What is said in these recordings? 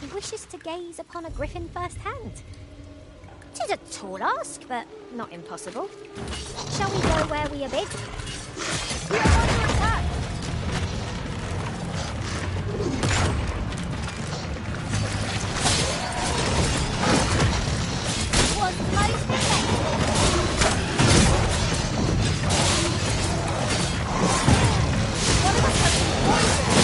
He wishes to gaze upon a griffin firsthand. 'Tis a tall ask, but not impossible. Shall we go where we are bid? We are under attack! Was most effective. One of us has been poisoned.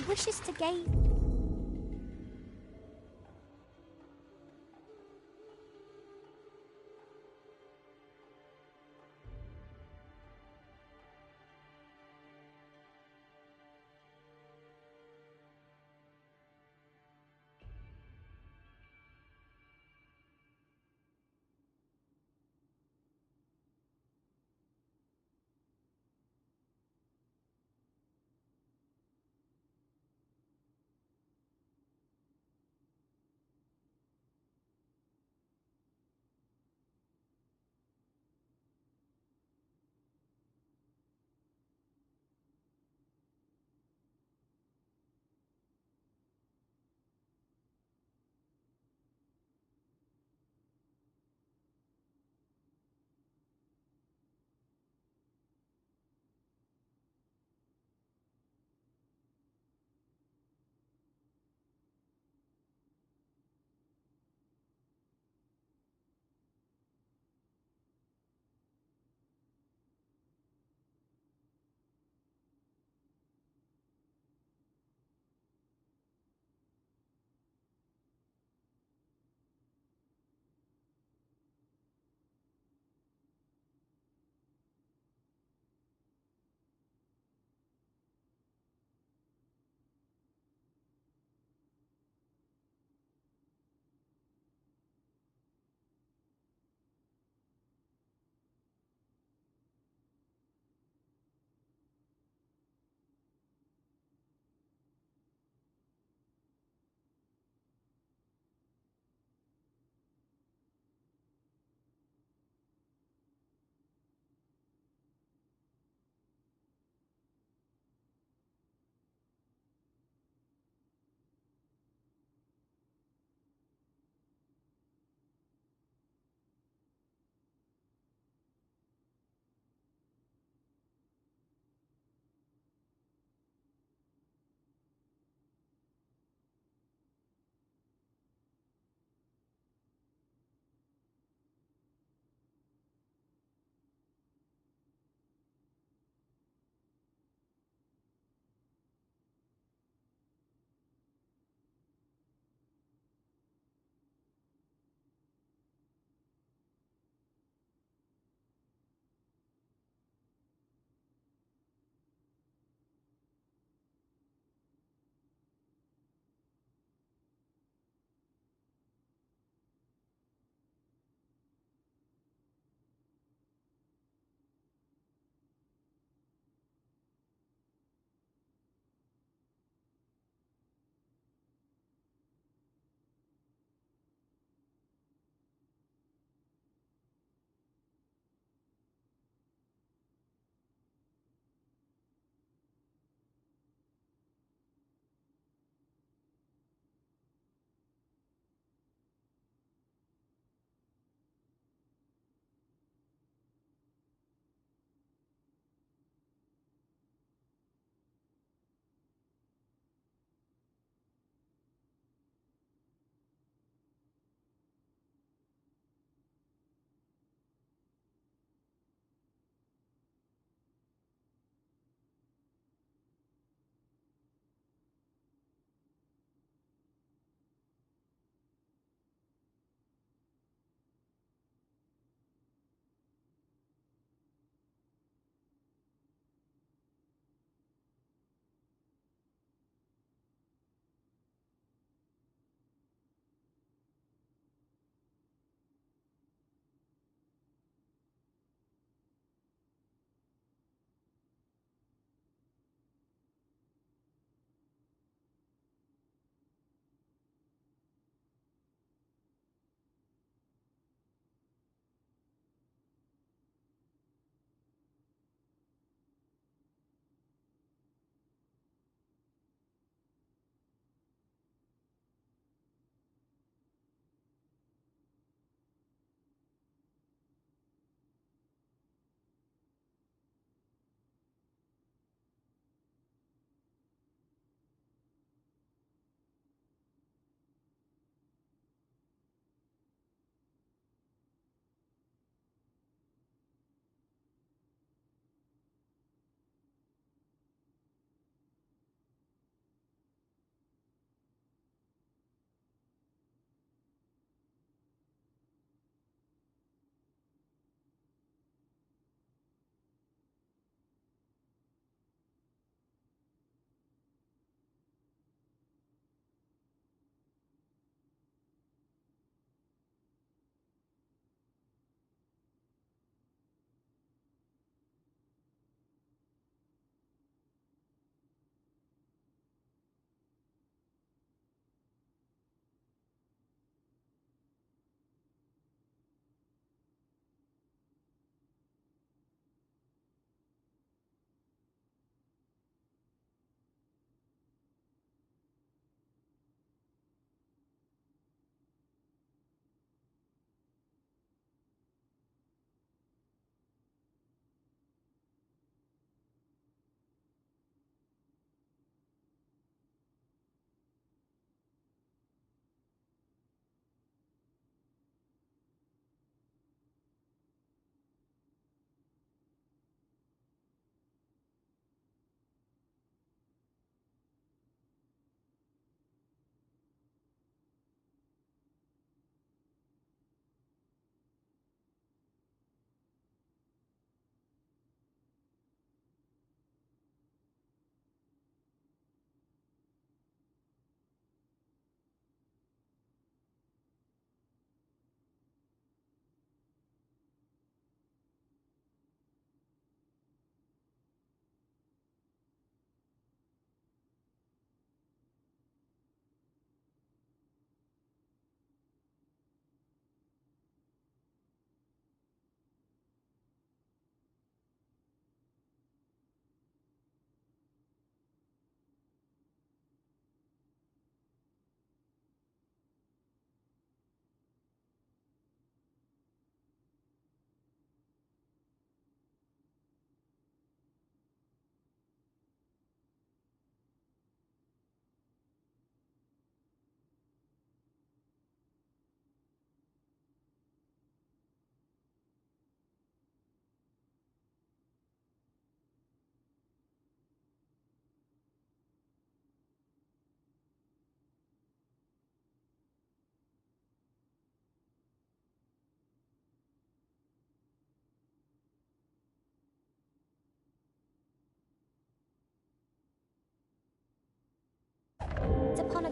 Wishes to gain.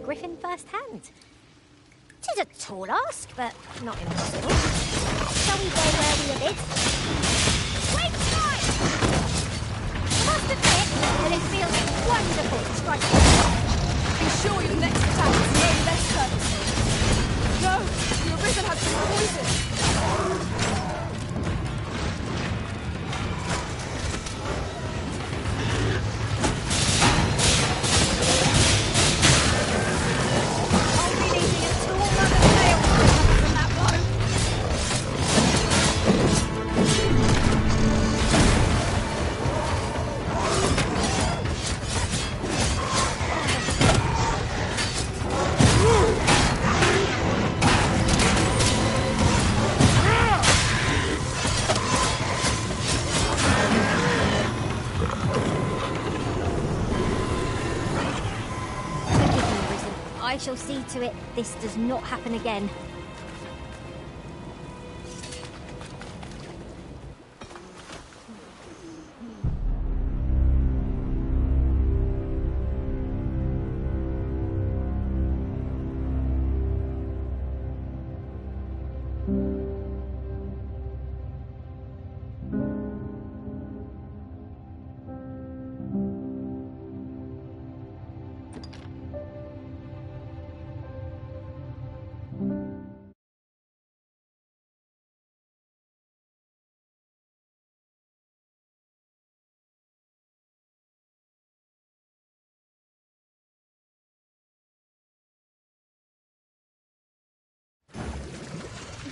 griffin firsthand. 'Tis a tall ask, but not impossible. Shall we go where we are bid? Wait, time! I must admit that it feels wonderful to strike. Be sure your next attack is no less purposeful. No, the Arisen has been poisoned. I shall see to it this does not happen again.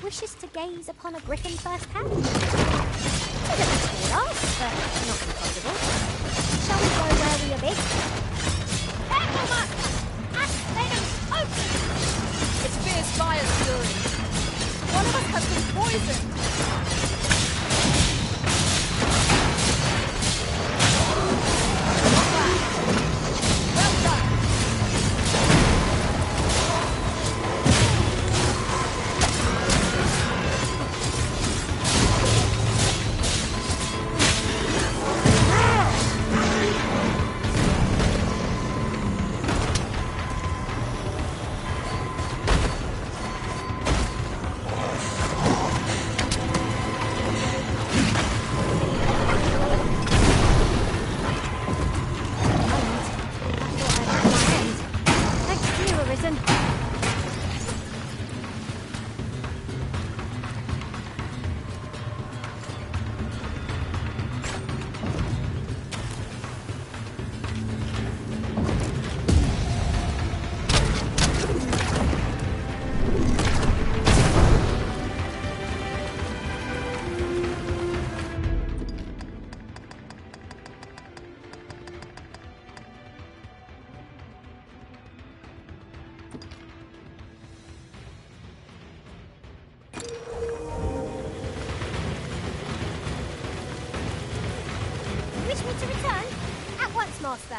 Wishes to gaze upon a griffin firsthand. It's a tall ask, but not impossible. Shall we go where we are bid? Careful, Master! Ash venom open! Its fierce fire's fury. One of us has been poisoned. To return? At once, Master.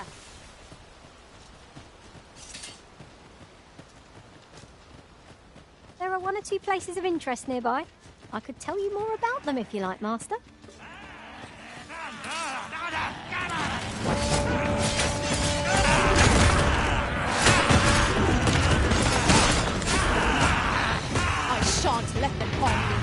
There are one or two places of interest nearby. I could tell you more about them if you like, Master. I shan't let them harm you.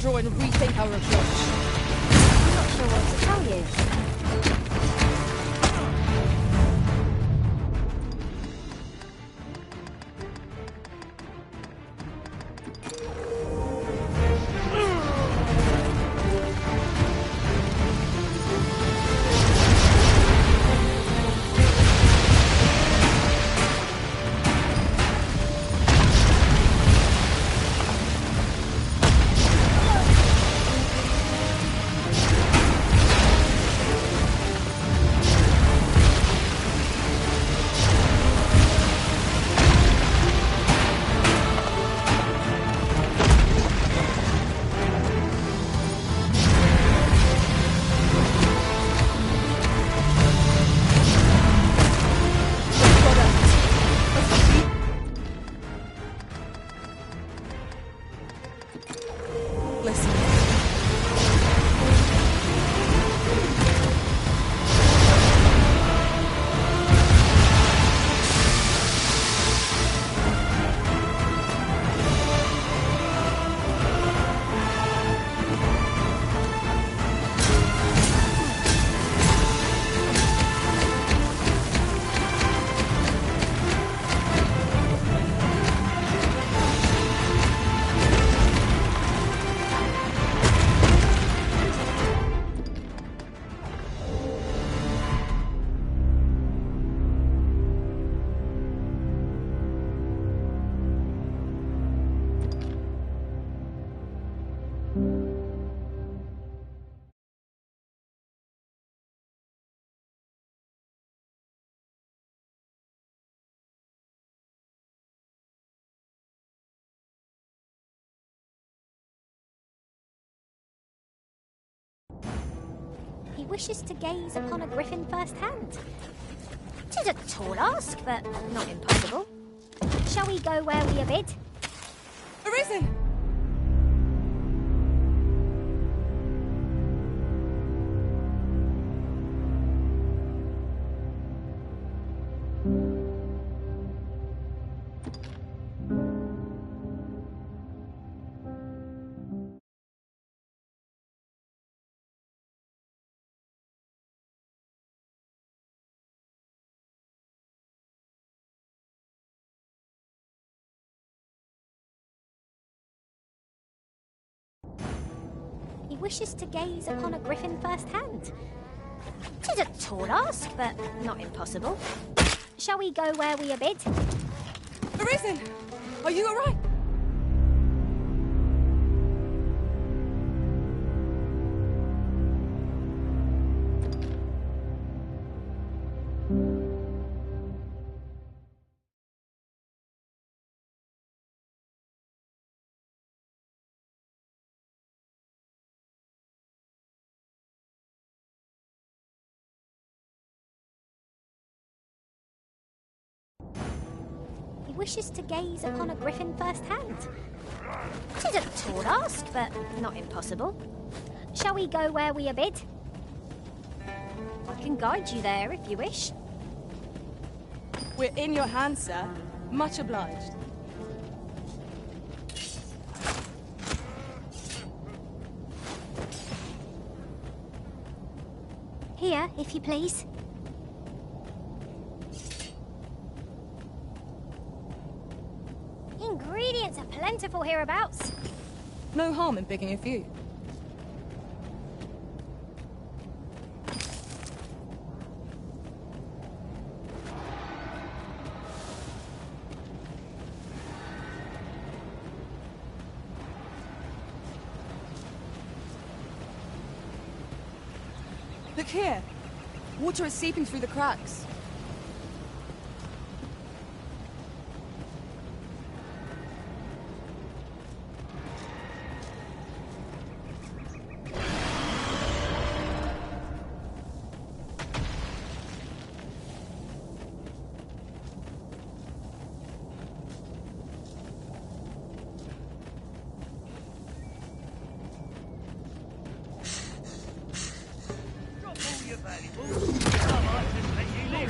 withdraw and rethink our approach. I'm not sure what to tell you. He wishes to gaze upon a griffin firsthand. 'Tis a tall ask, but not impossible. Shall we go where we are bid? Arisen! He wishes to gaze upon a griffin firsthand. 'Tis a tall ask, but not impossible. Shall we go where we are bid? Arisen! Are you alright? He wishes to gaze upon a griffin firsthand. 'Tis a tall ask, but not impossible. Shall we go where we are bid? I can guide you there if you wish. We're in your hands, sir. Much obliged. Here, if you please. Ingredients are plentiful hereabouts. No harm in picking a few. Look here. Water is seeping through the cracks.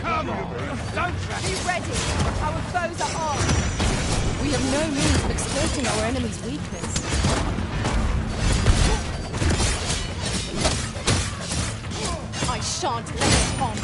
Come on, don't try. Be ready! Our foes are armed! We have no means of exploiting our enemy's weakness. shan't let it harm you.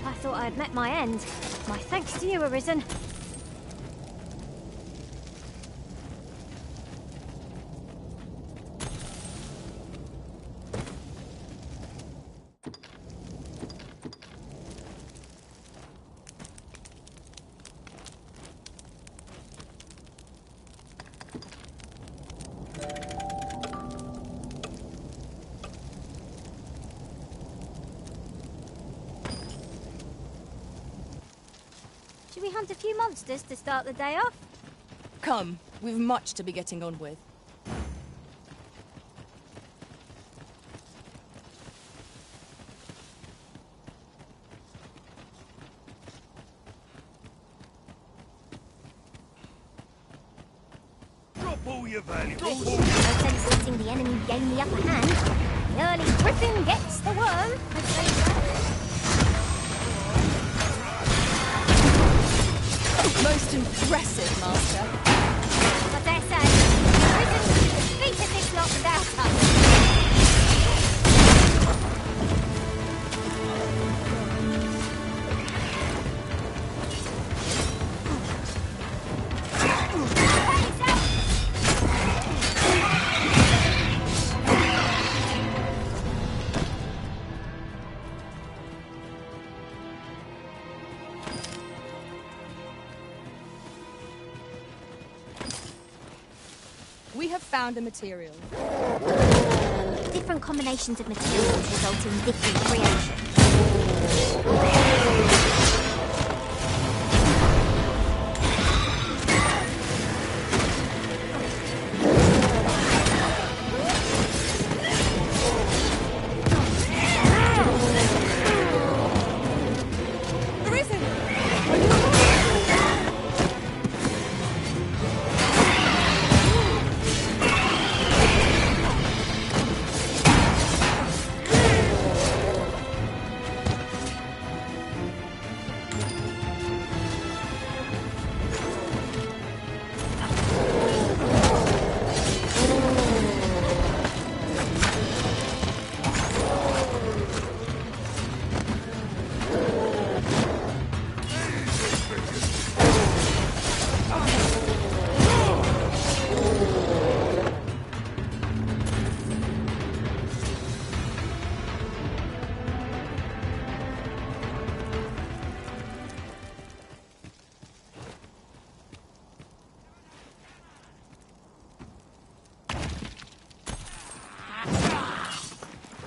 I thought I had met my end. My thanks to you, Arisen. Should we hunt a few monsters to start the day off? Come, we've much to be getting on with. Drop all your valuables. No sense letting the enemy gain the upper hand. The early griffin gets the worm. I'd say so. Most impressive, Master. I dare say, Arisen defeated this lot without us. We have found a material. Different combinations of materials result in different creations.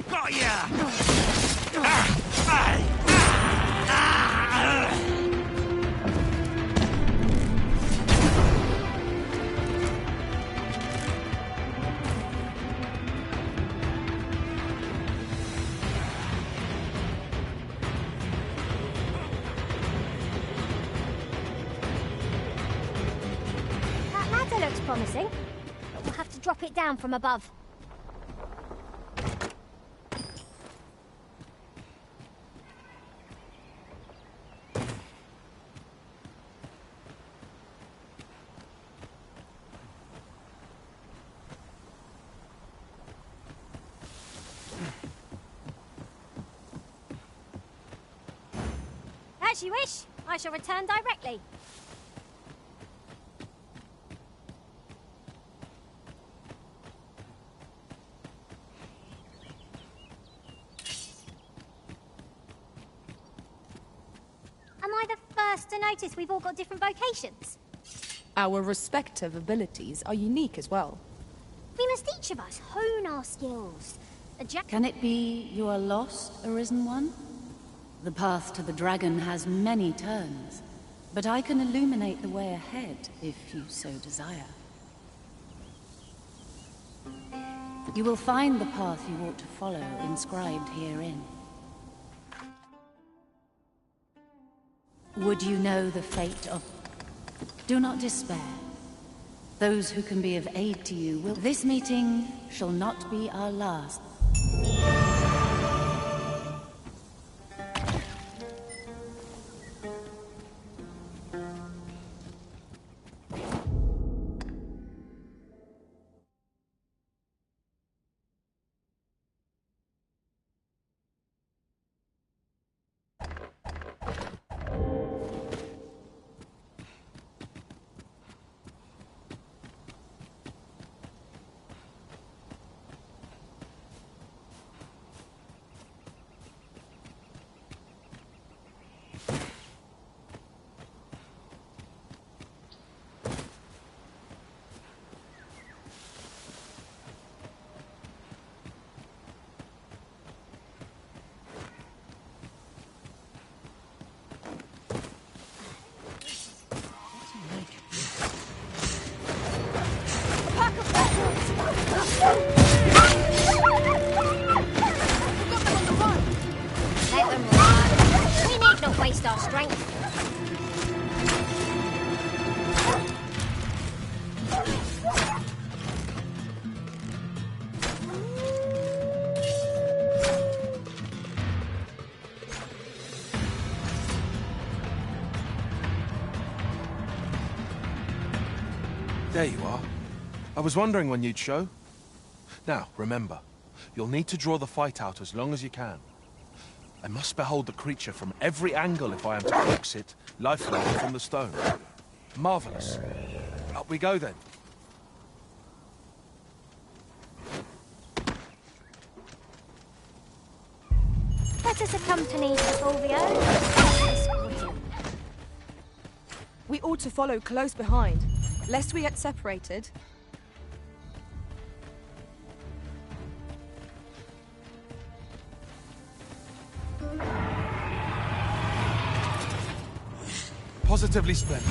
Got ya! That ladder looks promising, but we'll have to drop it down from above. As you wish. I shall return directly. Am I the first to notice we've all got different vocations? Our respective abilities are unique as well. We must each of us hone our skills. Can it be you are lost, Arisen One? The path to the dragon has many turns, but I can illuminate the way ahead if you so desire. You will find the path you ought to follow inscribed herein. Would you know the fate of... Do not despair. Those who can be of aid to you will... This meeting shall not be our last. Let them run. We need not waste our strength. There you are. I was wondering when you'd show. Now, remember, you'll need to draw the fight out as long as you can. I must behold the creature from every angle if I am to coax it, lifelong, from the stone. Marvelous. Up we go then. Let us accompany Fulvio. We ought to follow close behind, lest we get separated. Positively splendid.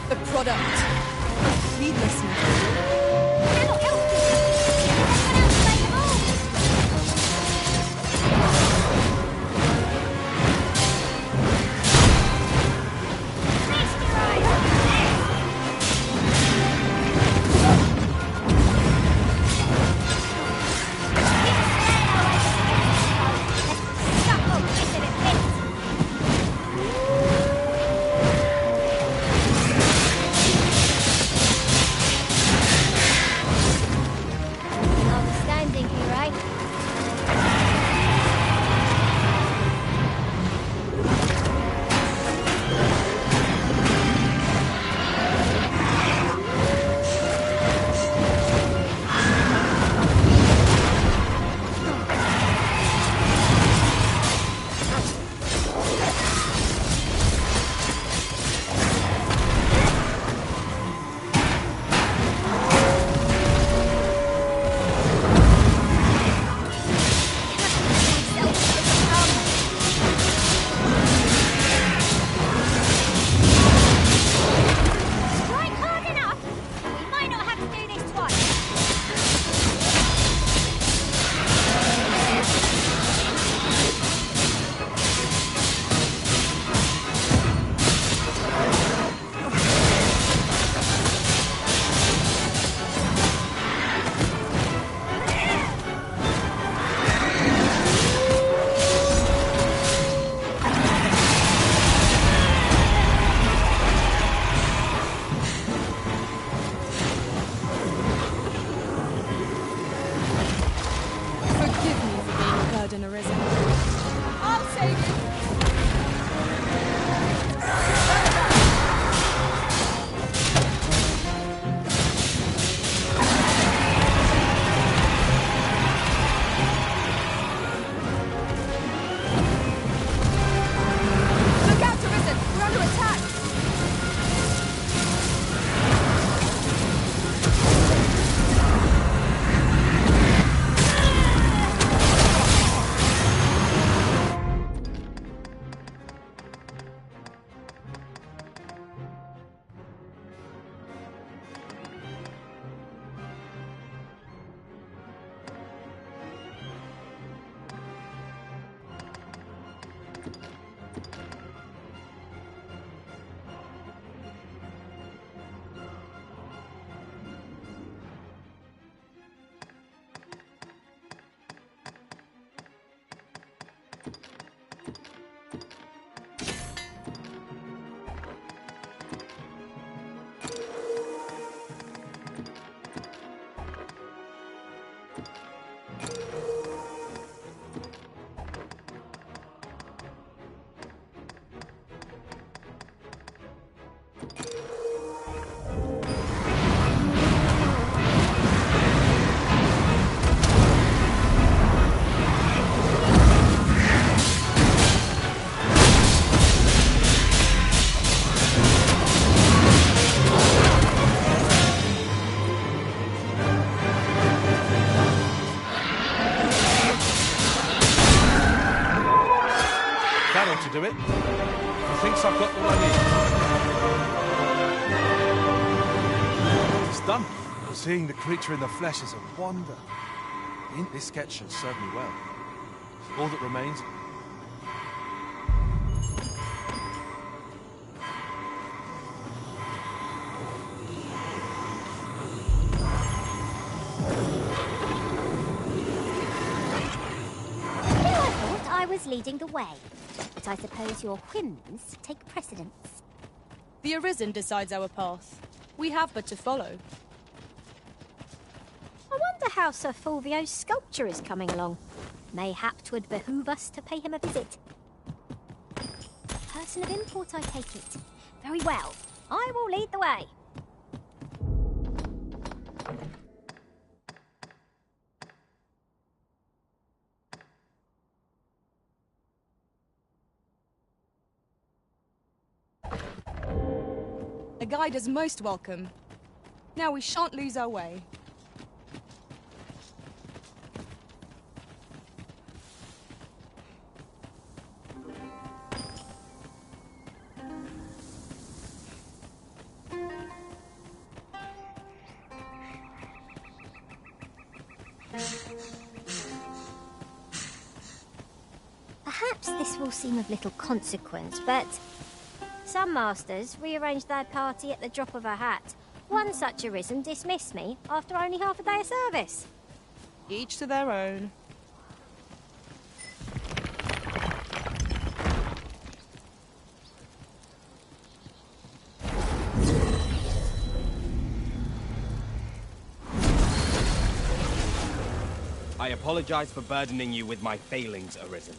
The product of heedlessness. Cannot help it. Someone else made them all. Feast your eyes on That ought to do it. Methinks I've got all I need. It's done. Seeing the creature in the flesh is a wonder. This sketch should serve me well. All that remains... I was leading the way, but I suppose your whims take precedence. The Arisen decides our path. We have but to follow. I wonder how Sir Fulvio's sculpture is coming along. Mayhap 'twould behoove us to pay him a visit. Person of import, I take it. Very well. I will lead the way. A guide is most welcome. Now we shan't lose our way. Perhaps this will seem of little consequence, but some masters rearrange their party at the drop of a hat. One such Arisen dismissed me after only half a day of service. Each to their own. I apologize for burdening you with my failings, Arisen.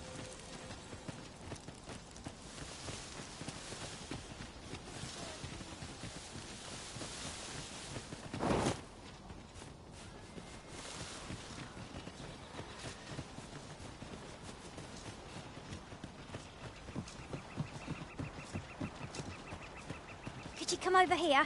Could you come over here?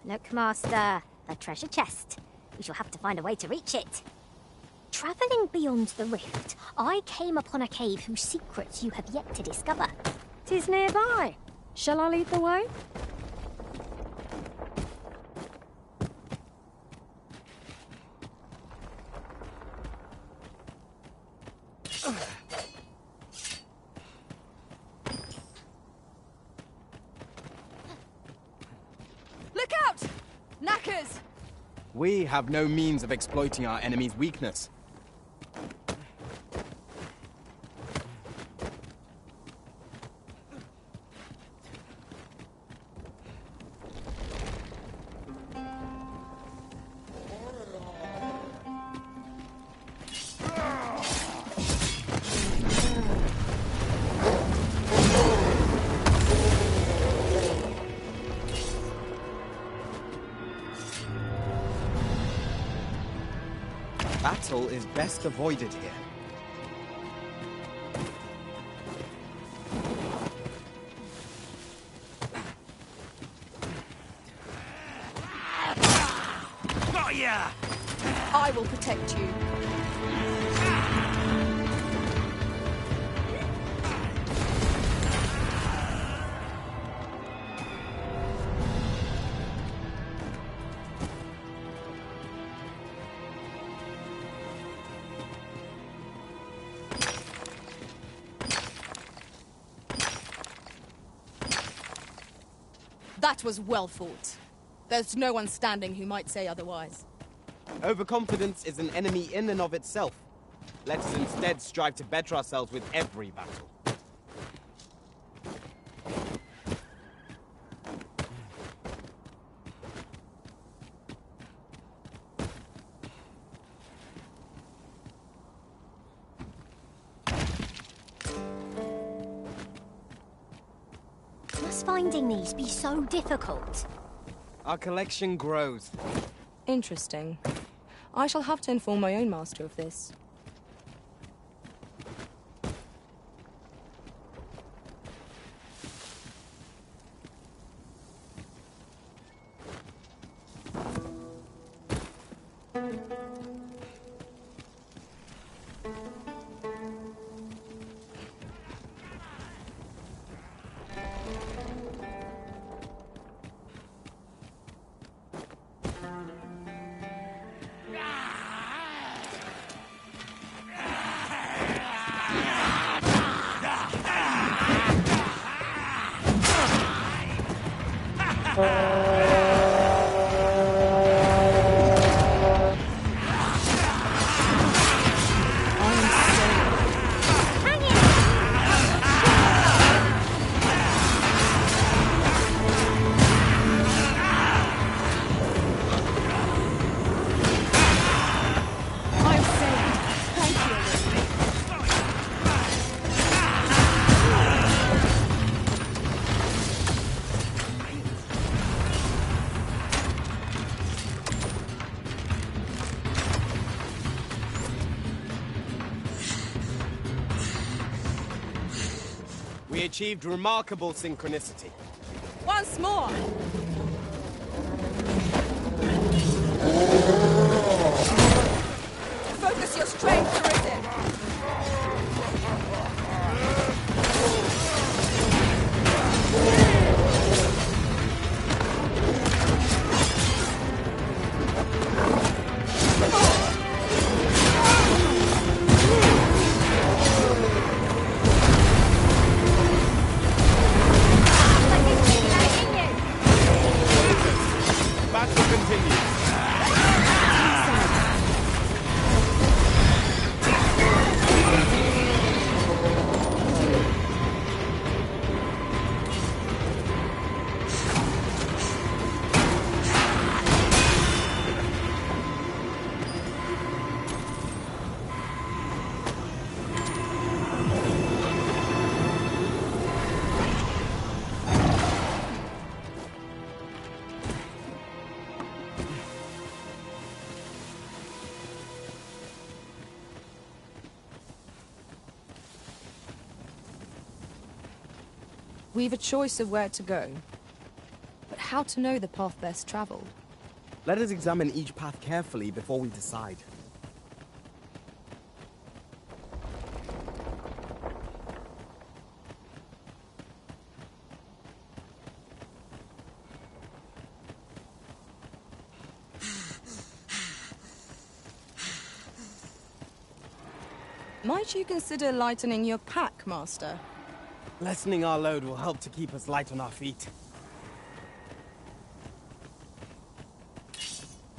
Look, Master, a treasure chest. We shall have to find a way to reach it. Travelling beyond the rift, I came upon a cave whose secrets you have yet to discover. 'Tis nearby. Shall I lead the way? Look out! Knackers! We have no means of exploiting our enemy's weakness. Battle is best avoided here. I will protect you. That was well fought. There's no one standing who might say otherwise. Overconfidence is an enemy in and of itself. Let us instead strive to better ourselves with every battle. Must finding these be so difficult? Our collection grows. Interesting. I shall have to inform my own master of this. We achieved remarkable synchronicity. Once more! Focus your strength, Arisen! Battle continues. We've a choice of where to go, but how to know the path best traveled? Let us examine each path carefully before we decide. Might you consider lightening your pack, Master? Lessening our load will help to keep us light on our feet.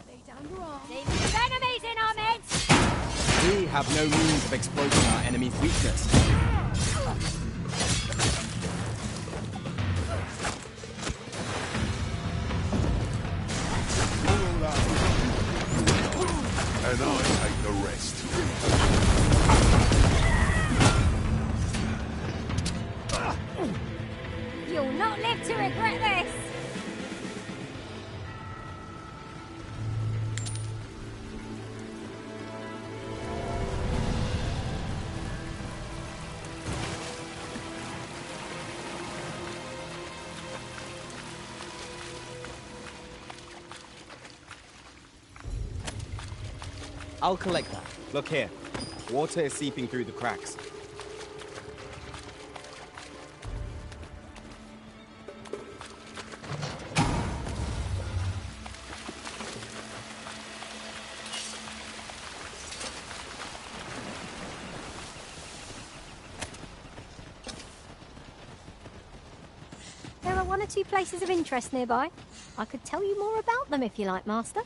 Lay down your arms. There's enemies in our midst! We have no means of exploiting our enemy's weakness. And I take the rest. You'll not live to regret this! I'll collect that. Look here. Water is seeping through the cracks. There are one or two places of interest nearby. I could tell you more about them if you like, Master.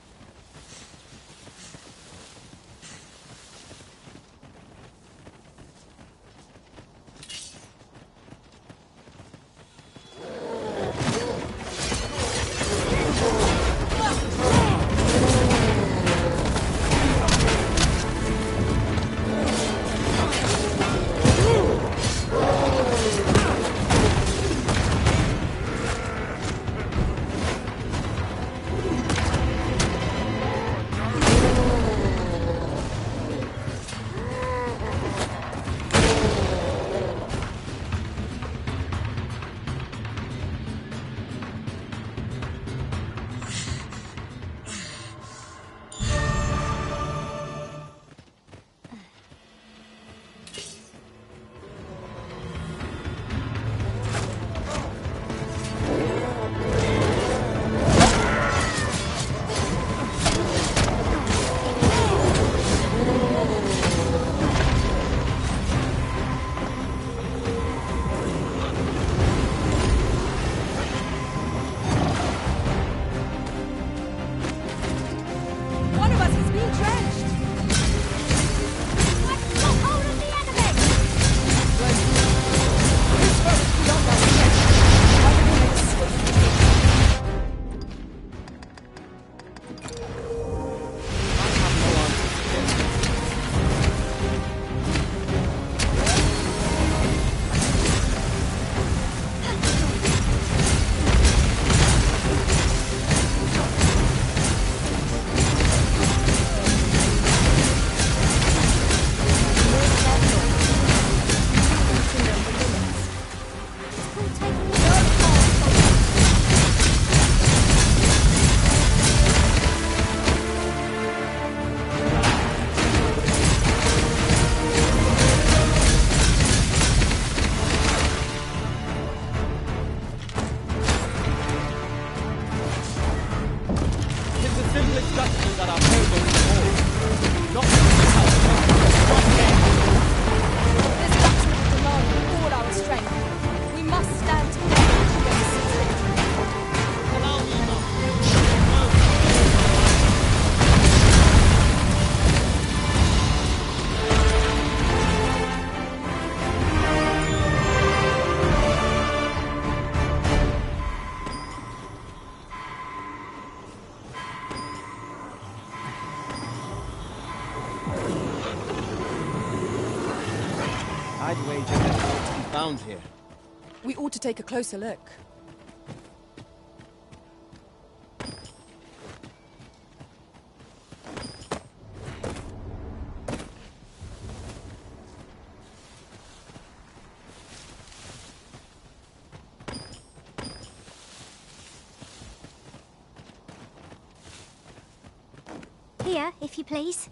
One of us is being drenched! Let's got hold of the enemy! This boat is beyond our strength. Why don't we make a swift retreat? It's called taking the earth. Tis the simple instructions that our code will recall. Not to be held. Not dead. This battle will demand all our strength. We must stand together against Satan. Allow me, Master. I'd wager there's more to be found here. We ought to take a closer look. Here, if you please.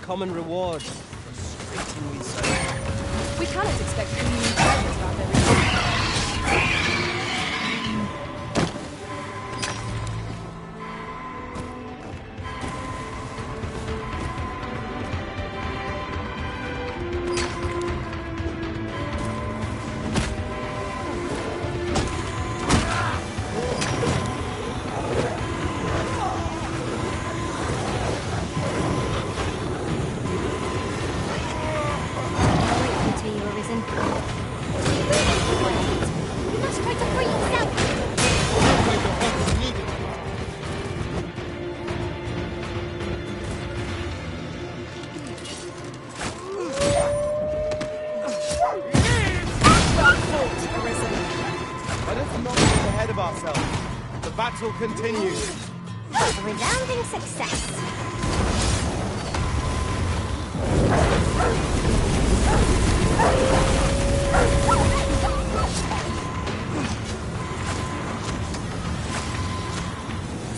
Common reward. Frustratingly so. We cannot expect community presence around everything. not get ahead of ourselves. The battle continues. A resounding success.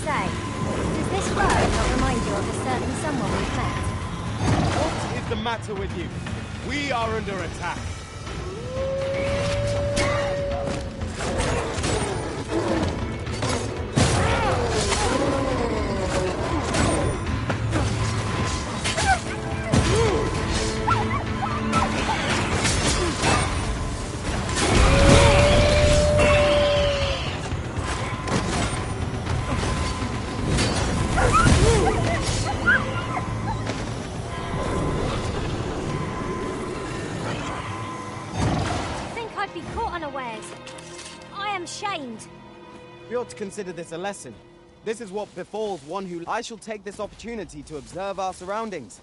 Say, does this road not remind you of a certain someone we've met? What is the matter with you? We are under attack. Be caught unawares. I am shamed. We ought to consider this a lesson. This is what befalls one who... I shall take this opportunity to observe our surroundings.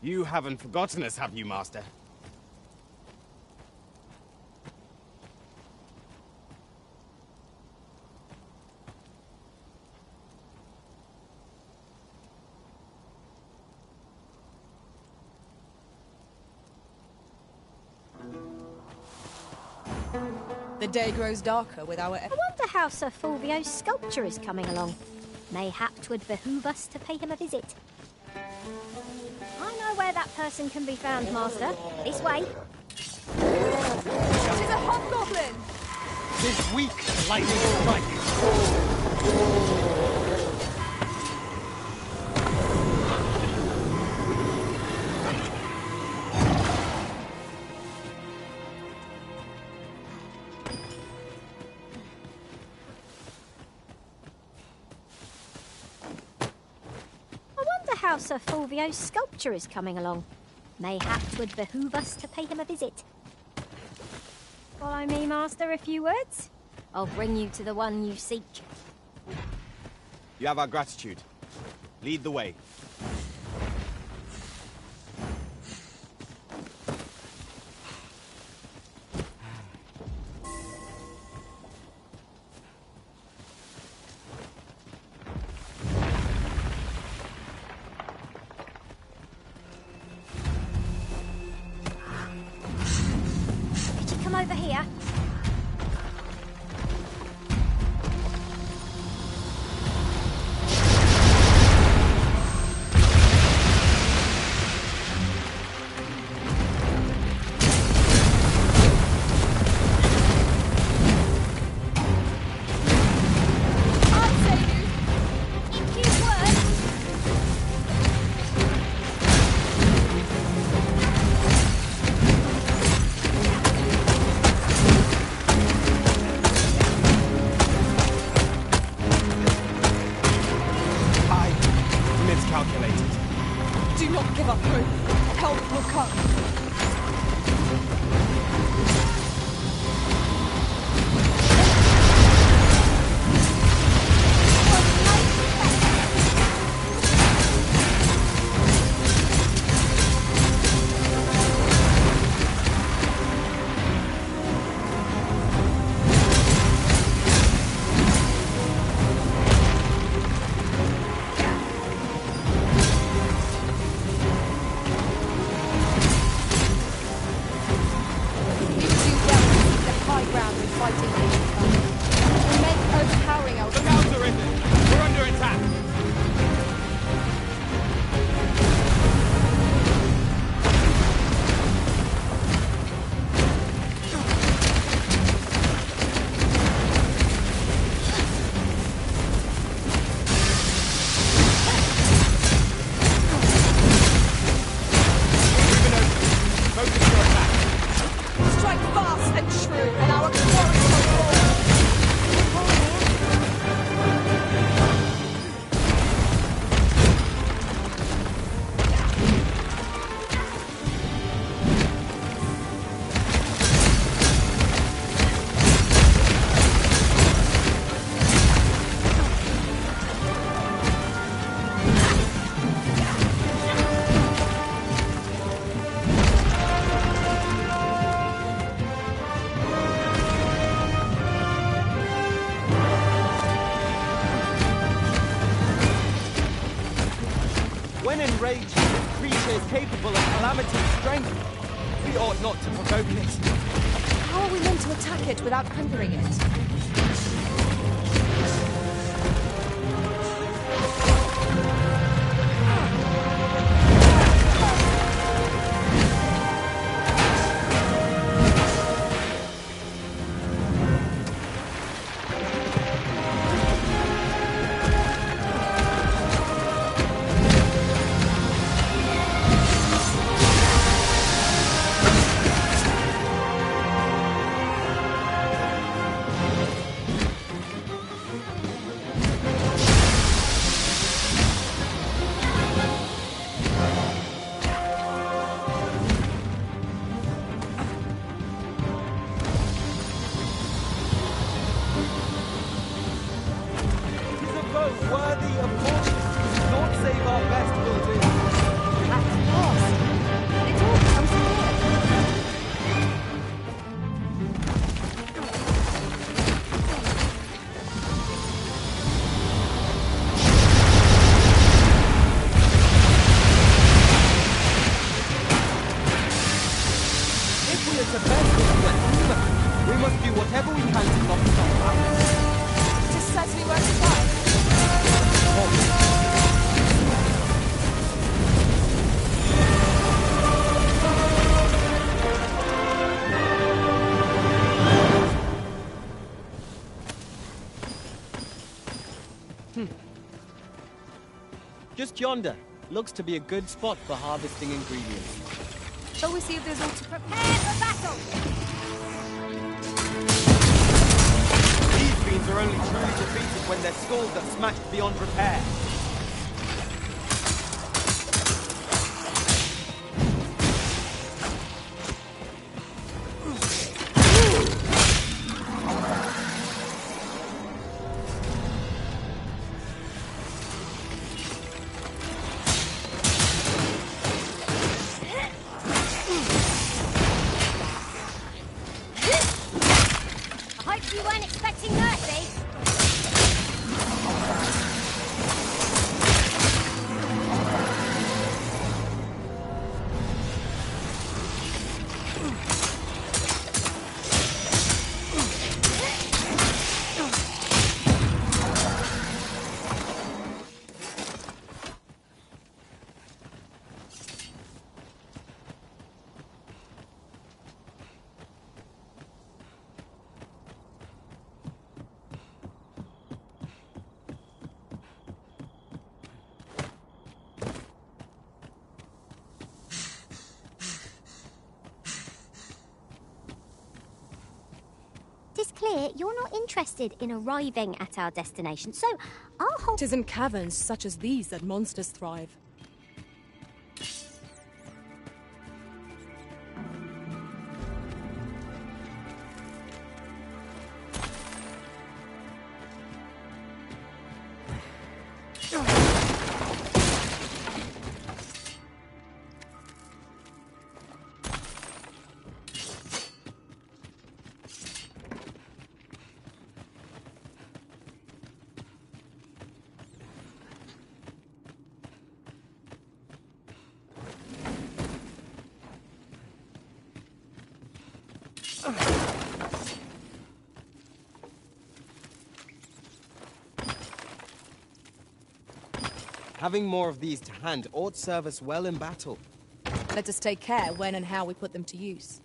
You haven't forgotten us, have you, Master? The day grows darker with our... I wonder how Sir Fulvio's sculpture is coming along. Mayhap 'twould behoove us to pay him a visit. I know where that person can be found, Master. This way. She's a hobgoblin! This weak lightning strike. How Sir Fulvio's sculpture is coming along. Mayhap 'twould behoove us to pay him a visit. Follow me, Master, a few words. I'll bring you to the one you seek. You have our gratitude. Lead the way. Over here. Do not give up hope. Help will come. Strike fast and true, and our quarry will fall. rage, this creature is capable of calamity and strength. We ought not to provoke it. How are we meant to attack it without angering it? Worthy of caution. Not save our best will do. At last! It all comes clear. If we are to best this human, we must do whatever we can to knock it off. Just says we won't survive. Just yonder. Looks to be a good spot for harvesting ingredients. Shall we see if there's all to Prepare for battle! These fiends are only truly defeated when their skulls are smashed beyond repair. I hope you weren't expecting mercy. It's clear you're not interested in arriving at our destination, so I'll hold... 'Tis in caverns such as these that monsters thrive. Having more of these to hand ought serve us well in battle. Let us take care when and how we put them to use.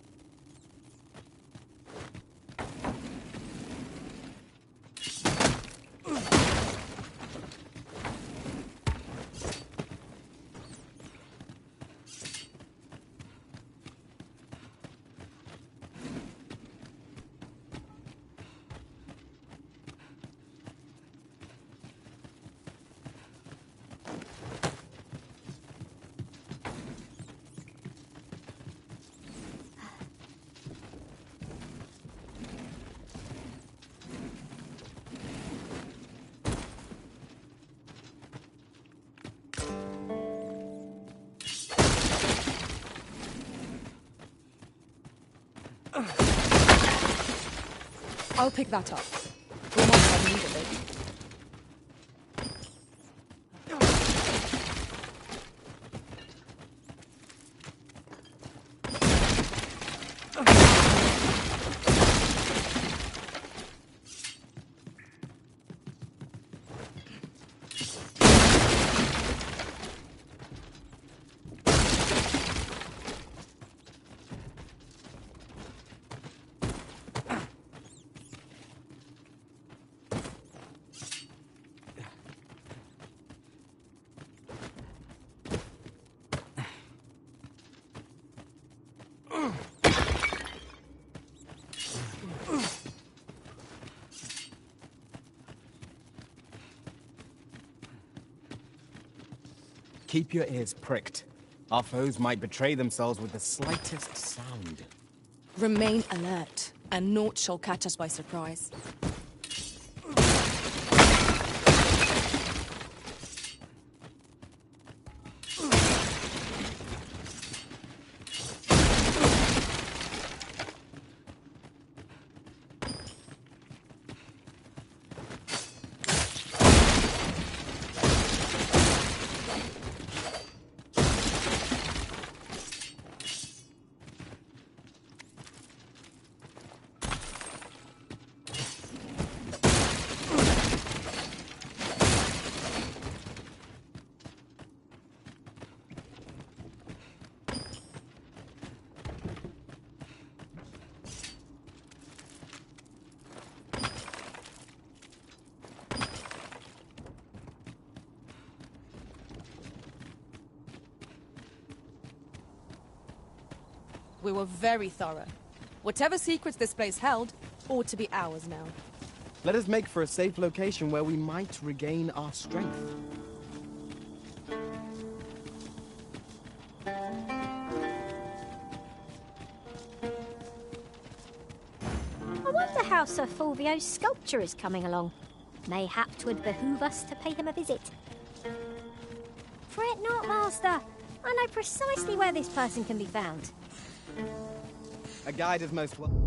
I'll pick that up. We might have need of it. Keep your ears pricked. Our foes might betray themselves with the slightest sound. Remain alert, and naught shall catch us by surprise. We were very thorough. Whatever secrets this place held ought to be ours now. Let us make for a safe location where we might regain our strength. I wonder how Sir Fulvio's sculpture is coming along. Mayhap 'twould behoove us to pay him a visit. Fret not, Master. I know precisely where this person can be found. A guide is most welcome.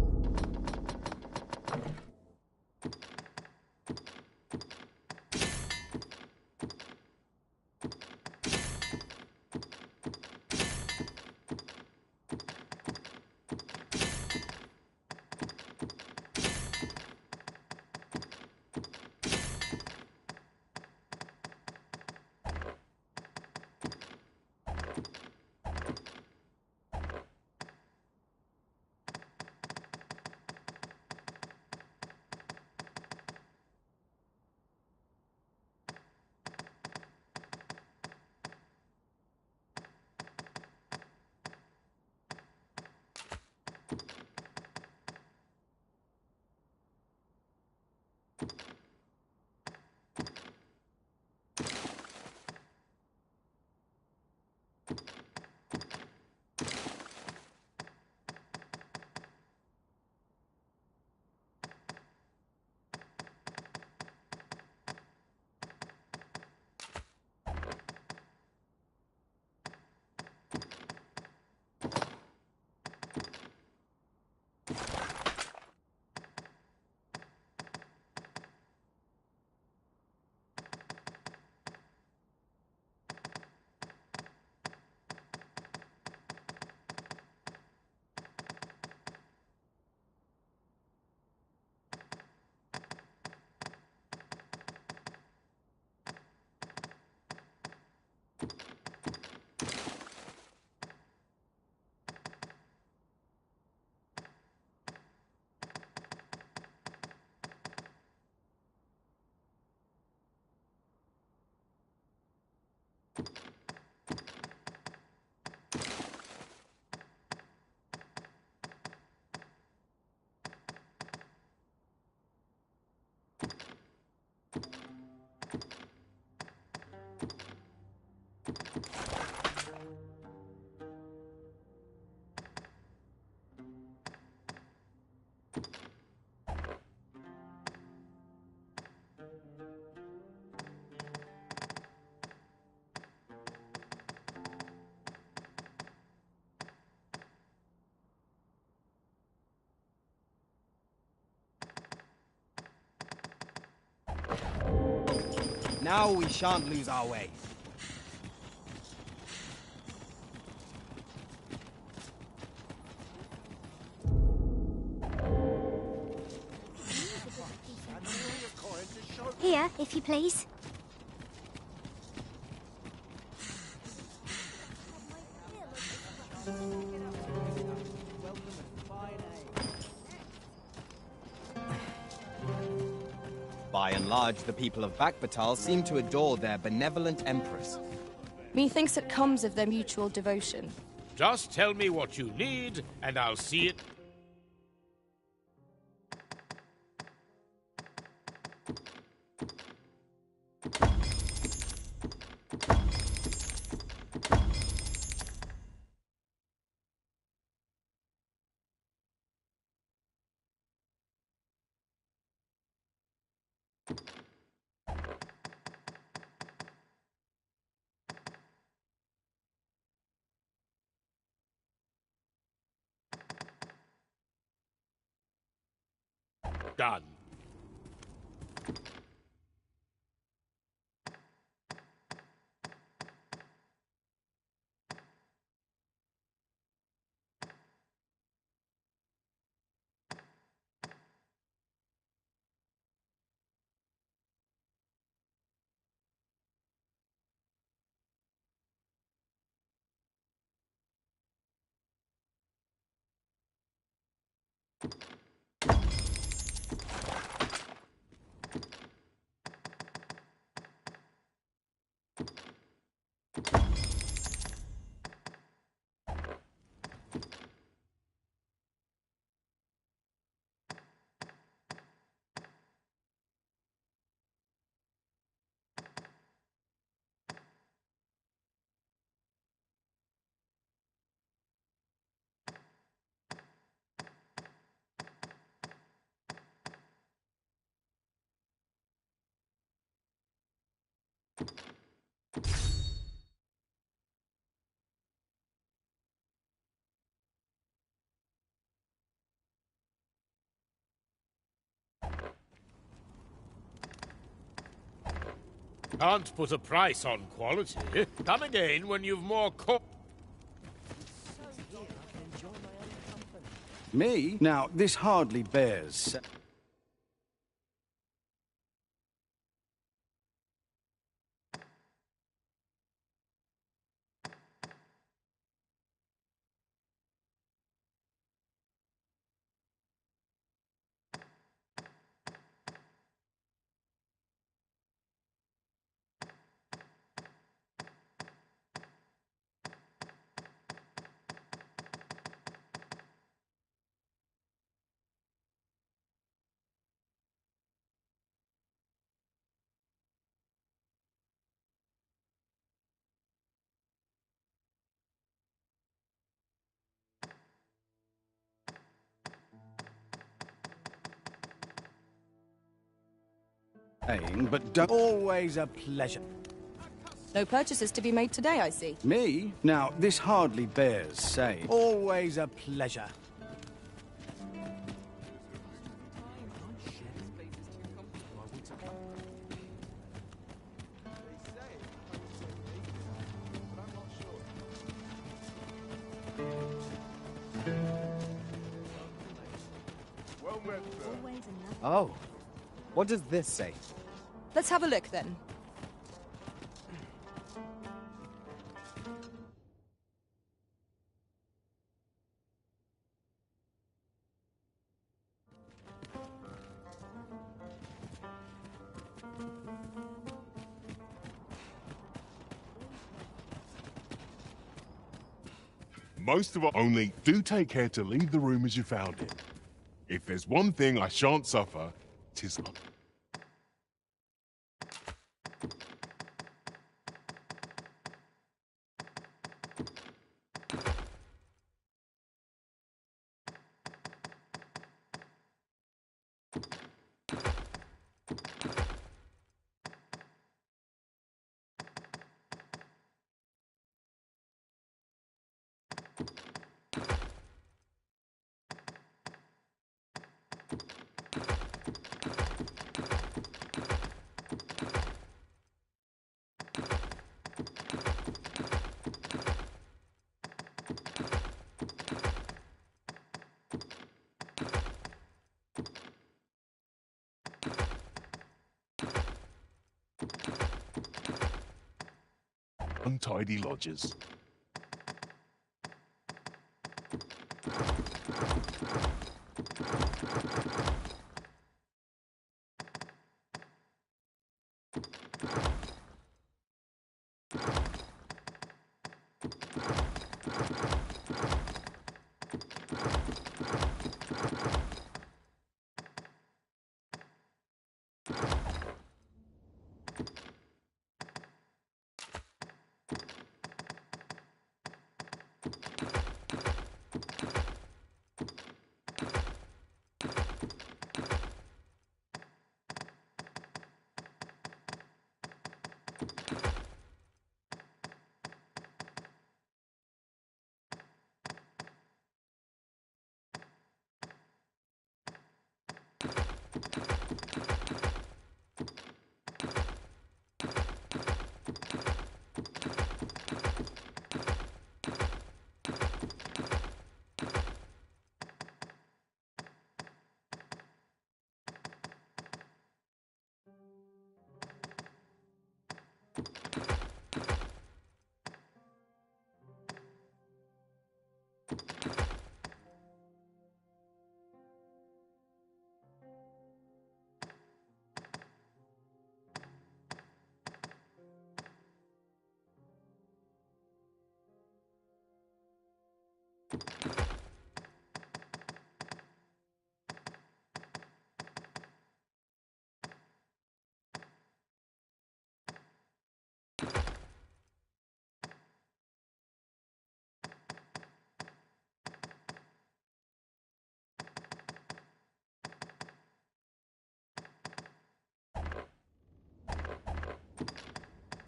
Now we shan't lose our way. Here, if you please. By and large, the people of Bakbatal seem to adore their benevolent empress. Methinks it comes of their mutual devotion. Just tell me what you need, and I'll see it. done. Can't put a price on quality. Come again when you've more Me? Now, this hardly bears... but don't... Always a pleasure. No purchases to be made today, I see. Me? Now, this hardly bears saying. Always a pleasure. Oh, what does this say? Let's have a look, then. Most of us only do take care to leave the room as you found it. If there's one thing I shan't suffer, 'tis not. Untidy lodgers.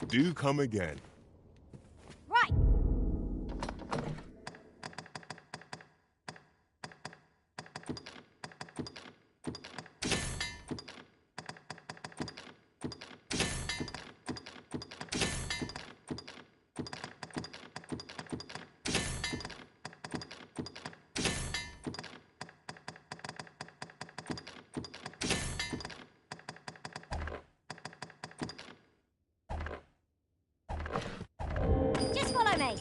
Do come again. Right. Just follow me.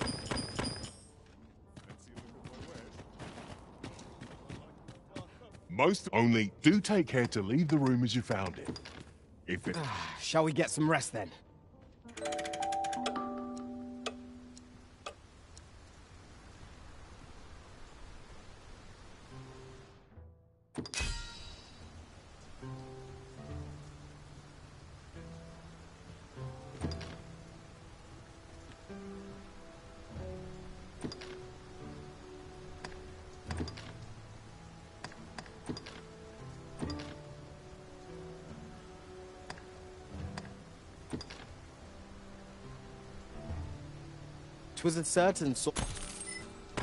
Most only do take care to leave the room as you found it. If it... Shall we get some rest then? Twas a certain sort.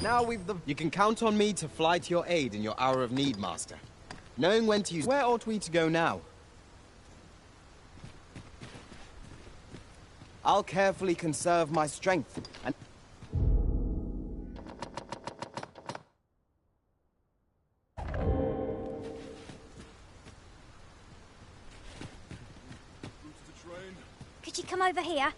Now we've the. You can count on me to fly to your aid in your hour of need, Master. Knowing when to use. Where ought we to go now? I'll carefully conserve my strength and. Could you come over here?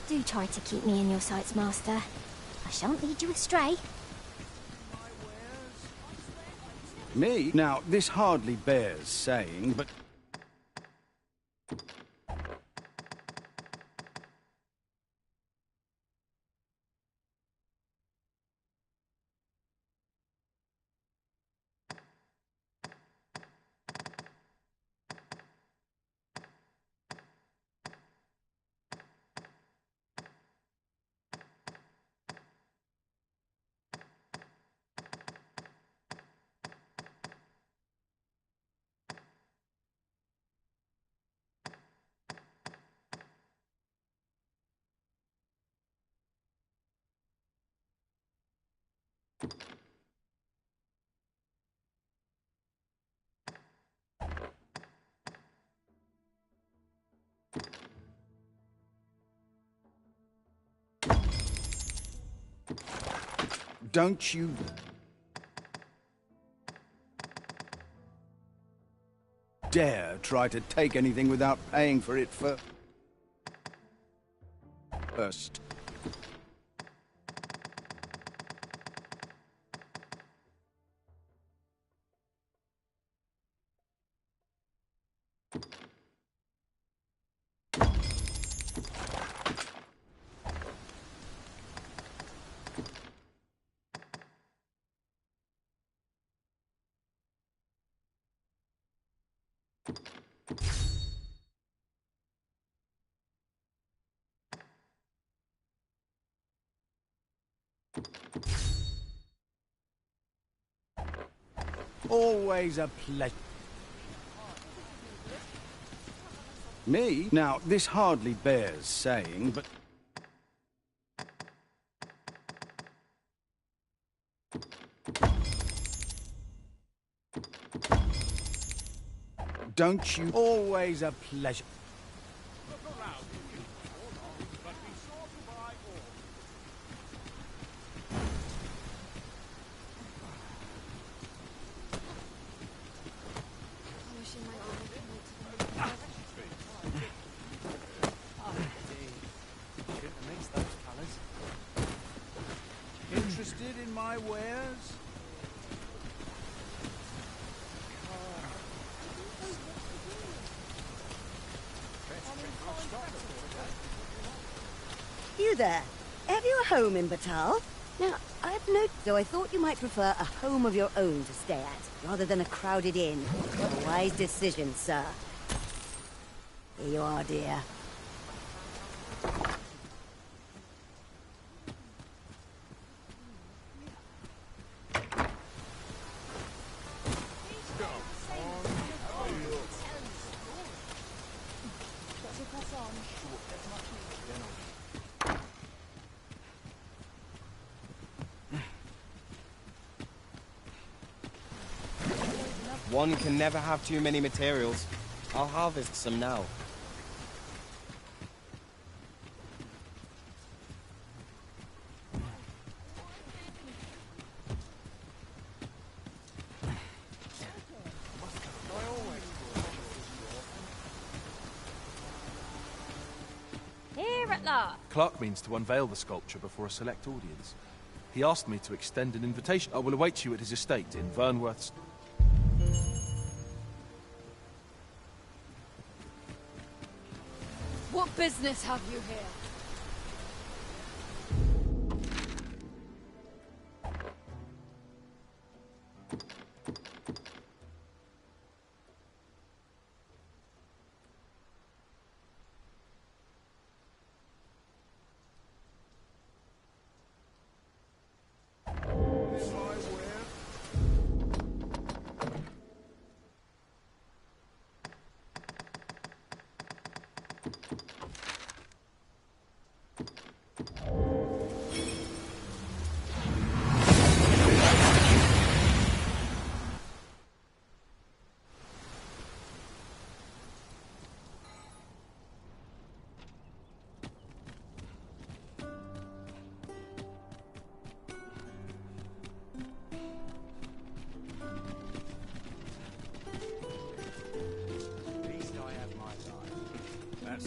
Do try to keep me in your sights, Master. I shan't lead you astray. Me? Now, this hardly bears saying, but... Don't you... dare try to take anything without paying for it first. Always a pleasure. Me? Now, this hardly bears saying, but... Don't you? Always a pleasure. Interested in my wares? You there. Have you a home in Batal? Now, I've noted, though I thought you might prefer a home of your own to stay at, rather than a crowded inn. A wise decision, sir. Here you are, dear. One can never have too many materials. I'll harvest some now. Here at last. Clark means to unveil the sculpture before a select audience. He asked me to extend an invitation. I will await you at his estate in Vernworth's... What business have you here?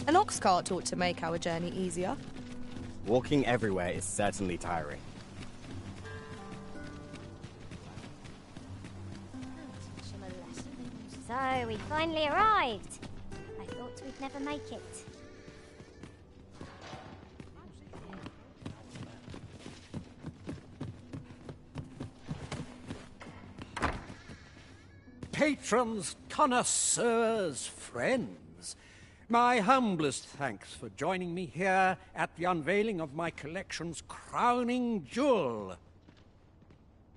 An ox cart ought to make our journey easier. Walking everywhere is certainly tiring. So, we finally arrived. I thought we'd never make it. Patrons, connoisseurs, friends, my humblest thanks for joining me here at the unveiling of my collection's crowning jewel.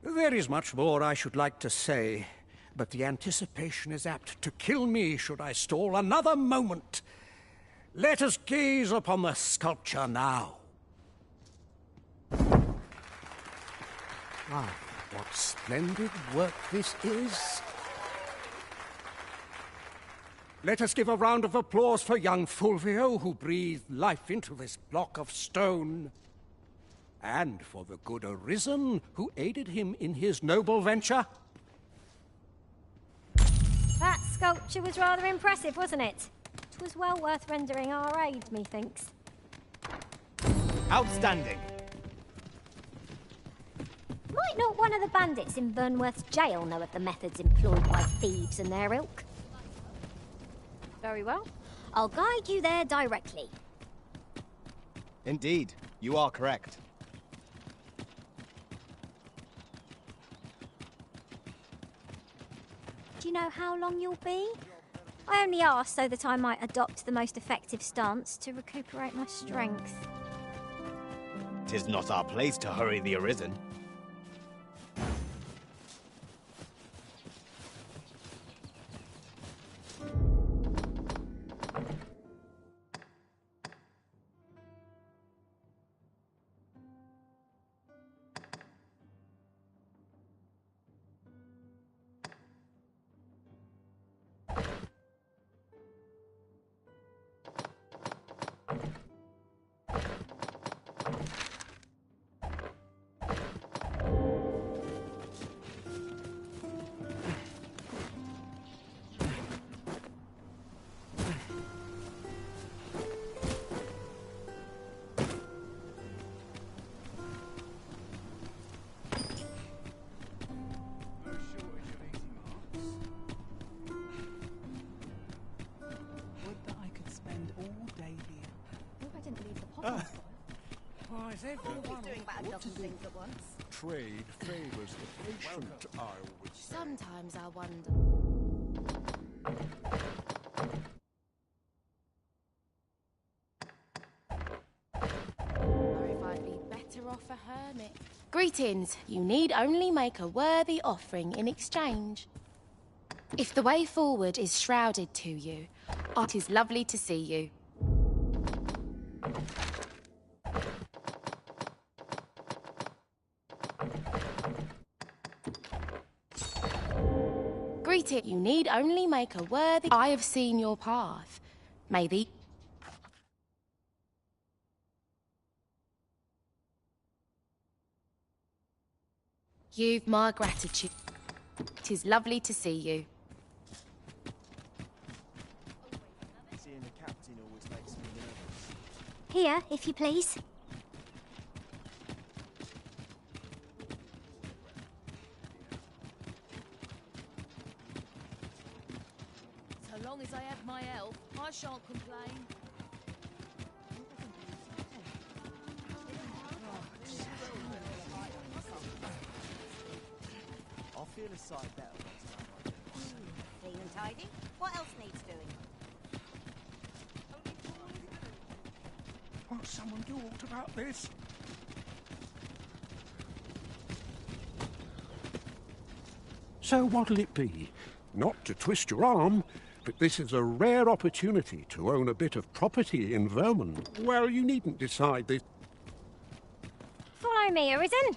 There is much more I should like to say, but the anticipation is apt to kill me should I stall another moment. Let us gaze upon the sculpture now. Ah, what splendid work this is. Let us give a round of applause for young Fulvio, who breathed life into this block of stone. And for the good Arisen, who aided him in his noble venture. That sculpture was rather impressive, wasn't it? 'Twas well worth rendering our aid, methinks. Outstanding. Might not one of the bandits in Burnworth's jail know of the methods employed by thieves and their ilk? Very well. I'll guide you there directly. Indeed, you are correct. Do you know how long you'll be? I only asked so that I might adopt the most effective stance to recuperate my strength. 'Tis not our place to hurry the Arisen. Why is everyone Doing about a dozen things at once. Trade favors the patient, I always say. Sometimes I wonder. Or if I'd be better off a hermit. Greetings. You need only make a worthy offering in exchange. If the way forward is shrouded to you, it is lovely to see you. Greeting. You need only make a worthy. I have seen your path. May the. You've my gratitude. It is lovely to see you. Seeing the captain always makes me nervous. Here, if you please. So long as I have my health, I shan't complain. I'll feel a sight better once I'm Clean and tidy. What else needs doing? Won't someone do aught about this? So what'll it be? Not to twist your arm, but this is a rare opportunity to own a bit of property in Vermont. Well, you needn't decide this. Follow me, Arisen.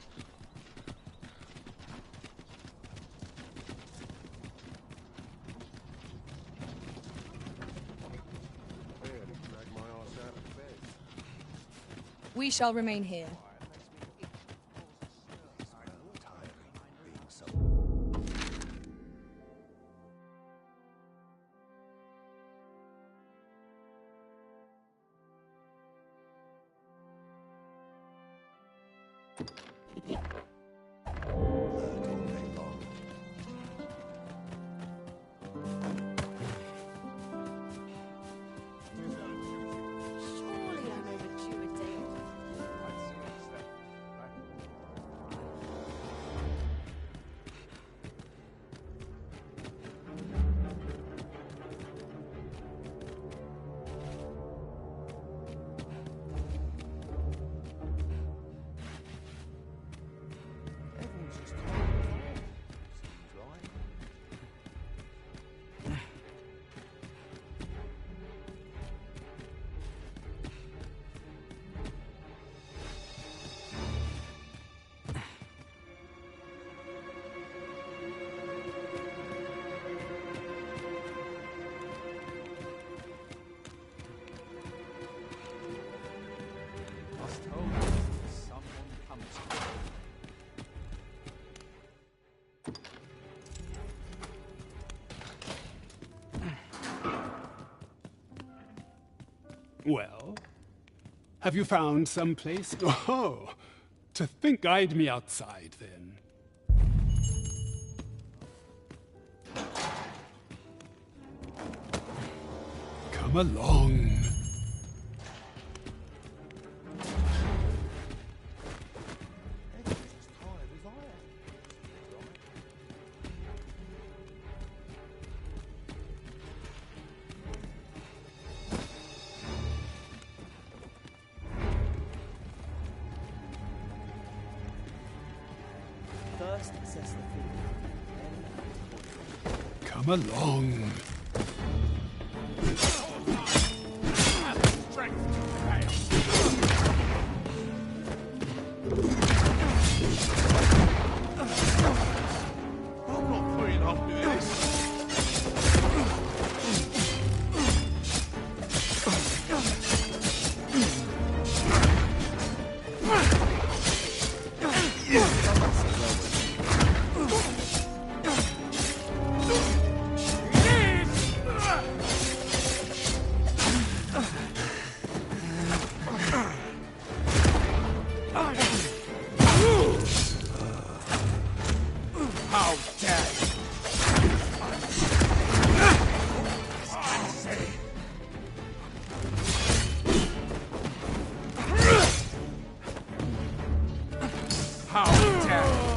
We shall remain here. Surely I'm overdue a day or Well, have you found some place? Oh, to think I'd be outside then. Come along. First, assess the food. Come along. I'm not putting up with this. How dare you! How dare you!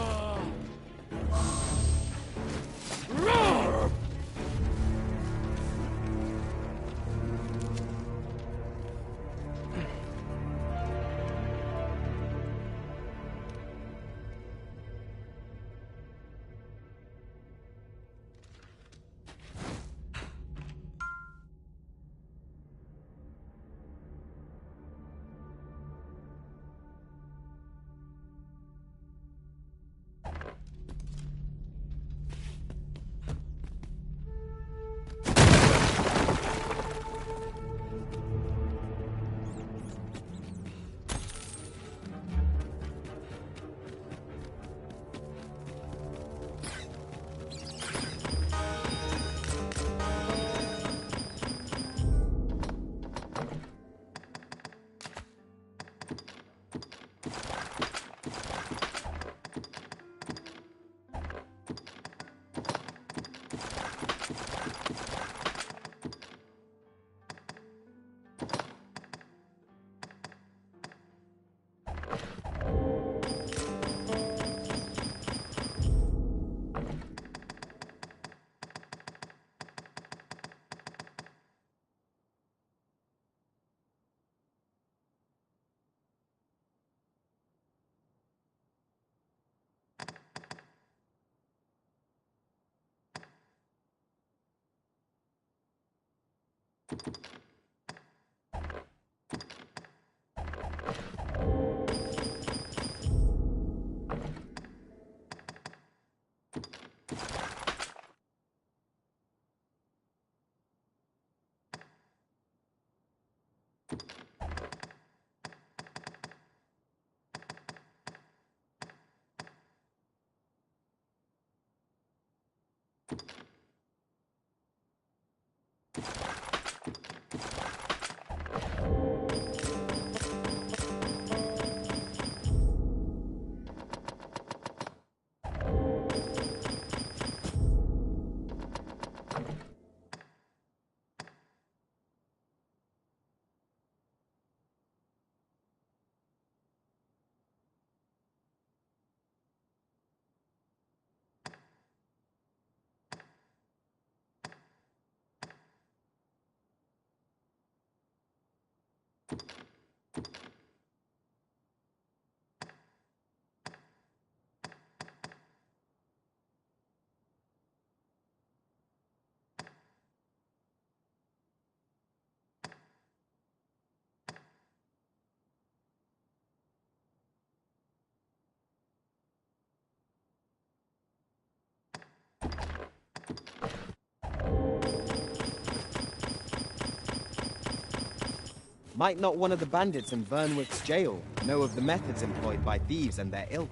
Might not one of the bandits in Vernwick's jail know of the methods employed by thieves and their ilk?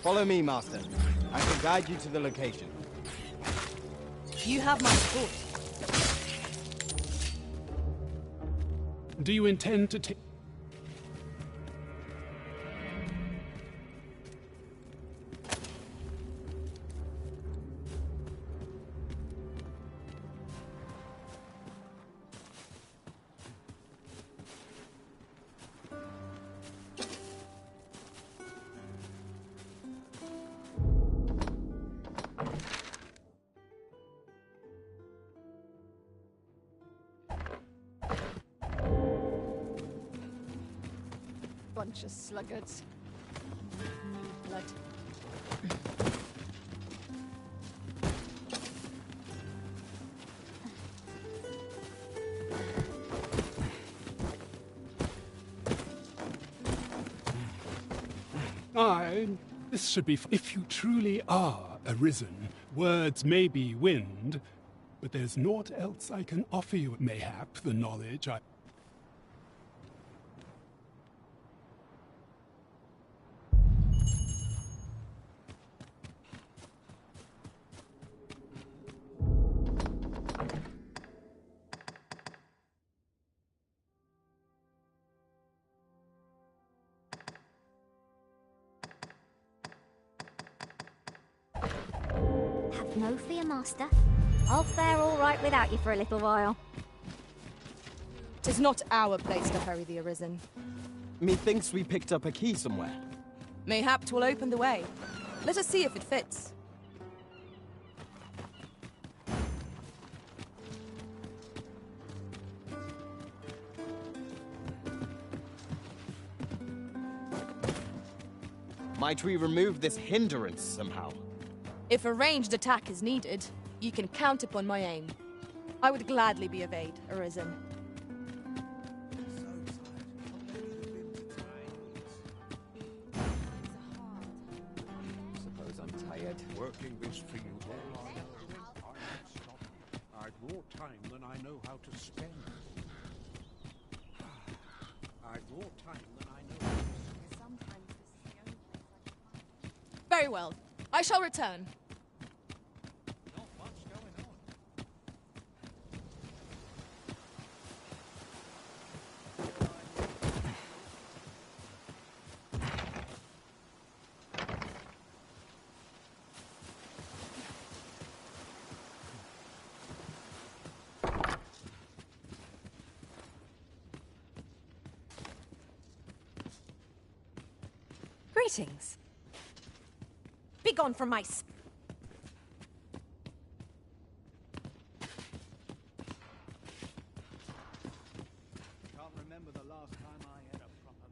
Follow me, Master. I shall guide you to the location. You have my support. Do you intend to take... Bunch of sluggards. Blood. This should be... If you truly are arisen, words may be wind, but there's naught else I can offer you. Mayhap the knowledge I... Have no fear, Master. I'll fare all right without you for a little while. 'Tis not our place to hurry the Arisen. Methinks we picked up a key somewhere. Mayhap 'twill open the way. Let us see if it fits. Might we remove this hindrance somehow? If a ranged attack is needed, you can count upon my aim. I would gladly be of aid, Arisen. Suppose I'm tired. Working this field all I know. I've more time than I know how to spend. I've more time than I know. Sometimes this is the only place I can find. Very well. I shall return. Not much going on. Greetings. Begone from my... Can't remember the last time I had a proper...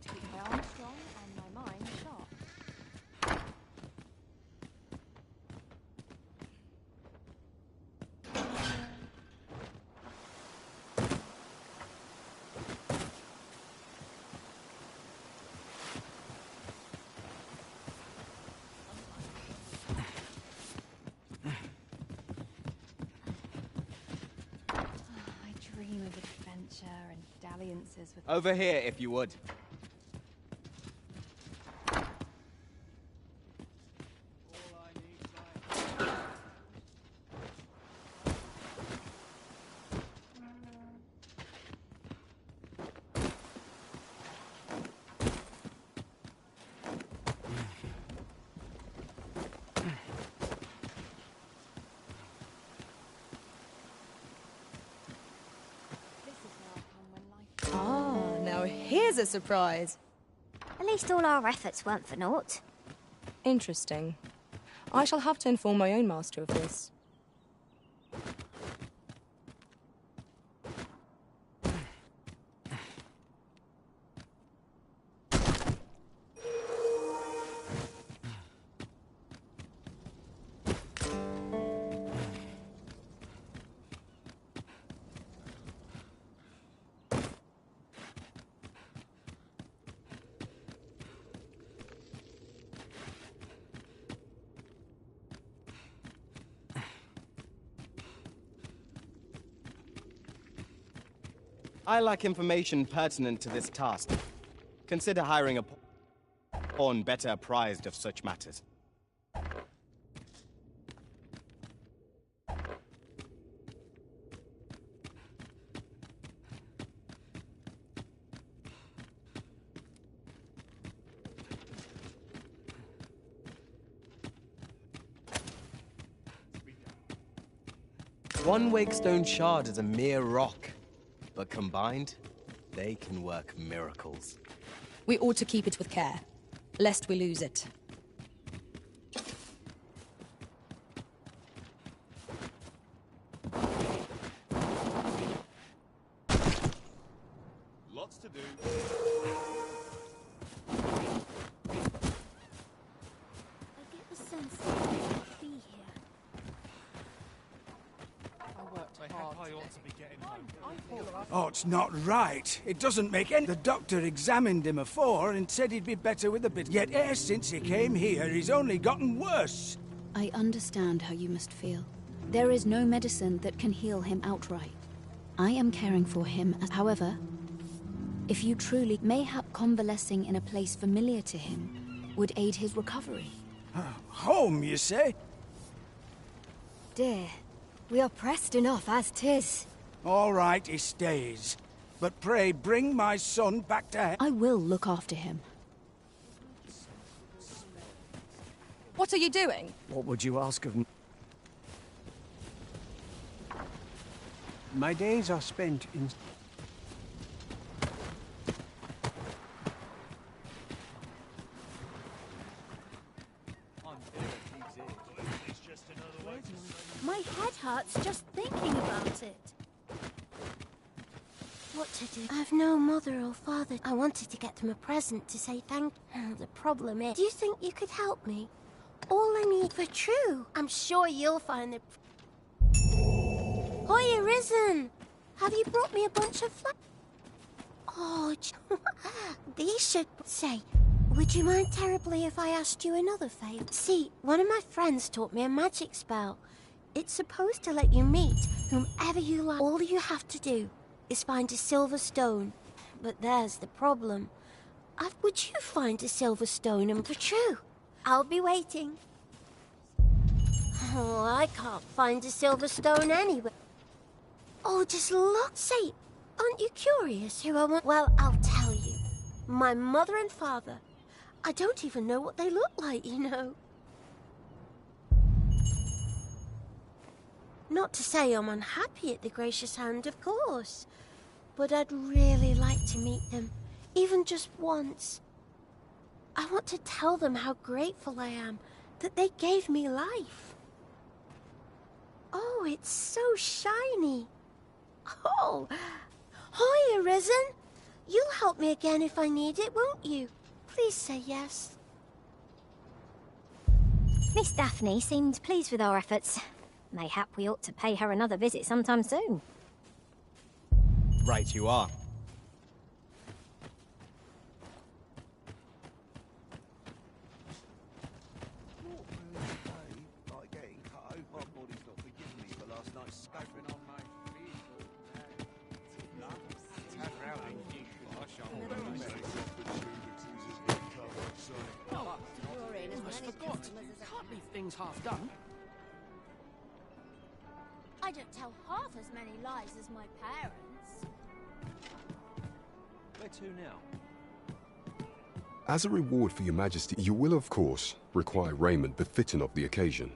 To keep my arm strong and my mind sharp. I dream of adventure and dalliances with... Over here, if you would. Ah, now here's a surprise. At least all our efforts weren't for naught. Interesting. I shall have to inform my own master of this. I lack information pertinent to this task. Consider hiring a pawn better apprised of such matters. One wakestone shard is a mere rock, but combined, they can work miracles. We ought to keep it with care, lest we lose it. Lots to do. I get the sense that they should be here. Oh, it's not right. It doesn't make any... The doctor examined him afore and said he'd be better with a bit. Yet ever since he came here, he's only gotten worse. I understand how you must feel. There is no medicine that can heal him outright. I am caring for him. However, if you truly, mayhap convalescing in a place familiar to him would aid his recovery. Home, you say? Dear, we are pressed enough as 'tis. All right, he stays. But pray, bring my son back to... I will look after him. What are you doing? What would you ask of me? My days are spent in... My head hurts just thinking about it. What to do? I've no mother or father. I wanted to get them a present to say thank you. The problem is, do you think you could help me? All I need for true. I'm sure you'll find the... Hoy, Arisen! Have you brought me a bunch of flowers? Oh, these should say... Would you mind terribly if I asked you another favor? See, one of my friends taught me a magic spell. It's supposed to let you meet whomever you like. All you have to do is find a silver stone. But there's the problem. Would you find a silver stone and for true? I'll be waiting. Oh, I can't find a silver stone anywhere. Oh, just look. Say, aren't you curious who I want? Well, I'll tell you. My mother and father. I don't even know what they look like, you know. Not to say I'm unhappy at the gracious hand, of course. But I'd really like to meet them, even just once. I want to tell them how grateful I am that they gave me life. Oh, it's so shiny. Oh, hi, Arisen. You'll help me again if I need it, won't you? Please say yes. Miss Daphne seemed pleased with our efforts. Mayhap we ought to pay her another visit sometime soon. Right you are. Can't leave things half done. I don't tell half as many lies as my parents. Where to now? As a reward for your majesty, you will, of course, require raiment befitting of the occasion.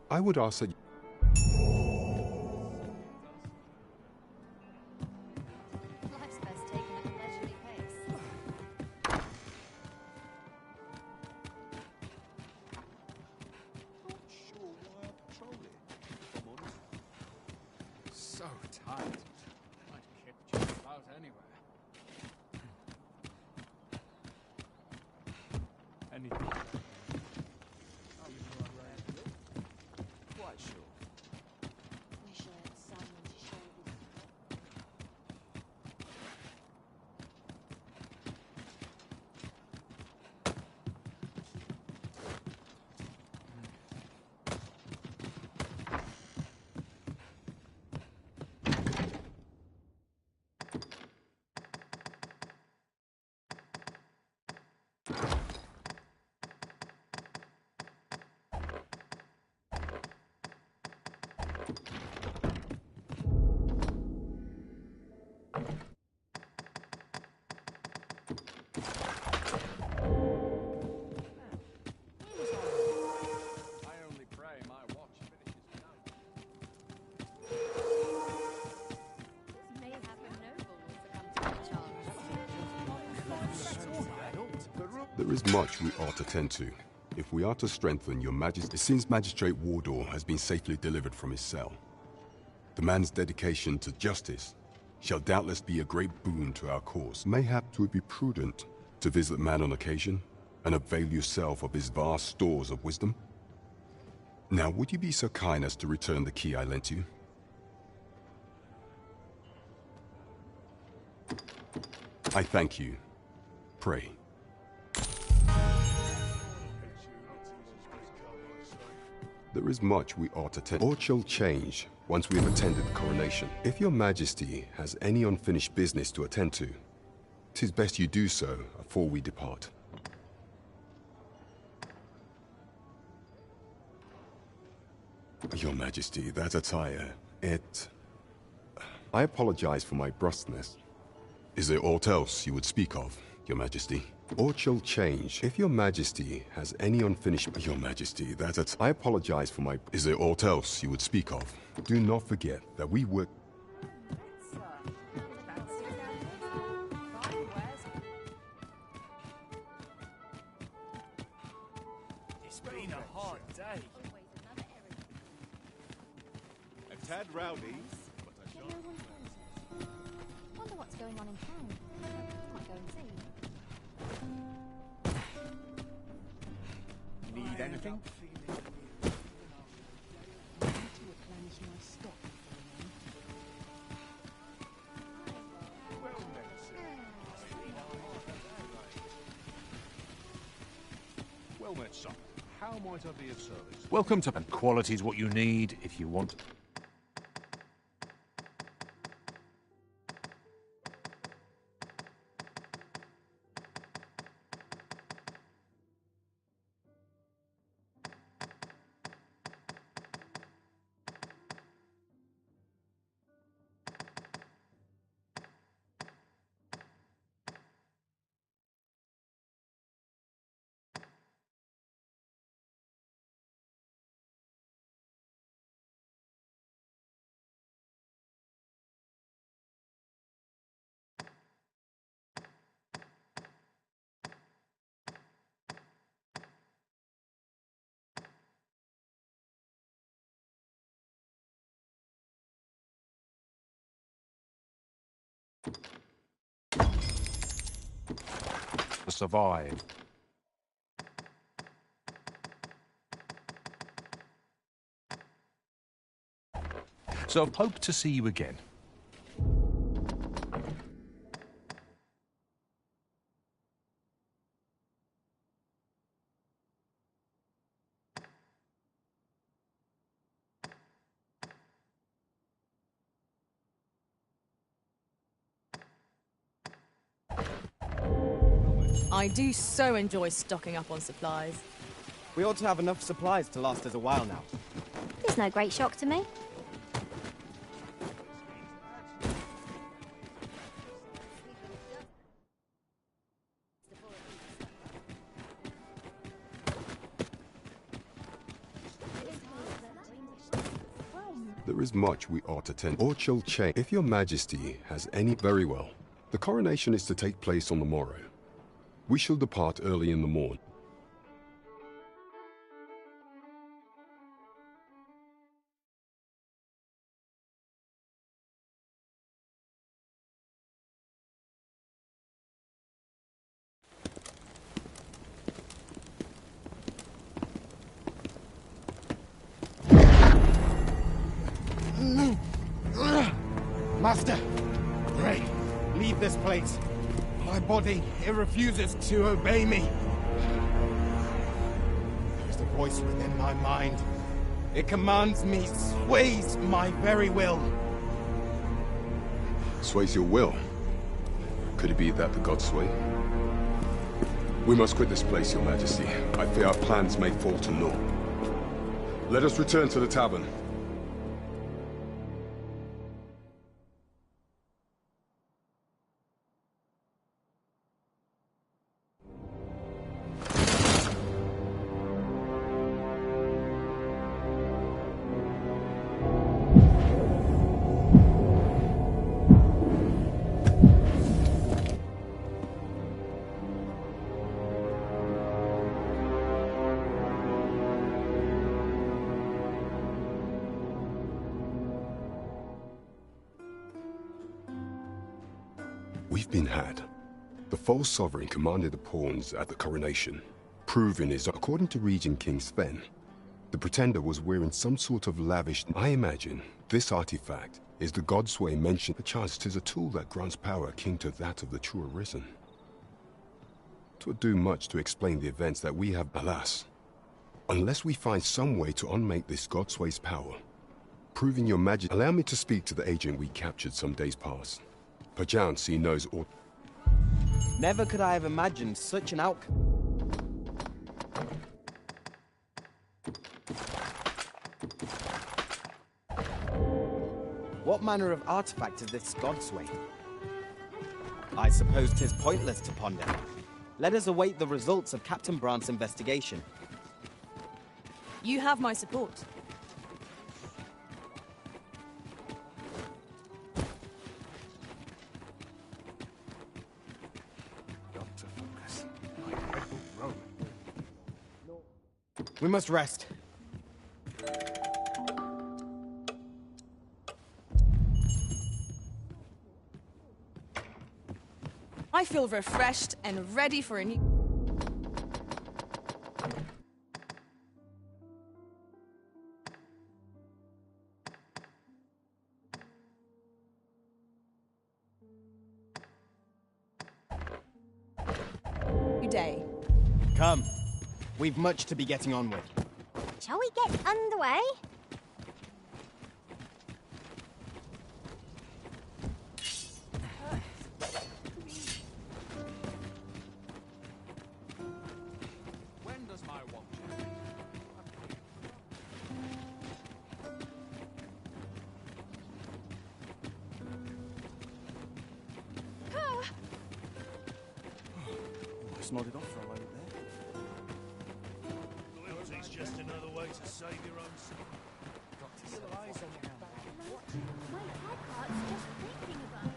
I would ask that... Life's best taken at a leisurely pace. So tight. Might have kept you about anywhere. Anything? Quite sure. There is much we ought to tend to. If we are to strengthen your majesty, since Magistrate Wardor has been safely delivered from his cell, the man's dedication to justice shall doubtless be a great boon to our cause. Mayhap it would be prudent to visit the man on occasion and avail yourself of his vast stores of wisdom. Now, would you be so kind as to return the key I lent you? I thank you. Pray. There is much we ought to tend. Aught shall change once we have attended the coronation. If your majesty has any unfinished business to attend to, 'tis best you do so afore we depart. Your majesty, that attire, I apologize for my brusqueness. Is there aught else you would speak of, your majesty? Aught shall change. If your majesty has any unfinished... Your majesty, I apologize for my... Is there aught else you would speak of? Do not forget that we work... It's been a hard day. A tad rowdy, but I shan't. Wonder what's going on in town. Might go and see. Need anything? Well met, son. How might I be of service? Welcome to... And quality's what you need if you want... survive. So I hope to see you again. I do so enjoy stocking up on supplies. We ought to have enough supplies to last us a while now. It's no great shock to me. There is much we ought to tend. Aught shall change. If your majesty has any... Very well. The coronation is to take place on the morrow. We shall depart early in the morn. Master! Pray, leave this place. My body, it refuses to obey me. There's a voice within my mind. It commands me, sways my very will. Sways your will? Could it be that the gods sway? We must quit this place, your majesty. I fear our plans may fall to naught. Let us return to the tavern. We've been had. The false sovereign commanded the pawns at the coronation. Proving is, according to Regent King Sven, the pretender was wearing some sort of lavish... I imagine this artifact is the Godsway mentioned. Perchance 'tis a tool that grants power akin to that of the true Arisen. 'Twould do much to explain the events that we have, alas. Unless we find some way to unmake this Godsway's power. Proving your magic... Allow me to speak to the agent we captured some days past. Perchance he knows all... Never could I have imagined such an outcome. What manner of artifact is this Godsway? I suppose 'tis pointless to ponder. Let us await the results of Captain Brandt's investigation. You have my support. Got to focus. My head will roam. We must rest. I feel refreshed and ready for a new... day. Come. We've much to be getting on with. Shall we get underway? When does my watch Almost nodded off for a moment there. Loyalty's just another way to save your own skin. Got to feel eyes on your hand. My head hurts just thinking about it.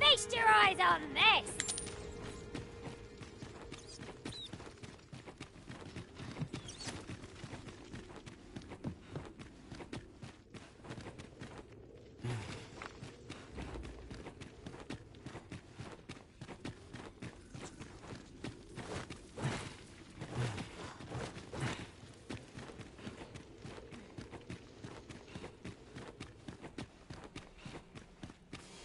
Feast your eyes on this!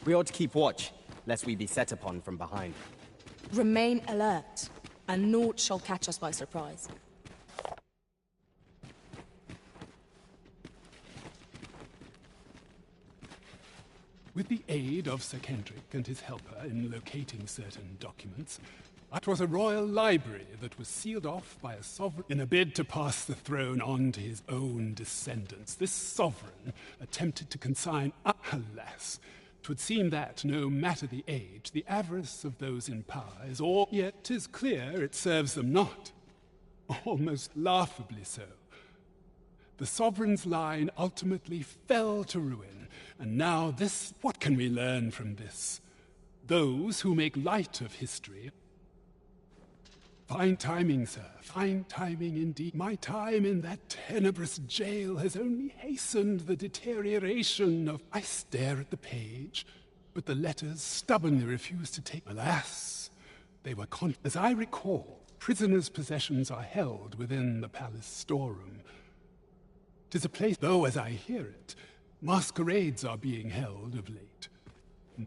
We ought to keep watch, lest we be set upon from behind. Remain alert, and naught shall catch us by surprise. With the aid of Sir Kendrick and his helper in locating certain documents, it was a royal library that was sealed off by a sovereign in a bid to pass the throne on to his own descendants. This sovereign attempted to consign, alas, 'twould seem that, no matter the age, the avarice of those in power is all, yet 'tis clear it serves them not. Almost laughably so. The sovereign's line ultimately fell to ruin, and now this, what can we learn from this? Those who make light of history... Fine timing, sir, fine timing indeed. My time in that tenebrous jail has only hastened the deterioration of... I stare at the page, but the letters stubbornly refuse to take... Alas, they were as I recall, prisoners' possessions are held within the palace storeroom. 'Tis a place, though, as I hear it, masquerades are being held of late.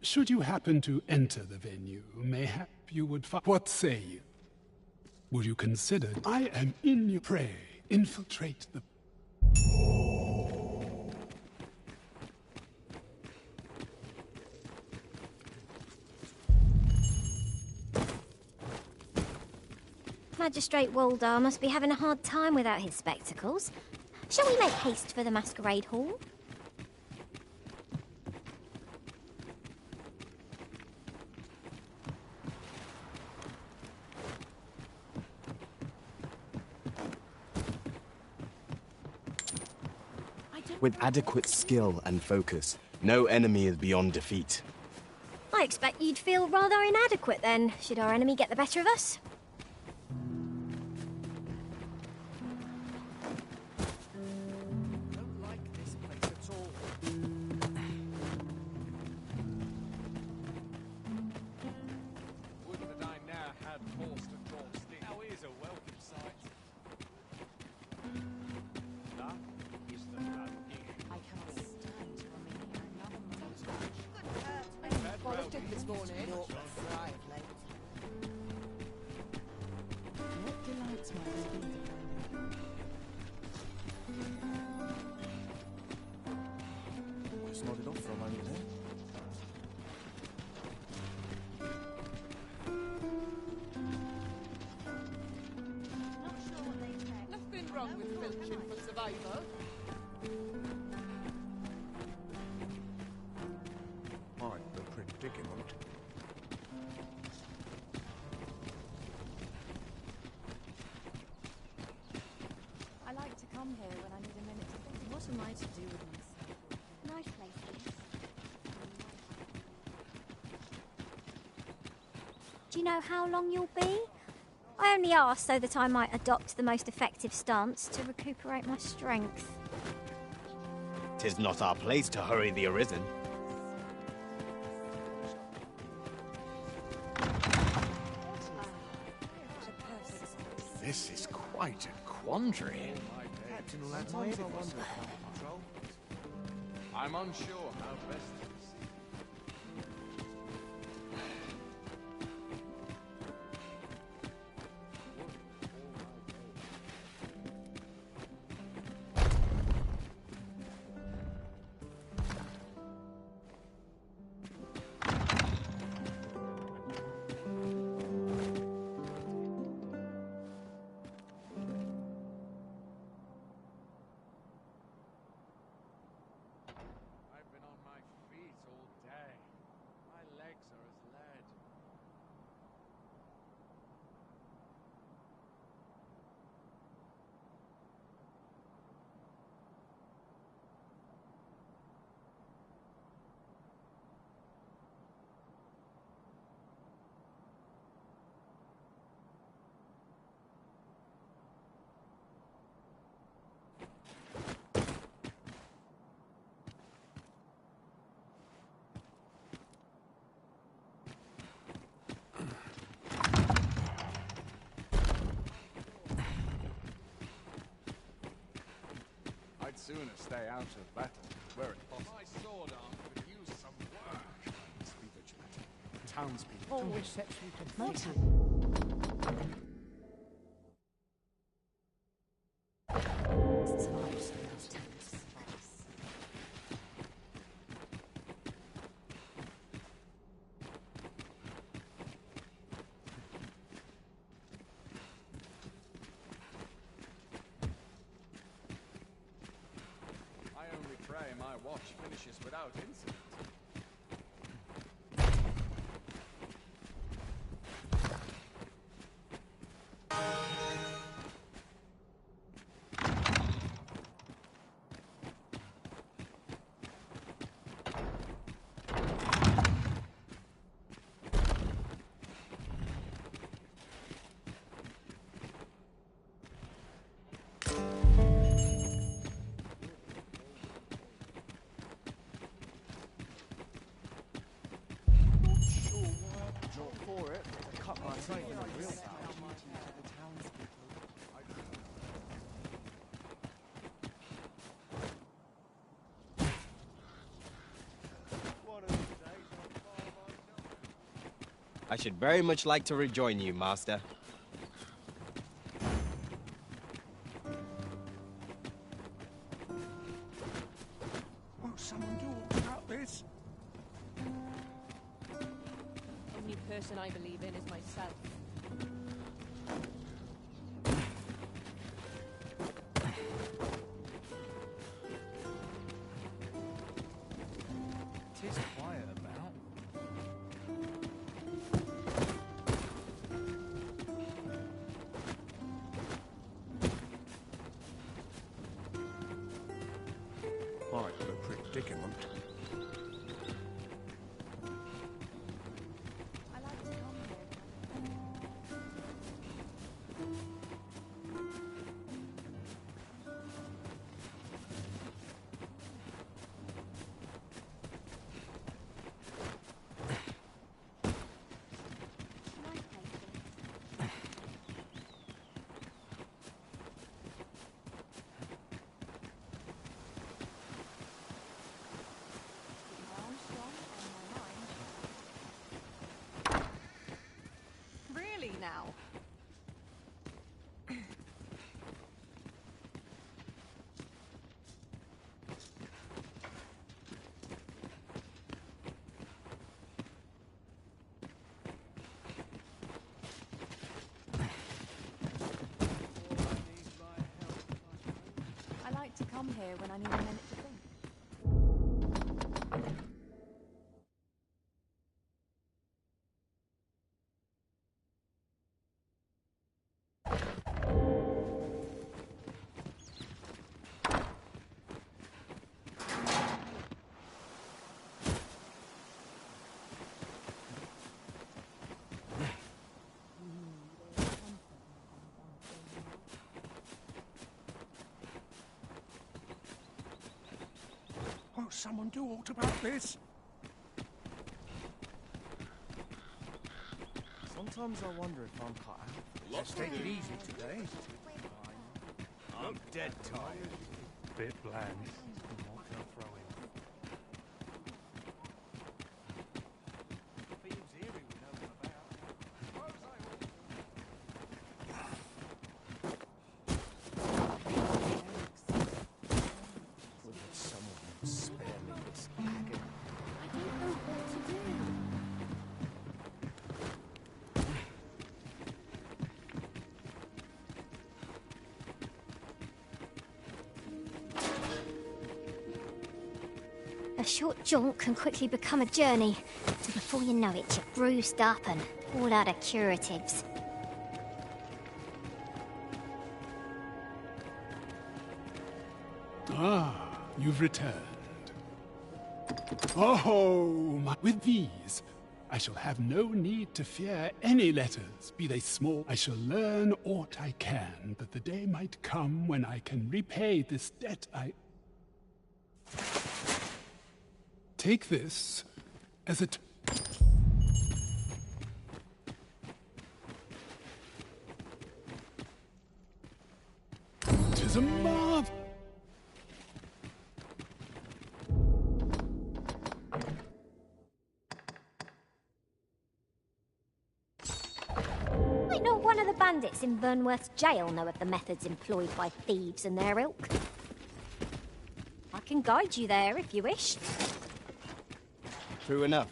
Should you happen to enter the venue, mayhap you would find... What say you? Would you consider... I am in your prey. Infiltrate the... Magistrate Waldar must be having a hard time without his spectacles. Shall we make haste for the masquerade hall? With adequate skill and focus, no enemy is beyond defeat. I expect you'd feel rather inadequate then, should our enemy get the better of us. Don't like this place at all. Would that I now had horse to draw stick. Now here's a welcome sight. That is the foundation. I cannot stand to remain here another moment. I've followed it this morning. What delights my speed? Almost nodded off for a moment there. Nothing wrong with filching for survival. Quite the predicament. I like to come here when I need a minute to think. What am I to do with myself? Nice place, this. Do you know how long you'll be? I only asked so that I might adopt the most effective stance to recuperate my strength. 'Tis not our place to hurry the Arisen. This is quite a quandary. Captain will have my ever wondered about control. I'm unsure how best to proceed. I've been on my feet all day. My legs are as lead. I'd sooner stay out of battle, where it's possible. My sword arm could use some work. Let's be vigilant. Townspeople. Always sets you to fight. I only pray my watch finishes without incident. For it, I cut my teeth in a real battle. I should very much like to rejoin you, Master. Won't someone do about this? Only person I believe in is myself. Tis quiet about. come here when I need a minute to think. Won't someone do aught about this? Sometimes I wonder if I'm cut out. Let's take it easy today. I'm dead tired. Bit bland. What can I throw in? Would someone spare me this agony? I don't know what to do. A short jaunt can quickly become a journey. And before you know it, you're bruised up and all out of curatives. Ah, you've returned. Oh, with these, I shall have no need to fear any letters, be they small. I shall learn aught I can, that the day might come when I can repay this debt I... Take this as a... Tis a marvel. Might not one of the bandits in Burnworth's jail know of the methods employed by thieves and their ilk? I can guide you there if you wish. True enough.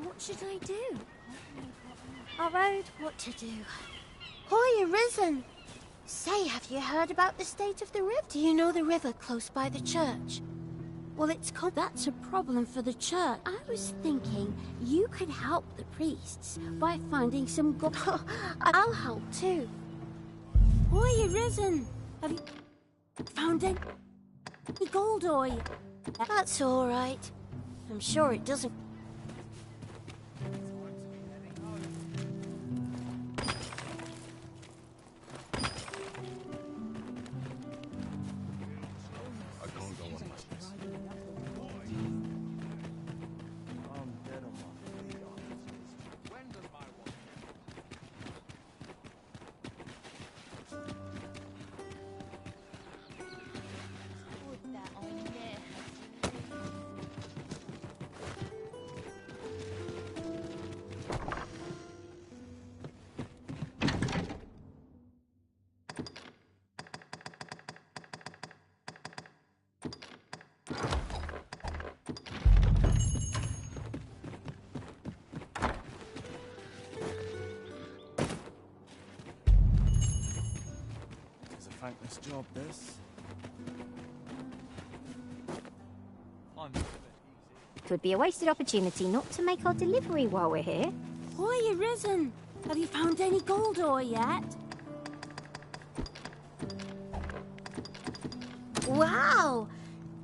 What should I do? I rode what to do. Hoy, Arisen! Say, have you heard about the state of the river? Do you know the river close by the church? Well, that's a problem for the church. I was thinking you could help the priests by finding some gold. I'll help too. Hoy, Arisen! Have you found any gold oil? That's all right. I'm sure it doesn't. Thankless job, this. Could be a wasted opportunity not to make our delivery while we're here. Hoy, Arisen! Have you found any gold ore yet? Wow!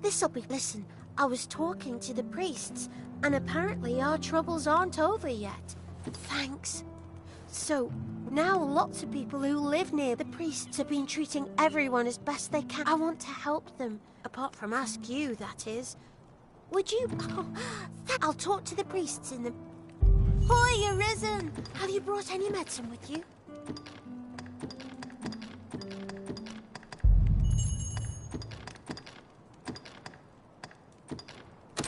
This'll be... Listen, I was talking to the priests, and apparently our troubles aren't over yet. Thanks. So, now lots of people who live near the priests have been treating everyone as best they can. I want to help them, apart from ask you, that is. Would you... Oh, I'll talk to the priests in the... Hoy, Arisen! Have you brought any medicine with you?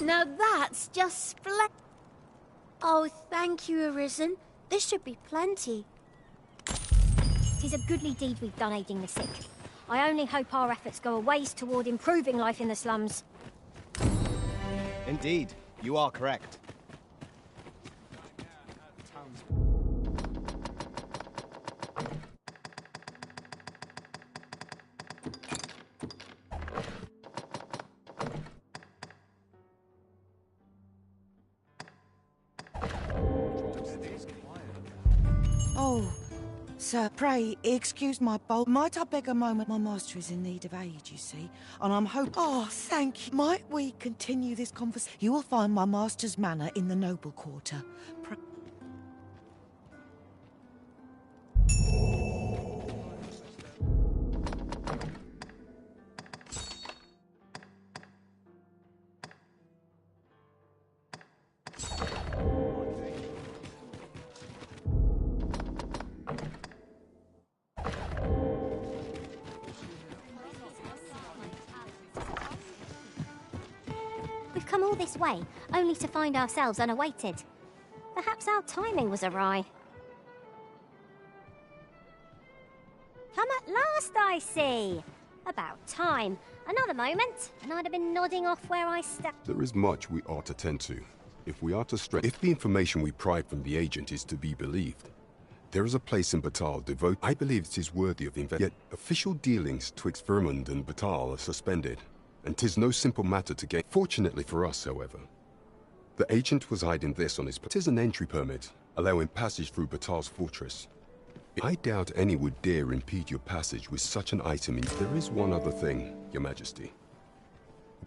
Now that's just splendid. Oh, thank you, Arisen. This should be plenty. 'Tis a goodly deed we've done aiding the sick. I only hope our efforts go a ways toward improving life in the slums. Indeed, you are correct. Oh, sir, pray excuse my bold. Might I beg a moment? My master is in need of aid, you see, and I'm hoping. Oh, thank you. Might we continue this conversation? You will find my master's manor in the noble quarter. We've come all this way, only to find ourselves unawaited. Perhaps our timing was awry. Come at last, I see. About time. Another moment, and I'd have been nodding off where I stepped. There is much we ought to tend to. If we are to strengthen, if the information we pry from the agent is to be believed, there is a place in Batal devoted. I believe it is worthy of invest. Yet official dealings twixt Vermund and Batal are suspended, and 'tis no simple matter to gain. Fortunately for us, however, the agent was hiding this on his. 'Tis an entry permit, allowing passage through Batal's fortress. I doubt any would dare impede your passage with such an item. There is one other thing, Your Majesty.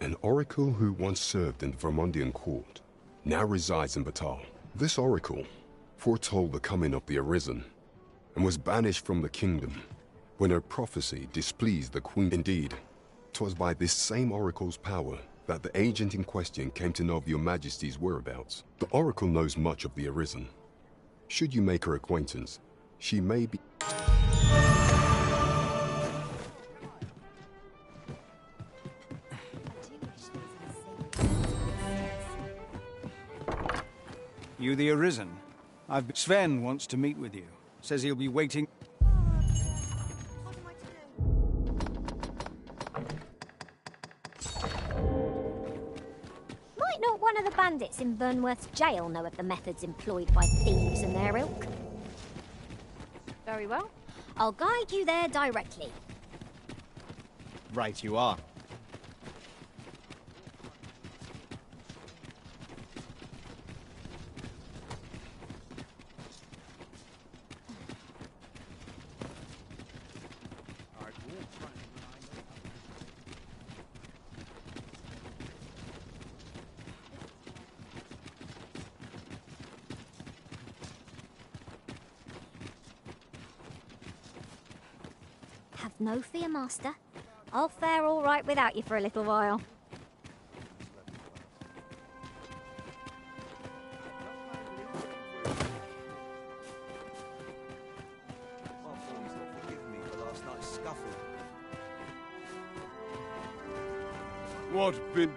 An oracle who once served in the Vermundian court now resides in Batal. This oracle foretold the coming of the Arisen and was banished from the kingdom when her prophecy displeased the queen. Indeed, 'twas by this same oracle's power that the agent in question came to know of Your Majesty's whereabouts. The oracle knows much of the Arisen. Should you make her acquaintance, she may be... You the Arisen? Sven wants to meet with you. Says he'll be waiting. Might not one of the bandits in Vernworth's jail know of the methods employed by thieves and their ilk? Very well. I'll guide you there directly. Right you are. Have no fear, Master. I'll fare all right without you for a little while. What business?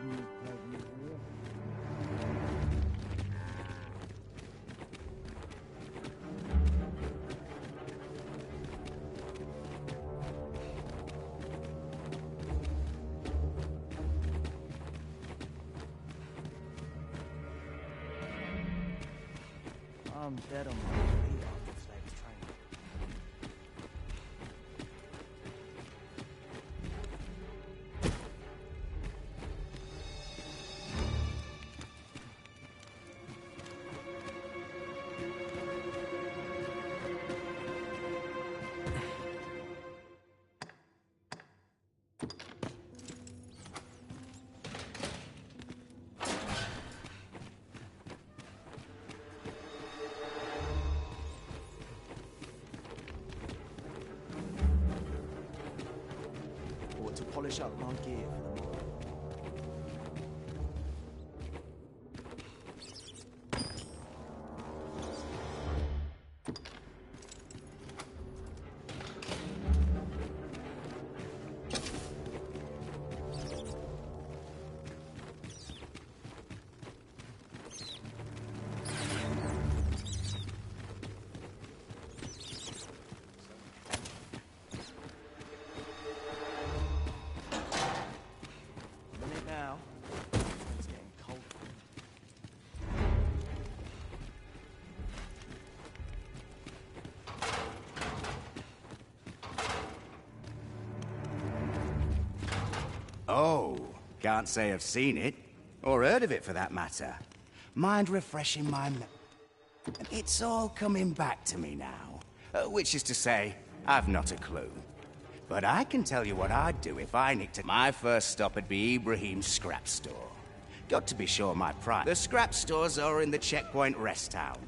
I'm dead on my feet after today's training. To polish up my gear for the morning. Can't say I've seen it, or heard of it for that matter. Mind refreshing my It's all coming back to me now. Which is to say, I've not a clue. But I can tell you what I'd do if I nicked it. My first stop would be Ibrahim's scrap store. Got to be sure my price. The scrap stores are in the Checkpoint Rest Town.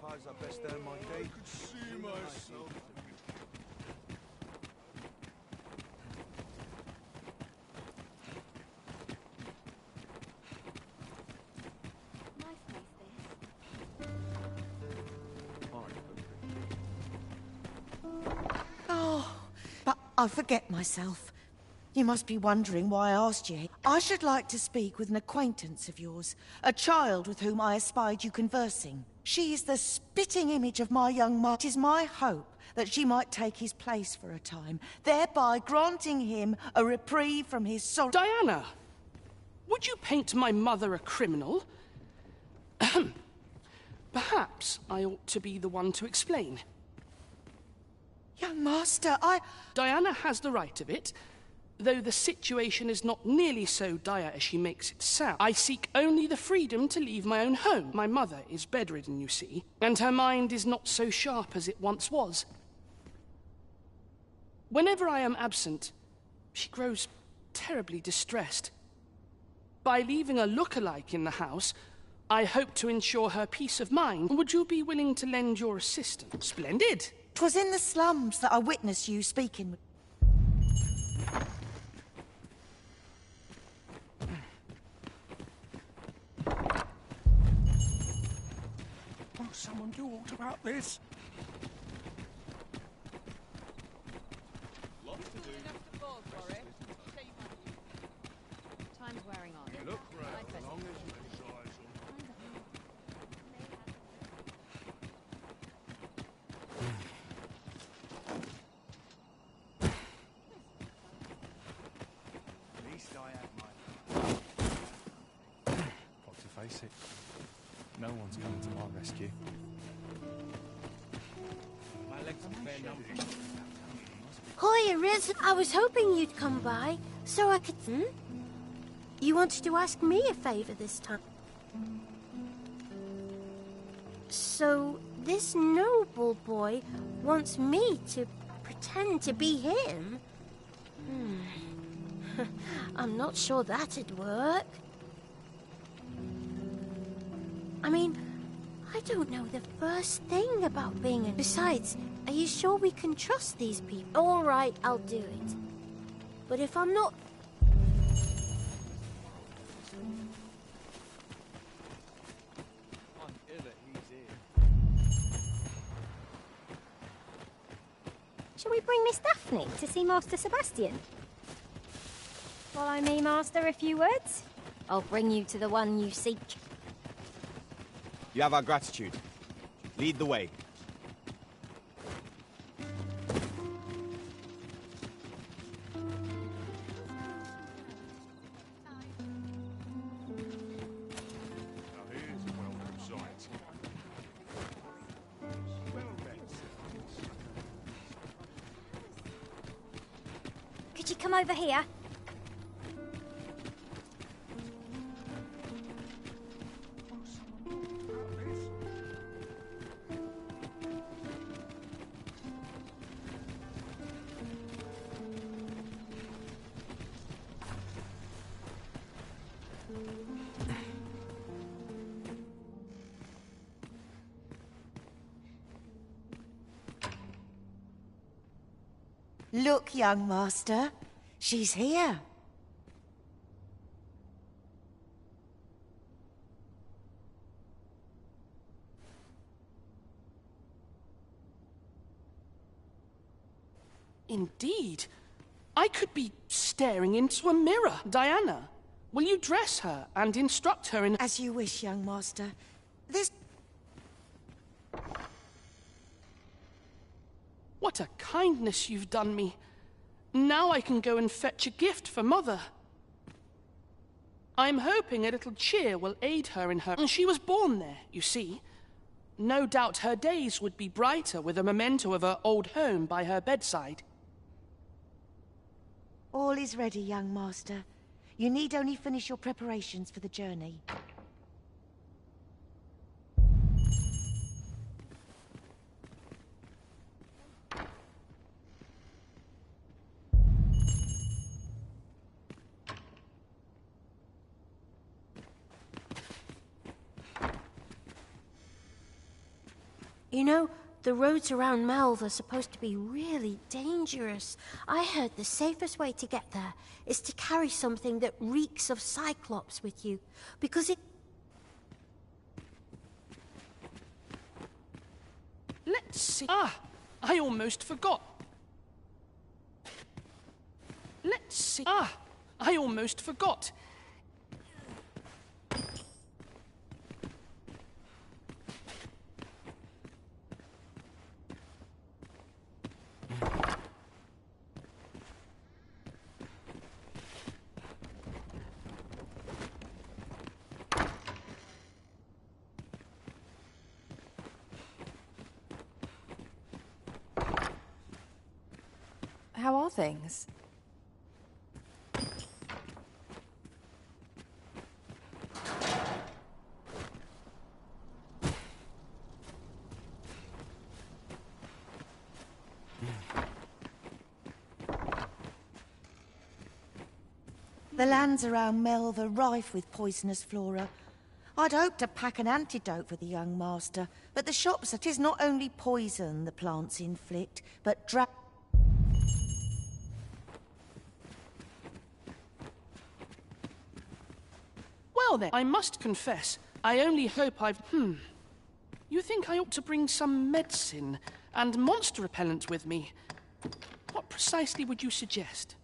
I best earn my keep. I could see myself. Oh, but I forget myself. You must be wondering why I asked you. I should like to speak with an acquaintance of yours, a child with whom I espied you conversing. She is the spitting image of my young Mark. It is my hope that she might take his place for a time, thereby granting him a reprieve from his sorrow. Diana, would you paint my mother a criminal? Perhaps I ought to be the one to explain. Young master, Diana has the right of it, though the situation is not nearly so dire as she makes it sound. I seek only the freedom to leave my own home. My mother is bedridden, you see, and her mind is not so sharp as it once was. Whenever I am absent, she grows terribly distressed. By leaving a look-alike in the house, I hope to ensure her peace of mind. Would you be willing to lend your assistance? Splendid! 'Twas in the slums that I witnessed you speaking with... Won't someone do aught about this? Lots to do. Time's wearing on. You look great, as long as you exercise. At least I have my... Got to face it. No one's coming to my rescue. My legs are fair numb. Hiya, Riz. I was hoping you'd come by, so I could... You wanted to ask me a favour this time. So, this noble boy wants me to pretend to be him? I'm not sure that'd work. I mean, I don't know the first thing about being a... Besides, are you sure we can trust these people? All right, I'll do it. But if I'm not... I'm ill that he's here. Shall we bring Miss Daphne to see Master Sebastian? Follow me, Master, if you would. I'll bring you to the one you seek. You have our gratitude. Lead the way. Now here's a well-known sight. Well met. Could you come over here? Look, young master. She's here. Indeed. I could be staring into a mirror. Diana, will you dress her and instruct her in... As you wish, young master. This... What a kindness you've done me. Now I can go and fetch a gift for Mother. I'm hoping a little cheer will aid her in her... She was born there, you see. No doubt her days would be brighter with a memento of her old home by her bedside. All is ready, young master. You need only finish your preparations for the journey. You know, the roads around Melve are supposed to be really dangerous. I heard the safest way to get there is to carry something that reeks of Cyclops with you, because it... Let's see... Ah, I almost forgot. Let's see... Ah, I almost forgot. How are things? The lands around Melve are rife with poisonous flora. I'd hoped to pack an antidote for the young master, but the shops, it is not only poison the plants inflict, but Well then, I must confess, I only hope I've... You think I ought to bring some medicine and monster repellent with me? What precisely would you suggest?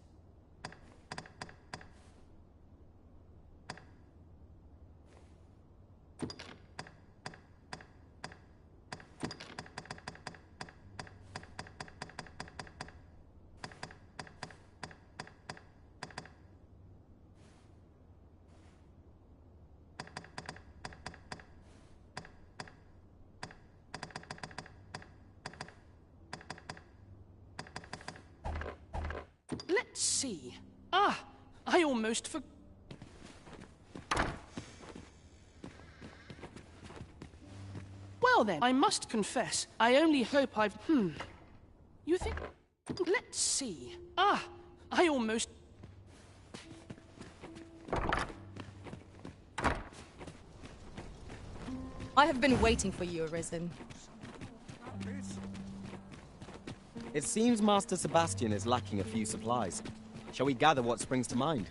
Let's see. Ah, I almost forgot. Well then, I must confess, I only hope I've... You think... Let's see. Ah, I almost... I have been waiting for you, Arisen. It seems Master Sebastian is lacking a few supplies. Shall we gather what springs to mind?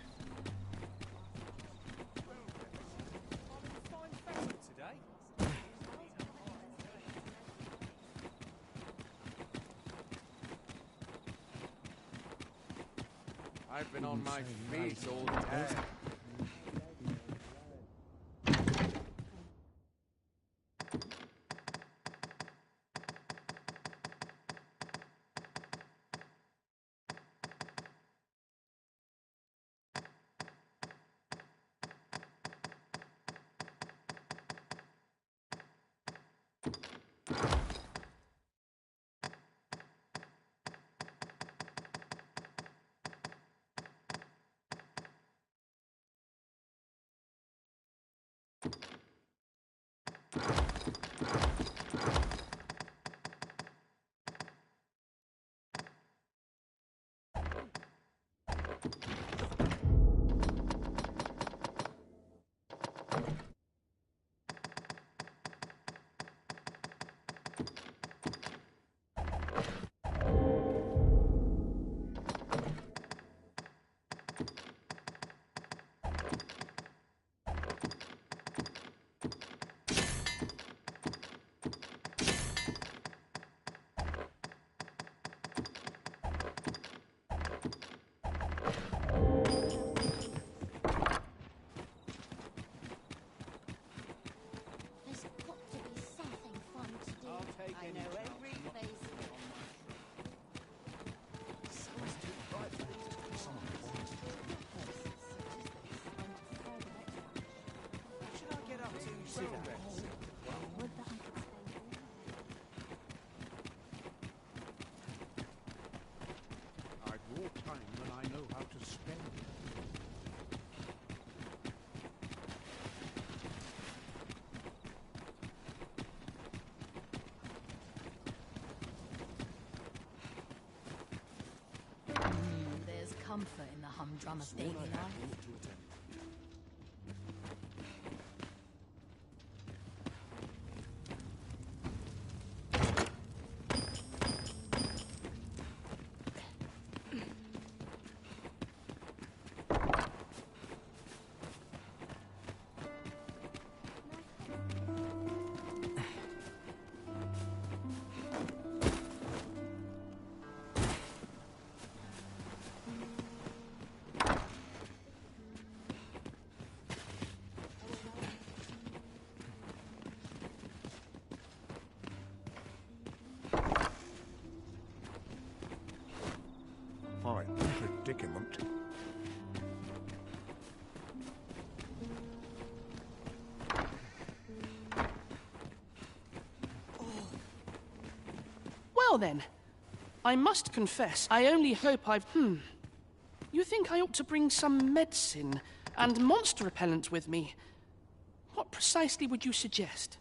I've been on my feet all day. There's got to be something fun to do. I know every place. Sounds too bright for these to be someone What should I get up to, cigarettes? I've more time than I know how to spend. There's comfort in the humdrum of daily life. My predicament. Well then, I must confess, I only hope I've... You think I ought to bring some medicine and monster repellent with me? What precisely would you suggest?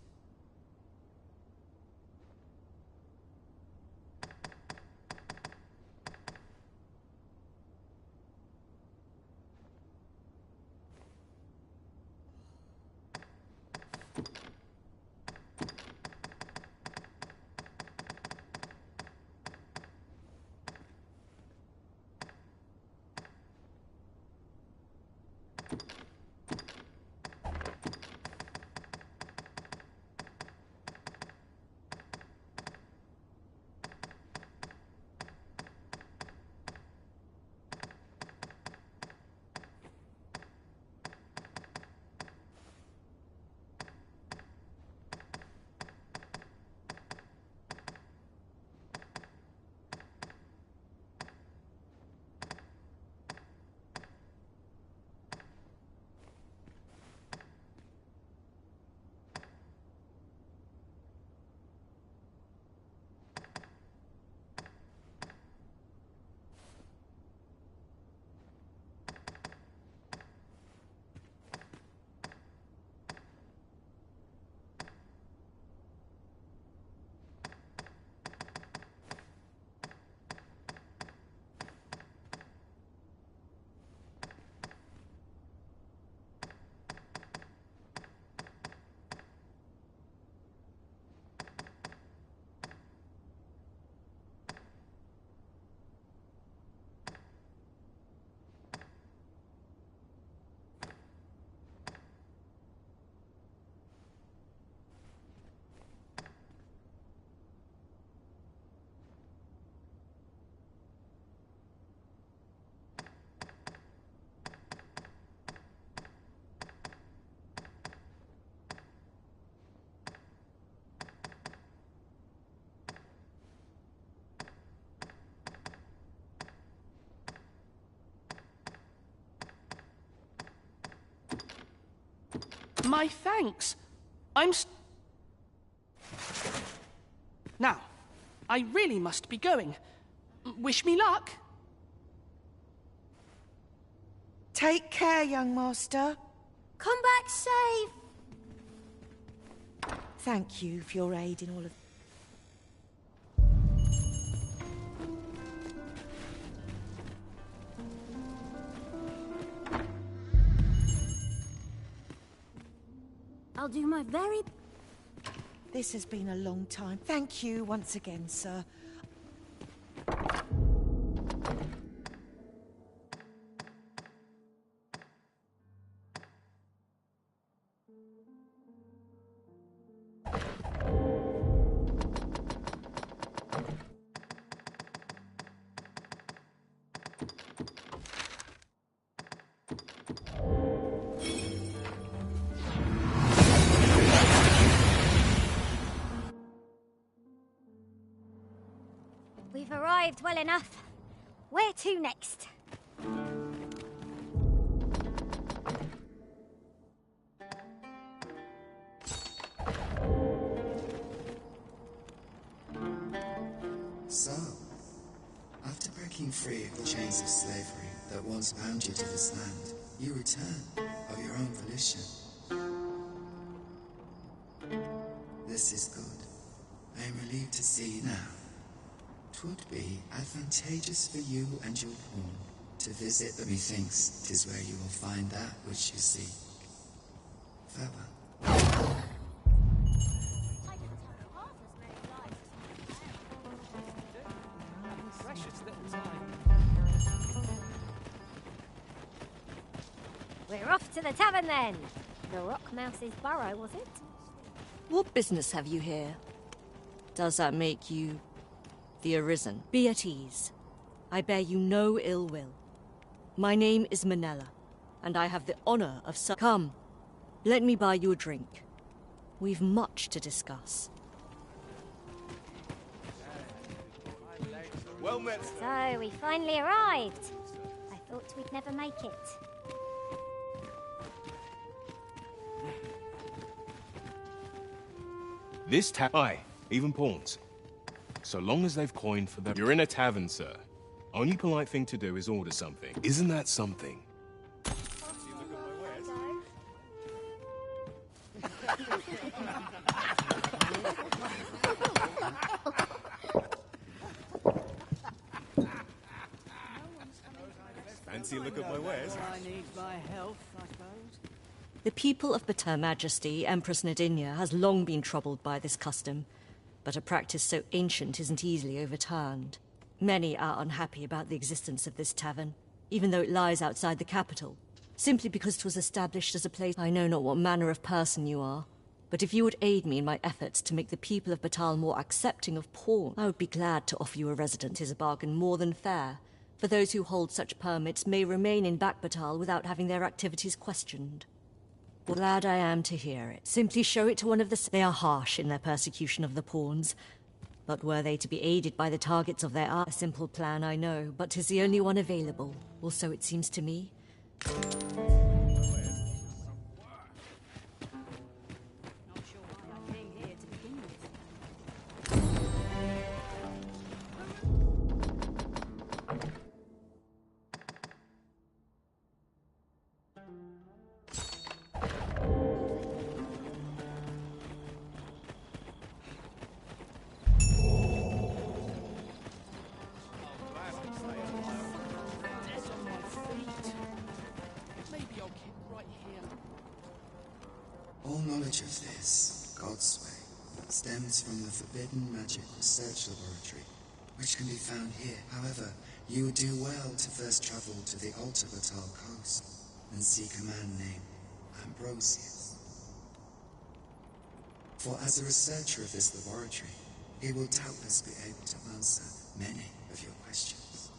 My thanks. Now, I really must be going. Wish me luck. Take care, young master. Come back safe. Thank you for your aid in all of... I'll do my very... This has been a long time. Thank you once again, sir. We've arrived well enough. Where to next? So, after breaking free of the chains of slavery that once bound you to this land, you return of your own volition. This is good. I am relieved to see now. 'Twould be advantageous for you and your pawn to visit, but methinks 'tis where you will find that which you seek. Farewell. We're off to the tavern then. The Rock Mouse's burrow, was it? What business have you here? Does that make you the Arisen? Be at ease. I bear you no ill will. My name is Manella, and I have the honor of Come, let me buy you a drink. We've much to discuss. Well met. So, we finally arrived. I thought we'd never make it. This Aye, even pawns. So long as they've coined for them. You're in a tavern, sir. Only polite thing to do is order something. Isn't that something? Fancy a look at my wares? I need my health, I suppose. The people of Her Majesty, Empress Nadinia, has long been troubled by this custom, but a practice so ancient isn't easily overturned. Many are unhappy about the existence of this tavern, even though it lies outside the capital, simply because it was established as a place. I know not what manner of person you are, but if you would aid me in my efforts to make the people of Batal more accepting of pawn, I would be glad to offer you a residence. It is a bargain more than fair, for those who hold such permits may remain in Back Batal without having their activities questioned. Glad I am to hear it. Simply show it to one of the... They are harsh in their persecution of the pawns. But were they to be aided by the targets of their art, a simple plan, I know, but 'tis the only one available, or so it seems to me. All knowledge of this, God's way, stems from the forbidden magic research laboratory, which can be found here. However, you would do well to first travel to the Alta Batal coast and seek a man named Ambrosius. For as a researcher of this laboratory, he will doubtless be able to answer many of your questions.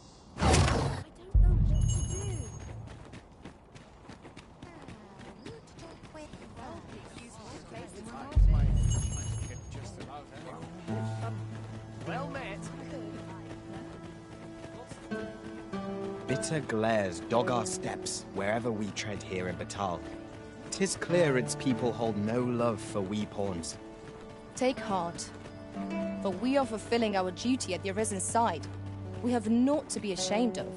Well met. Bitter glares dog our steps wherever we tread here in Batal. 'Tis clear its people hold no love for we pawns. Take heart, for we are fulfilling our duty at the Arisen's side. We have naught to be ashamed of.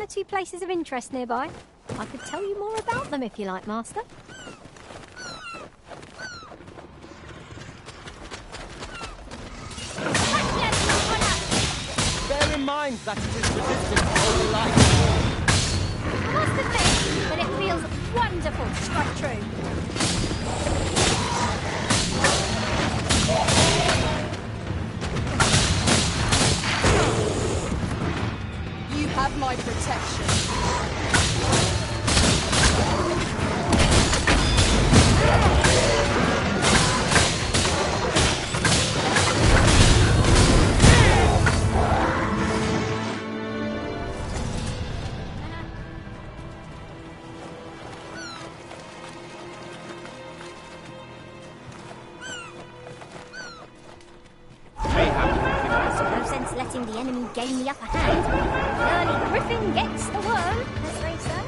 two places of interest nearby. I could tell you more about them if you like, Master. Bear in mind that it is resistant to holy light. I must admit that it feels wonderful to strike true. You have my protection. No sense letting the enemy gain the upper hand. The early griffin gets the worm, as they say.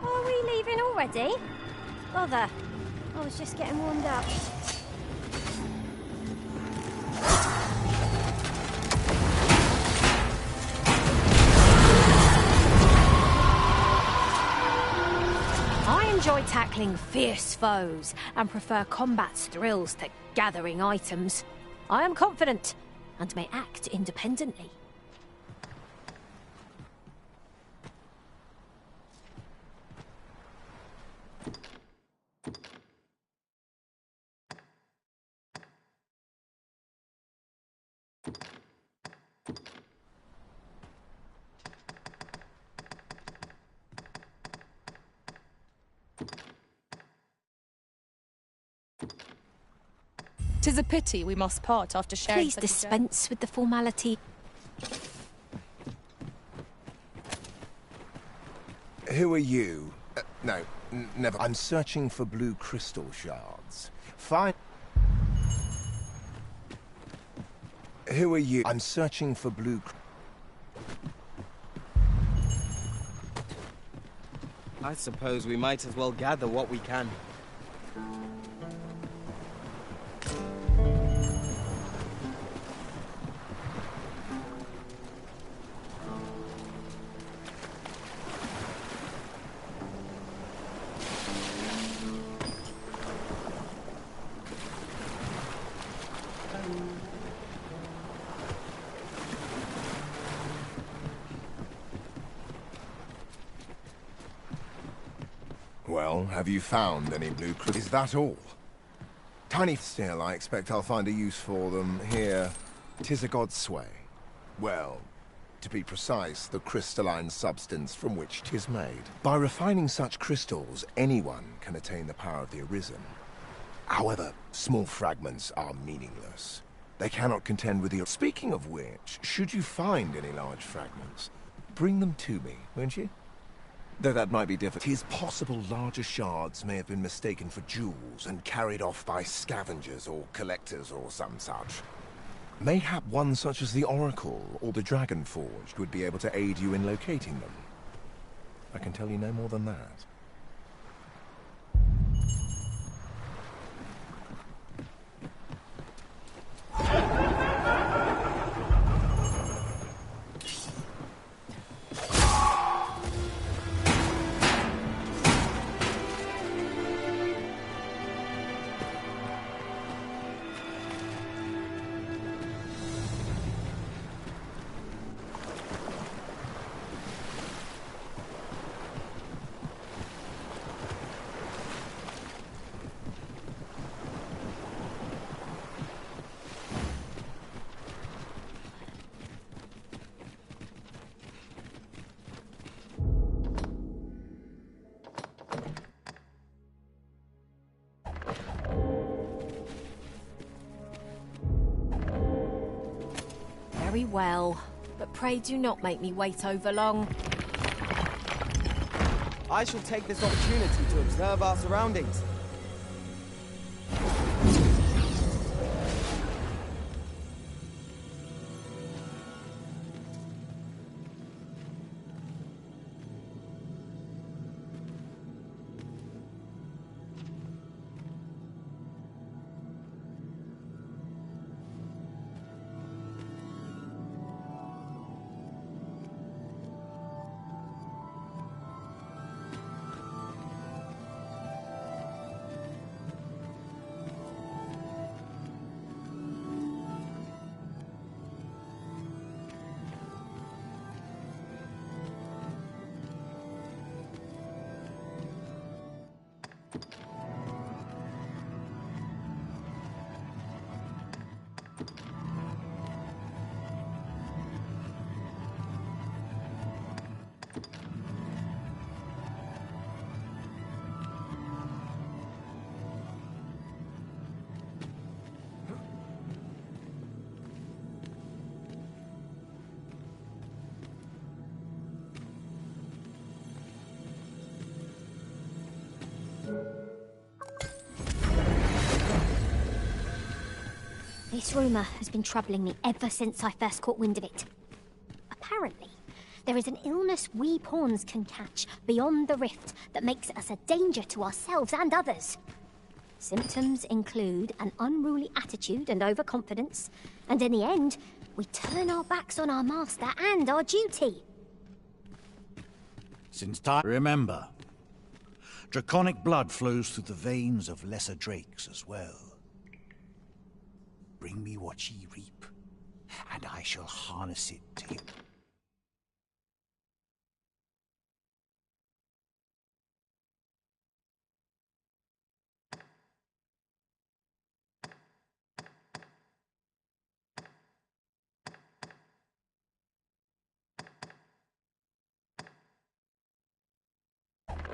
Are we leaving already? Bother. I was just getting warmed up. I enjoy tackling fierce foes and prefer combat's thrills to gathering items. I am confident and may act independently. Tis a pity we must part after sharing. Please dispense with the formality. Who are you? No, never. I'm searching for blue crystal shards. Fine. Who are you? I'm searching for blue... I suppose we might as well gather what we can. Well, have you found any blue crystals? Is that all? Tiny still, I expect I'll find a use for them here. 'Tis a god's sway. Well, to be precise, the crystalline substance from which 'tis made. By refining such crystals, anyone can attain the power of the Arisen. However, small fragments are meaningless. They cannot contend with the... Speaking of which, should you find any large fragments, bring them to me, won't you? Though that might be difficult. It is possible larger shards may have been mistaken for jewels and carried off by scavengers or collectors or some such. Mayhap one such as the Oracle or the Dragon Forged would be able to aid you in locating them. I can tell you no more than that. Very well, but pray do not make me wait over long. I shall take this opportunity to observe our surroundings. This rumour has been troubling me ever since I first caught wind of it. Apparently, there is an illness we pawns can catch beyond the rift that makes us a danger to ourselves and others. Symptoms include an unruly attitude and overconfidence, and in the end, we turn our backs on our master and our duty. Since time, remember, draconic blood flows through the veins of lesser drakes as well. Bring me what ye reap, and I shall harness it to you.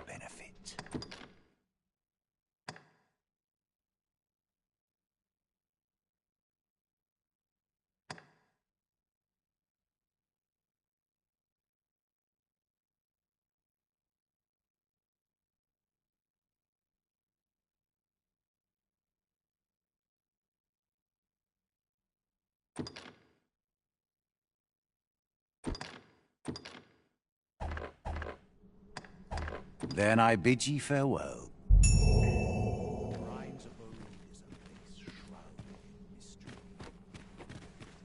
Benefit. Then I bid ye farewell.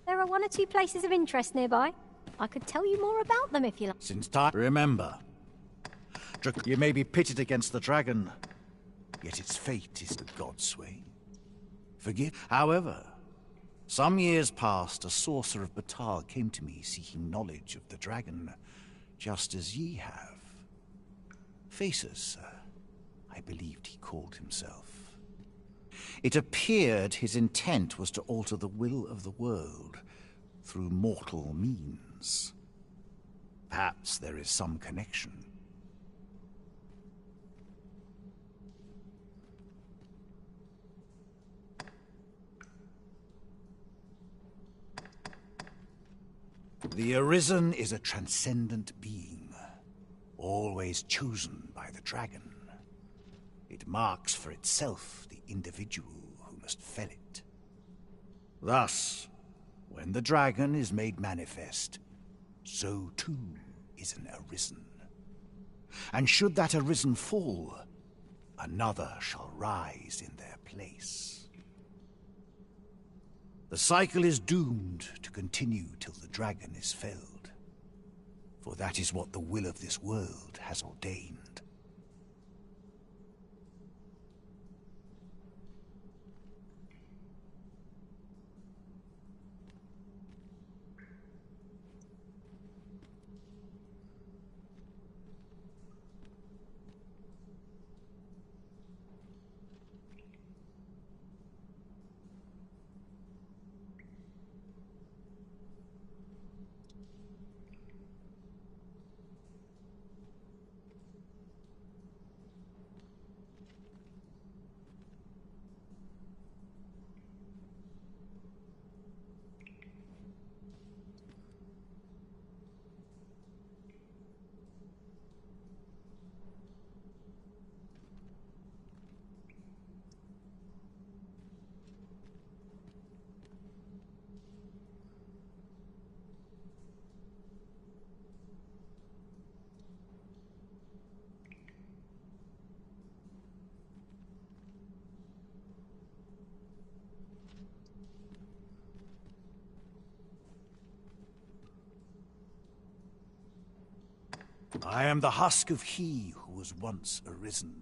There are one or two places of interest nearby. I could tell you more about them if you like. Since time, remember, you may be pitted against the dragon, yet its fate is the Godsway. Forgive. However, some years past, a sorcerer of Batal came to me seeking knowledge of the dragon, just as ye have. Faces, sir, I believed he called himself. It appeared his intent was to alter the will of the world through mortal means. Perhaps there is some connection. The Arisen is a transcendent being, always chosen by the dragon. It marks for itself the individual who must fell it. Thus, when the dragon is made manifest, so too is an Arisen. And should that Arisen fall, another shall rise in their place. The cycle is doomed to continue till the dragon is felled, for that is what the will of this world has ordained. I am the husk of he who was once Arisen.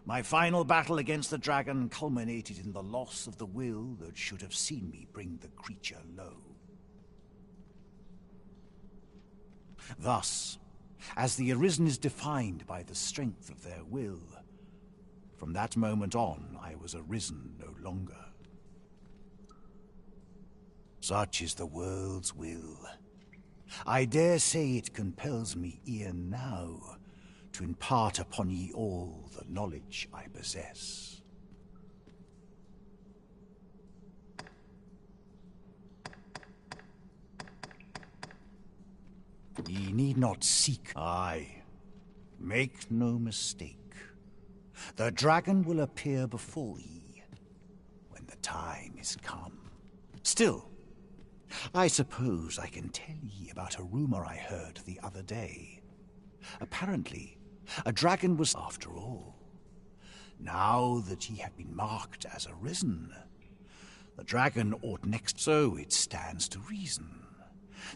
My final battle against the dragon culminated in the loss of the will that should have seen me bring the creature low. Thus, as the Arisen is defined by the strength of their will, From that moment on, I was arisen no longer. Such is the world's will. I dare say it compels me e'en now to impart upon ye all the knowledge I possess. Ye need not seek. Aye, make no mistake. The dragon will appear before ye when the time is come. Still, I suppose I can tell ye about a rumor I heard the other day. Apparently, a dragon was after all. Now that ye have been marked as arisen, the dragon ought next, so it stands to reason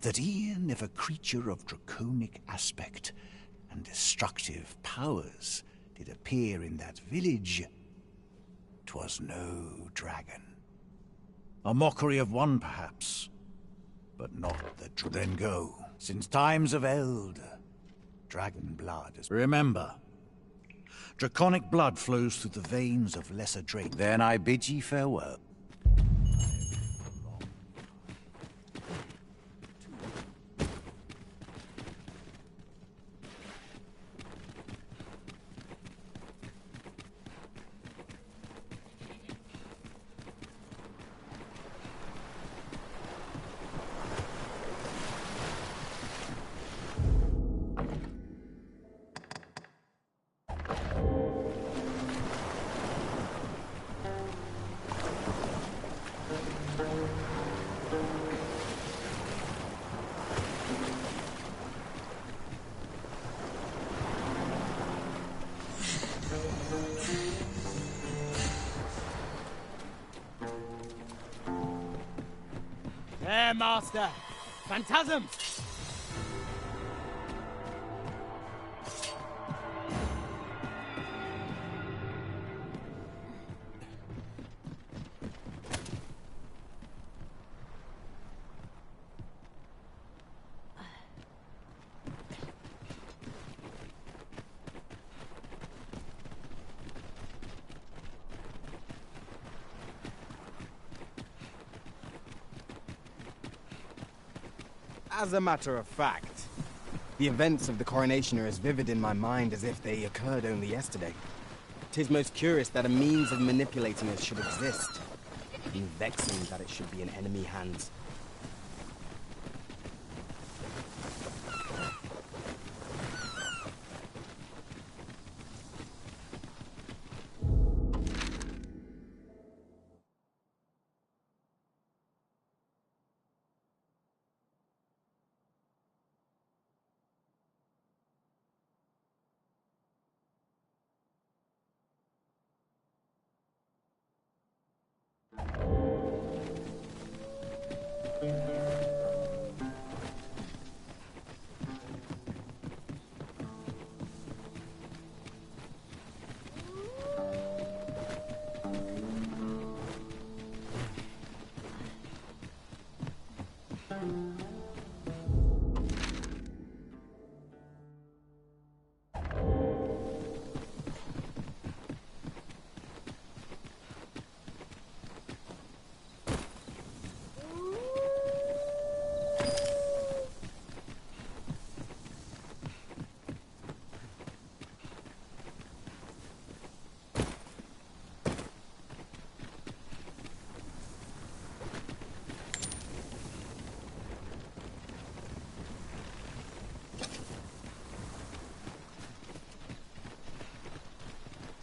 that e'en if a creature of draconic aspect and destructive powers did appear in that village, 'twas no dragon. A mockery of one, perhaps, but not the then go. Since times of eld, dragon blood is... Remember, draconic blood flows through the veins of lesser drake. Then I bid ye farewell. There, Master! Phantasm! As a matter of fact, the events of the coronation are as vivid in my mind as if they occurred only yesterday. 'Tis most curious that a means of manipulating us should exist, and vexing that it should be in enemy hands.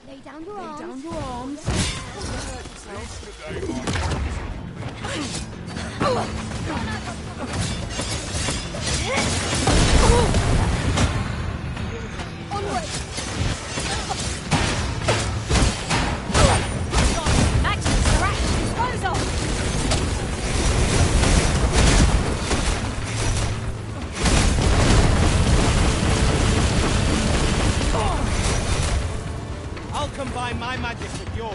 Lay down your arms. Lay down your arms. Onward. Maximus, the rat, dispose of! I'll combine my magic with yours,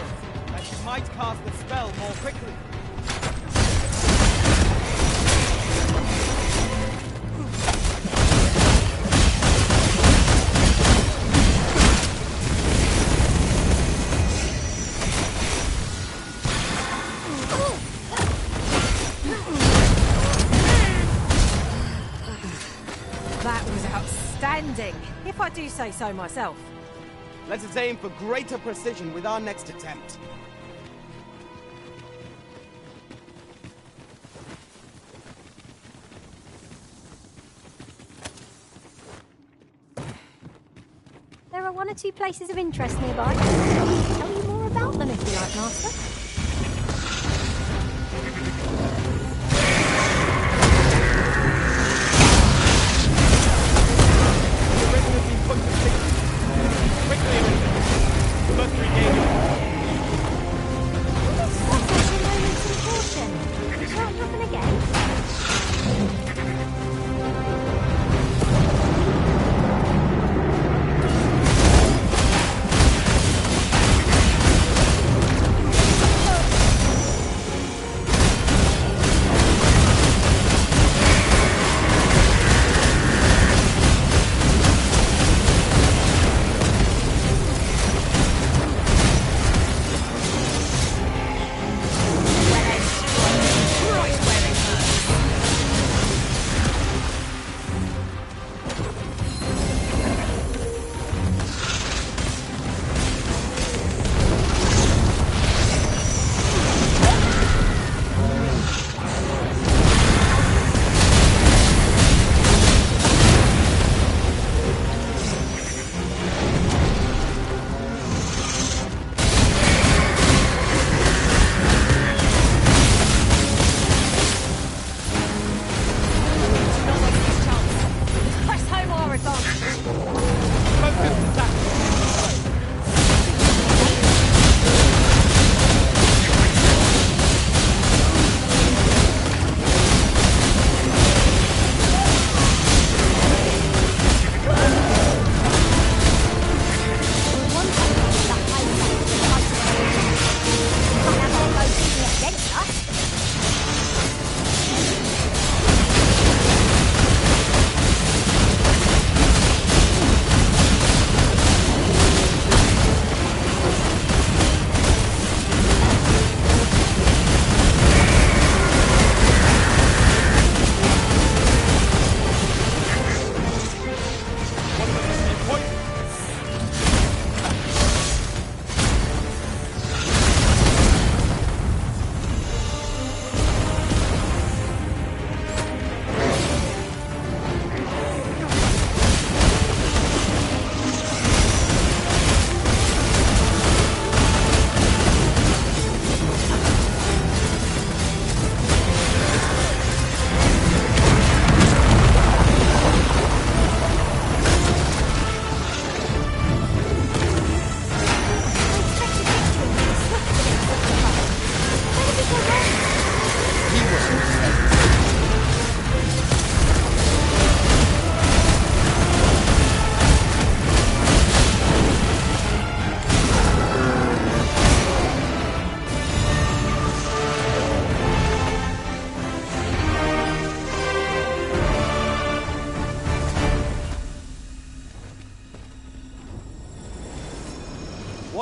and you might cast the spell more quickly. That was outstanding, if I do say so myself. Let us aim for greater precision with our next attempt. There are one or two places of interest nearby. I'll tell you more about them if you like, Master.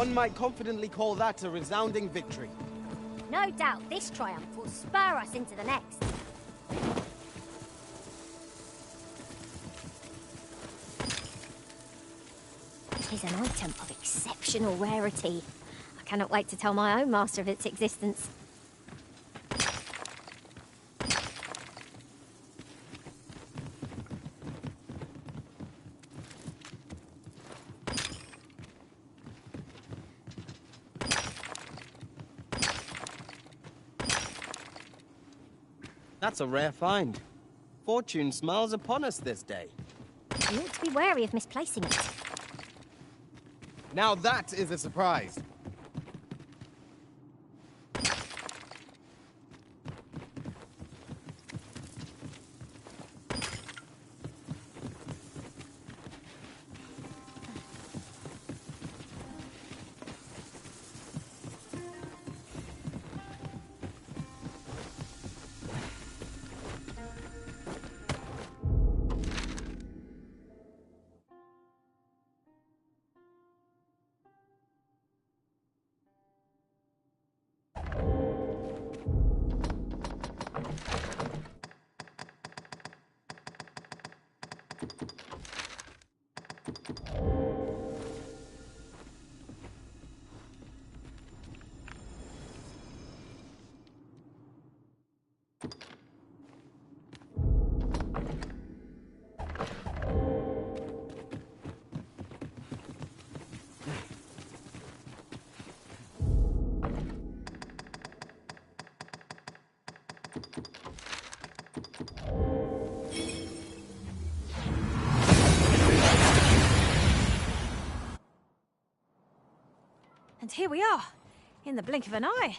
One might confidently call that a resounding victory. No doubt this triumph will spur us into the next. It is an item of exceptional rarity. I cannot wait to tell my own master of its existence. That's a rare find. Fortune smiles upon us this day. You ought to be wary of misplacing it. Now that is a surprise. And here we are, in the blink of an eye.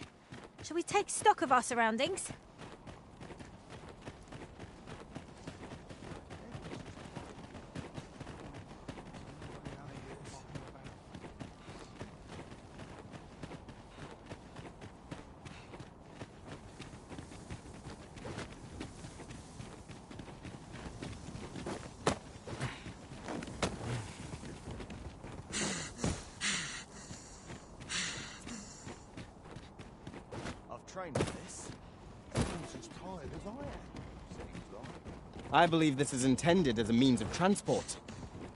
Shall we take stock of our surroundings? Trained for this. Everyone's as tired as I am, seems like. I believe this is intended as a means of transport.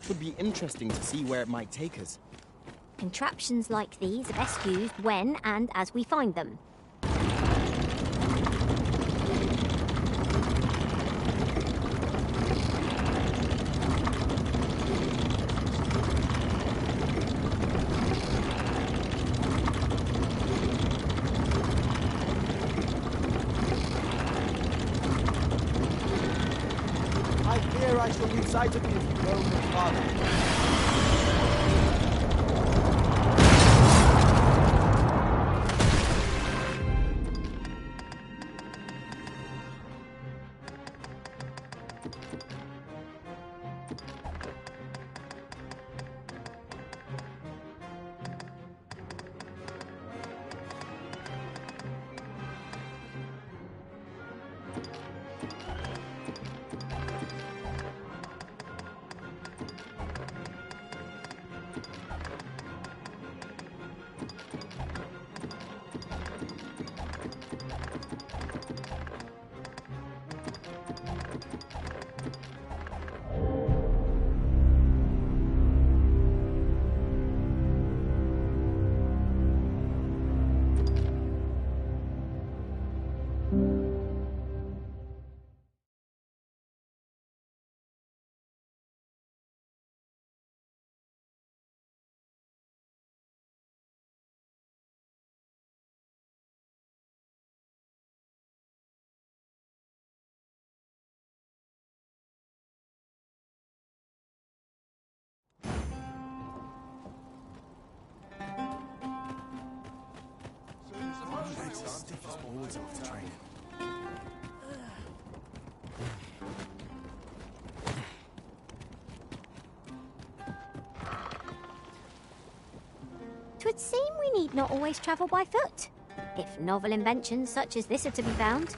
It would be interesting to see where it might take us. Contraptions like these are best used when and as we find them. I shall lose sight of you if you go no farther. Always after training. Twould seem we need not always travel by foot, if novel inventions such as this are to be found.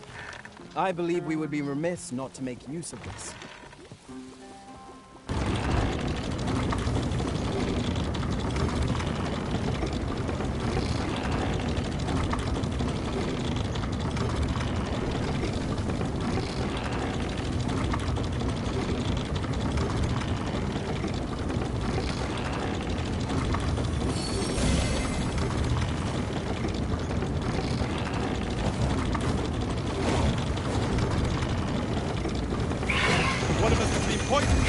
I believe we would be remiss not to make use of this. One of us has been poisoned.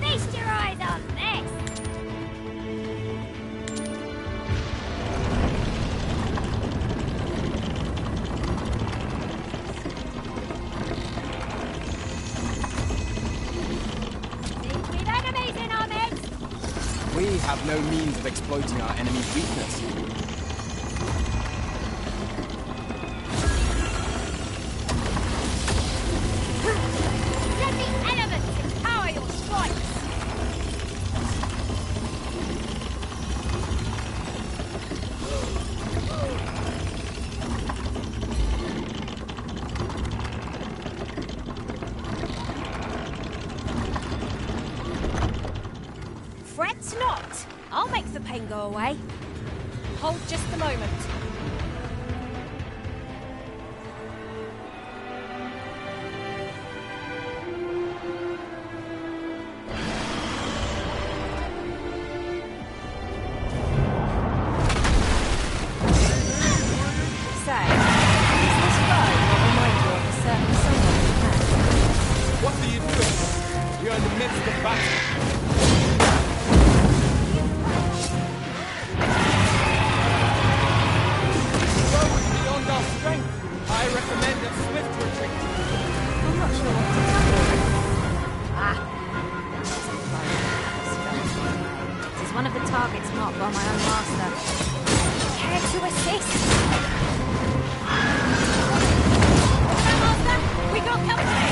Feast your eyes on this! Think we've enemies in our midst? We have no means of exploiting our enemy's weakness. Let the enemy It's not. I'll make the pain go away. Hold just a moment. What are you doing? We are in the midst of battle. Though it's beyond our strength, I recommend a swift retreat. I'm not sure what to tell you. This is one of the targets marked by my own master. Care to assist? Master, we got company!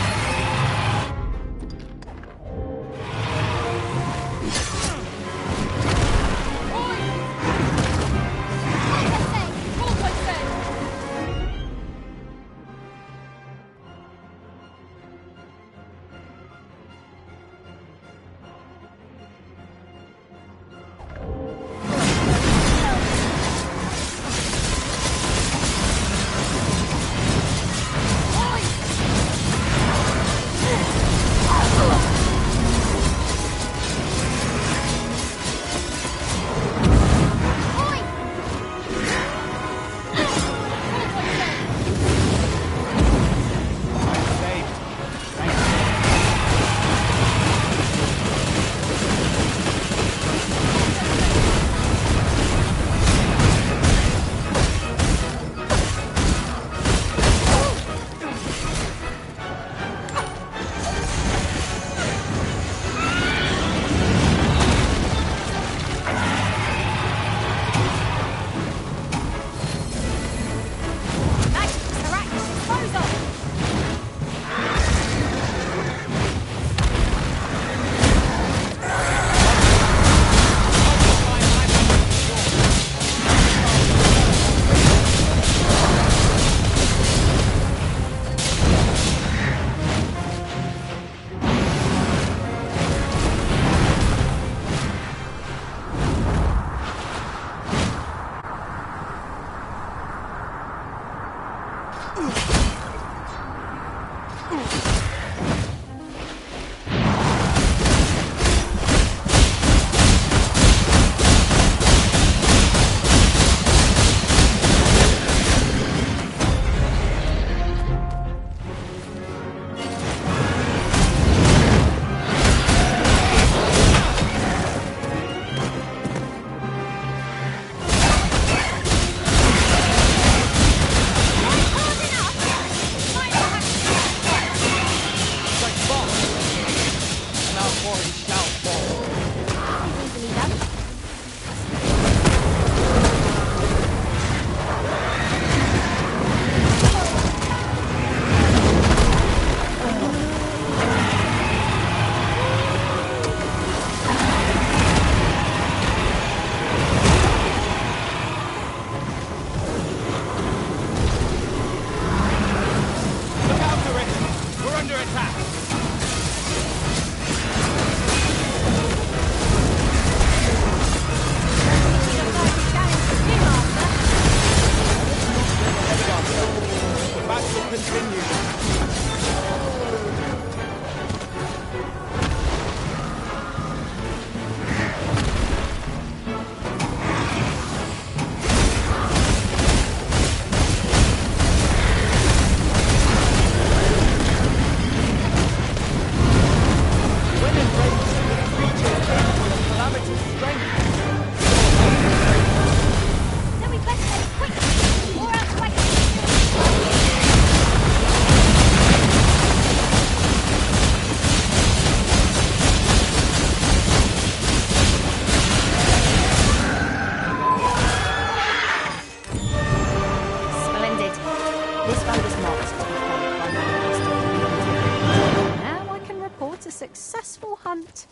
Successful hunt.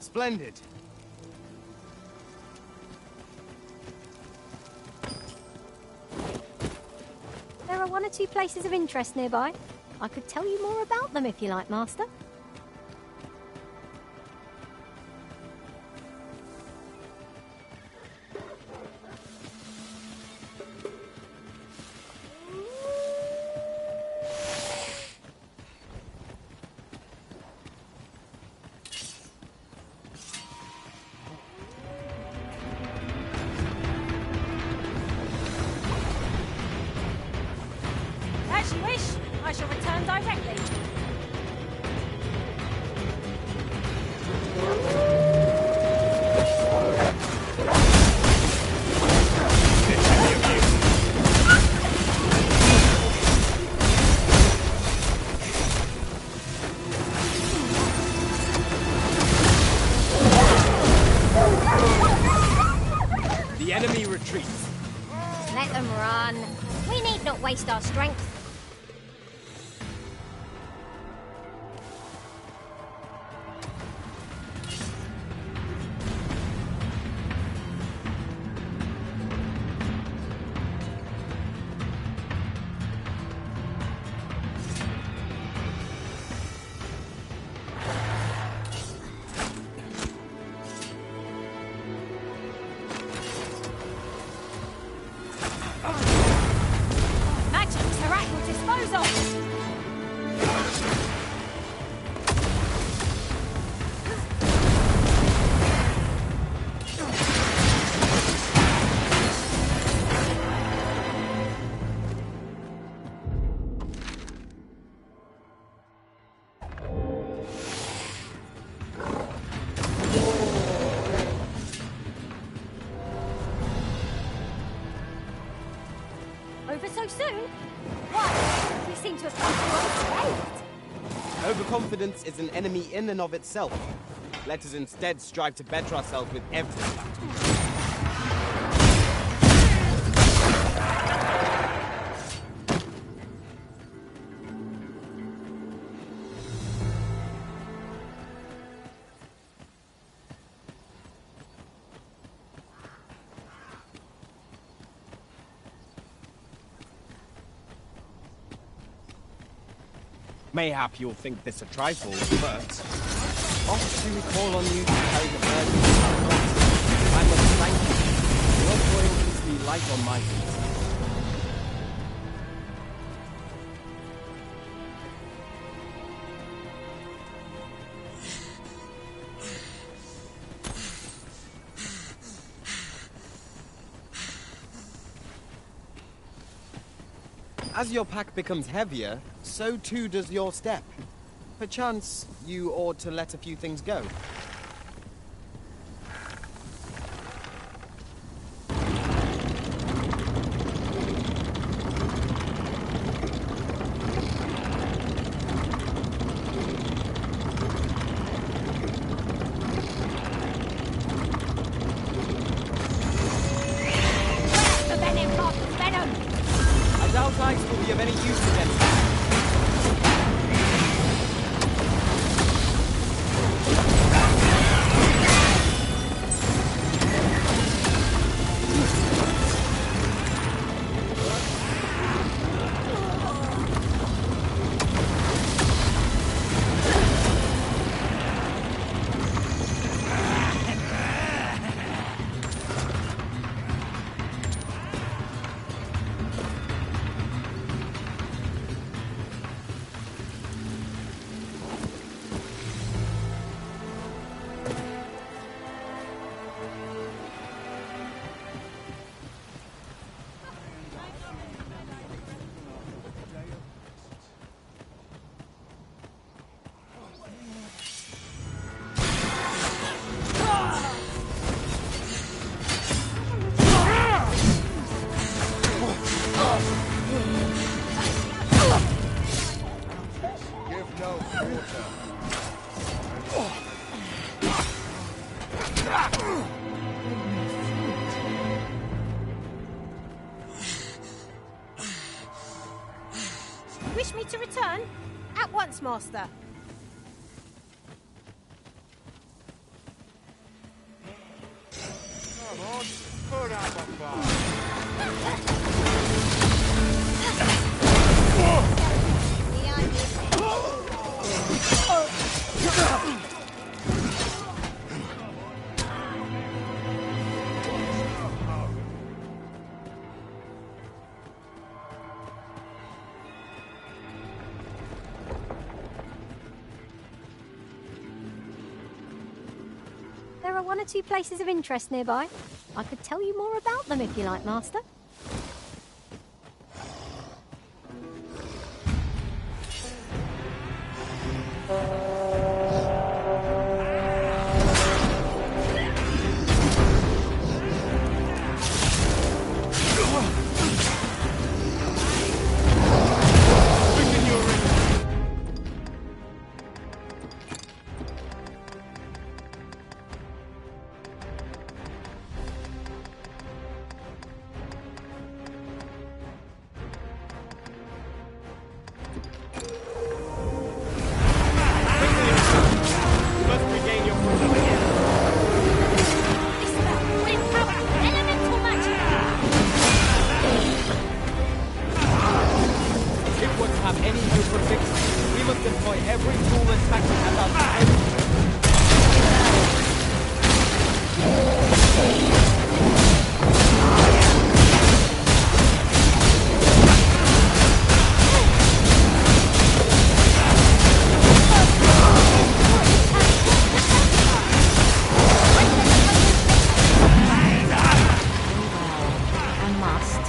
Splendid. There are one or two places of interest nearby. I could tell you more about them if you like, Master. you wish. I shall return directly. The enemy retreats. Let them run. We need not waste our strength. Magic's Herat will dispose of. Over so soon? Why? We seem to have come through unscathed. Overconfidence is an enemy in and of itself. Let us instead strive to better ourselves with every battle. Mayhap you'll think this a trifle, but oft do we call on you to carry the burden of our thoughts. I must thank you. Your toil gives me light on my feet. As your pack becomes heavier, so too does your step. Perchance, you ought to let a few things go. The venom, Bob, venom! I doubt ice will be of any use against them. Give no quarter. Wish me to return? At once, Master. Come on, put up a fight. There are one or two places of interest nearby. I could tell you more about them if you like, Master. have any hope of victory, we must employ every tool and tactic at our disposal. And must.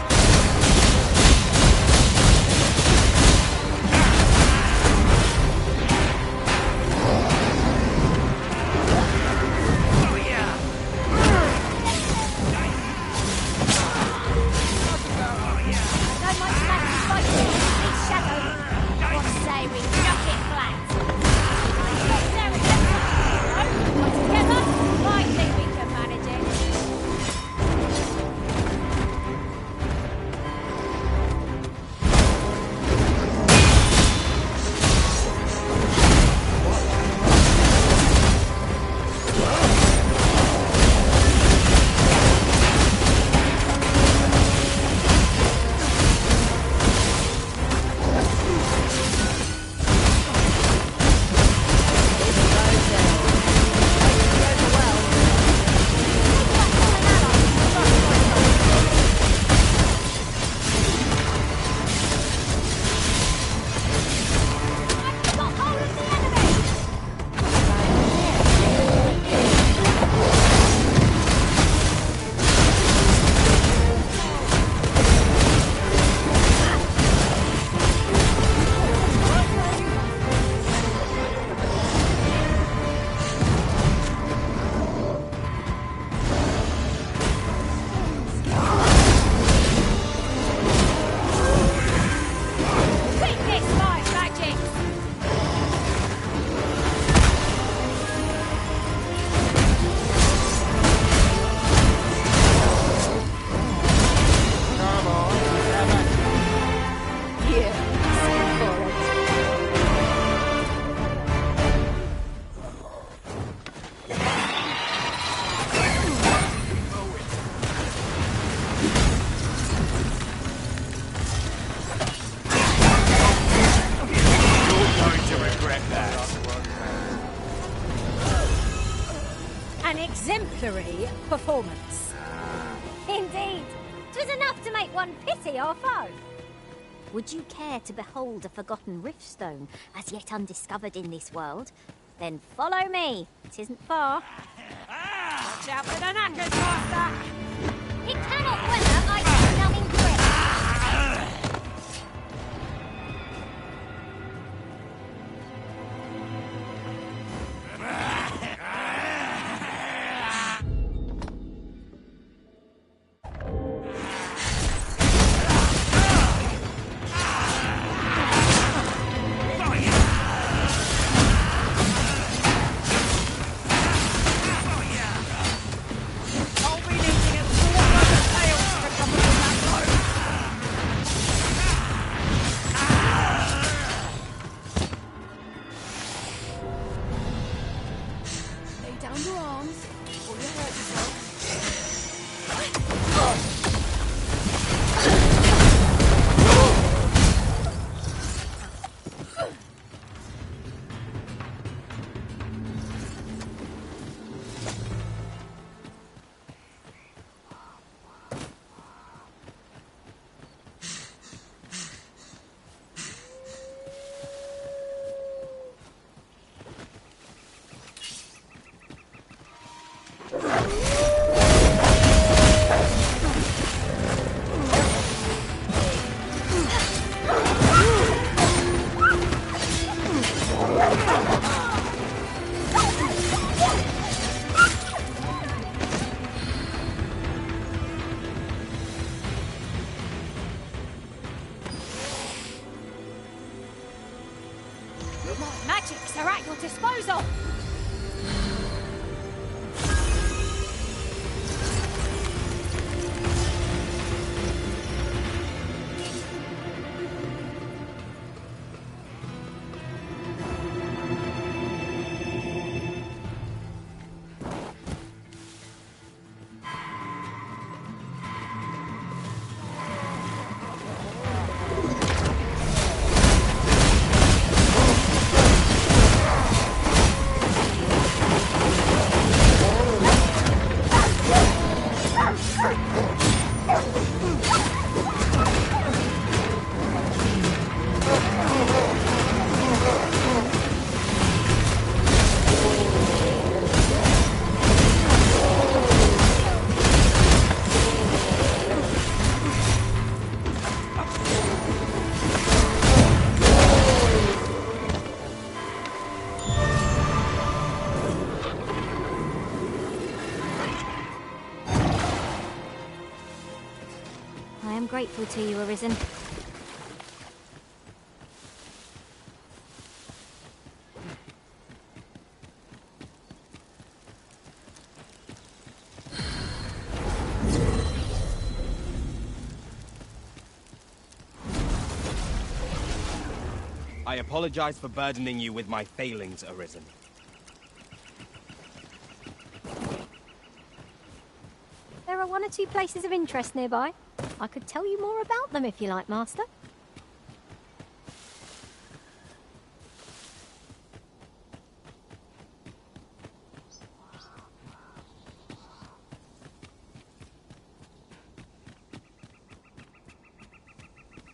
An exemplary performance. Indeed. 'Twas enough to make one pity our foe. Would you care to behold a forgotten riftstone as yet undiscovered in this world? Then follow me. 'Tisn't far. Watch out for the knackers, master! It cannot weather my numbing grip. Lay down your arms, or you'll hurt yourself. Magics are at your disposal. grateful to you, Arisen. I apologize for burdening you with my failings, Arisen. There are one or two places of interest nearby. I could tell you more about them if you like, Master.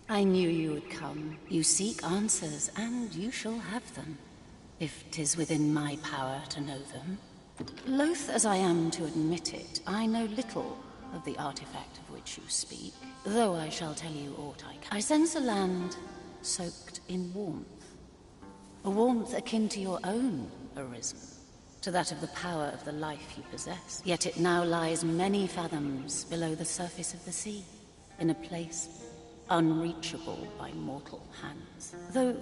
I knew you would come. You seek answers, and you shall have them, if 'tis within my power to know them. Loath as I am to admit it, I know little of the artifact of which you speak, though I shall tell you aught I can. I sense a land soaked in warmth, a warmth akin to your own, Arisen, to that of the power of the life you possess. Yet it now lies many fathoms below the surface of the sea, in a place unreachable by mortal hands. Though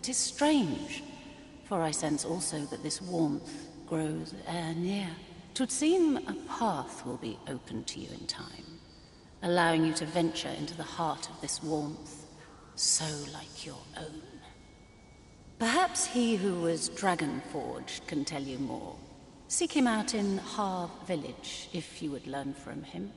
'tis strange, for I sense also that this warmth grows ere near. 'Twould seem a path will be open to you in time, allowing you to venture into the heart of this warmth, so like your own. Perhaps he who was dragon-forged can tell you more. Seek him out in Harv village, if you would learn from him.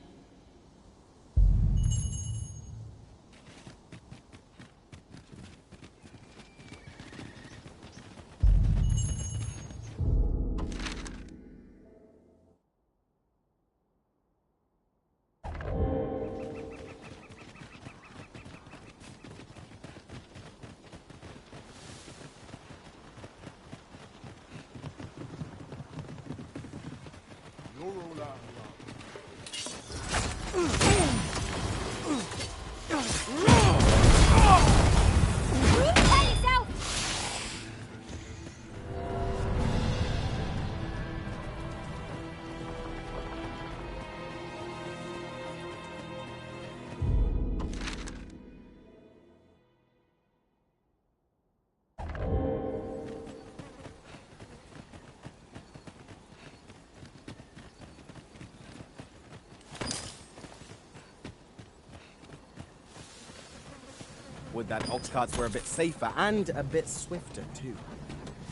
Would that ox carts were a bit safer and a bit swifter, too.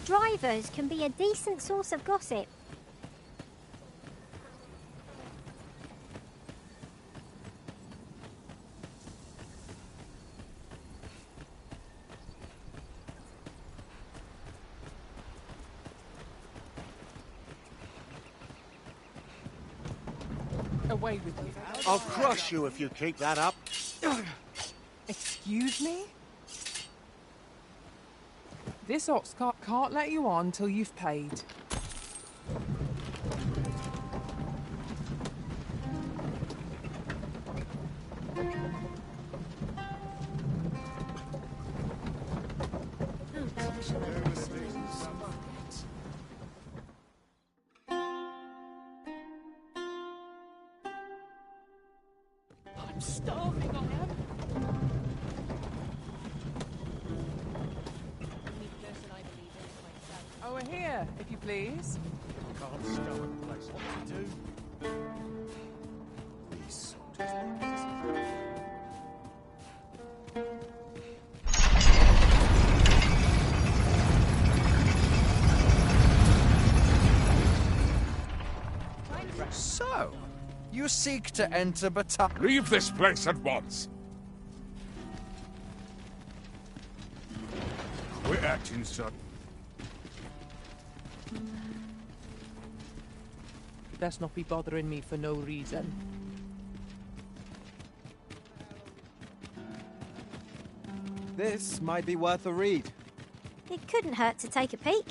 Drivers can be a decent source of gossip. Away with you. I'll crush you if you keep that up. Excuse me? This ox cart can't let you on till you've paid. I'm starving, I am. Over here, if you please. Can't stomach the place. What to do? These soldiers. So, you seek to enter Bata... Leave this place at once! Quit acting so... Best not be bothering me for no reason. This might be worth a read. It couldn't hurt to take a peek.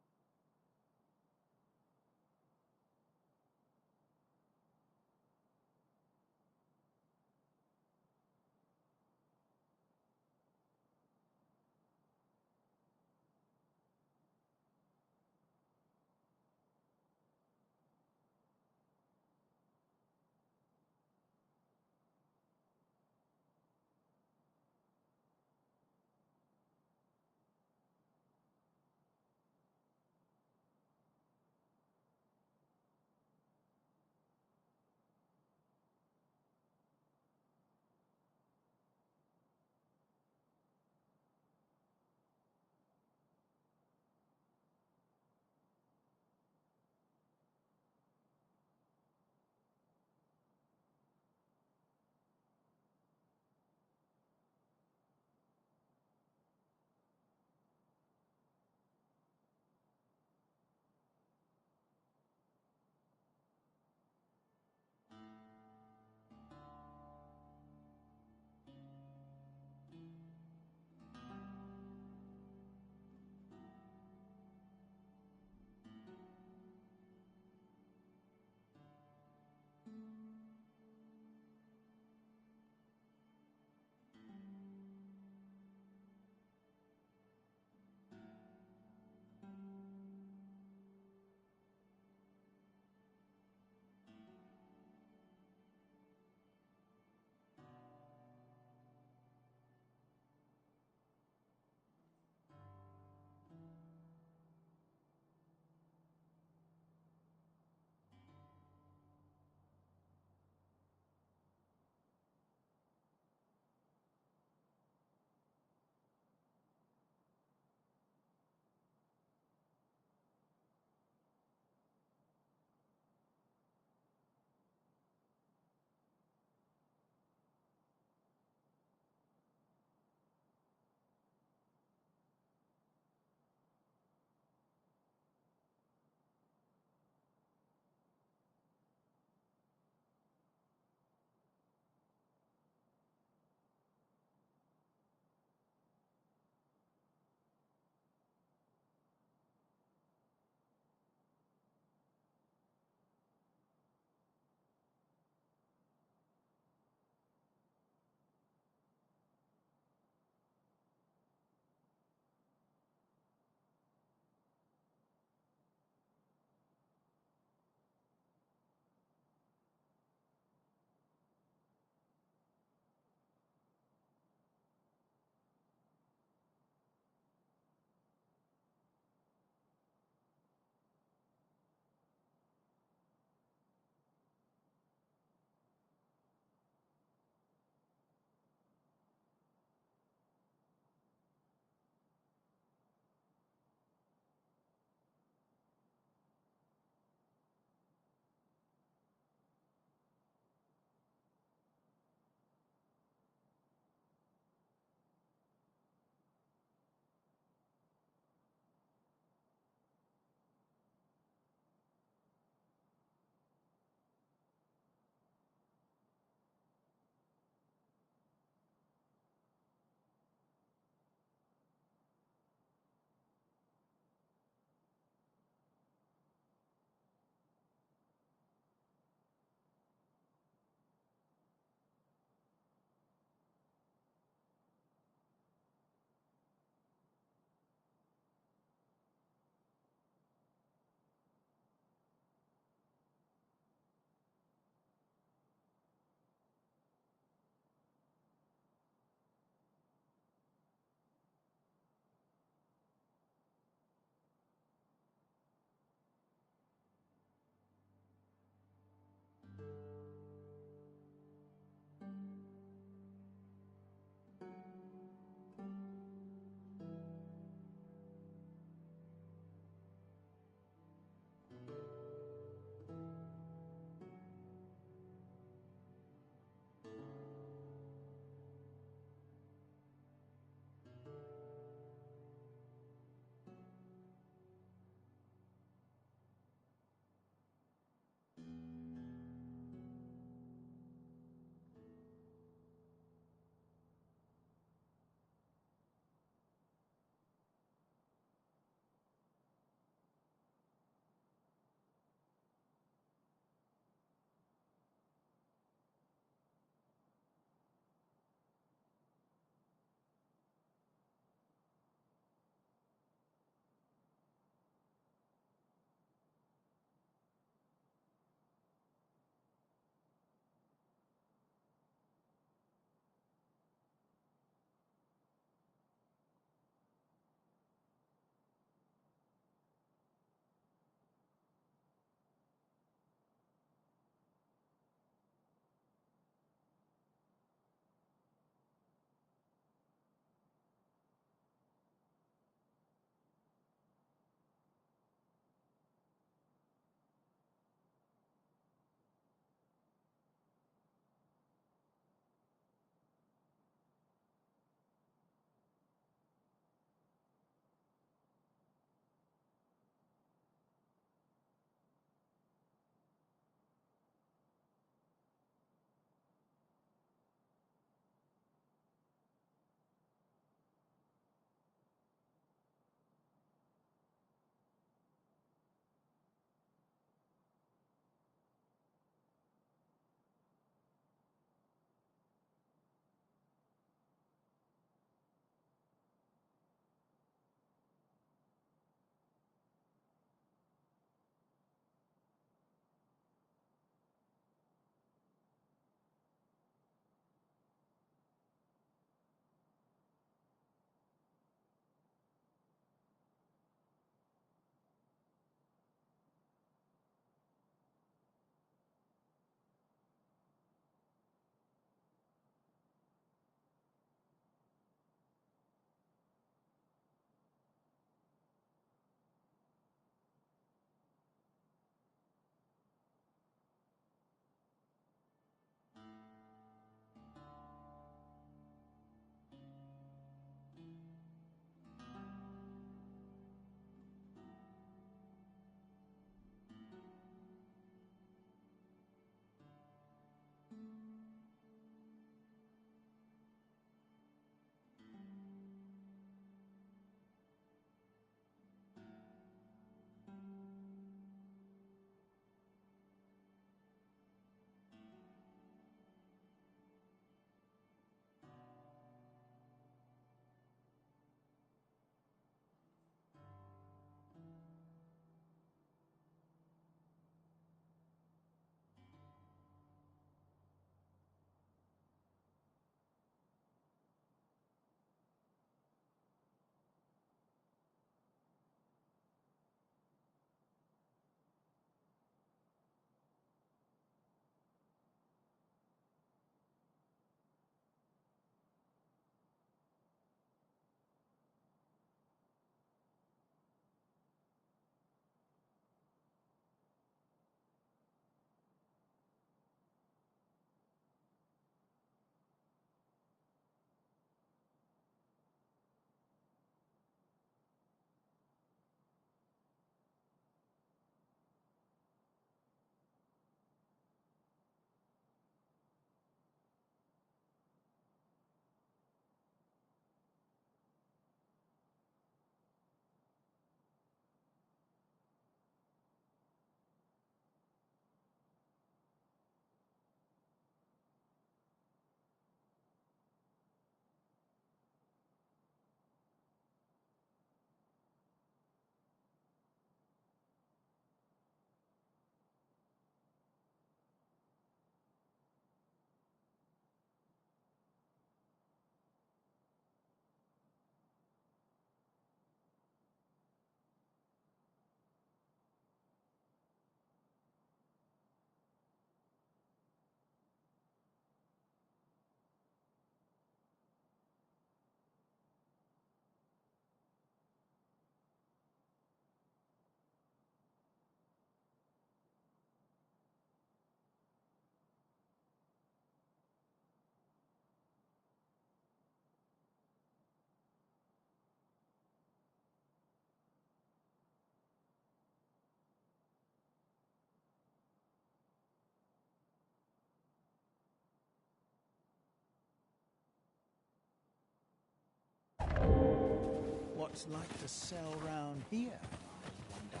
it's like to sell round here, I wonder.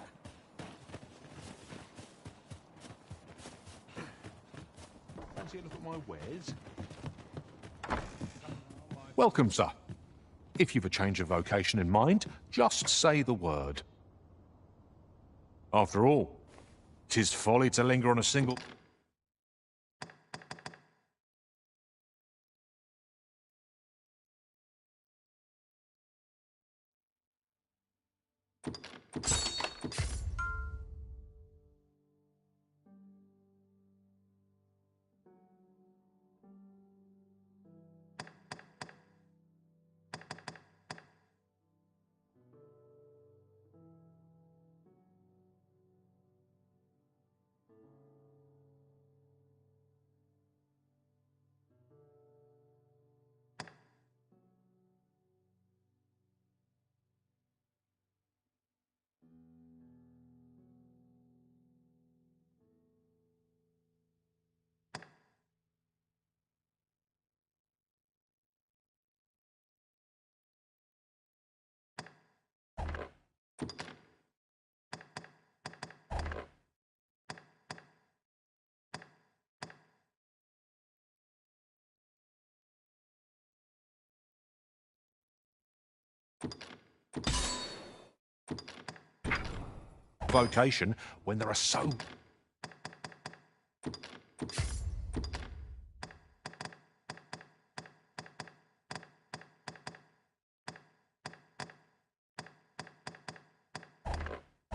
Fancy a look at my wares? Welcome, sir. If you've a change of vocation in mind, just say the word. After all, 'tis folly to linger on a single... vocation when there are so...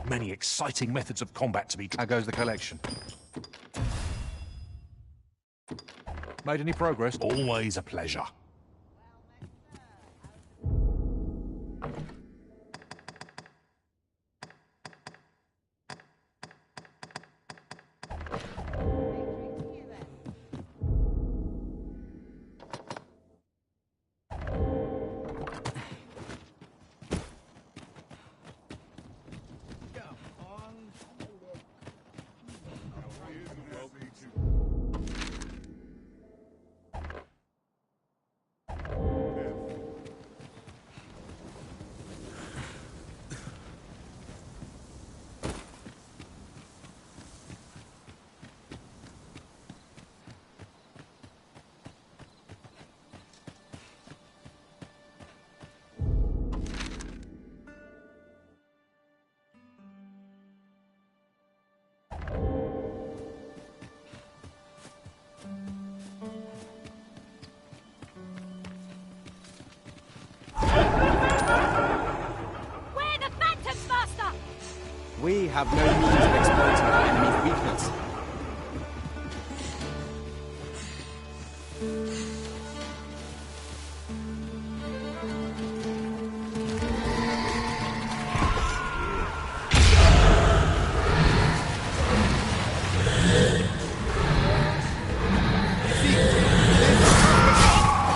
many exciting methods of combat to be... How goes the collection? Made any progress? Always a pleasure. We have no means of exploiting our enemy's weakness.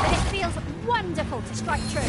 But it feels wonderful to strike true.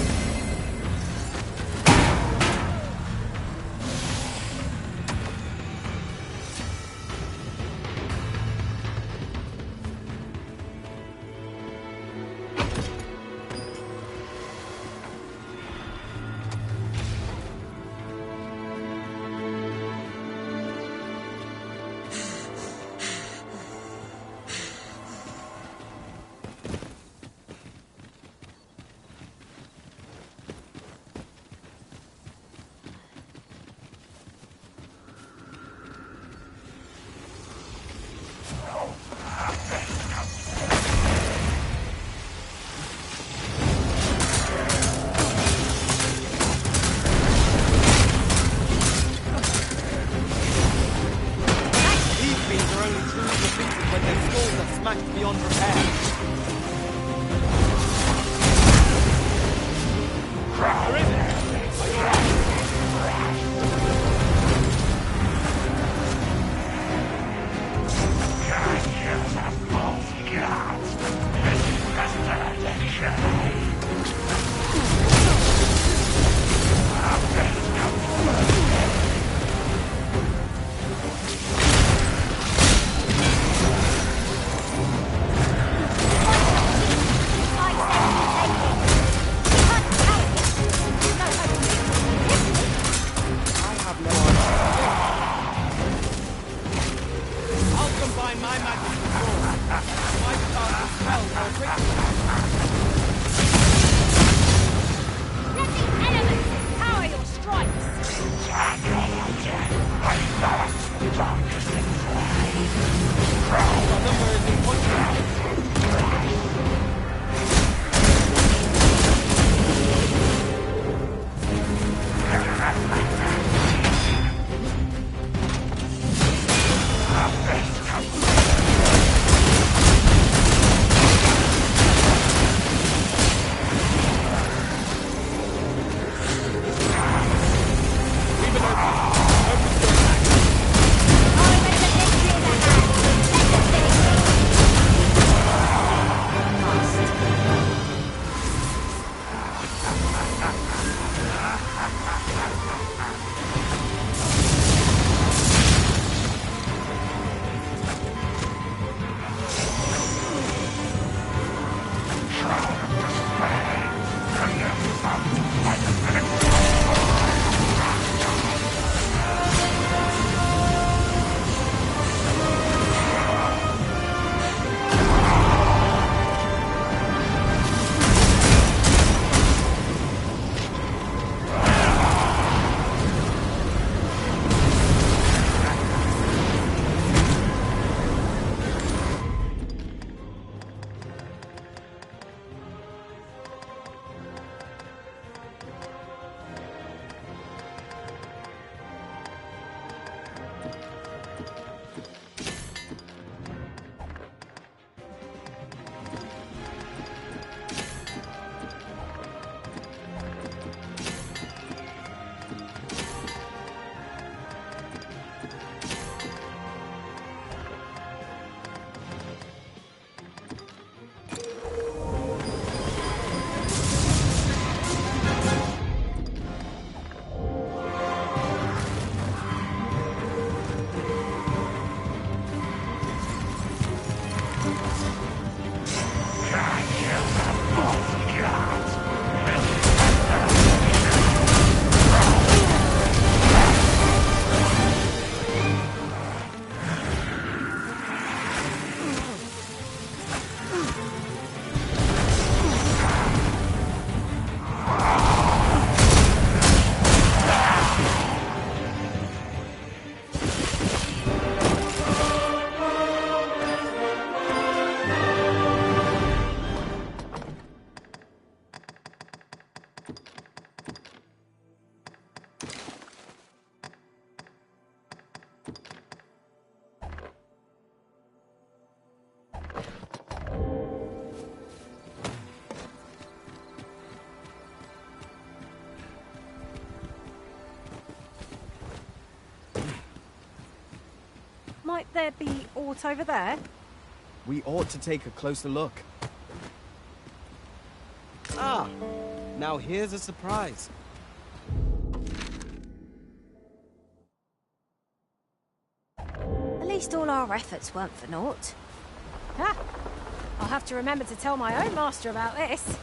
there be aught over there? We ought to take a closer look. Ah! Now here's a surprise. At least all our efforts weren't for naught. Ha! I'll have to remember to tell my own master about this.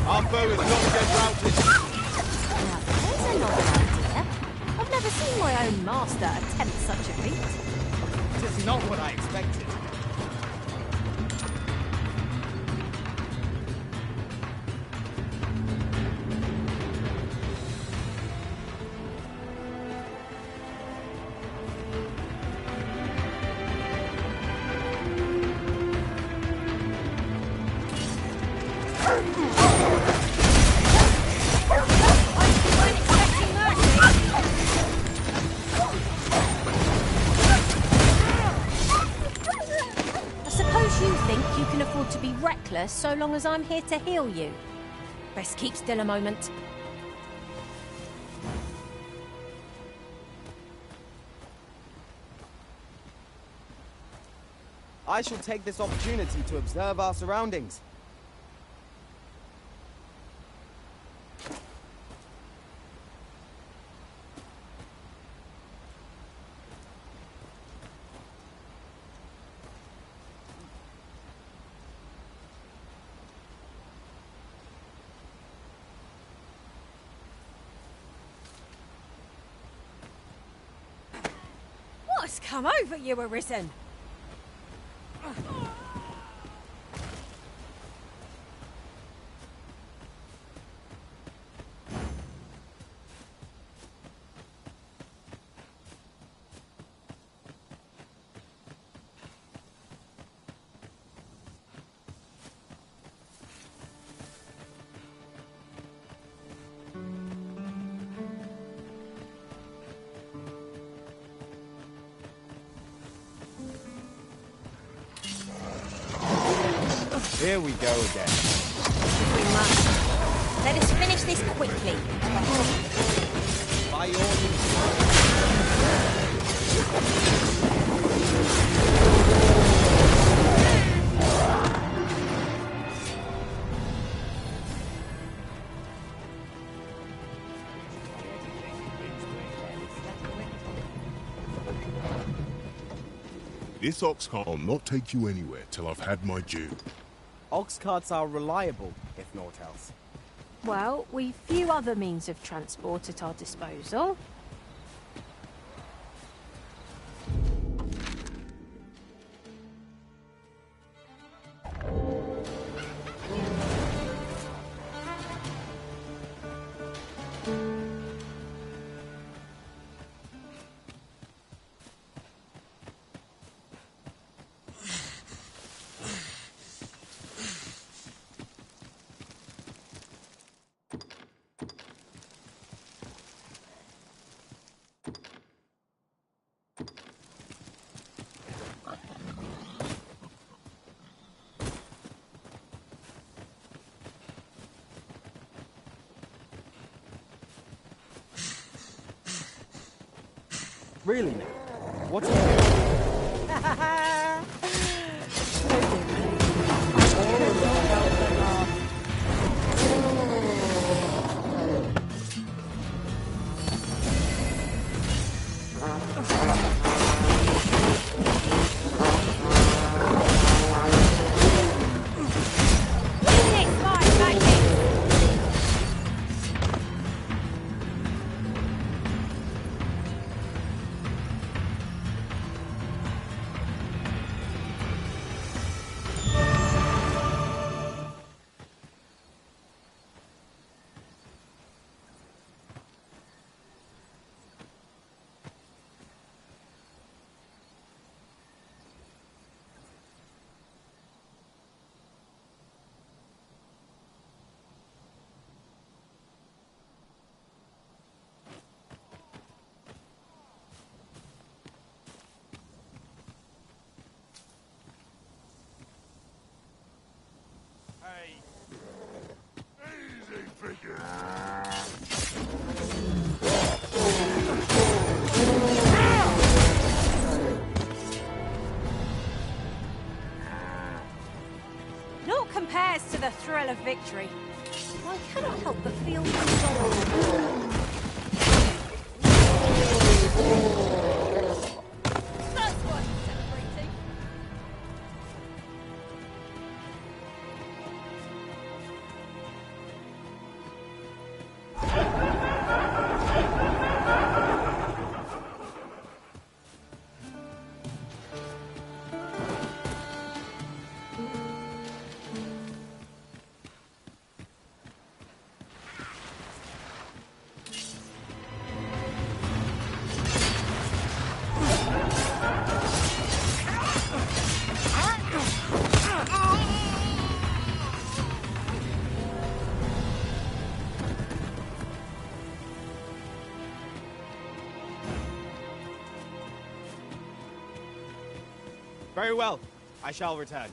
Our foe is not yet routed. Now, there's another idea. I've never seen my own master attempt such a feat. It is not what I expected. To be reckless so long as I'm here to heal you. Best keep still a moment. I shall take this opportunity to observe our surroundings. What's come over you, Arisen? Here we go again. We must. Let us finish this quickly. By all means. This ox cart will not take you anywhere till I've had my due. Ox carts are reliable, if naught else. Well, we've few other means of transport at our disposal. Really now? What are you adds to the thrill of victory. I cannot help but feel that's worth celebrating. Very well. I shall return.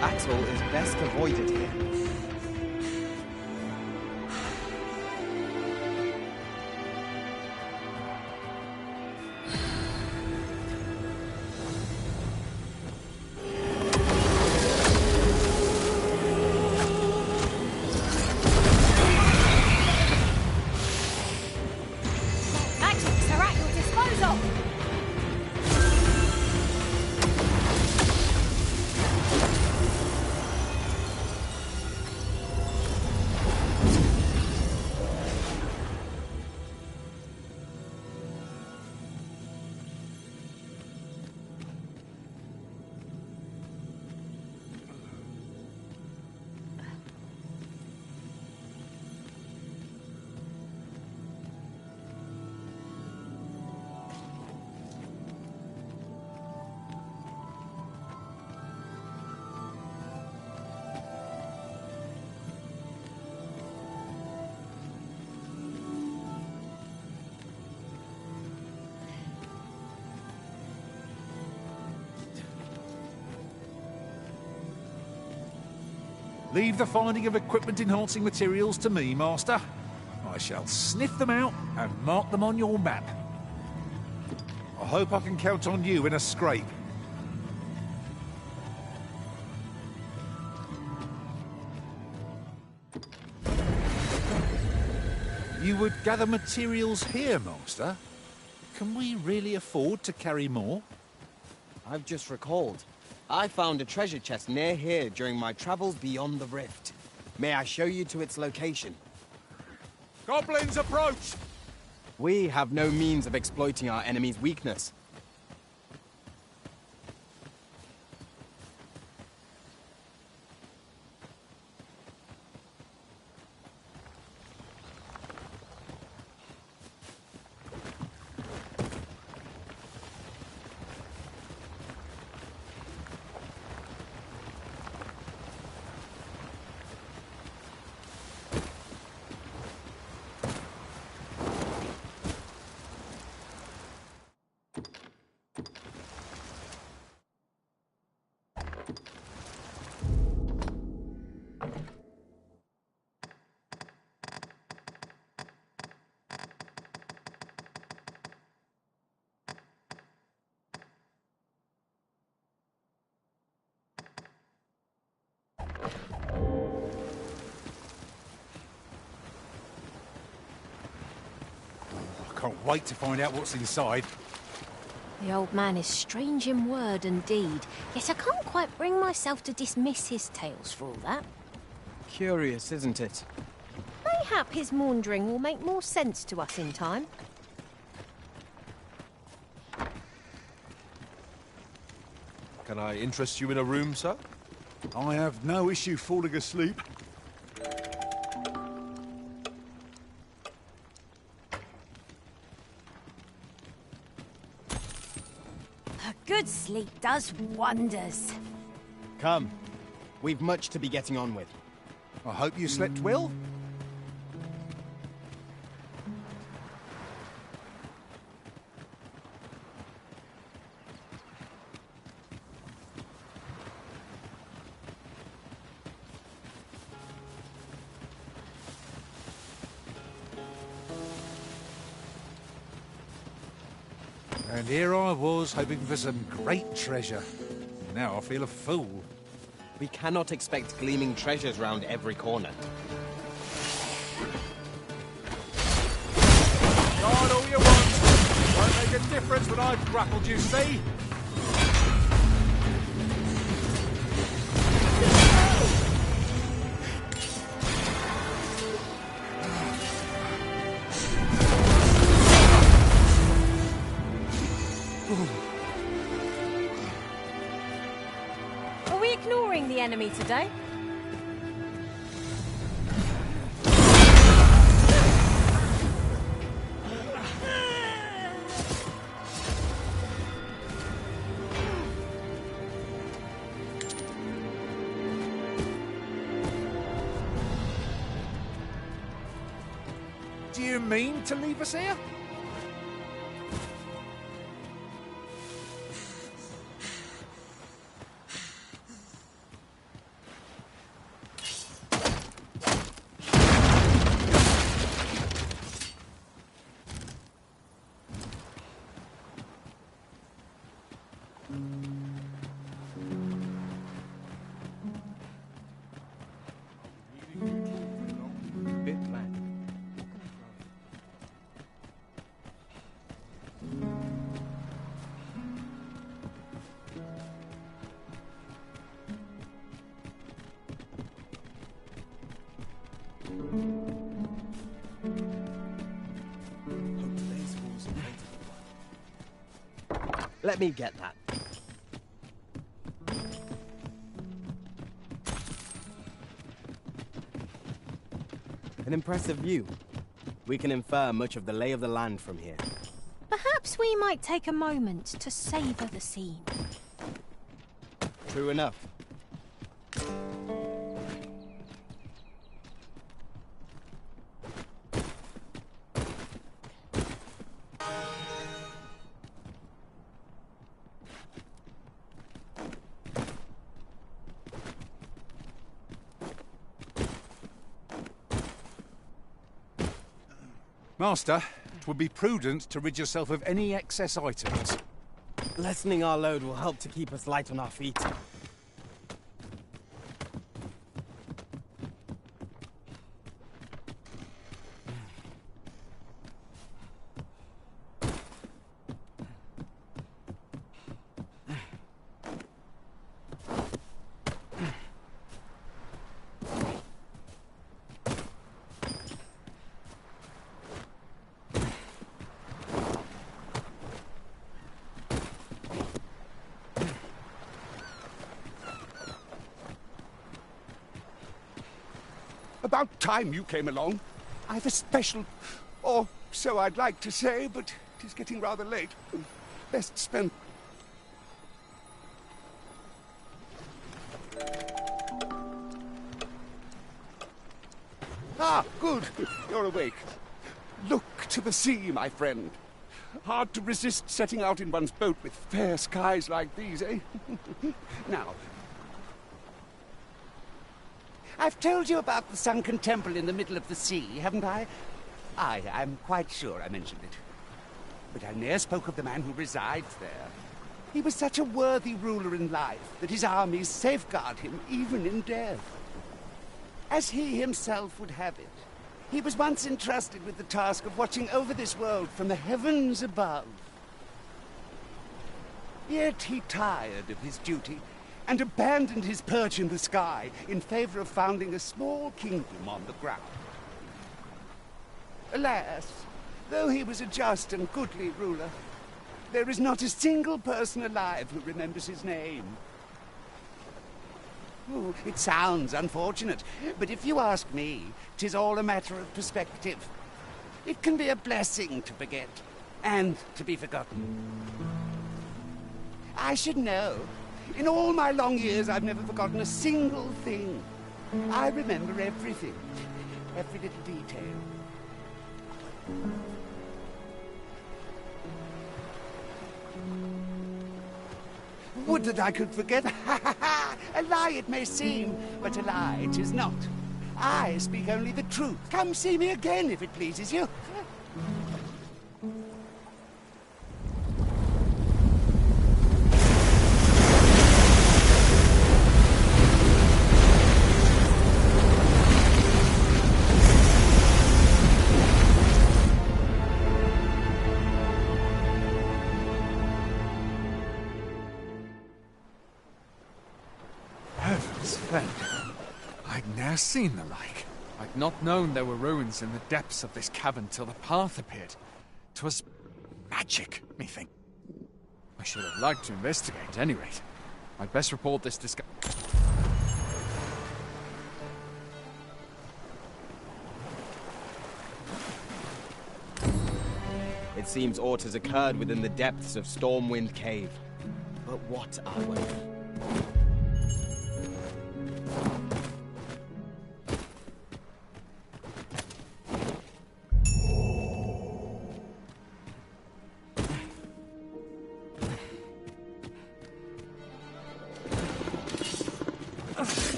Battle is best avoided here. Magics are at your disposal. Leave the finding of equipment-enhancing materials to me, Master. I shall sniff them out and mark them on your map. I hope I can count on you in a scrape. You would gather materials here, Master? Can we really afford to carry more? I've just recalled. I found a treasure chest near here during my travels beyond the rift. May I show you to its location? Goblins approach! We have no means of exploiting our enemy's weakness. Can't wait to find out what's inside. The old man is strange in word and deed, yet I can't quite bring myself to dismiss his tales for all that. Curious, isn't it? Mayhap his maundering will make more sense to us in time. Can I interest you in a room, sir? I have no issue falling asleep. A good sleep does wonders. Come. We've much to be getting on with. I hope you slept well. And here I was, hoping for some great treasure. Now I feel a fool. We cannot expect gleaming treasures round every corner. Guard all you want. Won't make a difference when I've grappled you, see? Are we ignoring the enemy today? Do you mean to leave us here? Bit blank. Let me get that. An impressive view. We can infer much of the lay of the land from here. Perhaps we might take a moment to savour the scene. True enough. Master, it would be prudent to rid yourself of any excess items. Lessening our load will help to keep us light on our feet. About time you came along. I've a special... or so I'd like to say, but it is getting rather late. Best spend... Ah, good. You're awake. Look to the sea, my friend. Hard to resist setting out in one's boat with fair skies like these, eh? Now... I've told you about the sunken temple in the middle of the sea, haven't I? I'm quite sure I mentioned it. But I ne'er spoke of the man who resides there. He was such a worthy ruler in life that his armies safeguard him even in death. As he himself would have it, He was once entrusted with the task of watching over this world from the heavens above. Yet he tired of his duty and abandoned his perch in the sky in favor of founding a small kingdom on the ground. Alas, though he was a just and goodly ruler, there is not a single person alive who remembers his name. Oh, it sounds unfortunate, but if you ask me, 'tis all a matter of perspective. It can be a blessing to forget, and to be forgotten. I should know. In all my long years, I've never forgotten a single thing. I remember everything, every little detail. Would that I could forget. A lie it may seem, but a lie it is not. I speak only the truth. Come see me again if it pleases you. I'd ne'er seen the like. I'd not known there were ruins in the depths of this cavern till the path appeared. 'Twas magic, methink. I should have liked to investigate, at any rate. I'd best report this discovery. It seems aught has occurred within the depths of Stormwind Cave. But what, Arwen?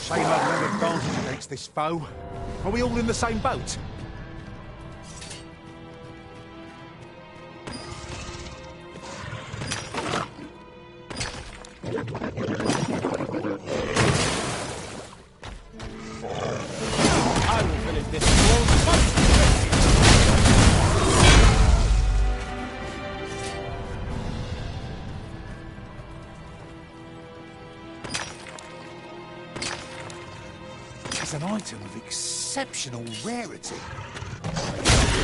Shame I've no advantage against this foe. Are we all in the same boat? I will finish this wall. It's an item of exceptional rarity.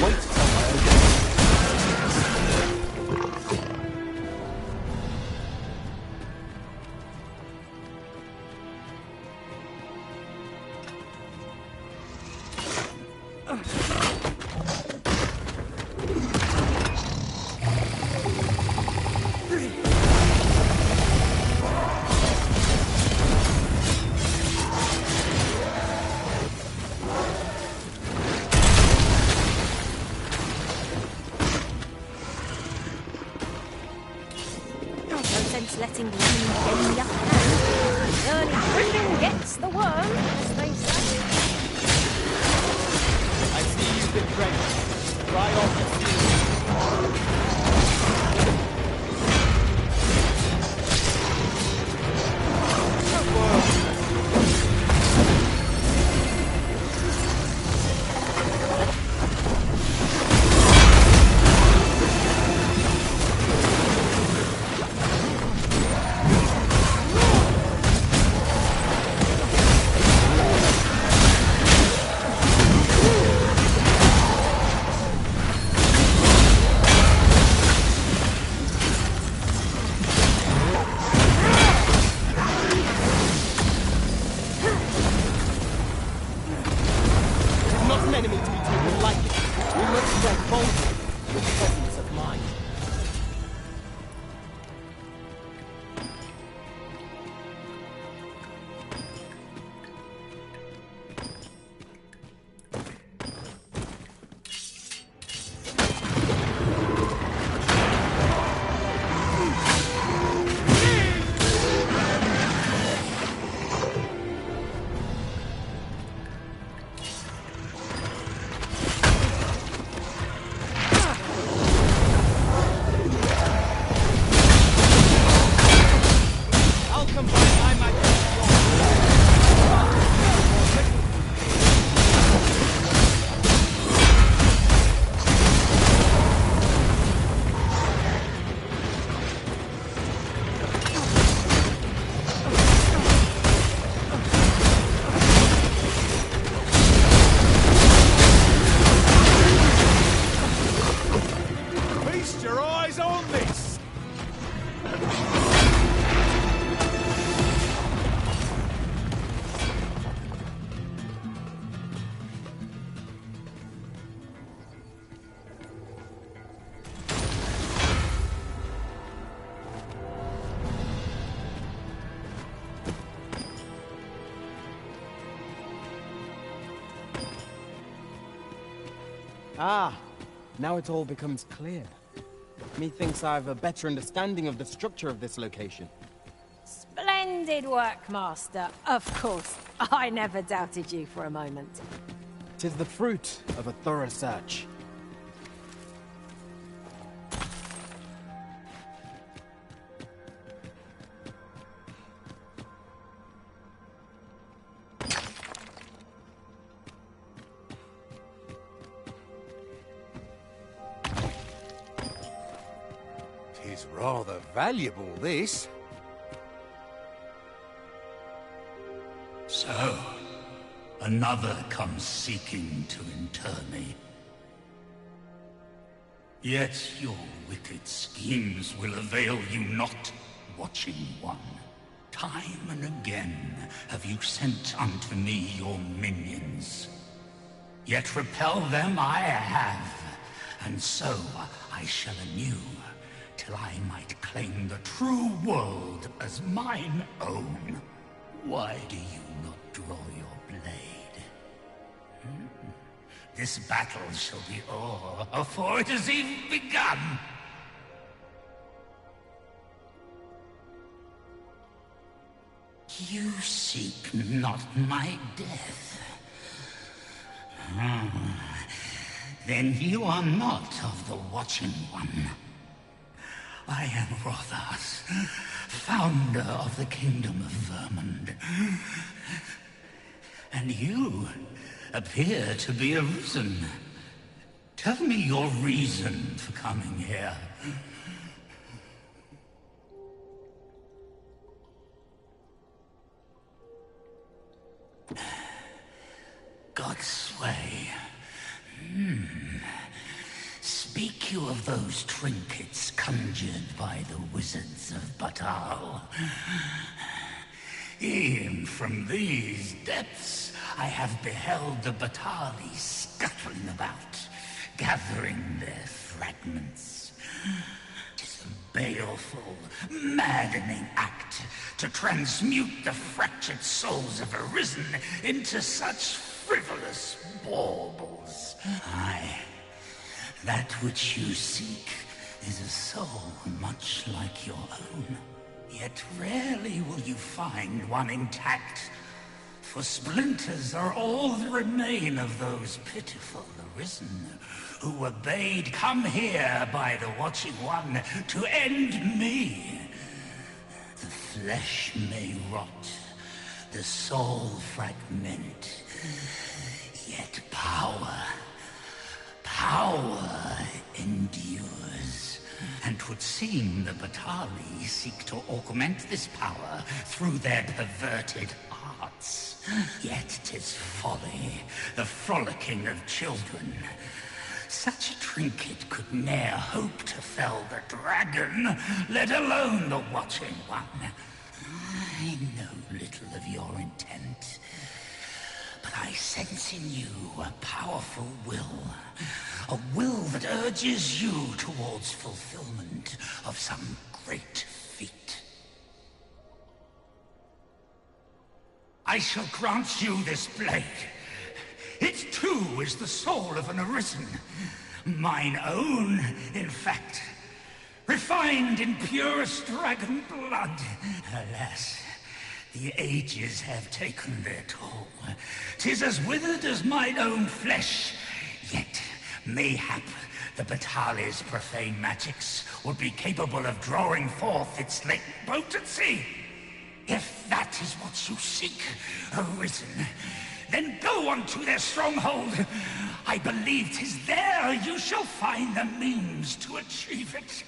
Wait till I letting the wind get the upper hand. The early grinding gets the worm, as they say. I Ah, now it all becomes clear. Methinks I've a better understanding of the structure of this location. Splendid work, Master. Of course, I never doubted you for a moment. 'Tis the fruit of a thorough search. Tis rather valuable, this. So, another comes seeking to inter me. Yet your wicked schemes will avail you not, Watching One. Time and again have you sent unto me your minions. Yet repel them I have, and so I shall anew, till I might claim the true world as mine own. Why do you not draw your blade? This battle shall be o'er afore it has even begun. You seek not my death. Then you are not of the Watching One. I am Rothas, founder of the Kingdom of Vermund. And you appear to be arisen. Tell me your reason for coming here. Godsway. Speak you of those trinkets conjured by the wizards of Batal? E'en from these depths I have beheld the Batali scuttling about, gathering their fragments. 'Tis a baleful, maddening act to transmute the fractured souls of Arisen into such frivolous baubles. Aye, that which you seek is a soul much like your own. Yet rarely will you find one intact, for splinters are all that remain of those pitiful Arisen who were bade come here by the Watching One to end me. The flesh may rot, the soul fragment, yet power endures. And 'twould seem the Batali seek to augment this power through their perverted arts. Yet 'tis folly, the frolicking of children. Such a trinket could ne'er hope to fell the dragon, let alone the Watching One. I know little of your intent, but I sense in you a powerful will. A will that urges you towards fulfillment of some great feat. I shall grant you this blade. It too is the soul of an Arisen. Mine own, in fact. Refined in purest dragon blood. Alas, the ages have taken their toll. 'Tis as withered as mine own flesh. Yet, mayhap, the Batali's profane magics would be capable of drawing forth its latent potency. If that is what you seek, Arisen, then go on to their stronghold. I believe 'tis there you shall find the means to achieve it.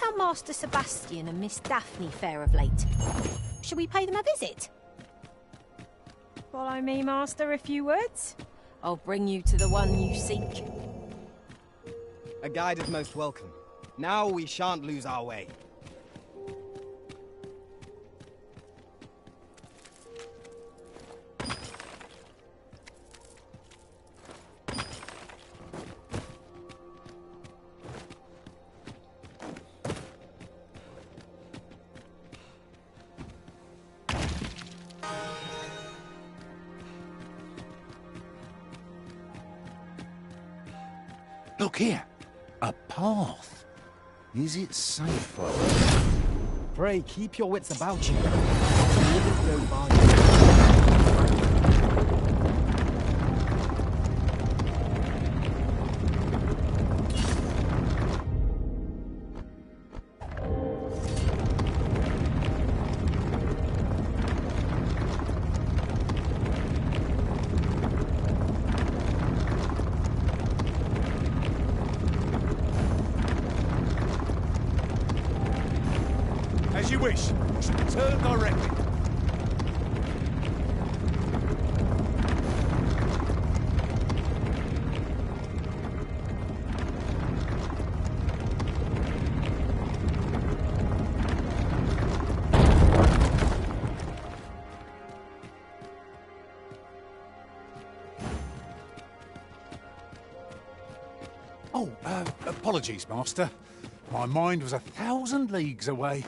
how Master Sebastian and Miss Daphne fare of late? Shall we pay them a visit? Follow me, Master, if you would. I'll bring you to the one you seek. A guide is most welcome. Now we shan't lose our way. Look here. A path. Is it safe? Pray, keep your wits about you. Rivers go by. As you wish. Turn directly. Oh, apologies, Master. My mind was 1,000 leagues away.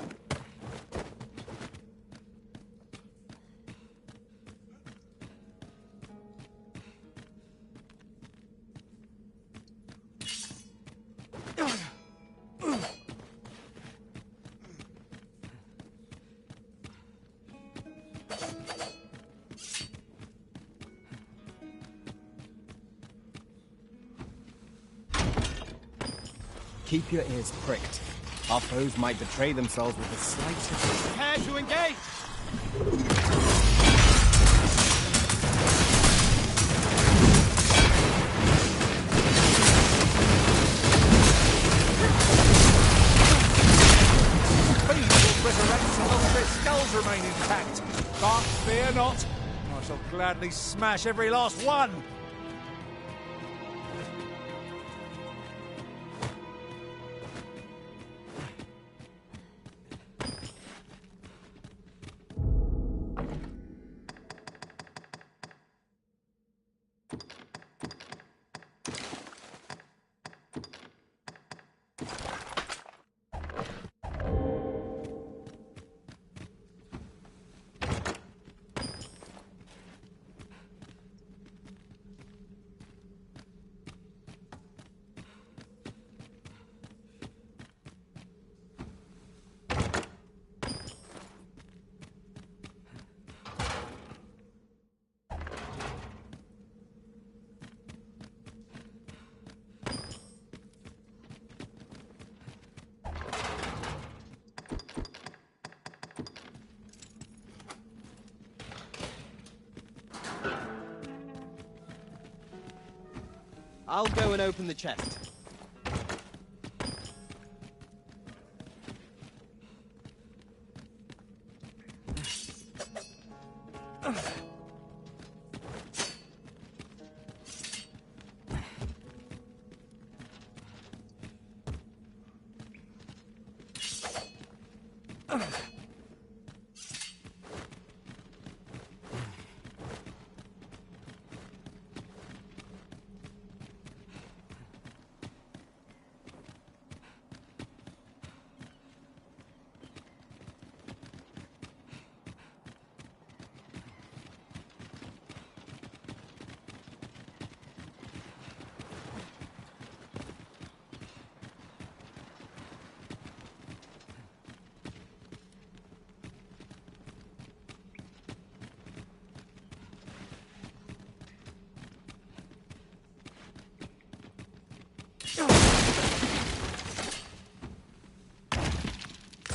Keep your ears pricked. Our foes might betray themselves with the slightest... Prepare to engage! Resurrect as long as their skulls remain intact. But fear not. I shall gladly smash every last one. I'll go and open the chest.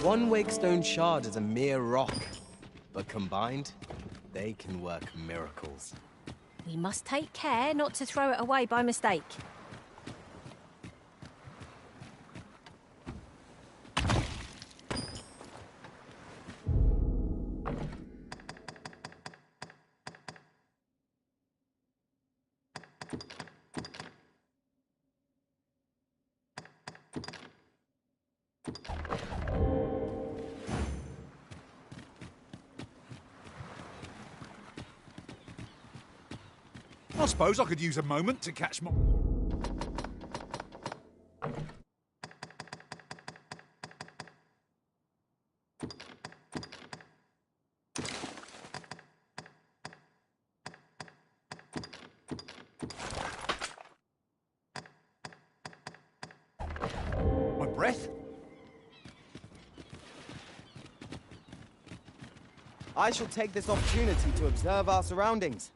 One Wakestone shard is a mere rock, but combined, they can work miracles. We must take care not to throw it away by mistake. I suppose I could use a moment to catch my... my breath? I shall take this opportunity to observe our surroundings.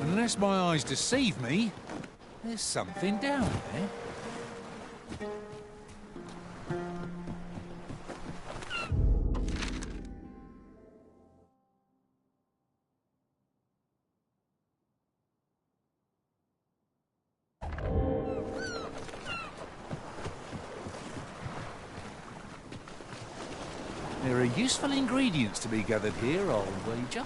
Unless my eyes deceive me, there's something down there. There are useful ingredients to be gathered here, I'll wager.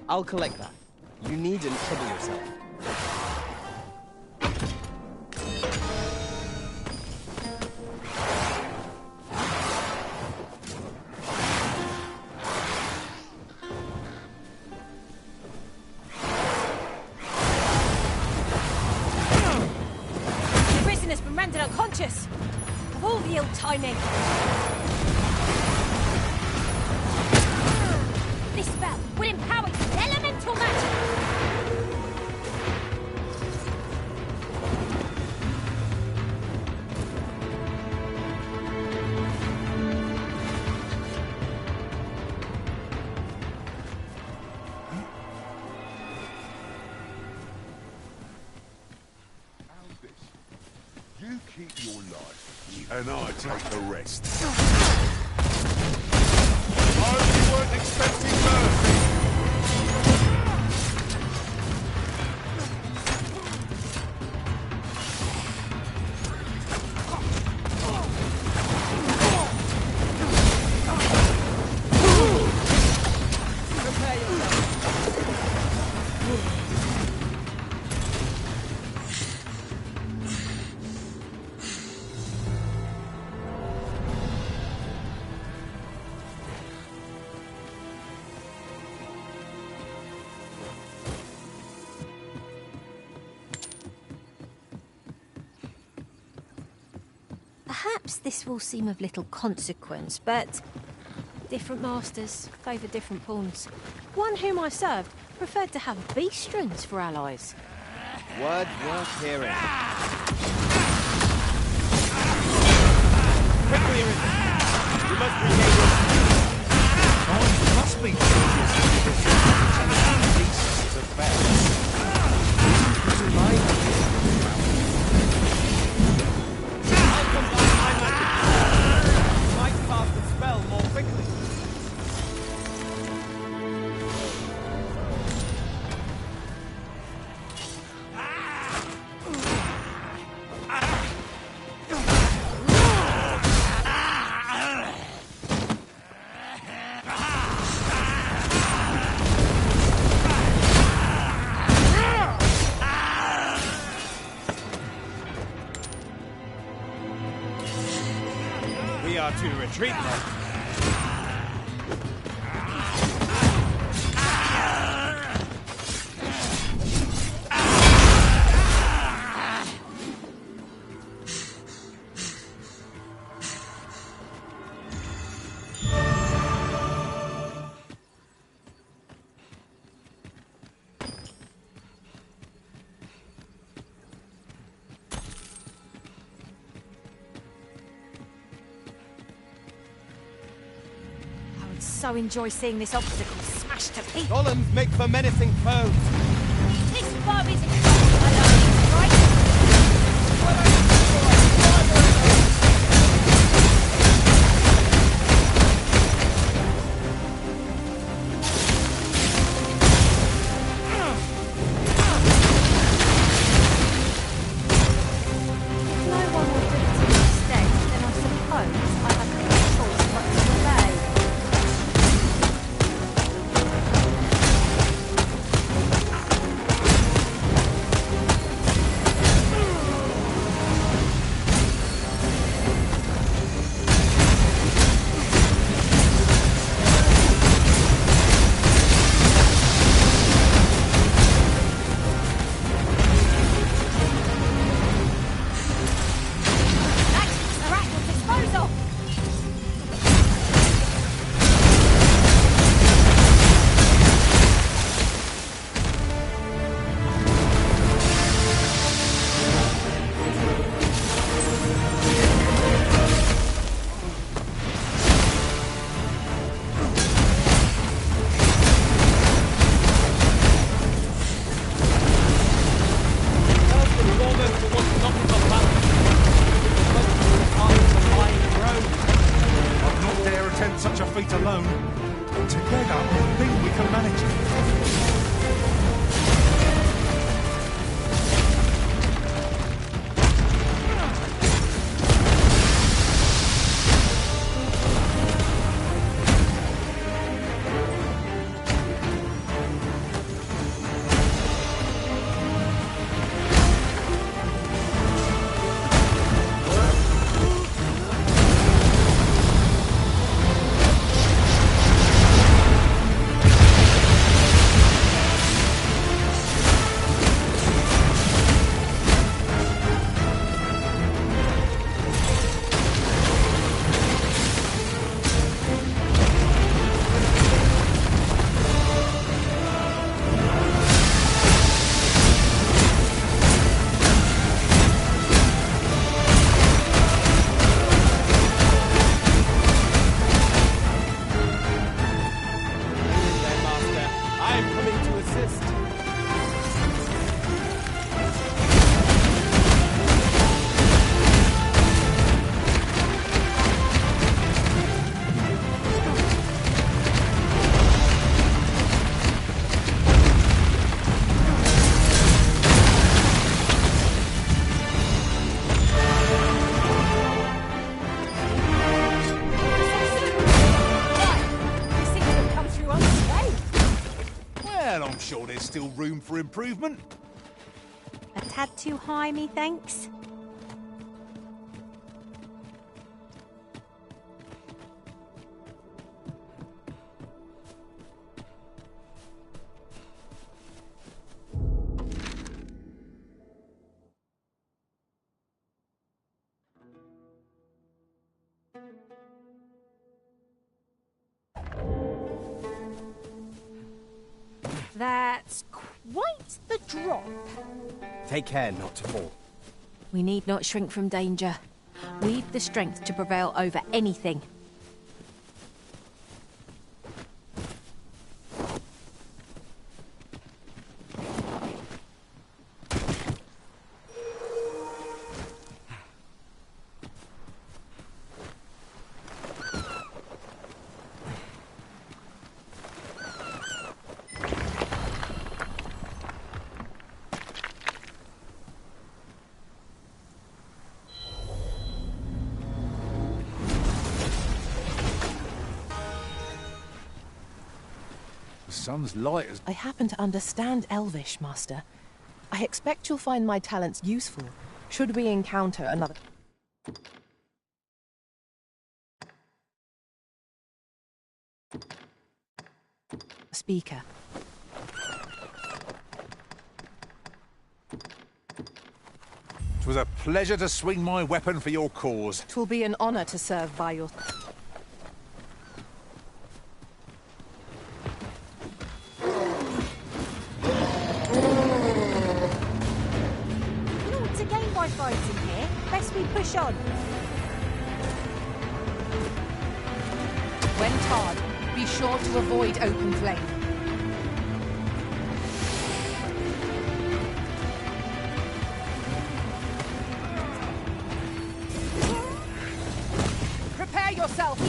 I'll collect that. You needn't trouble yourself. The prison has been rendered unconscious. Of all the ill timing. This spell will empower you with elemental magic! keep your life, and I take the rest. I hope you weren't expecting mercy. Perhaps this will seem of little consequence, but different masters favour different pawns. One whom I served preferred to have beastrons for allies. Word worth hearing. Quickly, Arisen! You must regain your speed. Time must be dangerous. Beasts of bad. Might cast the spell more quickly. We are to retreat then. So enjoy seeing this obstacle smashed to pieces. Golems make for menacing foes. This foe is exposed, right? If no one will do it instead, then I suppose I have no choice but to obey. Such a feat alone. Together, I think we can manage it. sure there's still room for improvement. A tad too high, methinks. That's quite the drop. Take care not to fall. We need not shrink from danger. We've the strength to prevail over anything. Sun's light as... I happen to understand Elvish, Master. I expect you'll find my talents useful, should we encounter another... speaker. It was a pleasure to swing my weapon for your cause. 'Twill be an honor to serve by your... Naught to gain by fighting here. Best we push on. When tarred, be sure to avoid open flame. Prepare yourself!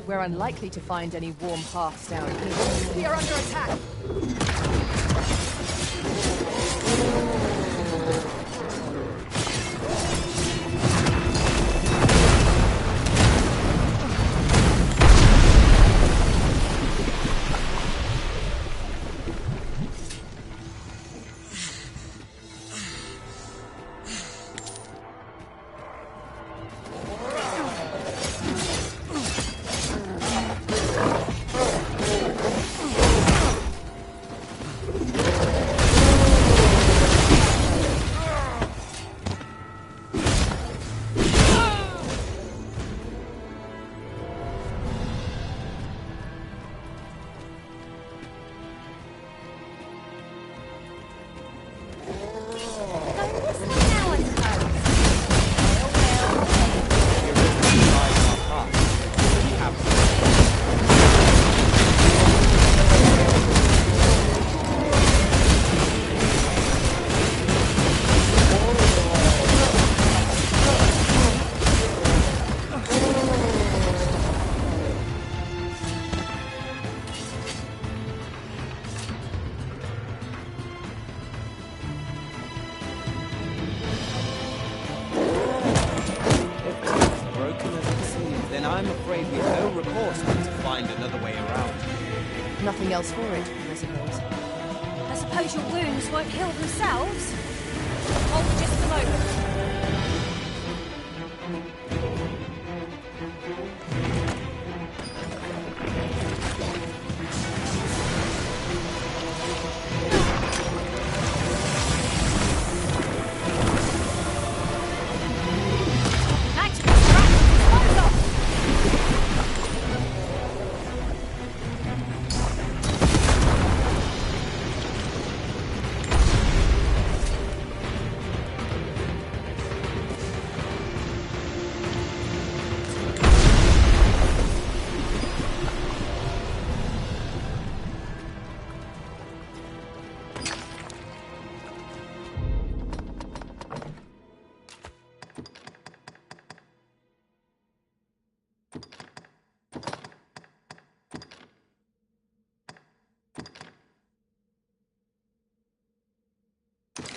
We're unlikely to find any warm paths down here. We are under attack! Nothing else for it, I suppose. I suppose your wounds won't heal themselves. Hold for just a moment. Could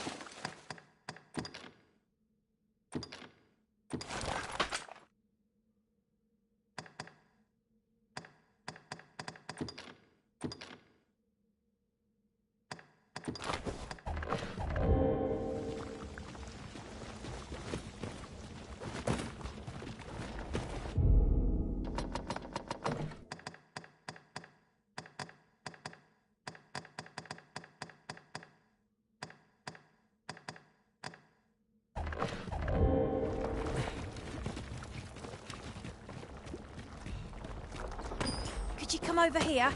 you come over here?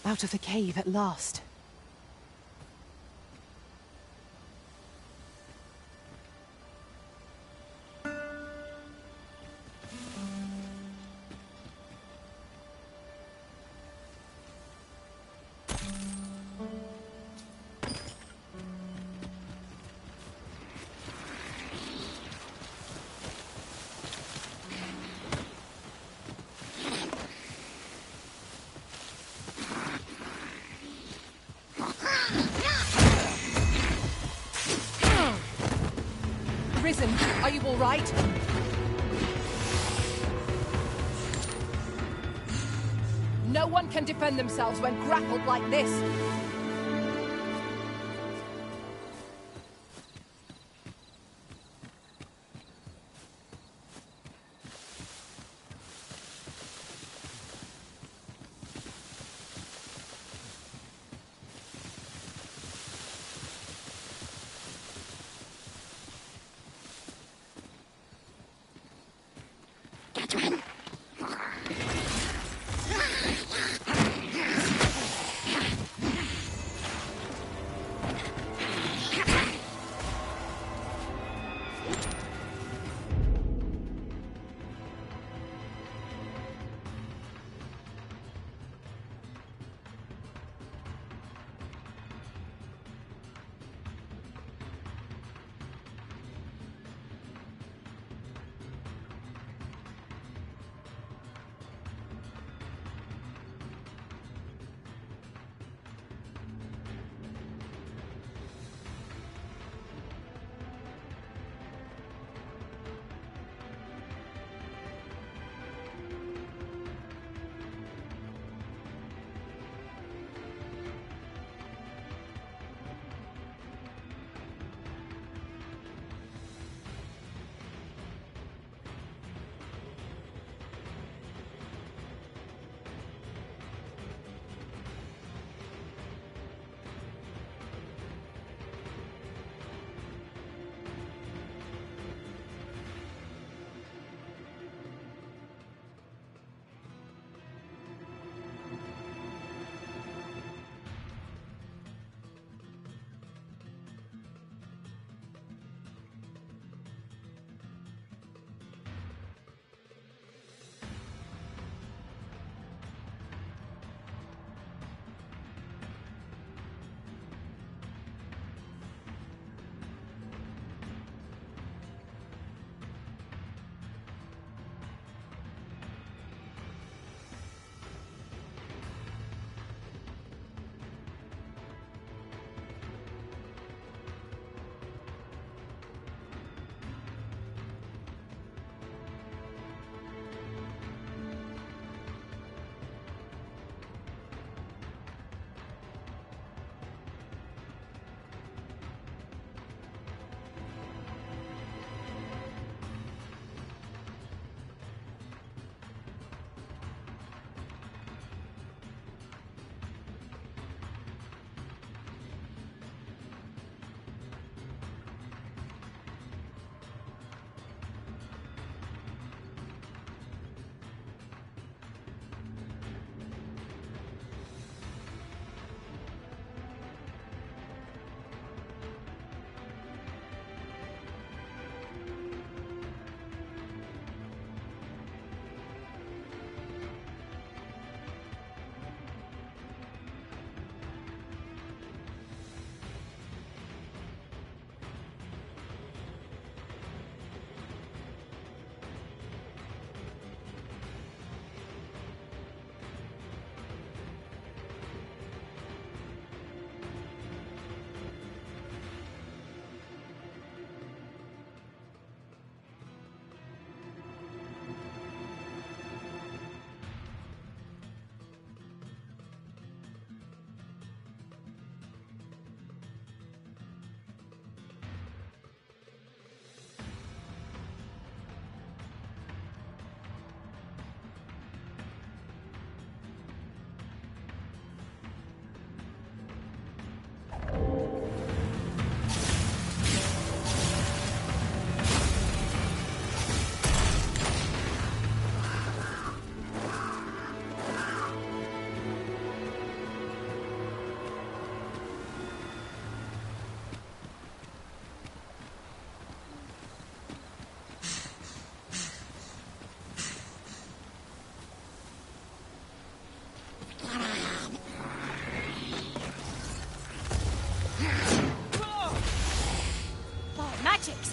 Out of the cave at last. Risen, are you all right? No one can defend themselves when grappled like this.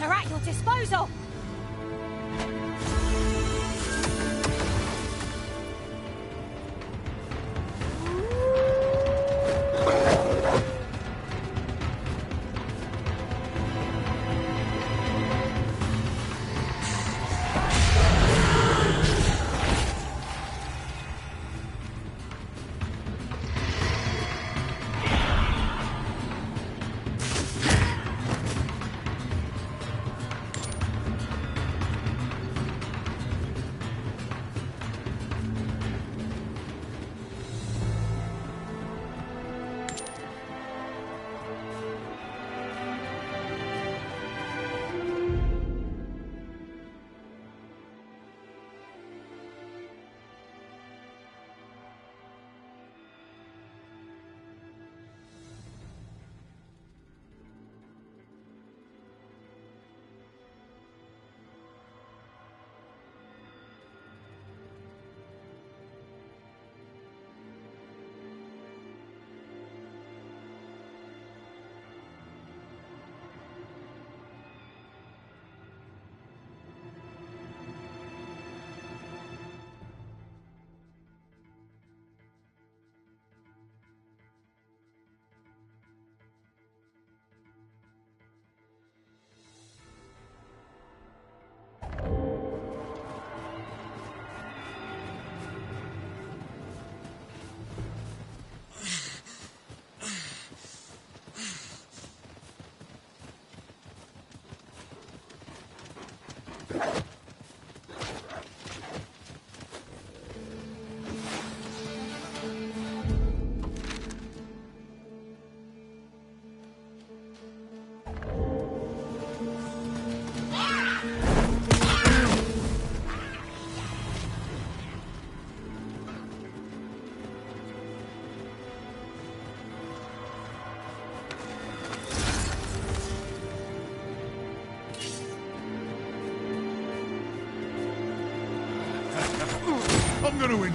Depths are at your disposal! I'm gonna win.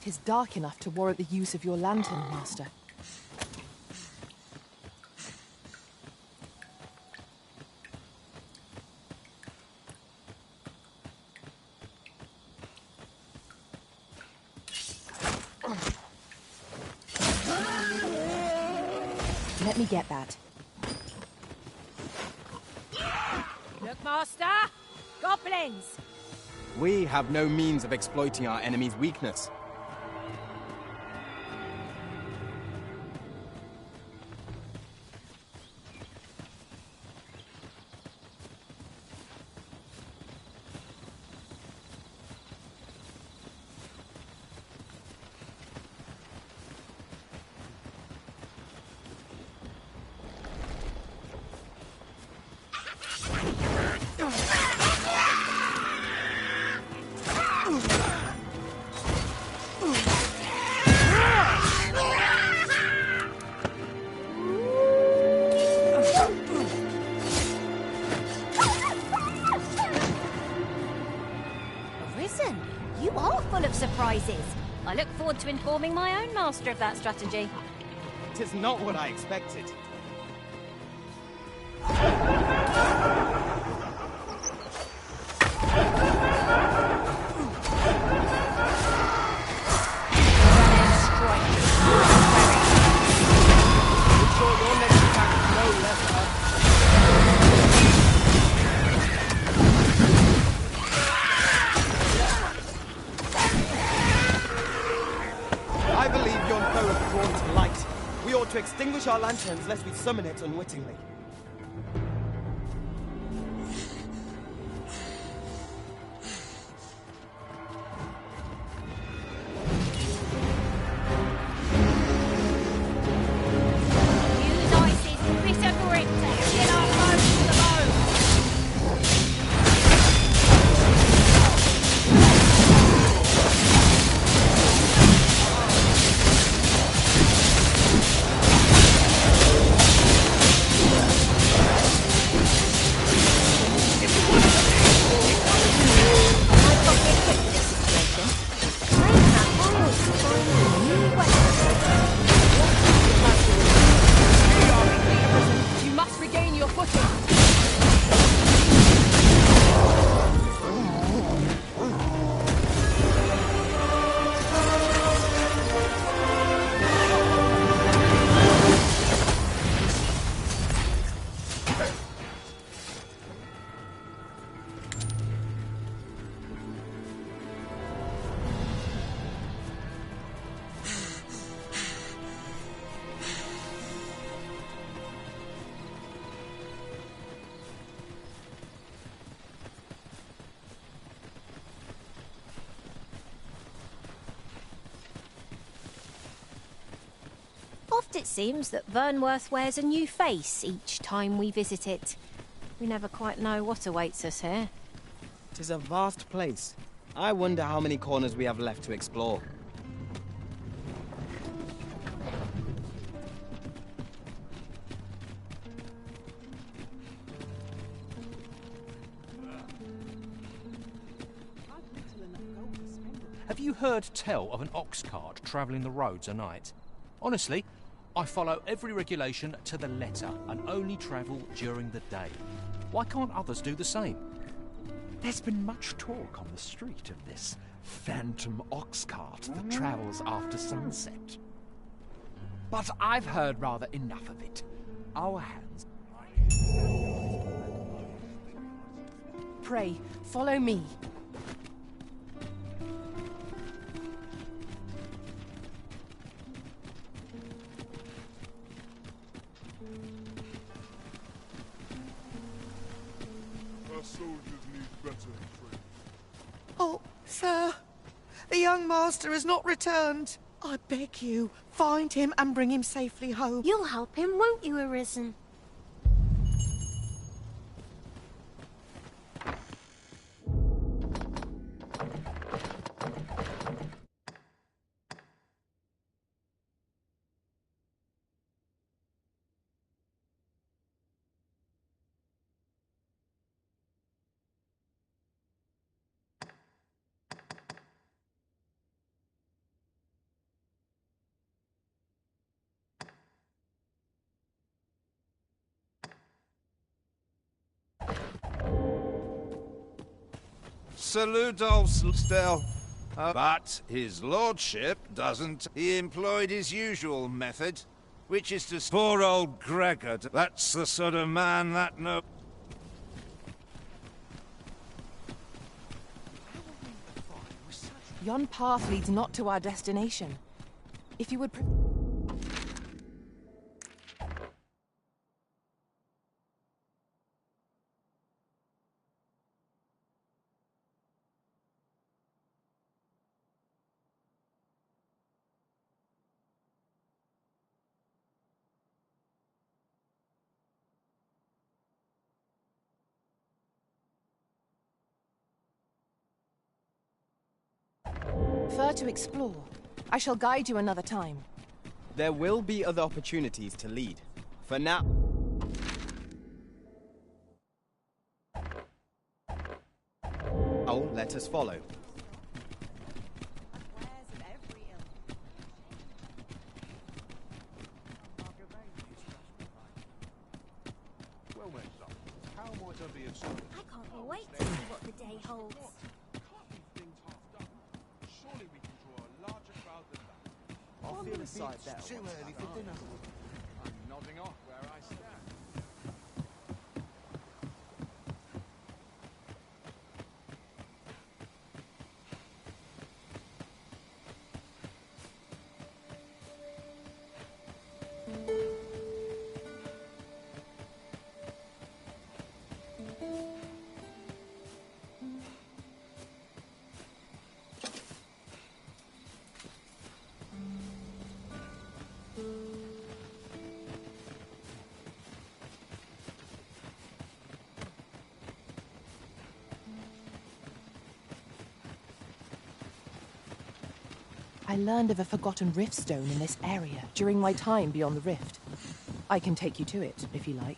It is dark enough to warrant the use of your lantern, Master. Let me get that. Look, Master! Goblins! We have no means of exploiting our enemy's weakness. Arisen, you are full of surprises. I look forward to informing my own master of that strategy. It is not what I expected. I believe yon foe is drawn to light. We ought to extinguish our lanterns lest we summon it unwittingly. Use Ice's bitter grip to kill our foes to the bone. You must regain your footing. Oft it seems that Vernworth wears a new face each time we visit it. We never quite know what awaits us here. It is a vast place. I wonder how many corners we have left to explore. Have you heard tell of an ox cart travelling the roads at night? Honestly, I follow every regulation to the letter and only travel during the day. Why can't others do the same? There's been much talk on the street of this phantom ox cart that travels after sunset. But I've heard rather enough of it. Our hands... Pray, follow me. Our soldiers need better training. Oh, sir, the young master has not returned. I beg you, find him and bring him safely home. You'll help him, won't you, Arisen? Sir Ludolf's still, but his lordship doesn't. He employed his usual method. Which is to poor old Gregor. That's the sort of man that no... Yon path leads not to our destination. If you would... prefer to explore. I shall guide you another time. There will be other opportunities to lead. For now... Oh, let us follow. Well met, love. How might I be of service? I can't wait to see what the day holds. Surely we can draw a larger crowd than that. I'll feel aside there. Too early for dinner. I'm nodding off where I stand. I learned of a forgotten rift stone in this area during my time beyond the rift. I can take you to it, if you like.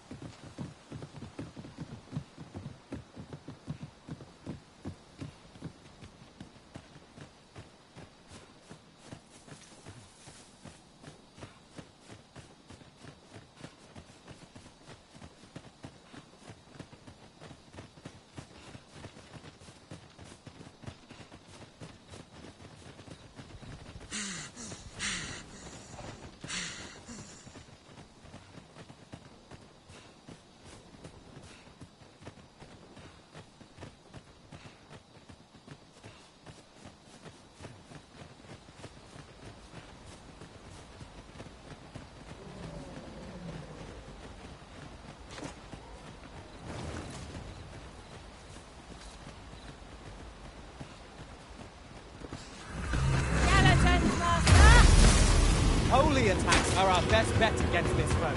Holy attacks are our best bet against this foe.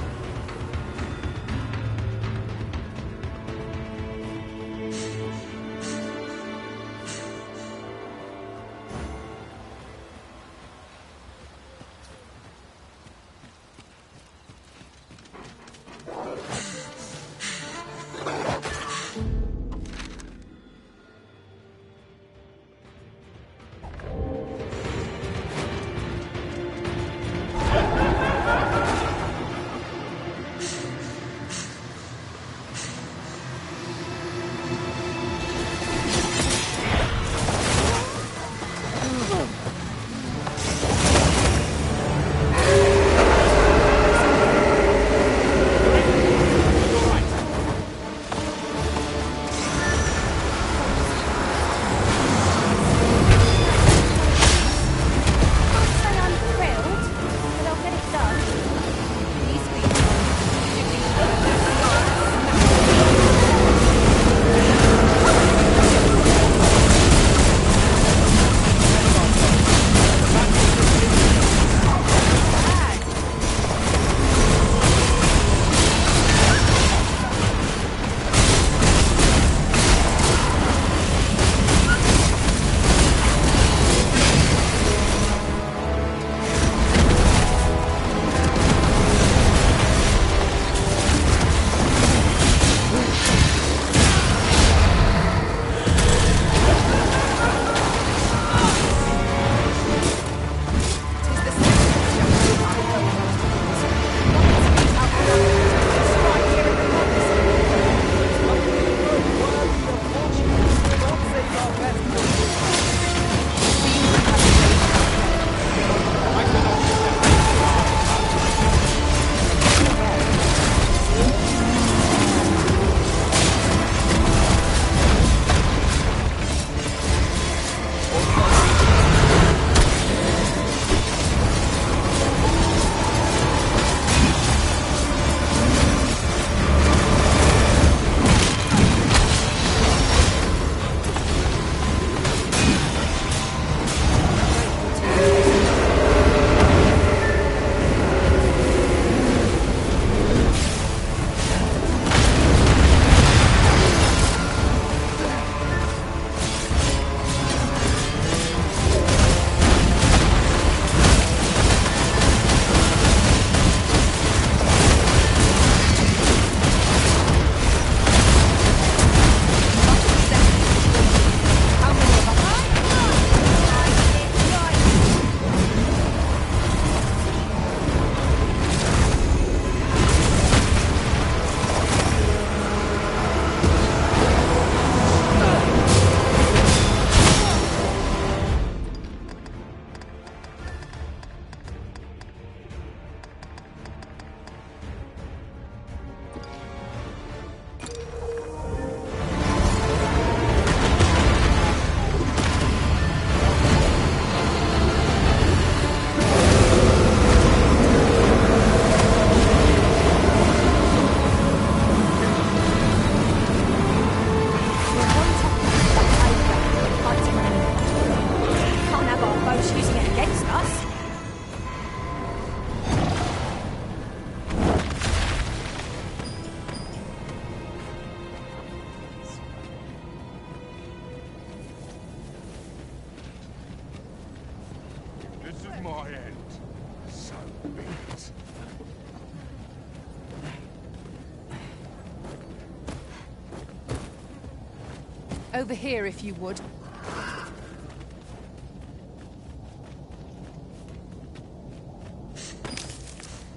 Over here, if you would.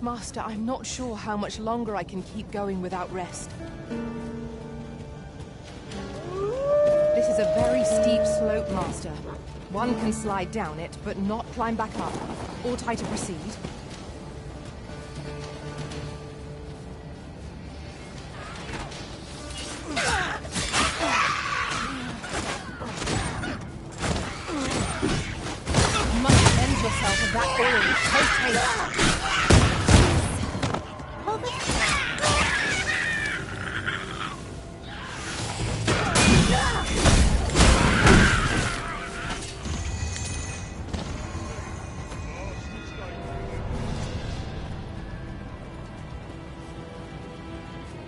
Master, I'm not sure how much longer I can keep going without rest. This is a very steep slope, Master. One can slide down it, but not climb back up. Ought I to proceed? You must cleanse yourself of that oil. Post haste.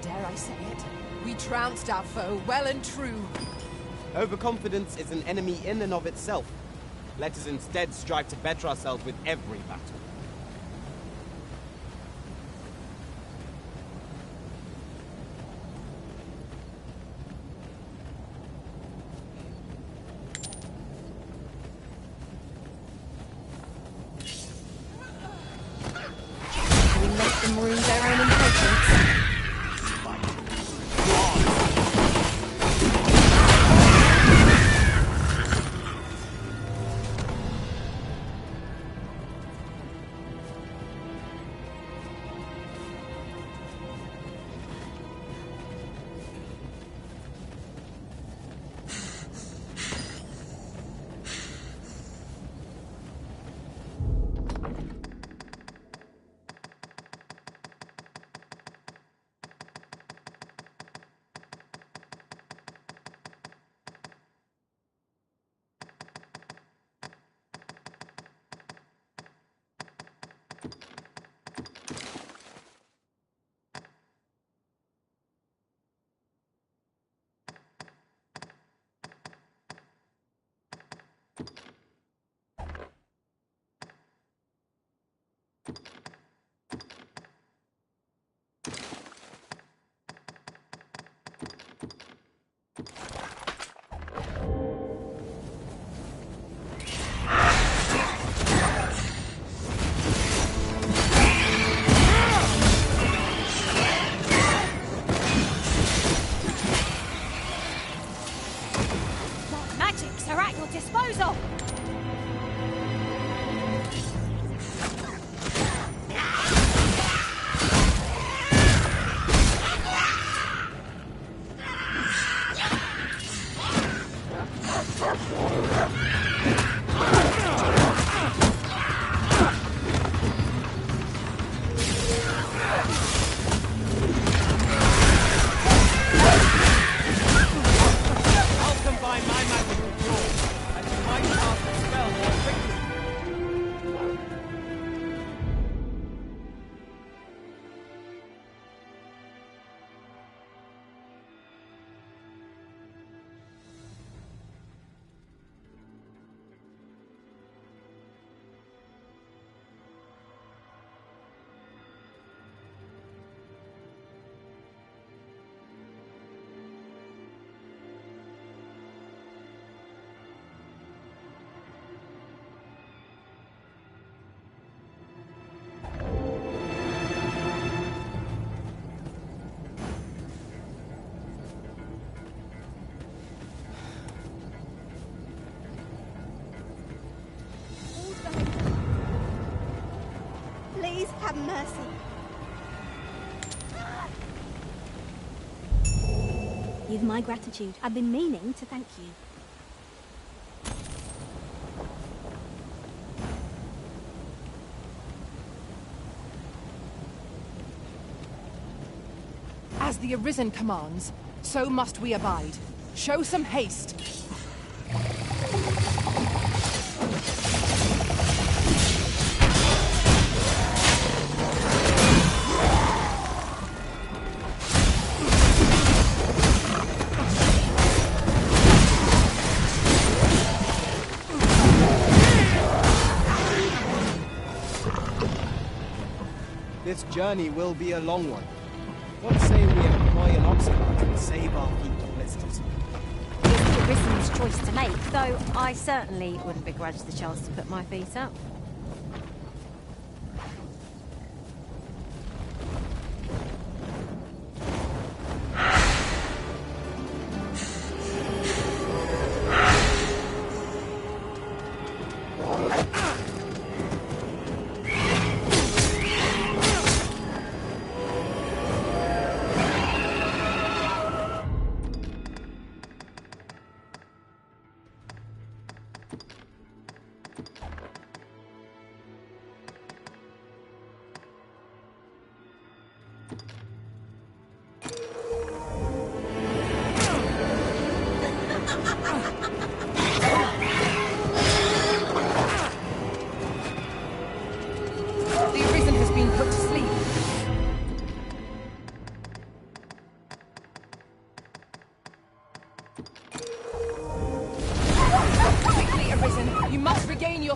Dare I say it? We trounced our foe, well and true. Overconfidence is an enemy in and of itself. Let us instead strive to better ourselves with every battle. We let them ruin their own impatience. What magics are at your disposal? I'll combine my magic with yours, and you might cast the spell more quickly. Please have mercy. You've my gratitude. I've been meaning to thank you. As the Arisen commands, so must we abide. Show some haste. This journey will be a long one. What say we employ an ox cart and save our feet from blisters? Risen's choice to make, though I certainly wouldn't begrudge the chance to put my feet up.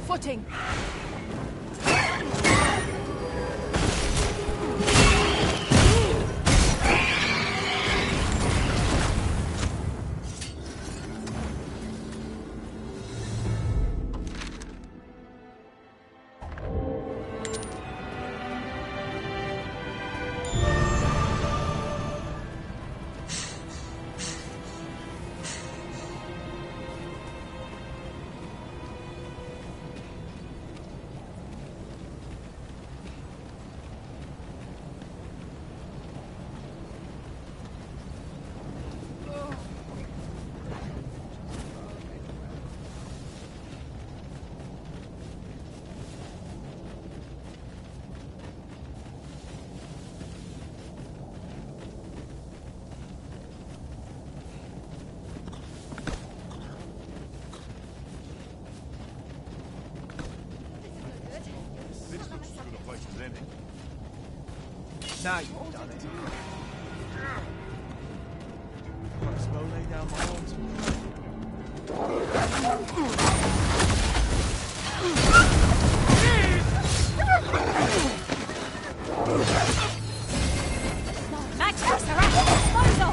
Footing. Now you've done it. Might as well lay down my arms. Magics are at your disposal!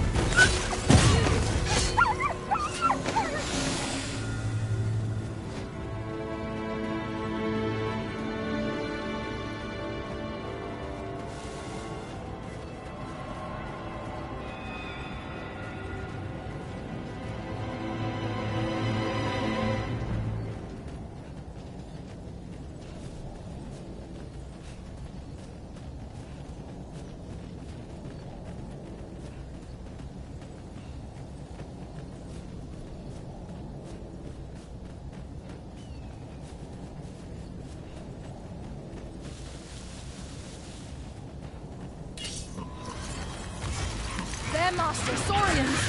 Their master, Saurians!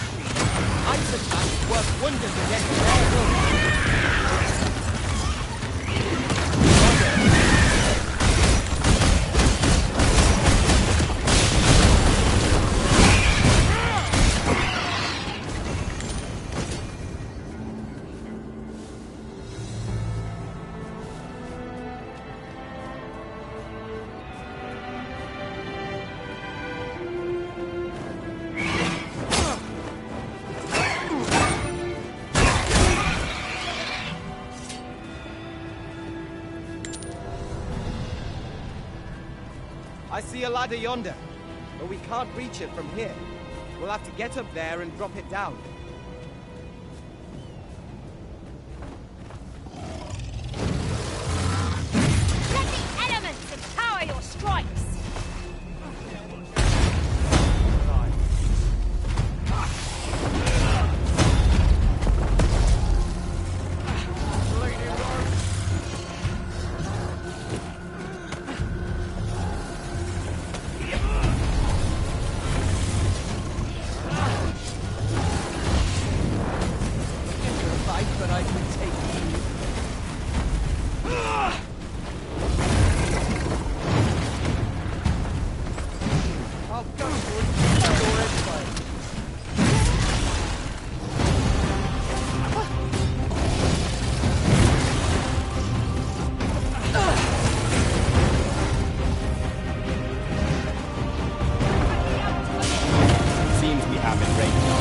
Item that work wonders against their will. I see a ladder yonder, but we can't reach it from here. We'll have to get up there and drop it down. Let the elements empower your strikes! But I can take you. I'll go for your empire. Seems we have it right now.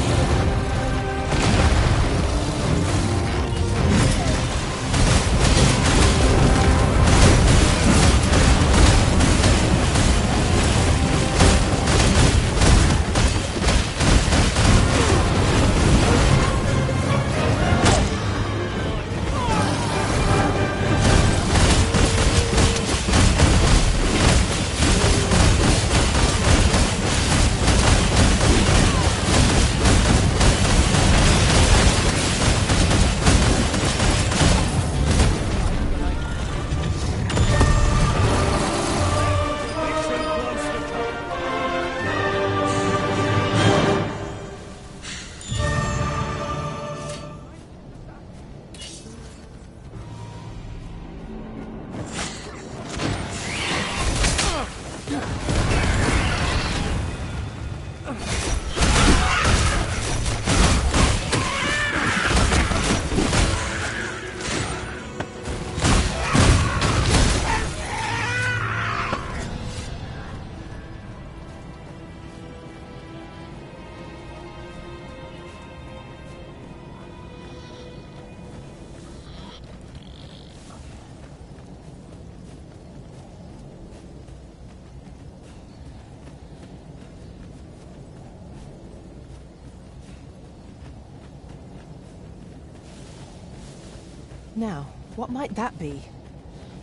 Now, what might that be?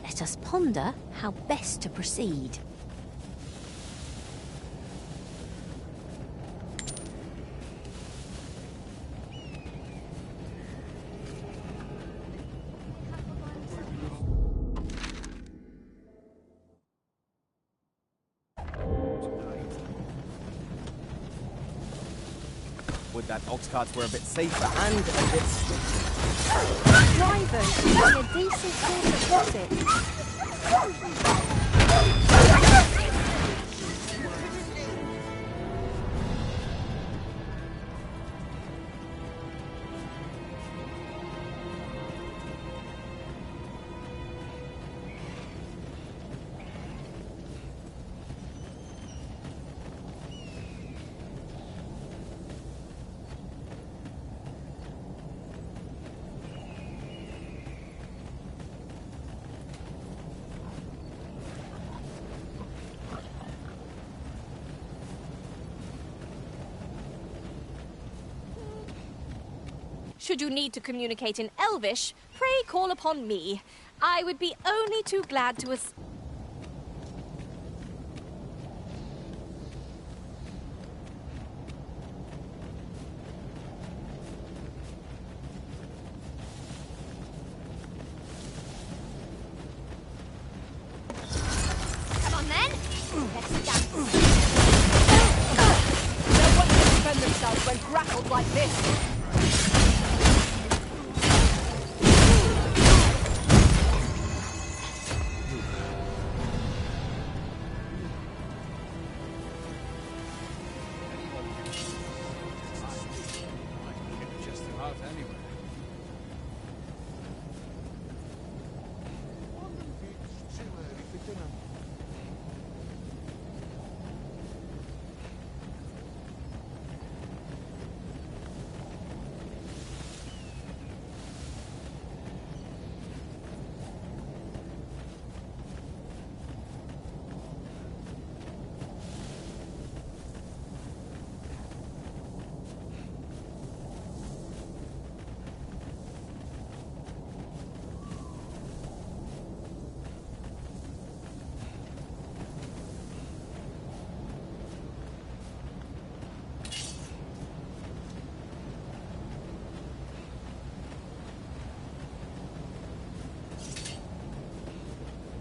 Let us ponder how best to proceed. Would that ox carts were a bit safer and a bit swifter. Drivers using a decent source of profit. Should you need to communicate in Elvish, pray call upon me. I would be only too glad to Come on then. Let's dance. No one can defend themselves when grappled like this.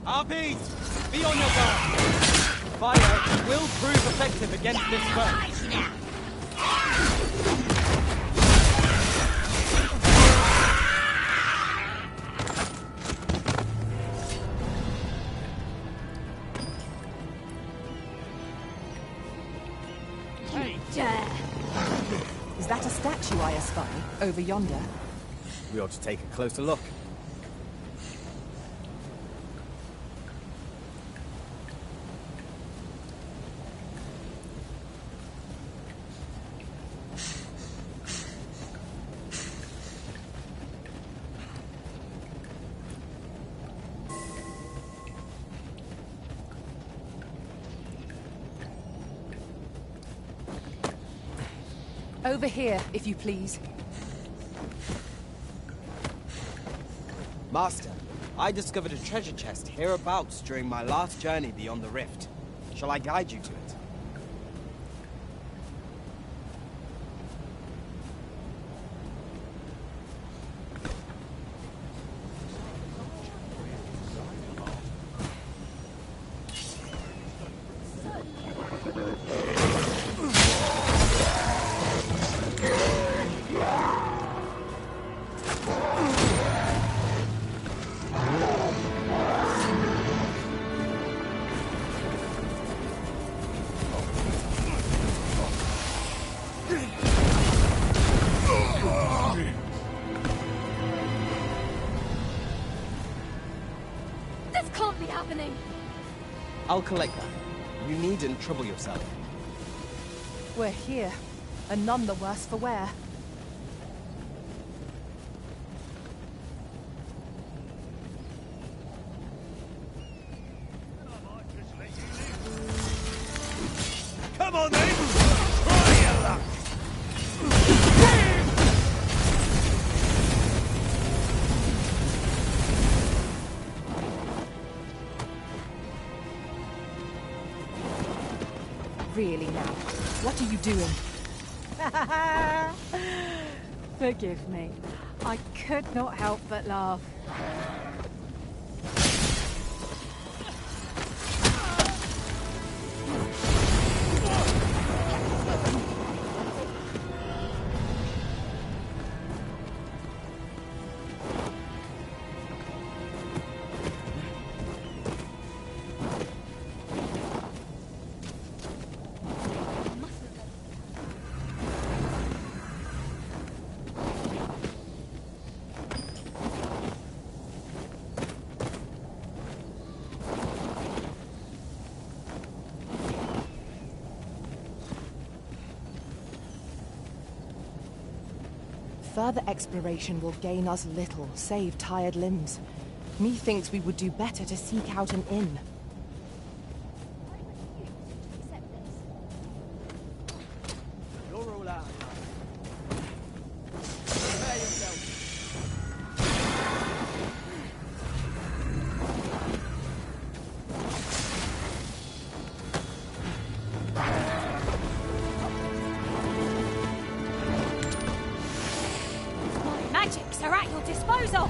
RPs, be on your guard. Fire will prove effective against this foe. Is that a statue I espy over yonder? We ought to take a closer look. Over here, if you please. Master, I discovered a treasure chest hereabouts during my last journey beyond the rift. Shall I guide you to it? I'll collect that. You needn't trouble yourself. We're here, and none the worse for wear. Come on then! Try your luck! Really now, what are you doing? Forgive me. I could not help but laugh. Further exploration will gain us little, save tired limbs. Methinks we would do better to seek out an inn. You're all out. Prepare yourself. My magics are at your disposal!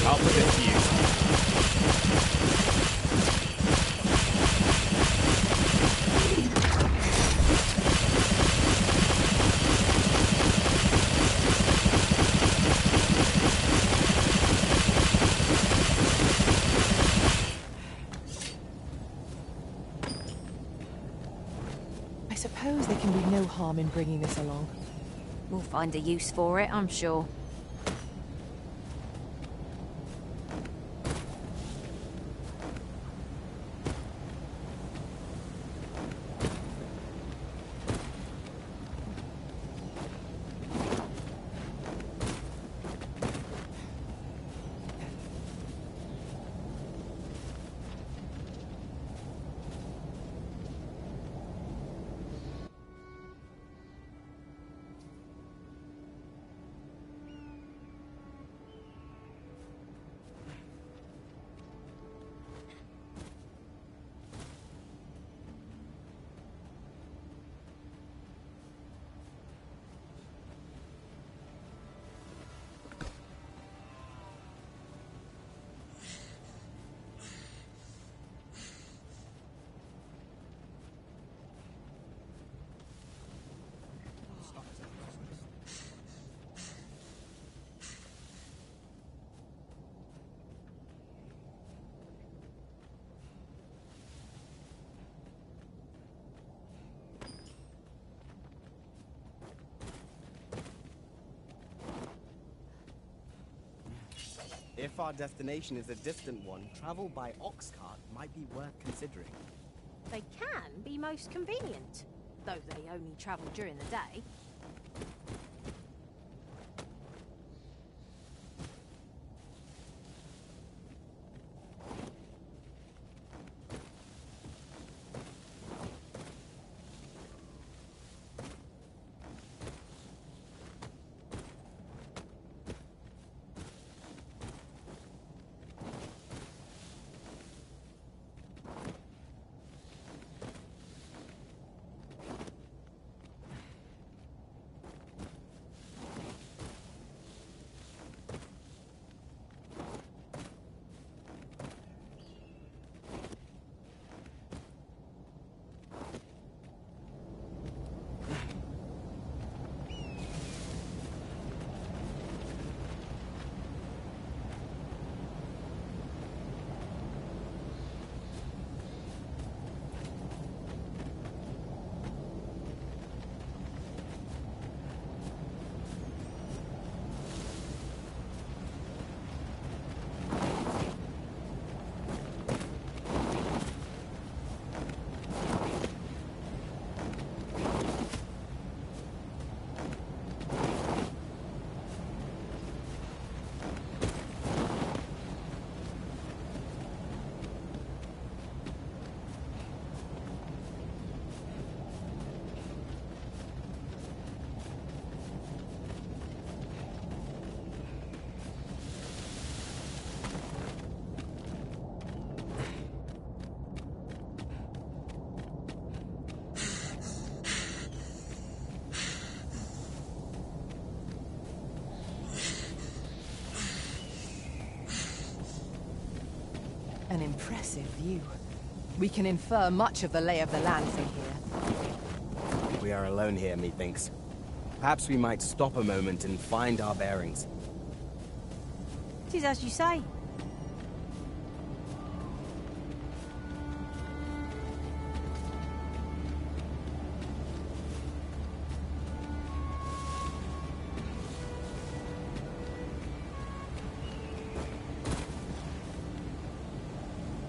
I'll put it to use. I suppose there can be no harm in bringing this along. We'll find a use for it, I'm sure. If our destination is a distant one, travel by ox cart might be worth considering. They can be most convenient, though they only travel during the day. An impressive view. We can infer much of the lay of the land from here. We are alone here, methinks. Perhaps we might stop a moment and find our bearings. It is as you say.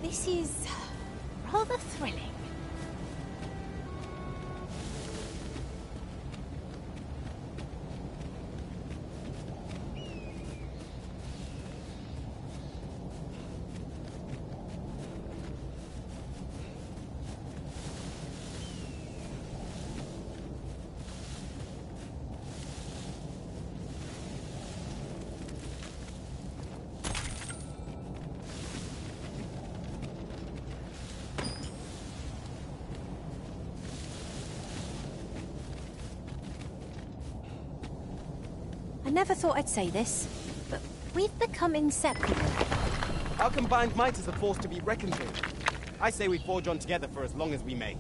This is rather thrilling. I never thought I'd say this, but we've become inseparable. Our combined might is a force to be reckoned with. I say we forge on together for as long as we may.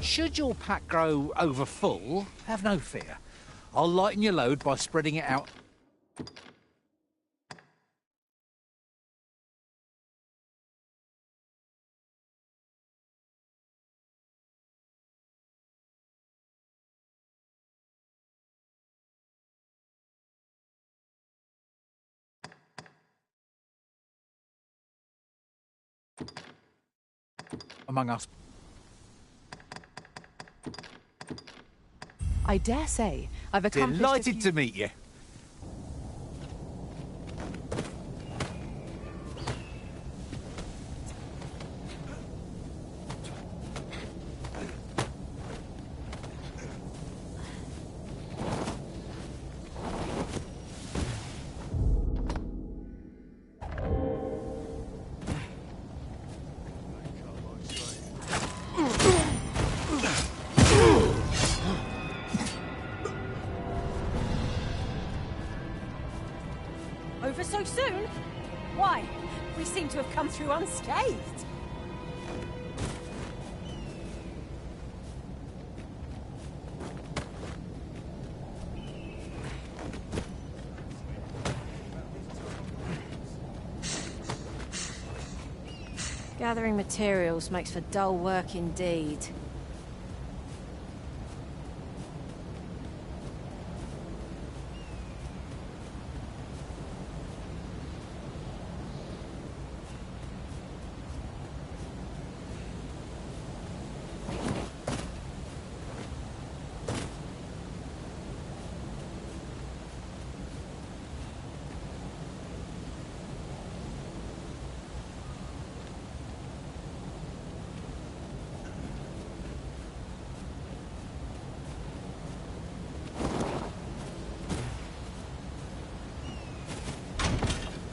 Should your pack grow over full, have no fear. I'll lighten your load by spreading it out. Among us. I dare say I've accomplished Delighted to meet you. Over so soon? Why? We seem to have come through unscathed. Gathering materials makes for dull work indeed.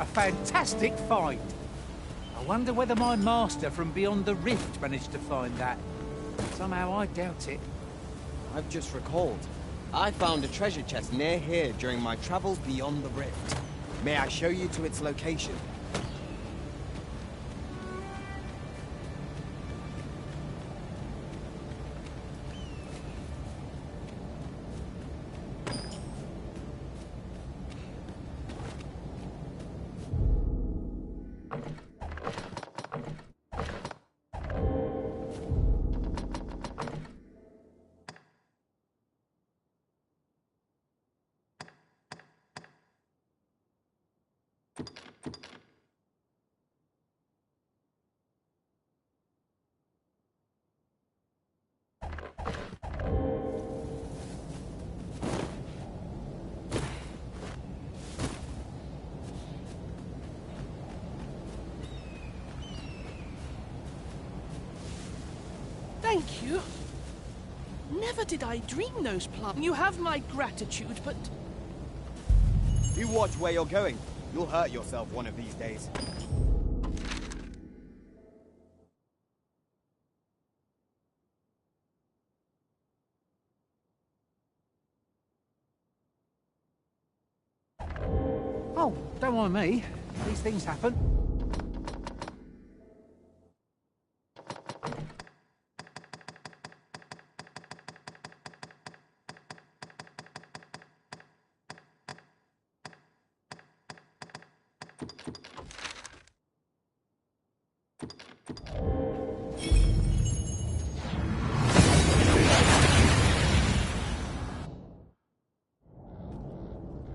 A fantastic find. I wonder whether my master from beyond the rift managed to find that. Somehow I doubt it. I've just recalled. I found a treasure chest near here during my travels beyond the rift. May I show you to its location? Thank you. Never did I dream those plants. You have my gratitude, but... You watch where you're going. You'll hurt yourself one of these days. Don't mind me. These things happen.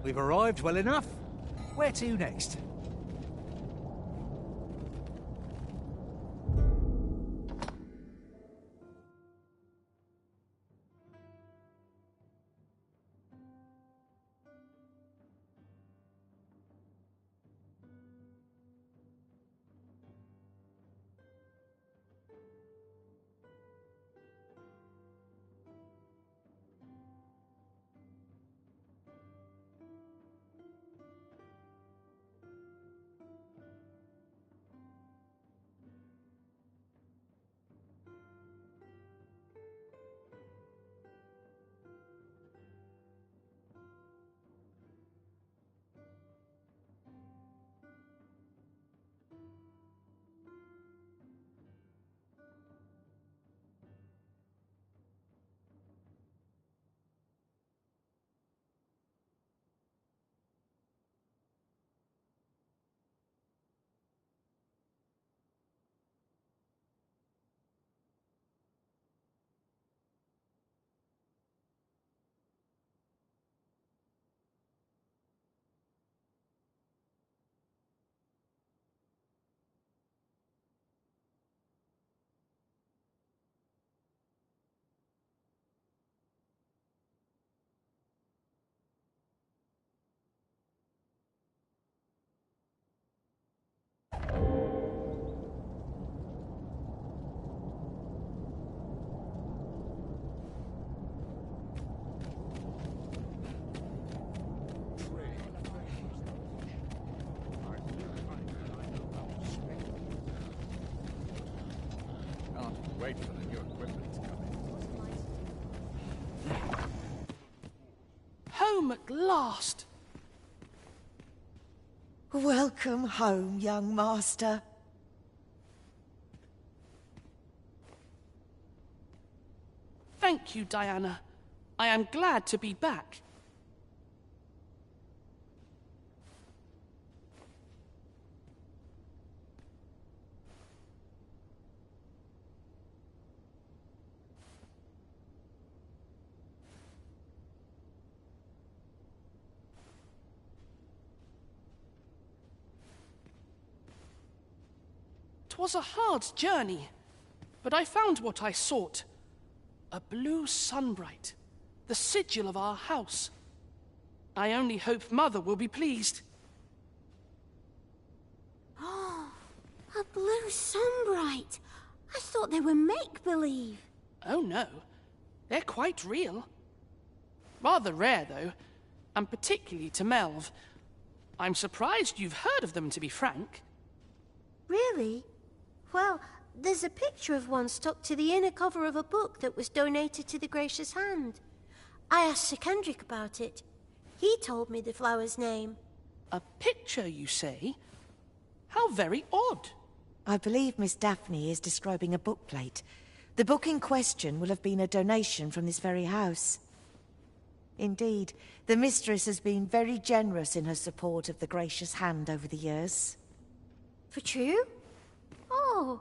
We've arrived well enough. Where to next? Wait for the new equipment to come in. Home at last! Welcome home, young master. Thank you, Diana. I am glad to be back. Twas a hard journey, but I found what I sought. A blue sunbright, the sigil of our house. I only hope Mother will be pleased. Oh, a blue sunbright. I thought they were make-believe. Oh no, they're quite real. Rather rare, though, and particularly to Melv. I'm surprised you've heard of them, to be frank. Really? Well, there's a picture of one stuck to the inner cover of a book that was donated to the Gracious Hand. I asked Sir Kendrick about it. He told me the flower's name. A picture, you say? How very odd. I believe Miss Daphne is describing a bookplate. The book in question will have been a donation from this very house. Indeed, the mistress has been very generous in her support of the Gracious Hand over the years. For true? Oh,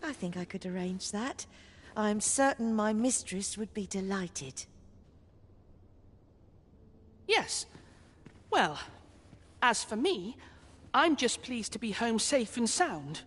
I think I could arrange that. I'm certain my mistress would be delighted. Yes. Well, as for me, I'm just pleased to be home safe and sound.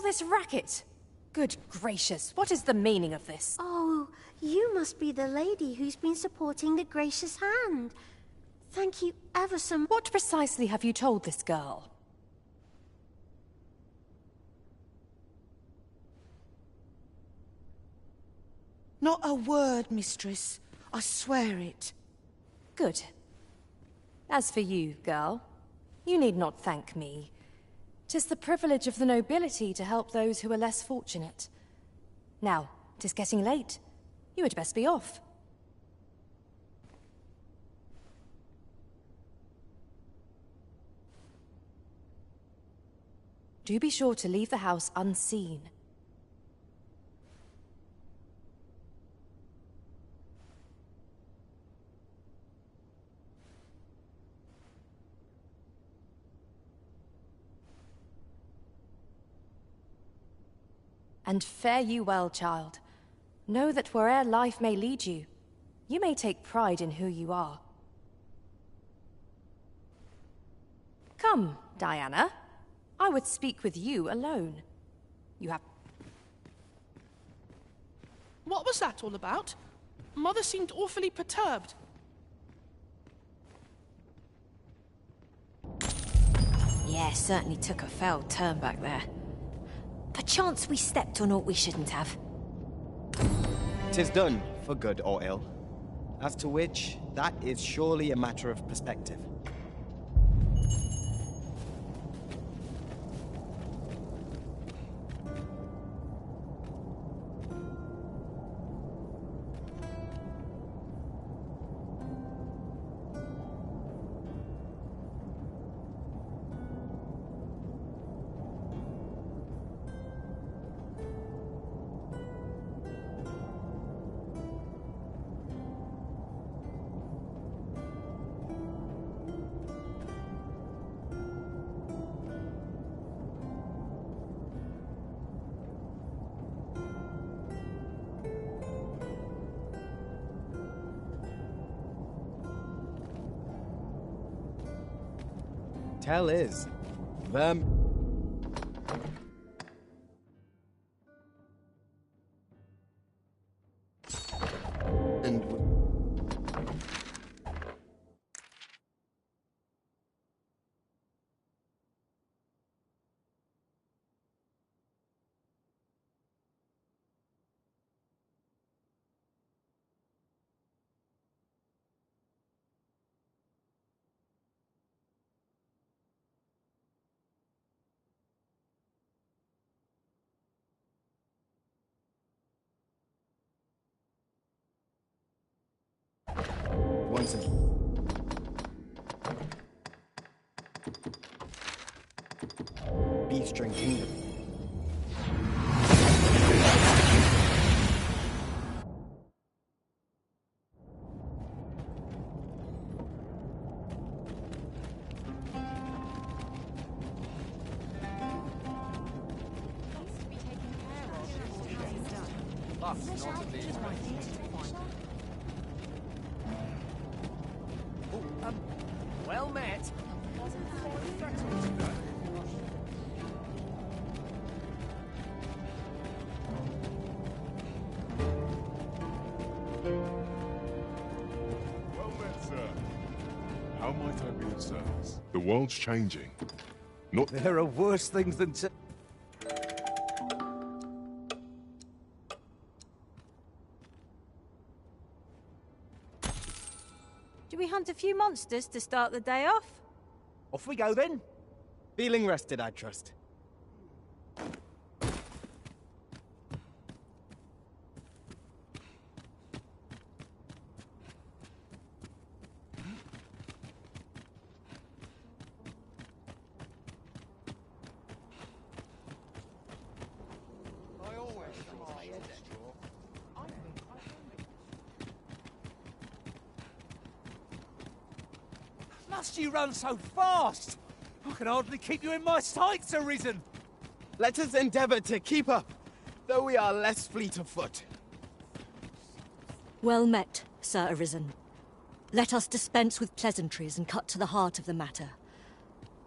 this racket? Good gracious, what is the meaning of this? Oh, you must be the lady who's been supporting the Gracious Hand. Thank you ever so much. What precisely have you told this girl? Not a word, mistress. I swear it. Good. As for you, girl, you need not thank me. 'Tis the privilege of the nobility to help those who are less fortunate. Now, 'tis getting late. You had best be off. Do be sure to leave the house unseen. And fare you well, child. Know that where'er life may lead you, you may take pride in who you are. Come, Diana. I would speak with you alone. You have... What was that all about? Mother seemed awfully perturbed. Yeah, certainly took a foul turn back there. Perchance we stepped on aught we shouldn't have. 'Tis done, for good or ill. As to which, that is surely a matter of perspective. Tell is, them. And once a Beastring Kingdom. Well met. Well met, sir. How might I be of service? The world's changing. Not There are worse things than... Do we hunt a few monsters to start the day off? Off we go then. Feeling rested, I trust. Must you run so fast? I can hardly keep you in my sights, Arisen. Let us endeavor to keep up, though we are less fleet of foot. Well met, Sir Arisen. Let us dispense with pleasantries and cut to the heart of the matter.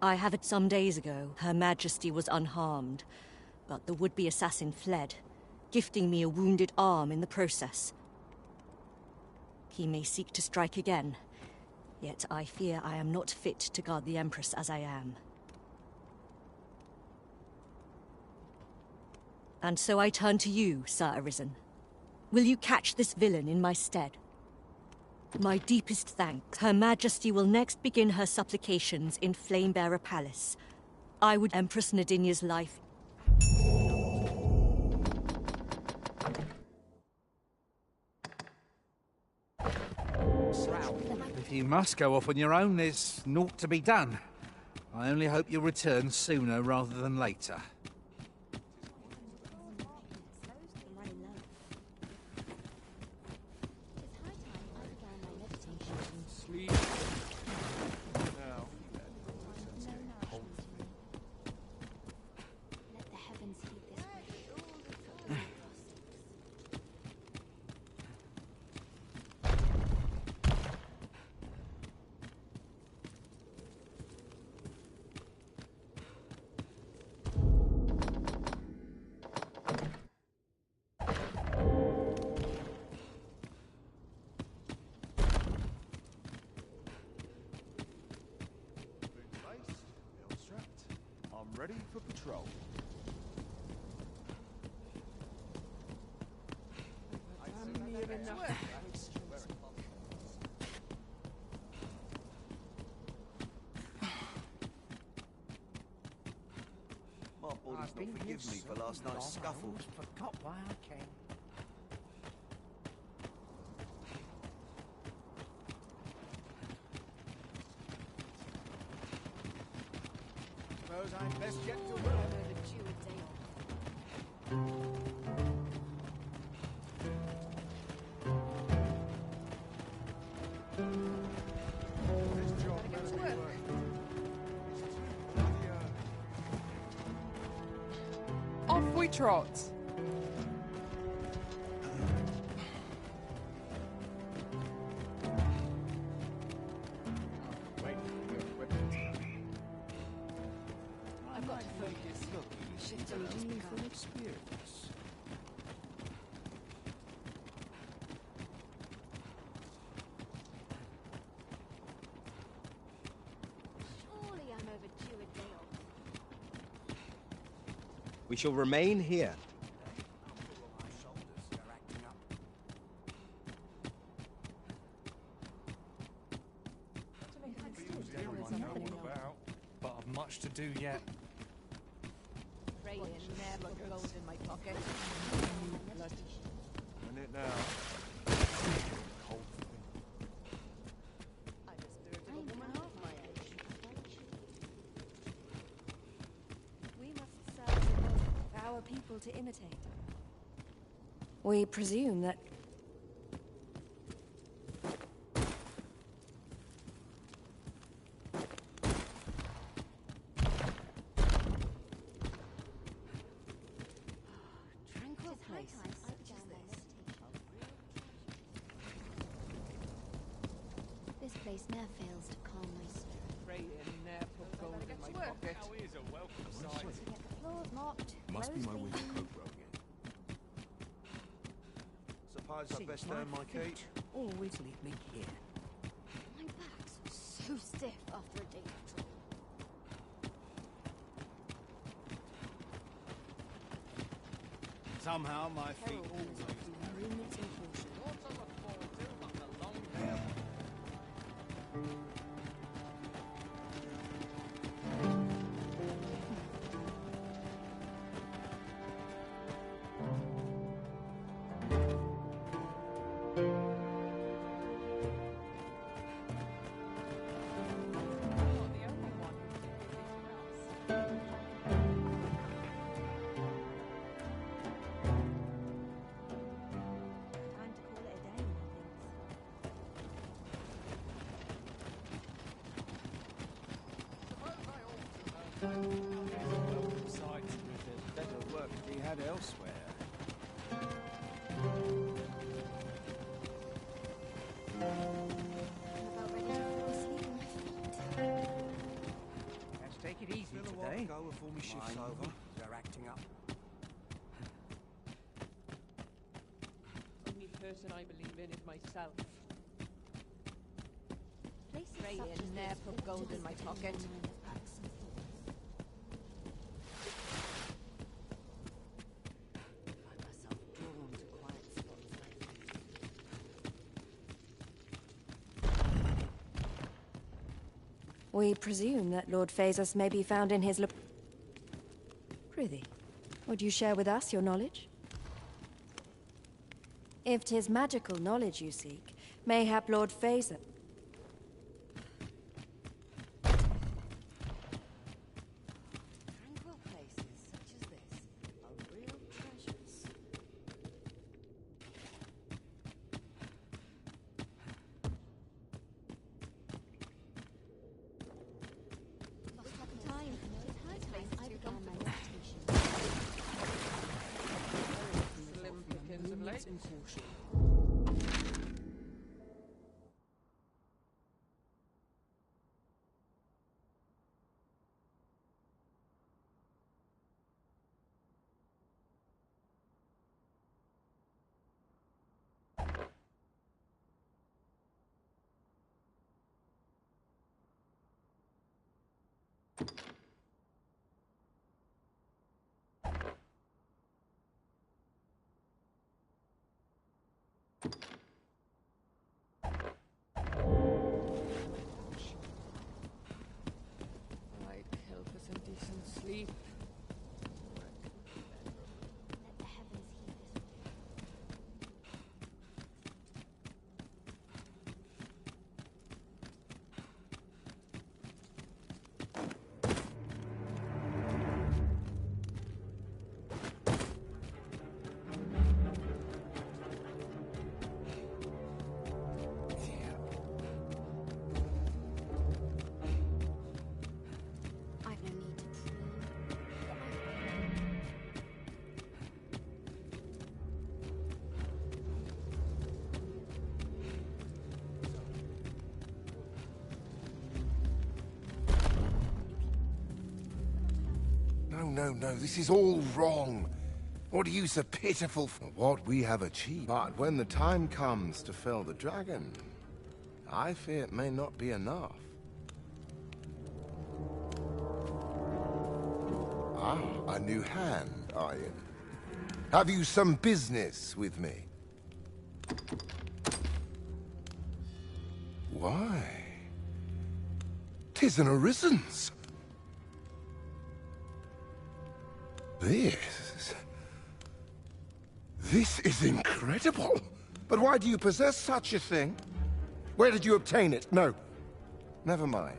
I have it some days ago. Her Majesty was unharmed, But the would-be assassin fled, gifting me a wounded arm in the process. He may seek to strike again, yet I fear I am not fit to guard the Empress as I am. And so I turn to you, Sir Arisen. Will you catch this villain in my stead? My deepest thanks. Her Majesty will next begin her supplications in Flamebearer Palace. I would Empress Nadinia's life. If you must go off on your own, there's naught to be done. I only hope you'll return sooner rather than later. Ready for patrol. My body's not forgiven me for last night's scuffle. Forgot why I came. Suppose I'm best yet to learn. Off we trot. I've got to focus. Look, shift only from experience. Surely I'm overdue a day off. We shall remain here. But I've much to do yet. Gold in my pocket. In it now. I'm the spirit of a woman half my age. We must serve as a model for our people to imitate. We presume that... Tranquil place. This place never fails to calm my spirit. Pray and ne'er put gold in my pocket. Now is a welcome sight. To get the floors mopped. Must be my winter cleaned. coat broken. Suppose I best earn my keep. Always leave me here. My back's so stiff after a day of travel. Somehow my feet Herald always is convenience and caution. welcome sight. There's better work to be had elsewhere. About ready to fall asleep on my feet. Let's take it easy Still a today. while to go before my shift's My over. They're acting up. person I believe in is myself. Pray in there, put gold in my pocket. We presume that Lord Phaesus may be found in his Prithee, would you share with us your knowledge? If 'tis magical knowledge you seek, mayhap Lord Phaesus... Tranquil places such as this are real treasures. Slim pickings of late. I'd kill for some decent sleep. I've no need to No, this is all wrong. What use a pitiful for what we have achieved. But when the time comes to fell the dragon, I fear it may not be enough. Ah, a new hand, are you? Have you some business with me? Why? 'Tis an Arisen's. This is incredible. But why do you possess such a thing? Where did you obtain it? No, never mind.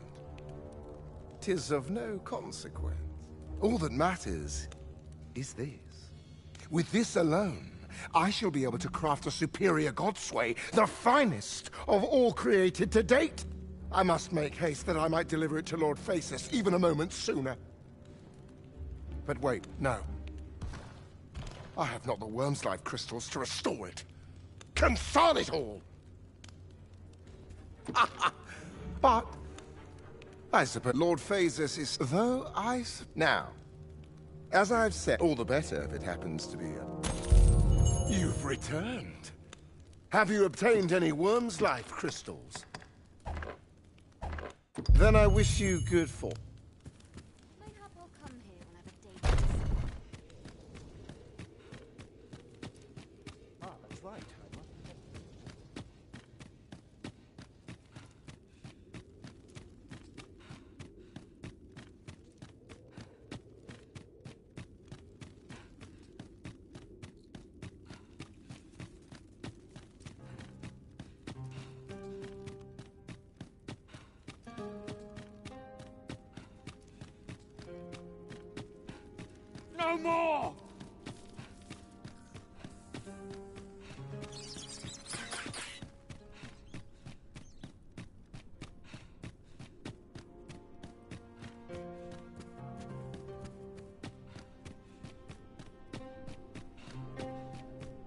'Tis of no consequence. All that matters is this. With this alone, I shall be able to craft a superior godsway, the finest of all created to date. I must make haste that I might deliver it to Lord Phaesus even a moment sooner. But wait, no. I have not the worm's life crystals to restore it. Confound it all! But I suppose Lord Phaesus is... Though I... Now, as I've said, all the better if it happens to be a... You've returned. Have you obtained any worm's life crystals? Then I wish you good fortune. mayhap I'll come here when I've a date. Ah, that's right. No more!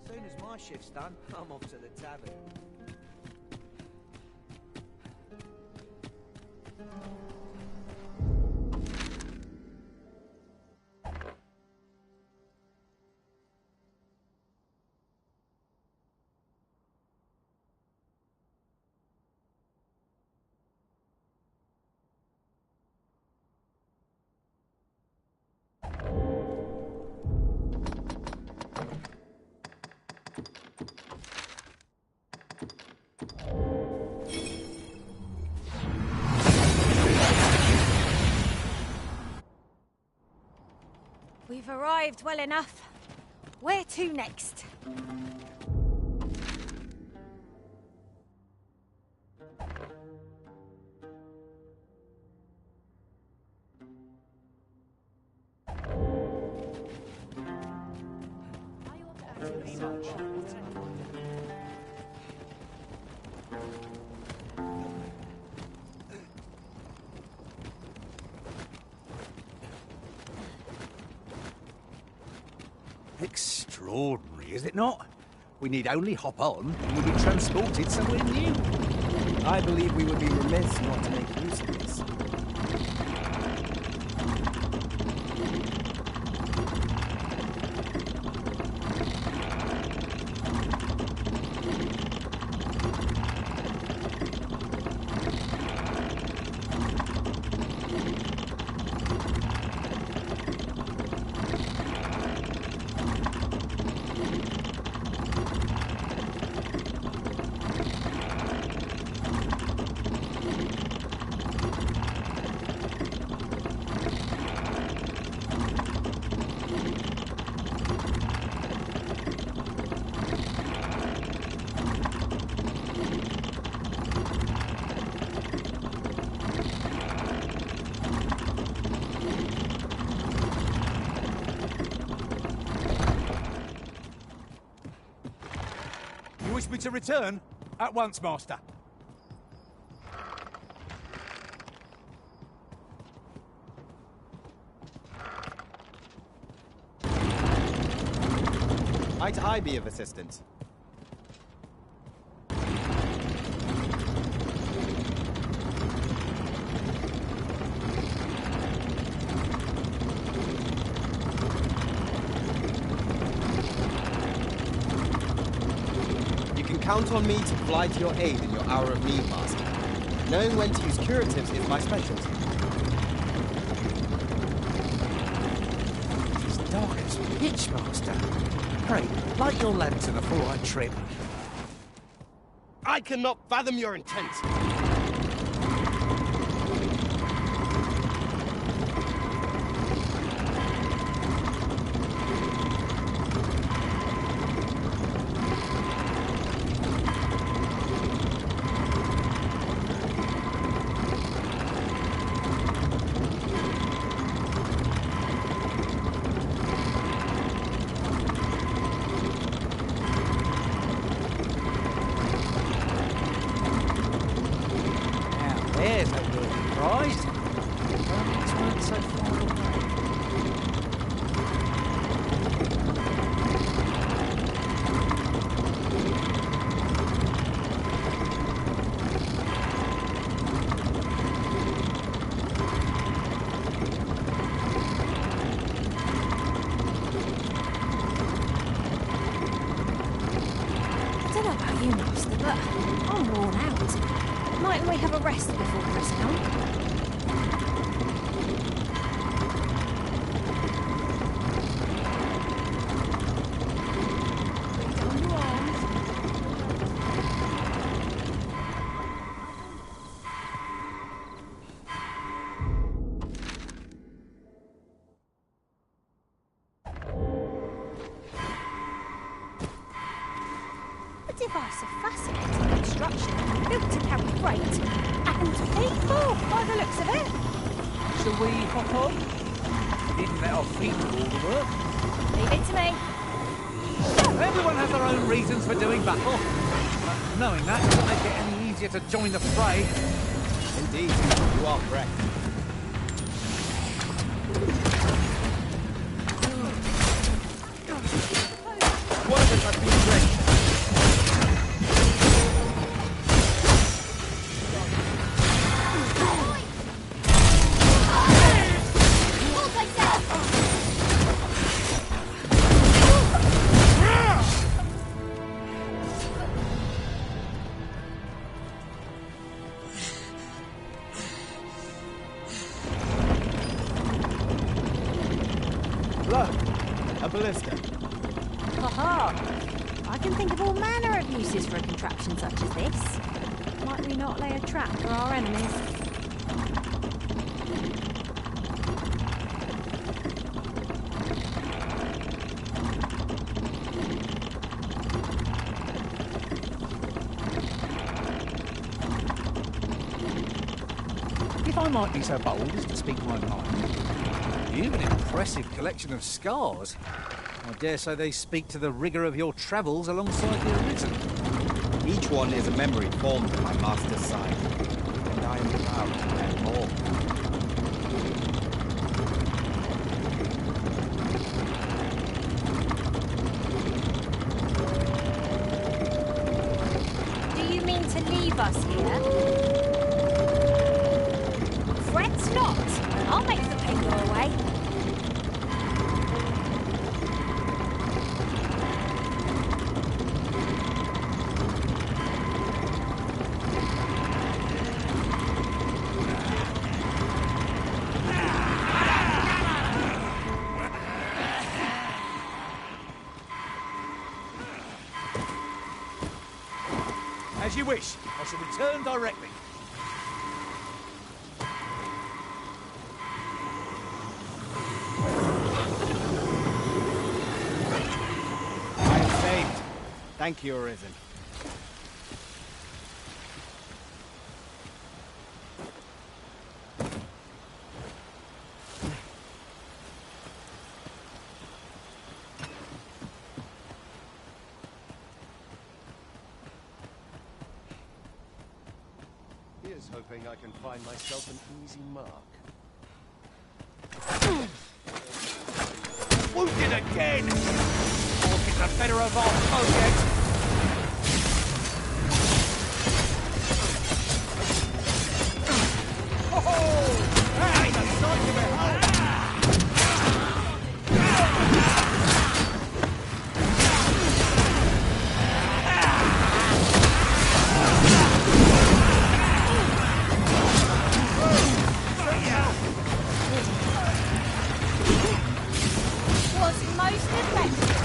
Soon as my shift's done, I'm off to the tavern. We've arrived well enough. Where to next? Extraordinary, is it not? We need only hop on and we'll be transported somewhere new. I believe we would be remiss not to make use of this. You wish me to return? At once, Master. Might I be of assistance? Count on me to fly to your aid in your hour of need, Master. Knowing when to use curatives is my specialty. It is dark as pitch, Master. Pray, light your lantern before I trip. I cannot fathom your intent. There's a good prize. It's not so far away. I don't know about you, Master, but I'm worn out. Mightn't we have a rest before pressing on? A device of fascinating construction, built to carry freight and people, by the looks of it. Shall we hop on? We didn't let our feet do all the work. Leave it to me. Everyone has their own reasons for doing battle. But knowing that doesn't make it any easier to join the fray. Indeed, you are correct. One of us has been great. Look, a ballista. Ha-ha! I can think of all manner of uses for a contraption such as this. Might we not lay a trap for our enemies? I might be so bold as to speak my mind. You've an impressive collection of scars. I dare say they speak to the rigour of your travels alongside the Arisen. Each one is a memory formed at my master's side, and I am proud to bear more. Do you mean to leave us here? Fret not. I'll make the pain go away. As you wish. I shall return directly. I am saved. Thank you, Arisen. Here's hoping I can find myself an easy mark. Wounded again! Or get the better of our project! Oh! Hey, the sight to behold! Was most effective.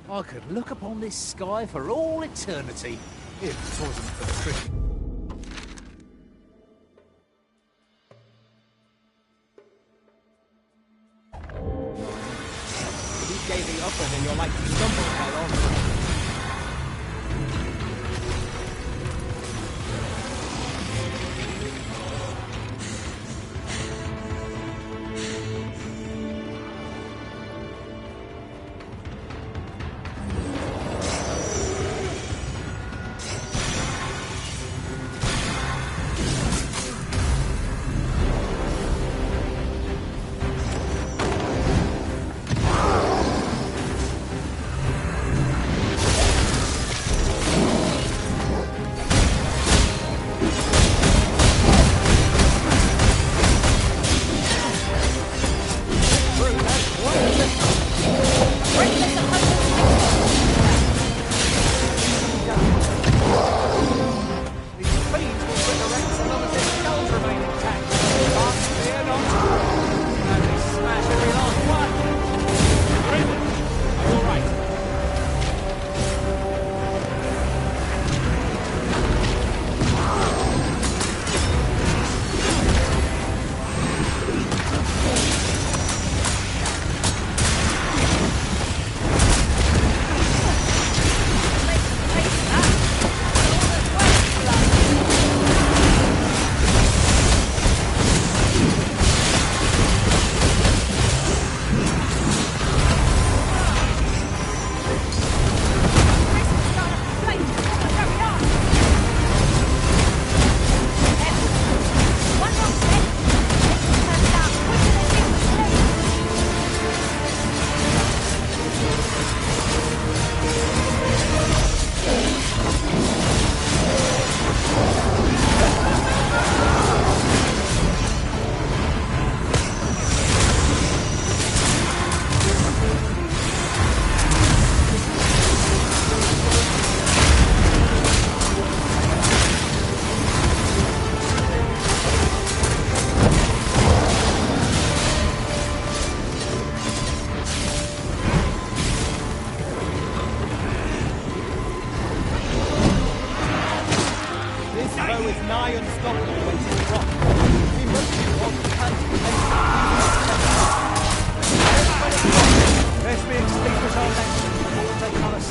I could look upon this sky for all eternity, if it wasn't for the trick. If you gave me upper, then you're like to stumble head on.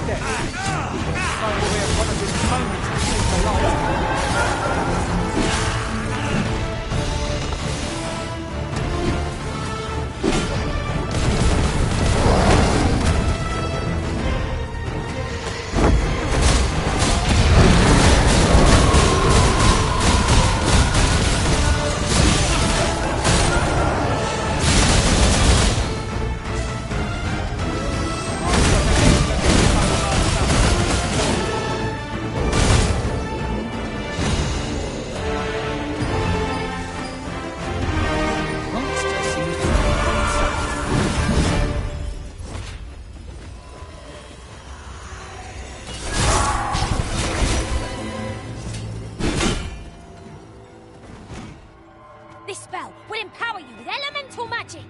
step. Slowly we have one of his moments to see the light. This spell will empower you with elemental magic!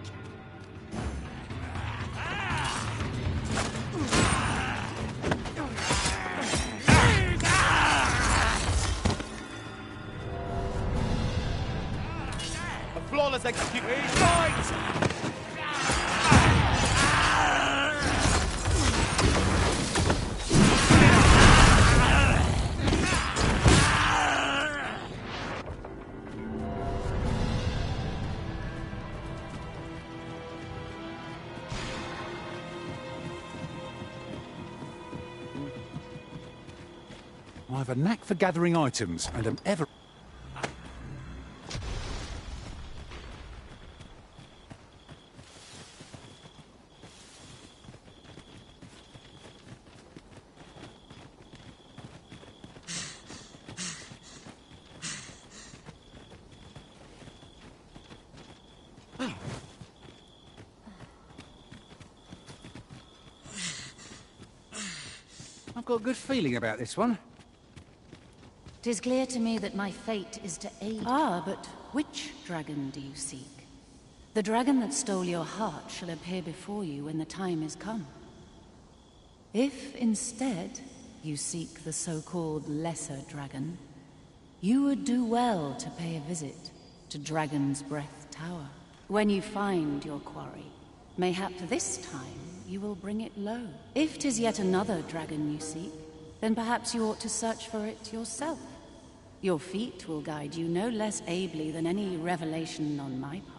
A flawless execution. Fight! I have a knack for gathering items, and am ever... I've got a good feeling about this one. 'Tis clear to me that my fate is to aid. Ah, but which dragon do you seek? The dragon that stole your heart shall appear before you when the time is come. If, instead, you seek the so-called lesser dragon, you would do well to pay a visit to Dragon's Breath Tower. When you find your quarry, mayhap this time you will bring it low. If 'tis yet another dragon you seek, then perhaps you ought to search for it yourself. Your feet will guide you no less ably than any revelation on my part.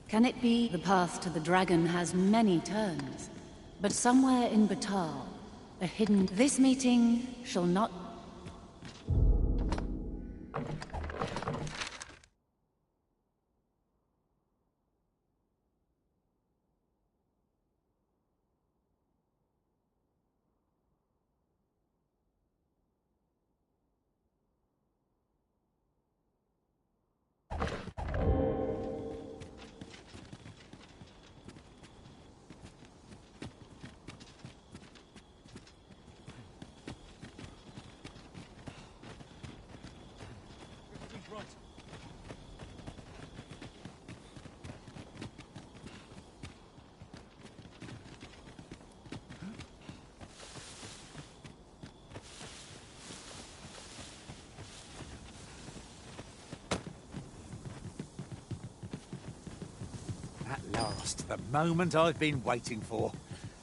Can it be the path to the dragon has many turns, but somewhere in Batal, a hidden... This meeting shall not... At last, the moment I've been waiting for.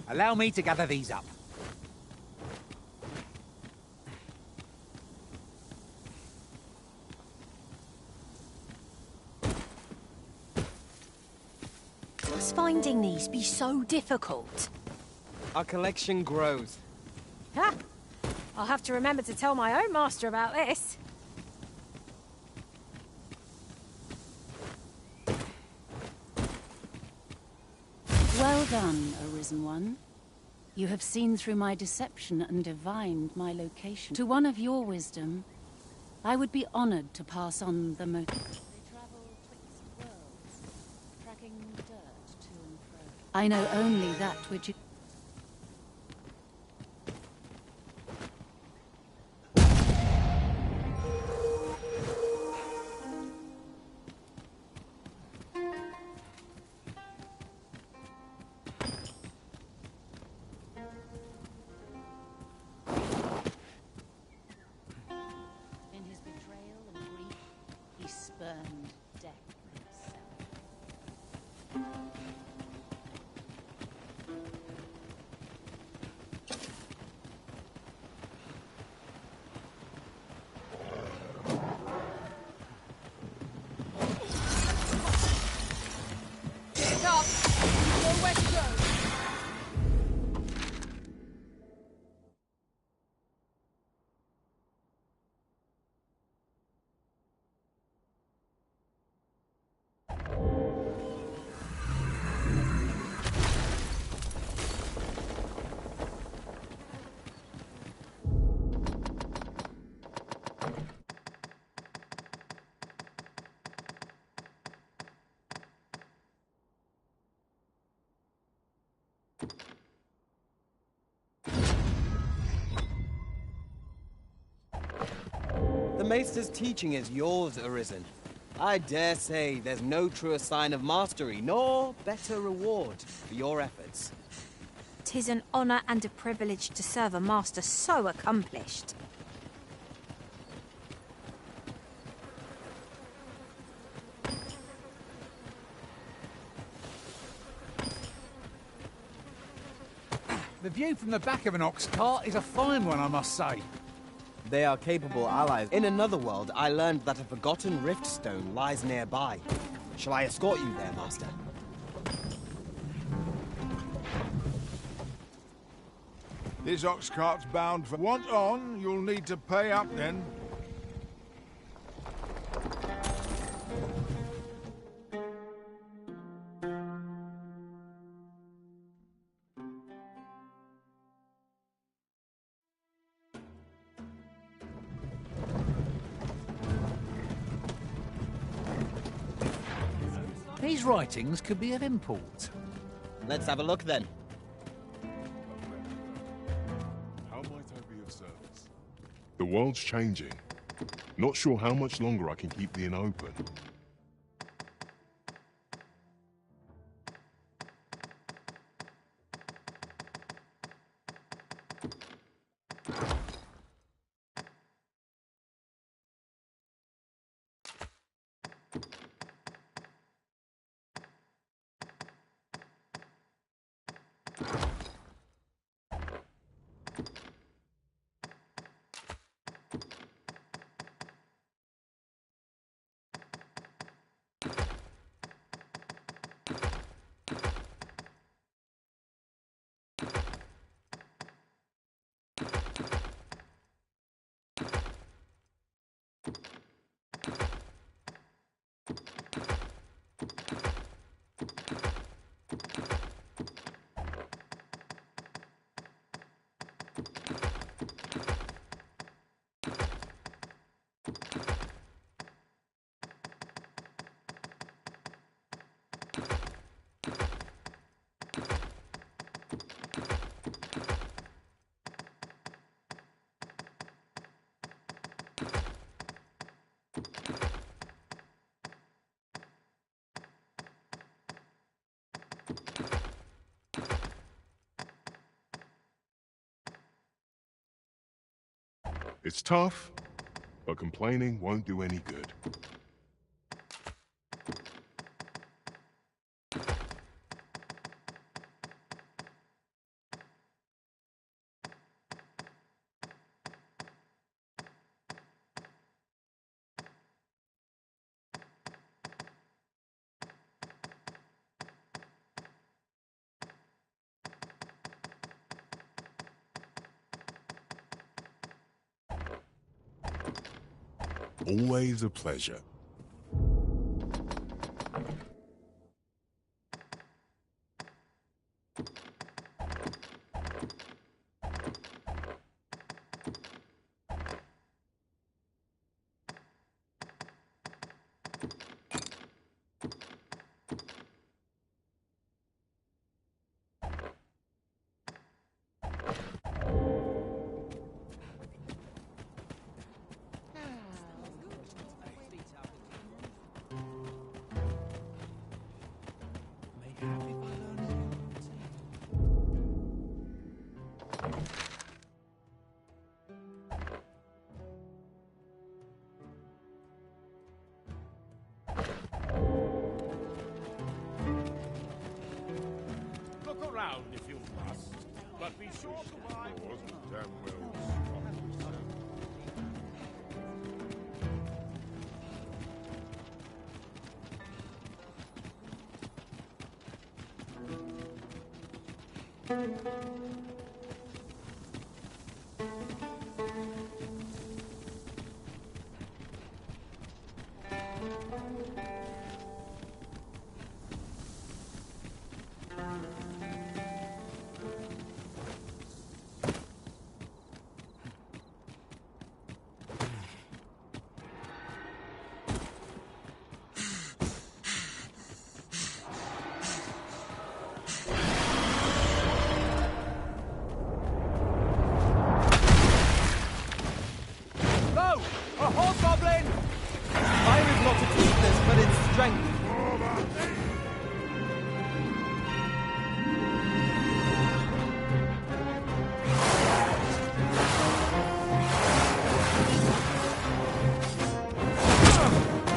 Allow me to gather these up. Must finding these be so difficult? Our collection grows. Ha! I'll have to remember to tell my own master about this. Well done, Arisen One. You have seen through my deception and divined my location. To one of your wisdom, I would be honored to pass on the most... They travel twixt worlds, tracking dirt to and fro. I know only that which... The Maester's teaching is yours, Arisen. I dare say there's no truer sign of mastery, nor better reward for your efforts. 'Tis an honour and a privilege to serve a master so accomplished. The view from the back of an ox cart is a fine one, I must say. They are capable allies. In another world, I learned that a forgotten rift stone lies nearby. Shall I escort you there, Master? This ox cart's bound for... Want on, you'll need to pay up then. These writings could be of import. Let's have a look then. How might I be of service? The world's changing. Not sure how much longer I can keep the inn open. It's tough, but complaining won't do any good. Always a pleasure. Look around if you must, but be sure to buy... Damn well. A hobgoblin! Fire is not its weakness, but its strength.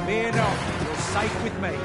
Fear not, you're safe with me.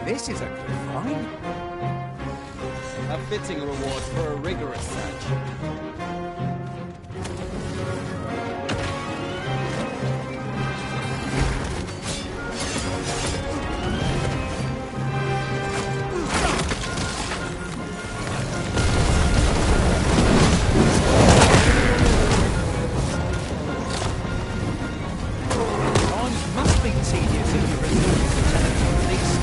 This is a good find. A fitting reward for a rigorous search. Times must be tedious if you're resorting to telephone beasts.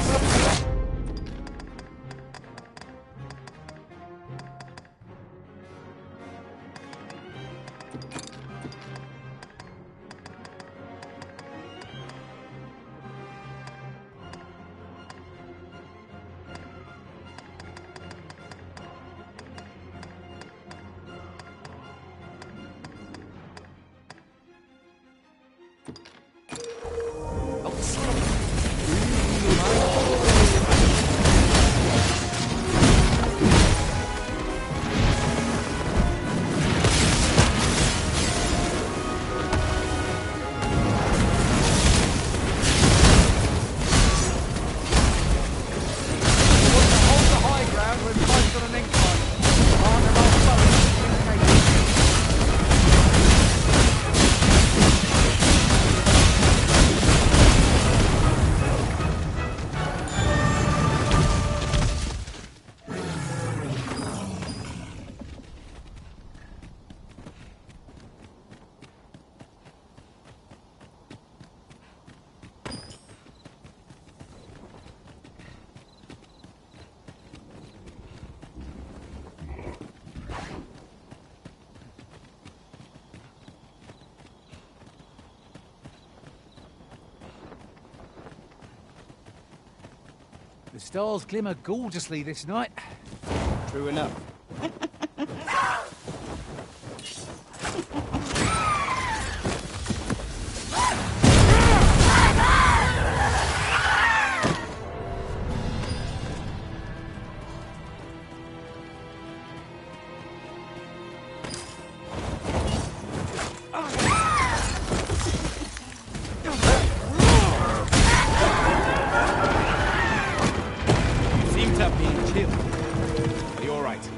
The stars glimmer gorgeously this night. True enough. You seem to have been killed. Are you all right?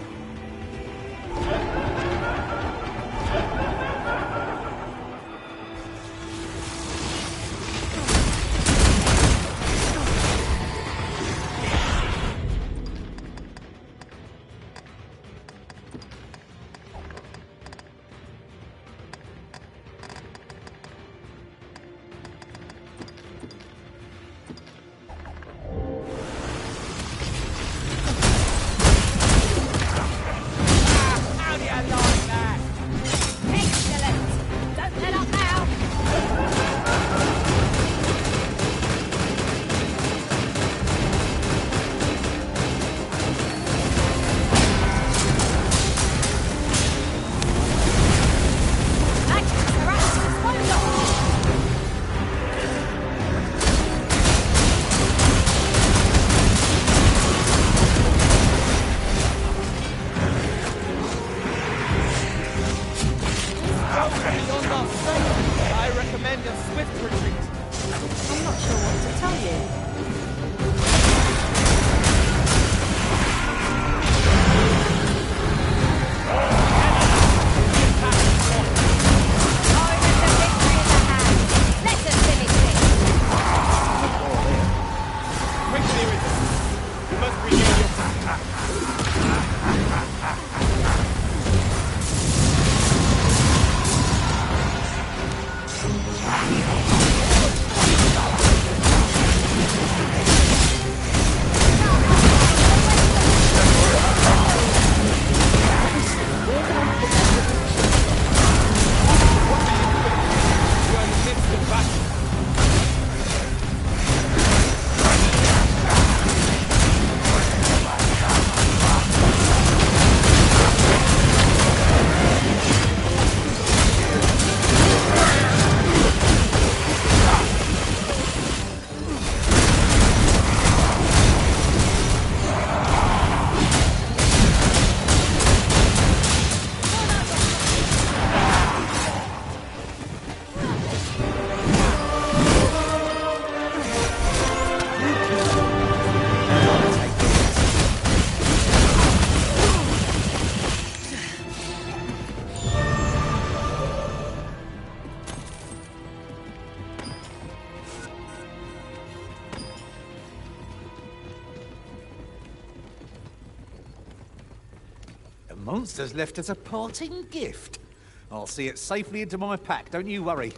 The monster's left us a parting gift. I'll see it safely into my pack, don't you worry.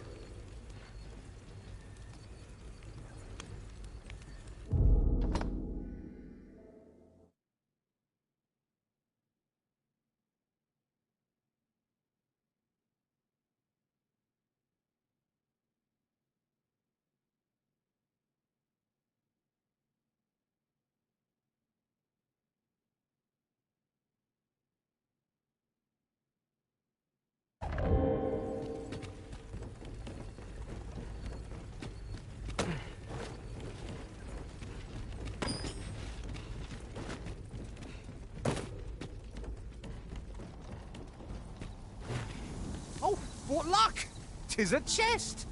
Oh, what luck! 'Tis a chest!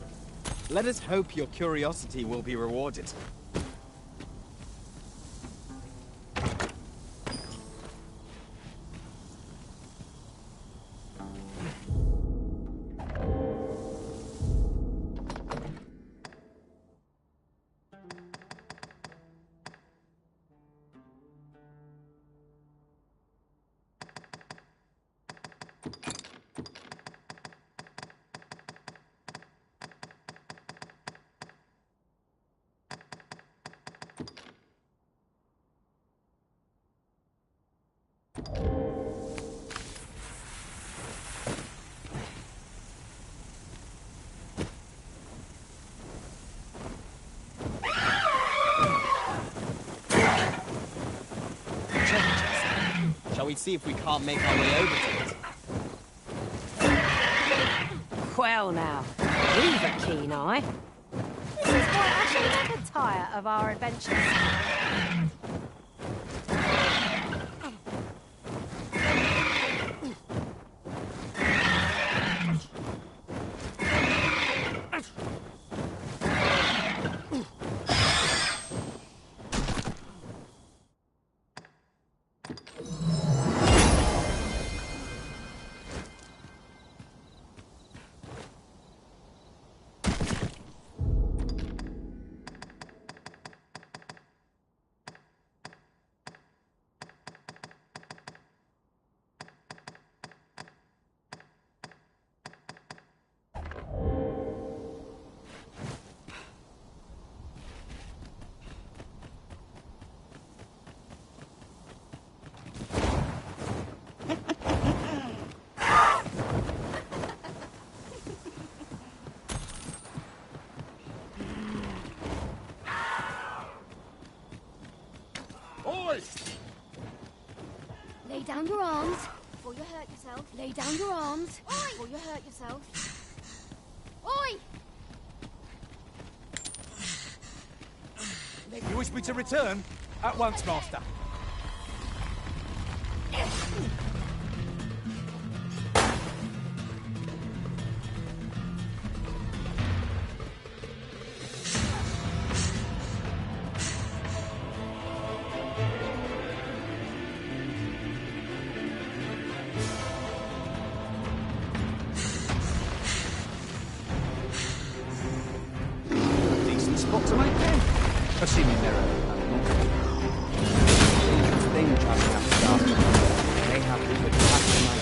Let us hope your curiosity will be rewarded. Shall we see if we can't make our way over to it? Well now, you've a keen eye. This is why I shall never tire of our adventures. Lay down your arms before you hurt yourself. Lay down your arms before you hurt yourself. Oi! You wish me to return? At once, Master. Decent spot to make then. Assuming they're Thing traveling up the dark. They have to put back in my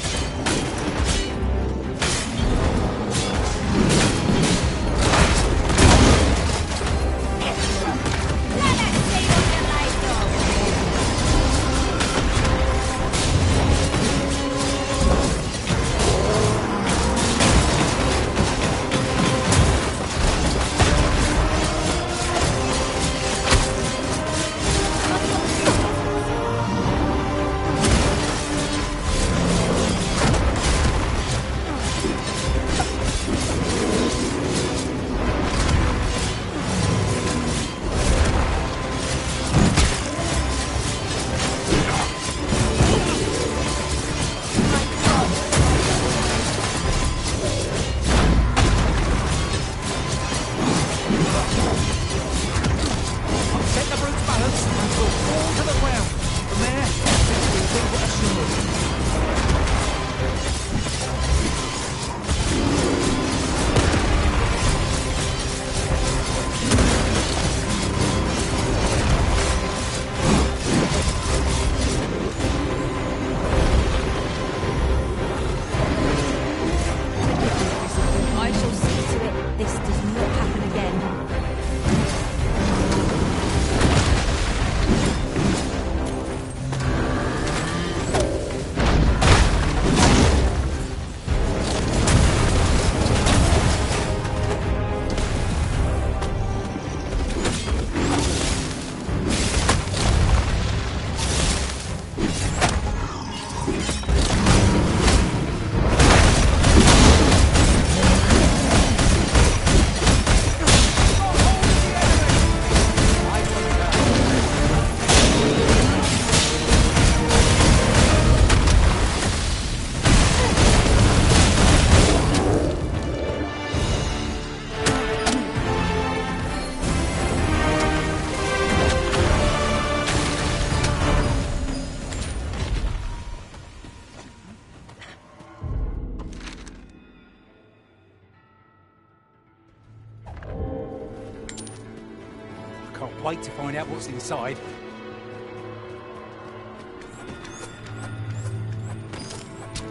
Can't wait to find out what's inside.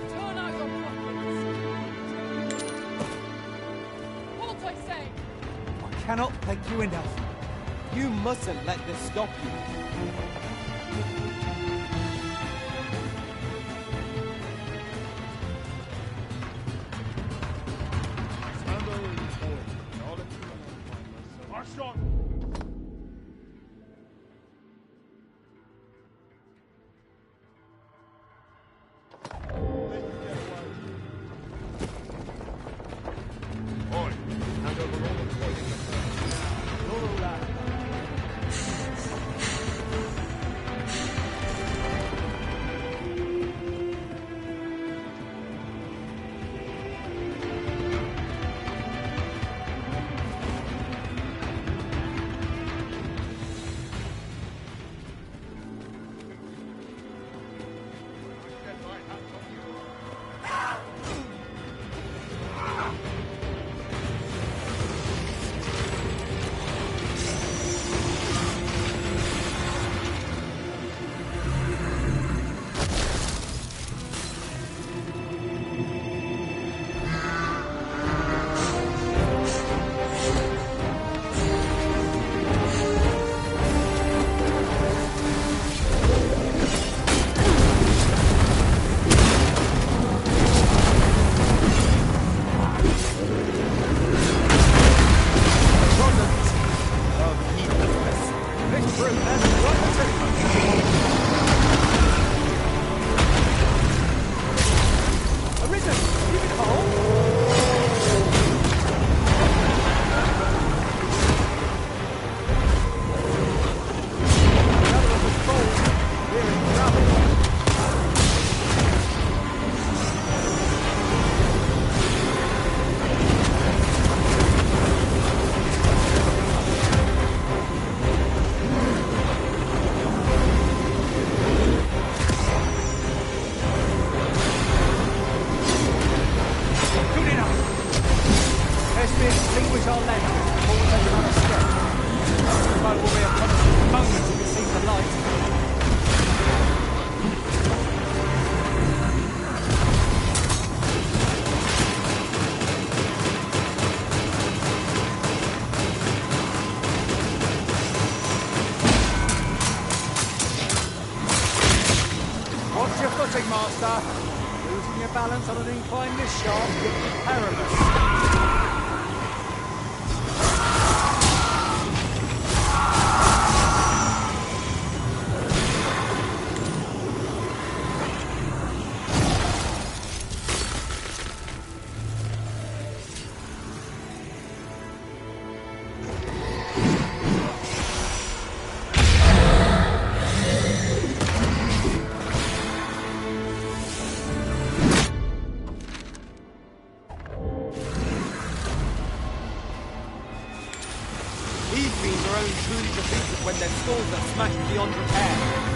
Turn out your weapons. Halt, I say! I cannot thank you enough. You mustn't let this stop you. Master. Losing your balance on an incline this sharp could be perilous. When their stalls are smashed beyond repair.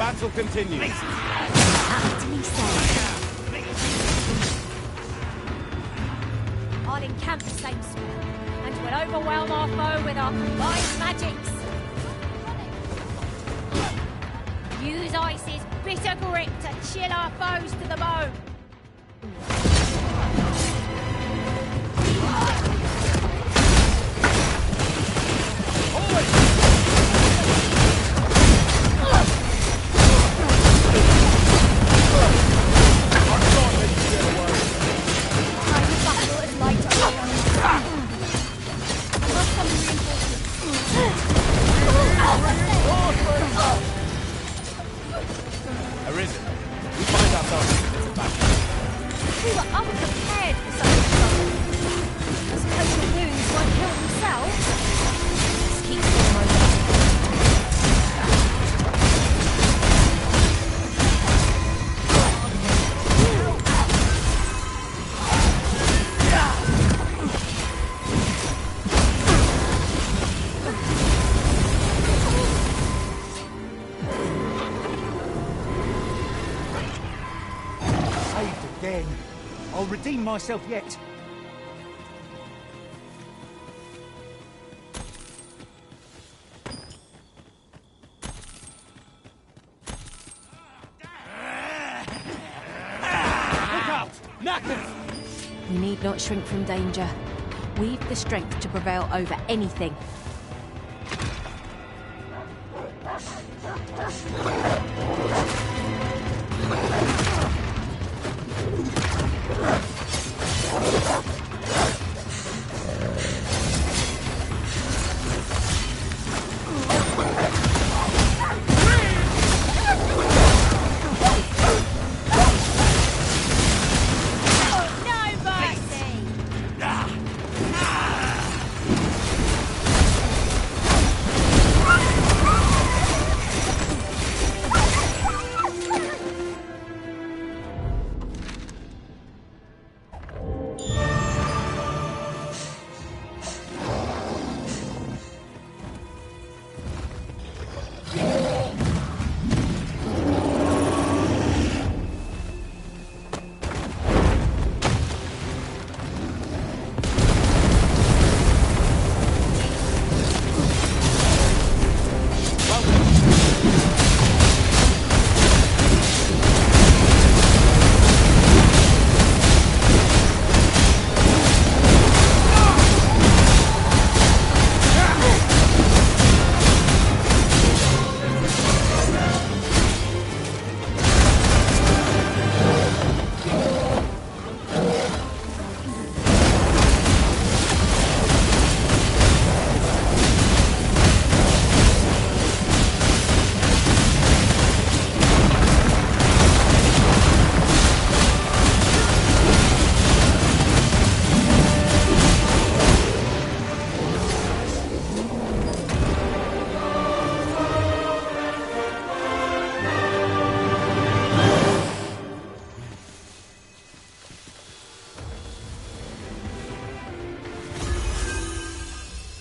battle continues. I'll encamp the same spot, and we'll overwhelm our foe with our combined magics. Use Ice's bitter grip to chill our foes to the bone. Arisen, we find ourselves in the battle. We were unprepared for such a struggle. I suppose the wounds won't heal themselves. Let's keep them momentum. Again. I'll redeem myself yet. Look out! Knackers! We need not shrink from danger. We've the strength to prevail over anything.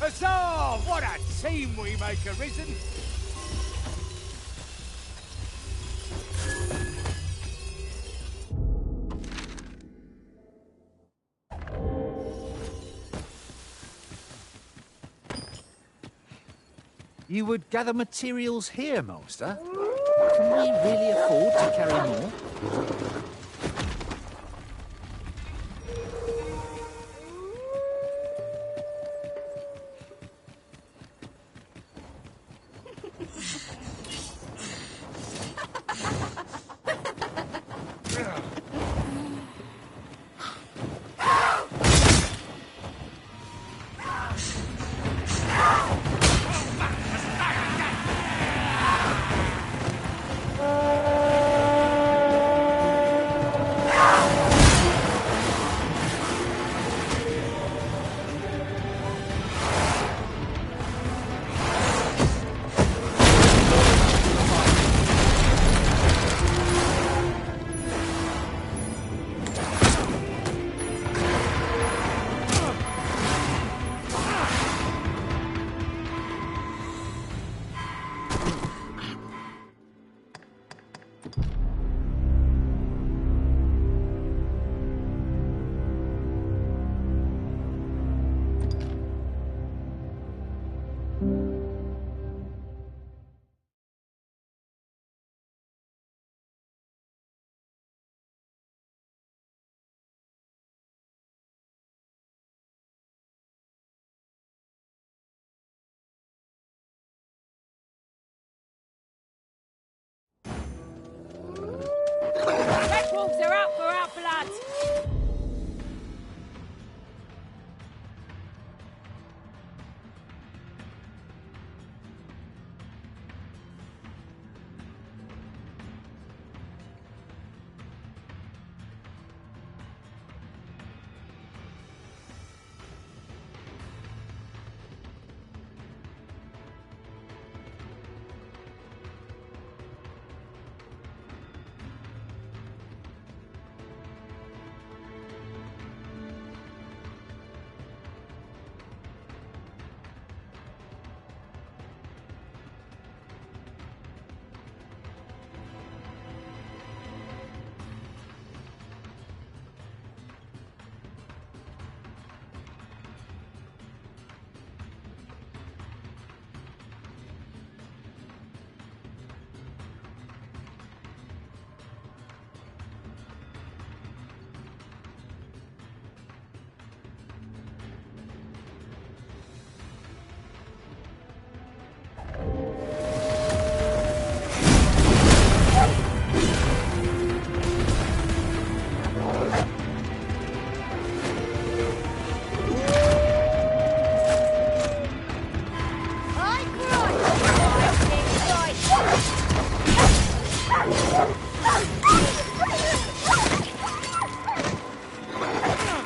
Huzzah! What a team we make, Arisen! You would gather materials here, Master? Can we really afford to carry more? Red wolves are out for our blood!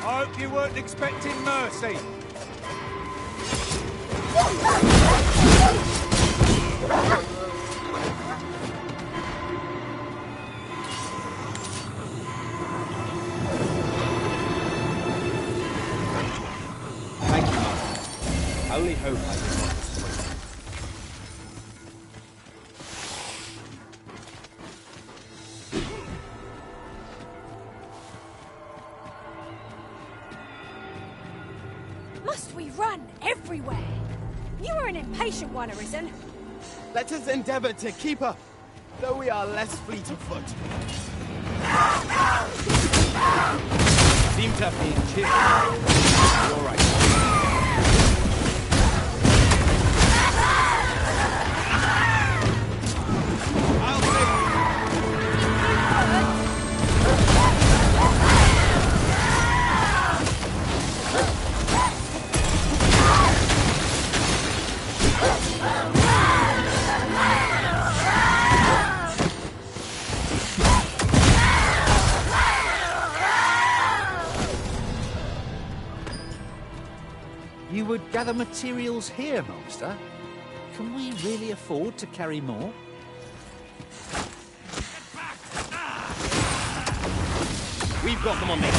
I hope you weren't expecting mercy. Thank you, Master. I only hope I can not disappoint you. Must we run everywhere? You are an impatient one, Arisen. Let us endeavor to keep up, though we are less fleet of foot. Seem to have been killed. You're right. I'll take you. You would gather materials here, Master? Can we really afford to carry more? We've got them on me.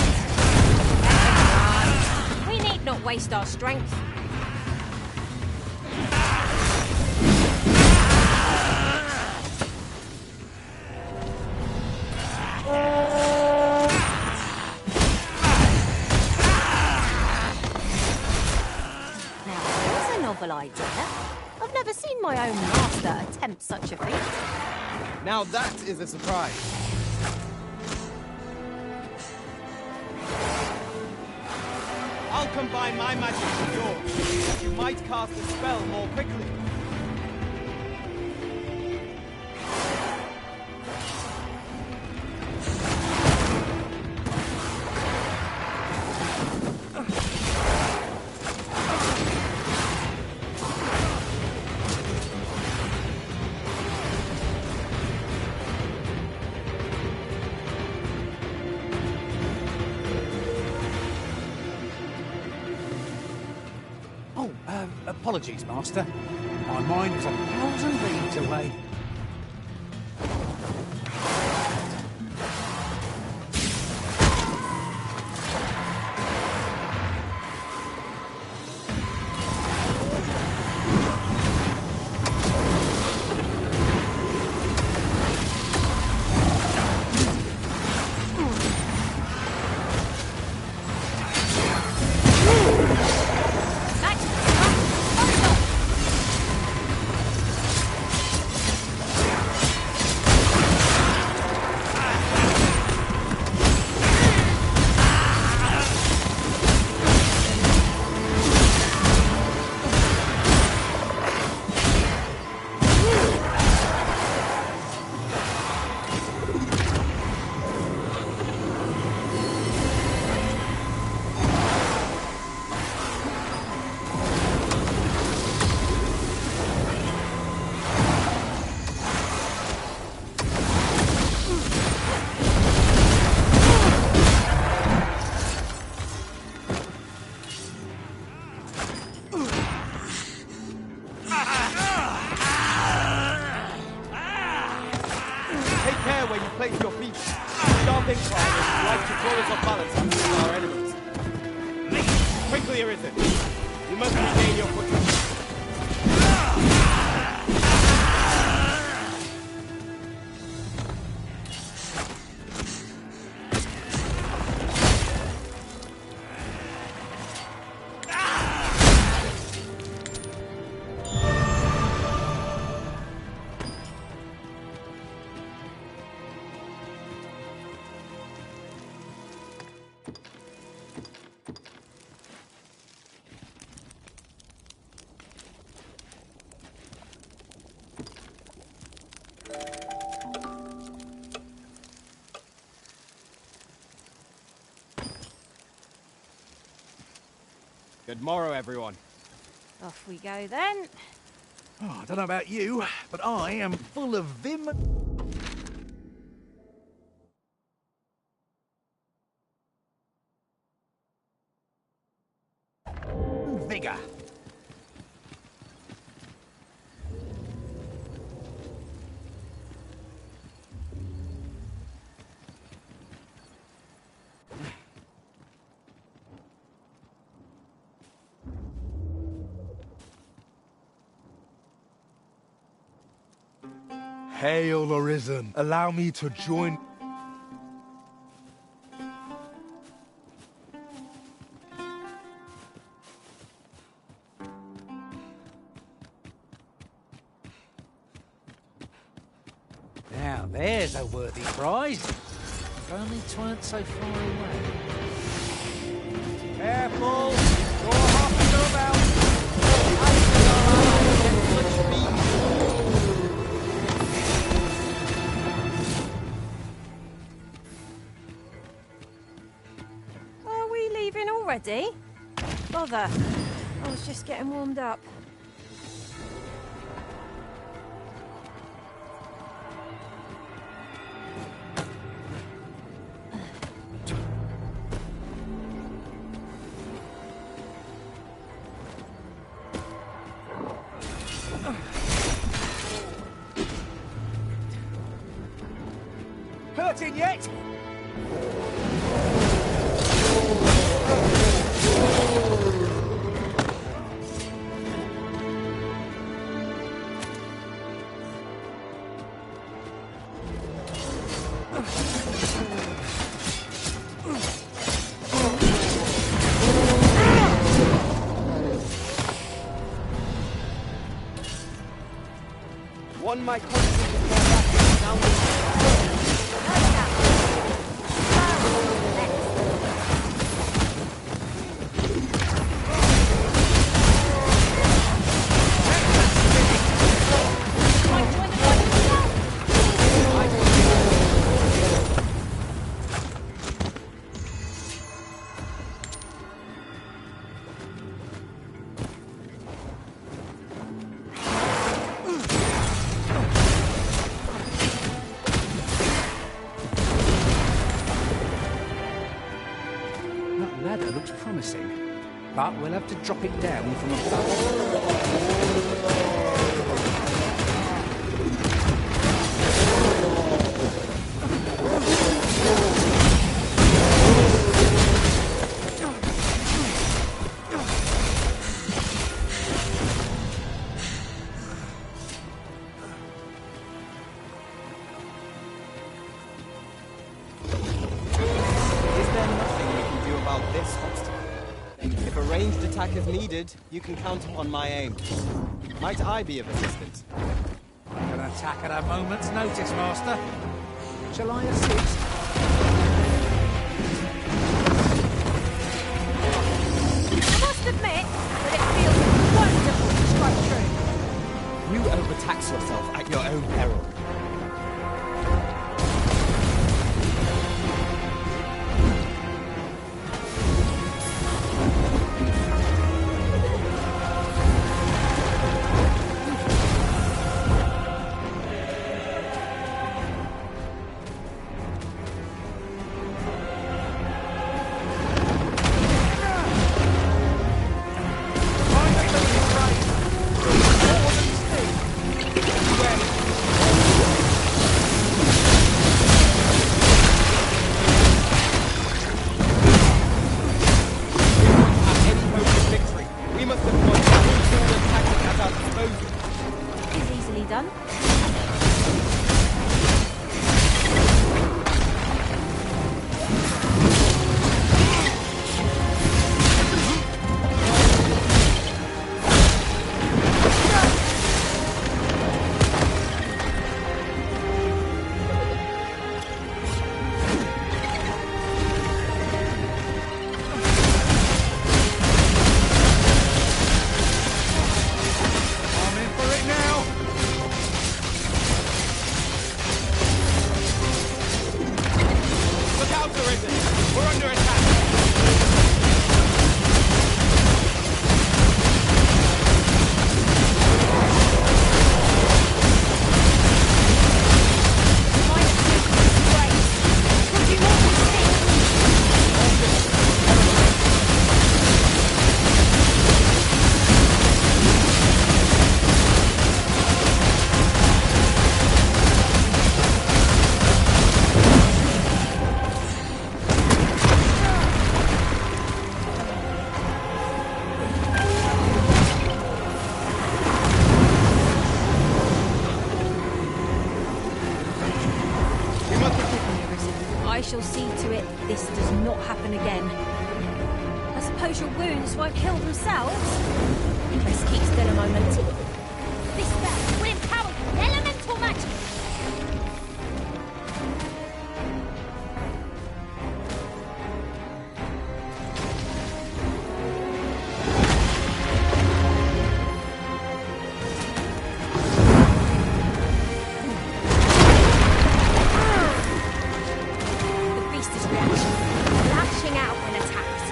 We need not waste our strength. Idea. I've never seen my own master attempt such a feat. Now that is a surprise. I'll combine my magic with yours, that you might cast a spell more quickly. Apologies, Master. My mind was 1,000 leagues away. Take care where you place your feet. Sharp incline like to throw us off balance among our enemies. Quickly, Arisen. You must regain your footing. Good morrow, everyone. Off we go then. Oh, I don't know about you, but I am full of vim. Vigor. Hail, Arisen. Allow me to join... Now, there's a worthy prize. If only 'tweren't so far away. Careful! Your half to go about! Ice are against such speed! Are we leaving already? Bother. I was just getting warmed up. Hurting yet? One might constantly compare back to the sound That ladder looks promising, but we'll have to drop it down from above. Is there nothing we can do about this obstacle? If a ranged attack is needed, you can count upon my aim. Might I be of assistance? An attack at a moment's notice, Master. Shall I assist? I must admit that it feels wonderful to strike true. You overtax yourself at your own peril. I shall see to it this does not happen again. I suppose your wounds won't heal themselves? Let's keep still a moment. This spell will empower you with elemental magic. The beast is lashing out when attacked.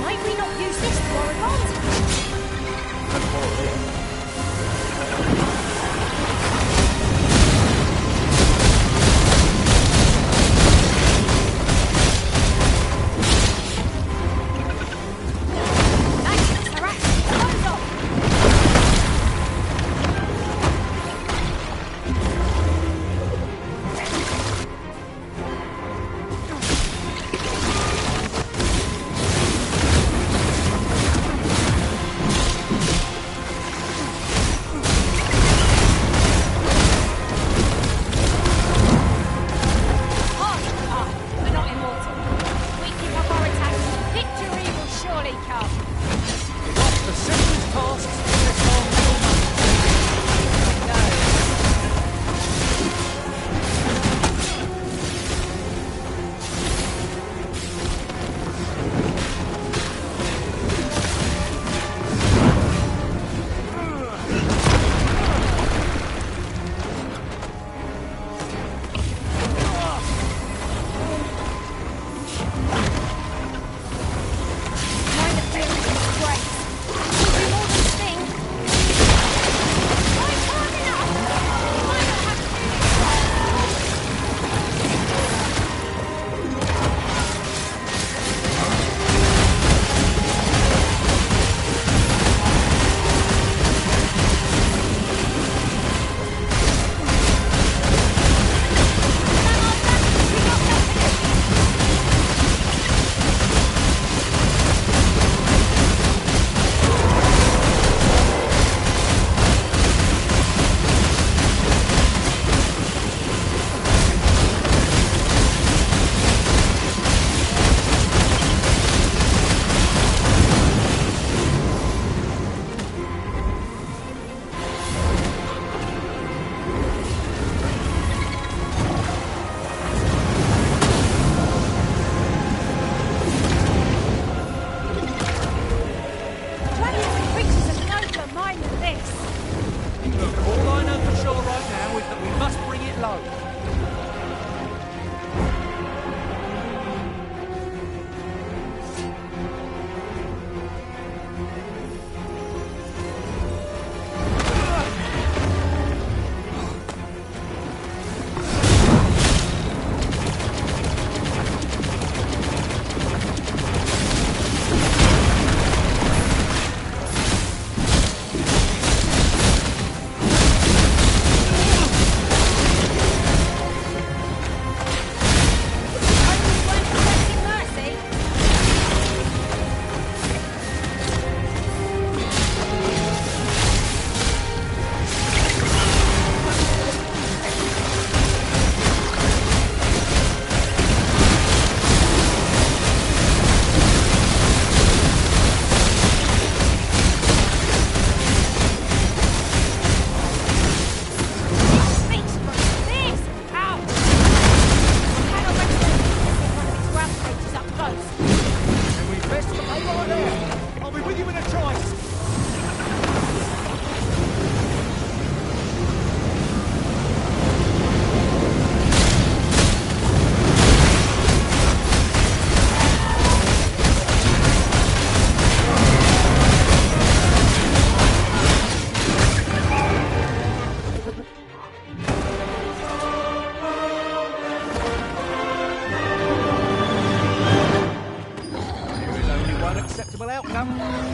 Might we not use this to our advantage?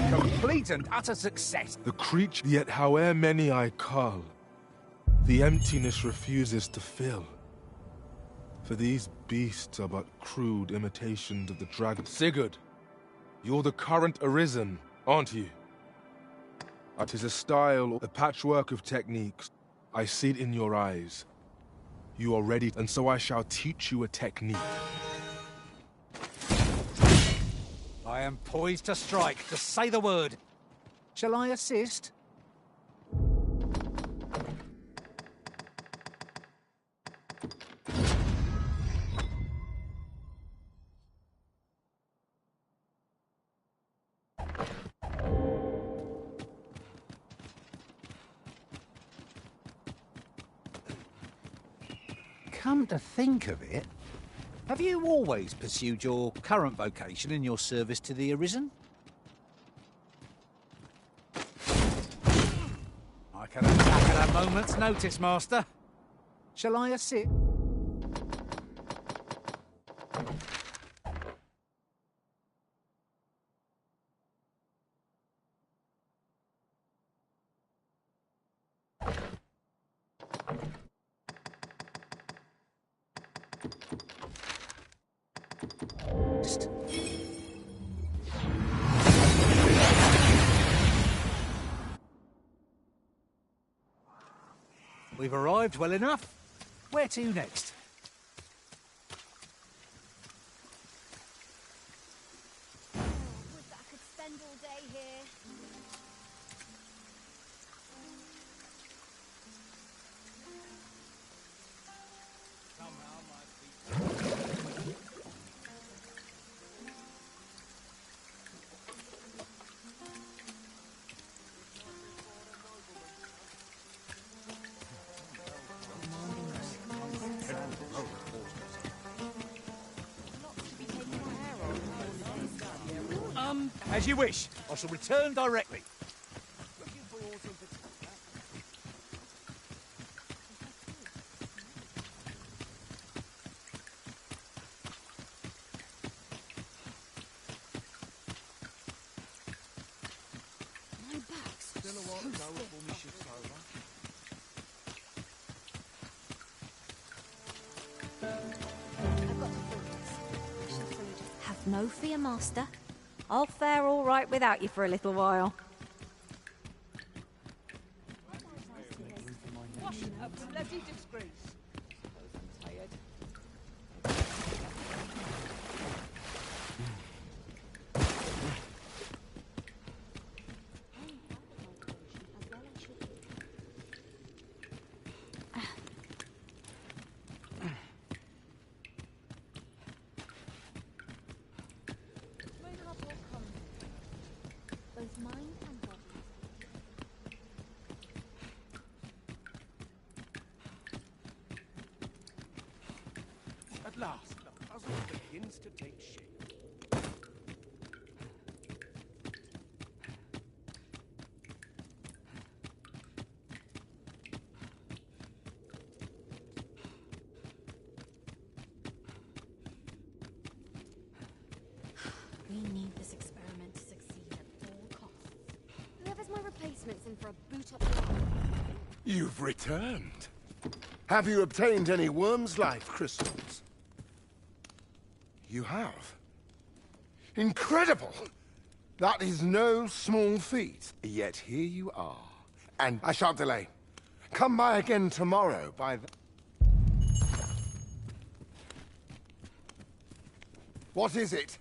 Complete and utter success. The creature, yet howe'er many I cull, the emptiness refuses to fill. For these beasts are but crude imitations of the dragon. Sigurd, you're the current Arisen, aren't you? It is a style, a patchwork of techniques. I see it in your eyes. You are ready, and so I shall teach you a technique. I am poised to strike. Just say the word. Shall I assist? Come to think of it, have you always pursued your current vocation in your service to the Arisen? I can attack at a moment's notice, Master. Shall I assist? We've arrived well enough. Where to next? I could spend all day here. As you wish. I shall return directly. My back's Still a while to go before my shift's over. I've got to focus. Have no fear, Master. I'll fare all right without you for a little while. What a bloody disgrace. I'm tired. Both mind and body. At last, the puzzle begins to take shape. We need this experiment to succeed at all costs. Whoever's my replacement's in for a boot up the arm. You've returned. Have you obtained any worm's life crystals? You have. Incredible! That is no small feat. Yet here you are. And I shan't delay. Come by again tomorrow by the... What is it?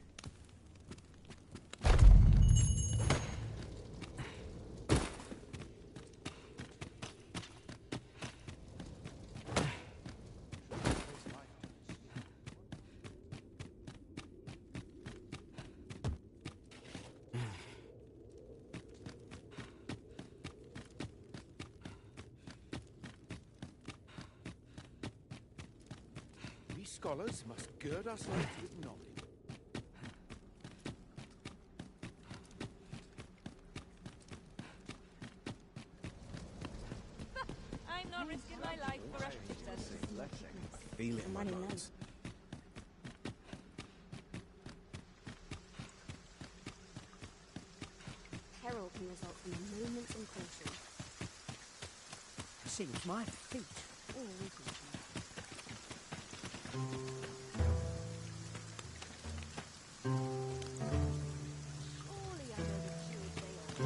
We scholars must gird ourselves with knowledge. I'm not risking my life for a princess. Feel it in my Money bones. Peril can result from a moment's incaution. Seems my feet. Or weakness. Surely I know the cures they are.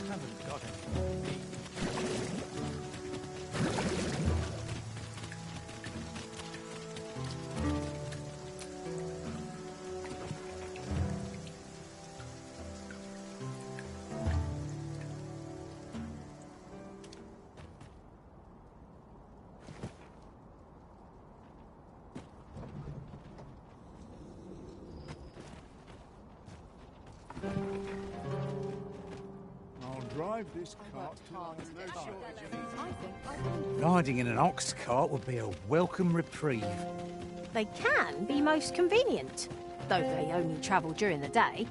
Haven't got any. drive this cart Riding in an ox cart would be a welcome reprieve. They can be most convenient, though they only travel during the day.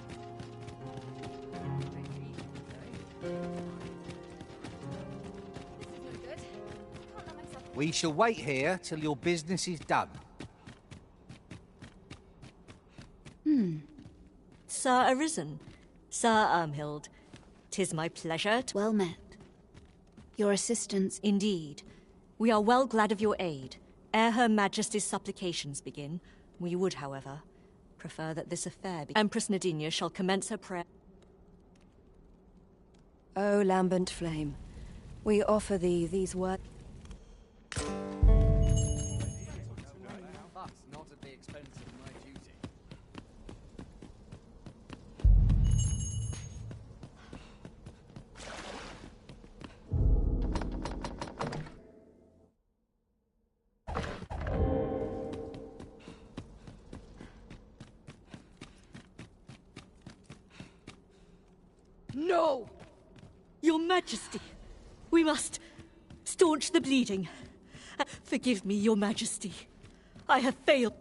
We shall wait here till your business is done. Sir Arisen, Sir Ermhild, 'tis my pleasure to... Well met. Your assistance... Indeed. We are well glad of your aid. Ere Her Majesty's supplications begin, we would, however, prefer that this affair be... Empress Nadinia shall commence her prayer... O lambent flame, we offer thee these words... Not at the expense of my duty. No! Your Majesty, we must staunch the bleeding. Forgive me, Your Majesty. I have failed.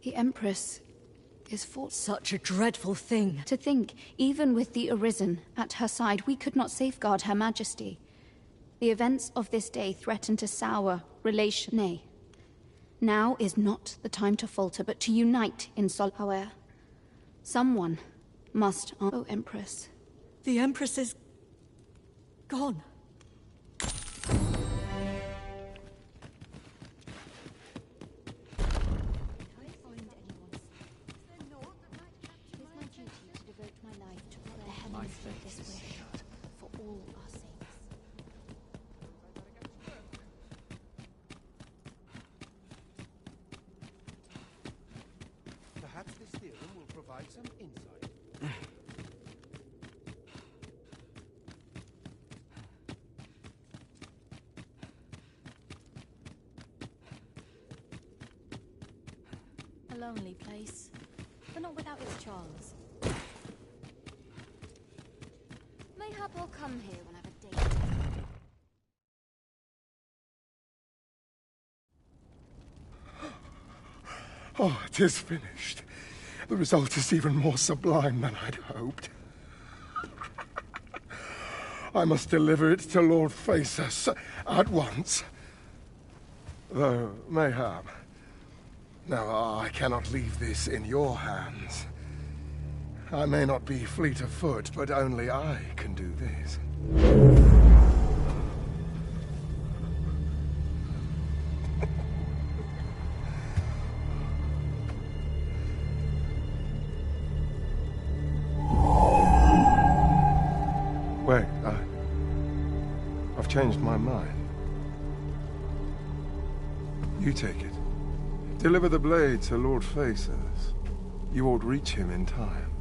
The Empress is for... Such a dreadful thing. To think, even with the Arisen at her side, we could not safeguard Her Majesty. The events of this day threaten to sour relation. Nay, now is not the time to falter, but to unite in however. Someone must... Oh, Empress. The Empress is... gone. Perhaps this theorem will provide some insight. A lonely place, but not without its charms. Mayhap I'll come here when I've a date. Oh, it is finished. The result is even more sublime than I'd hoped. I must deliver it to Lord Faesus at once. Though, mayhap. Now, I cannot leave this in your hands. I may not be fleet of foot, but only I can do this. Wait, I've changed my mind. You take it. Deliver the blade to Lord Faesus. You ought reach him in time.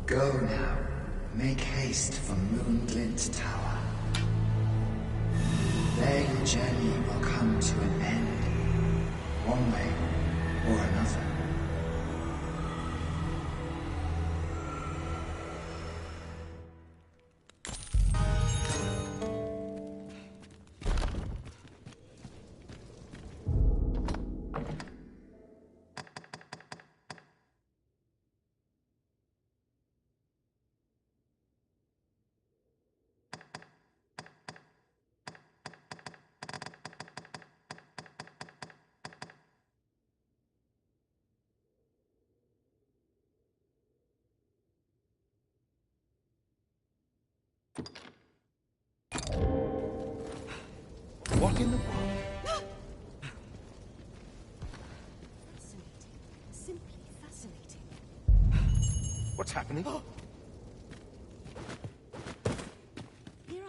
Go now. Make haste for Moonglint Tower. There your journey will come to an end, one way or another. What in the world? Fascinating. Simply fascinating. What's happening? Here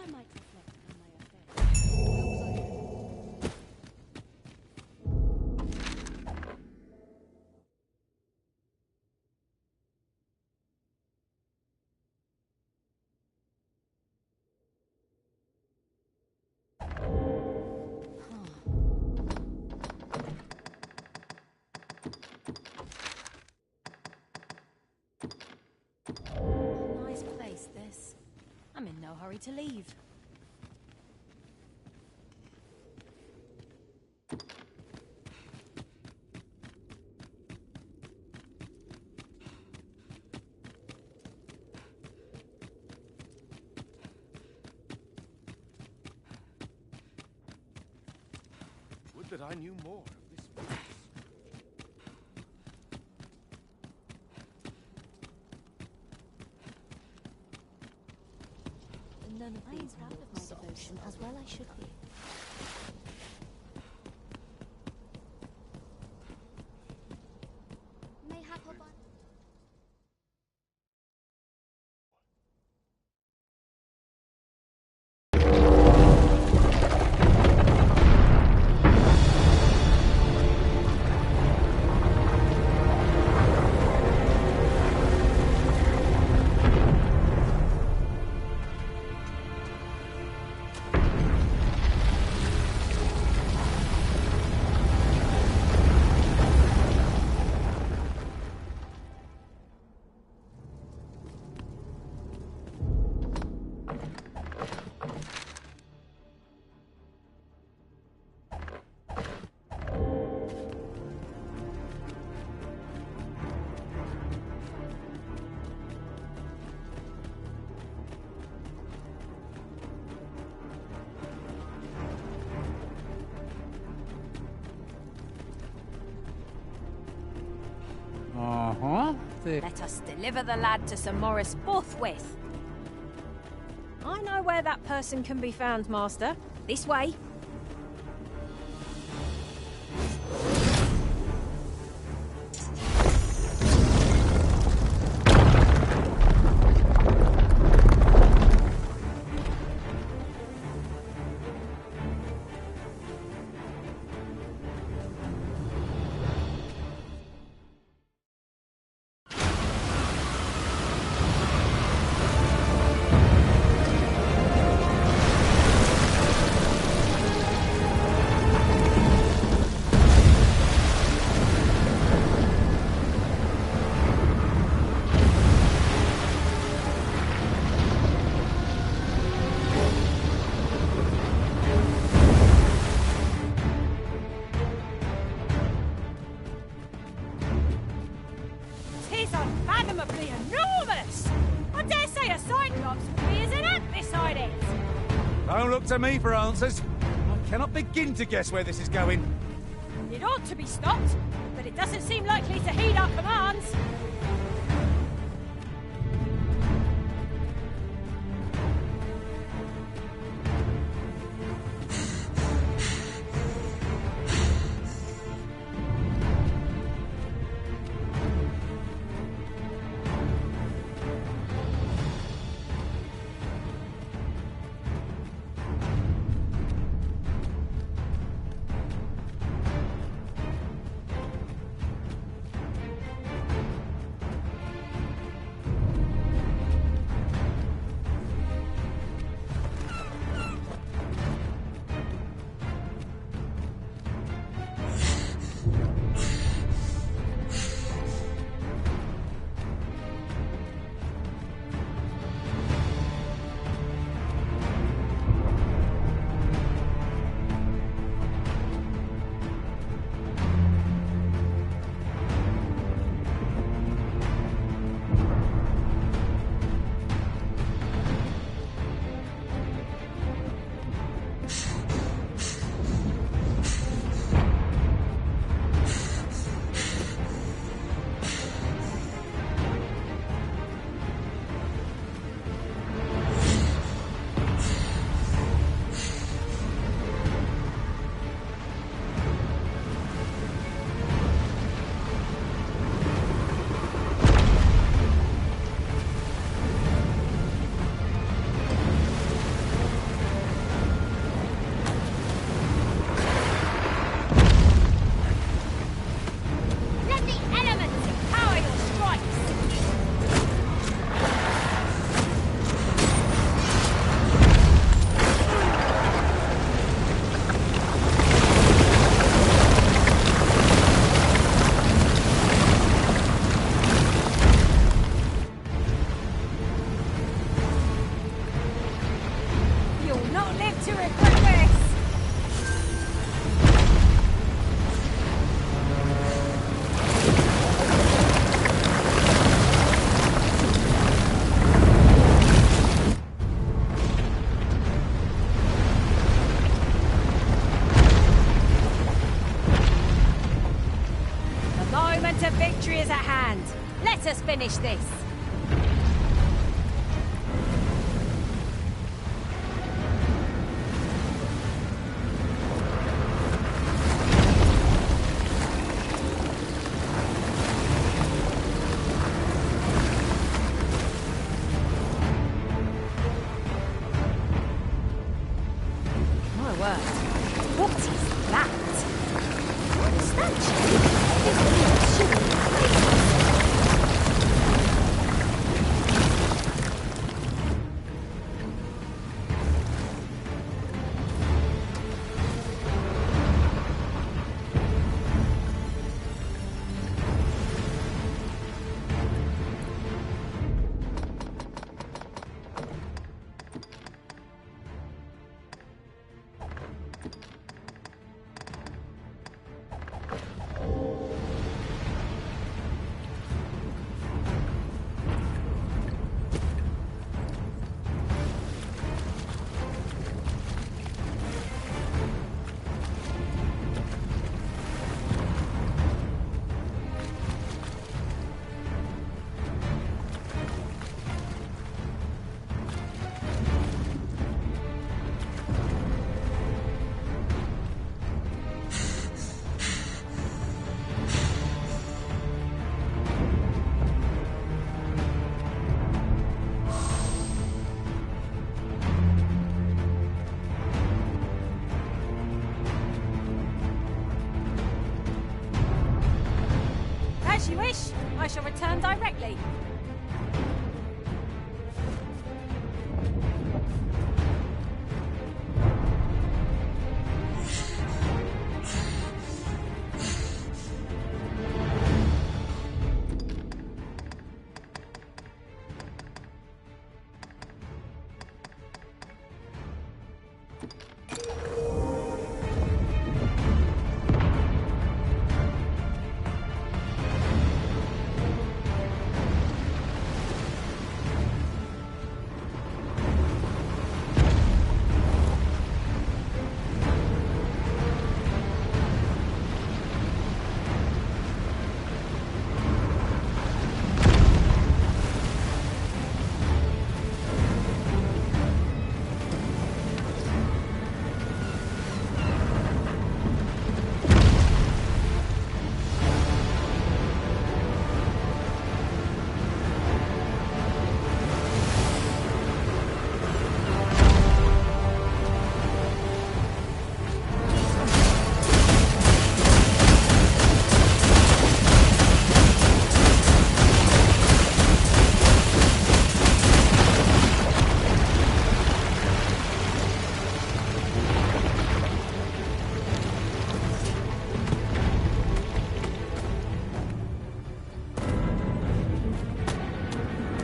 I might reflect on my affairs. I'm in no hurry to leave. Would that I knew more of this place. None of these proud of my devotion, as well I should be. Mayhap hop on. Let us deliver the lad to Sir Morris forthwith. I know where that person can be found, Master. This way. Unfathomably enormous! I dare say a Cyclops would be as an ant beside it! Don't look to me for answers. I cannot begin to guess where this is going. It ought to be stopped, but it doesn't seem likely to heed our commands. to regret this! The moment of victory is at hand. Let us finish this. My word. What is that? What statue? This is As you wish. I shall return directly.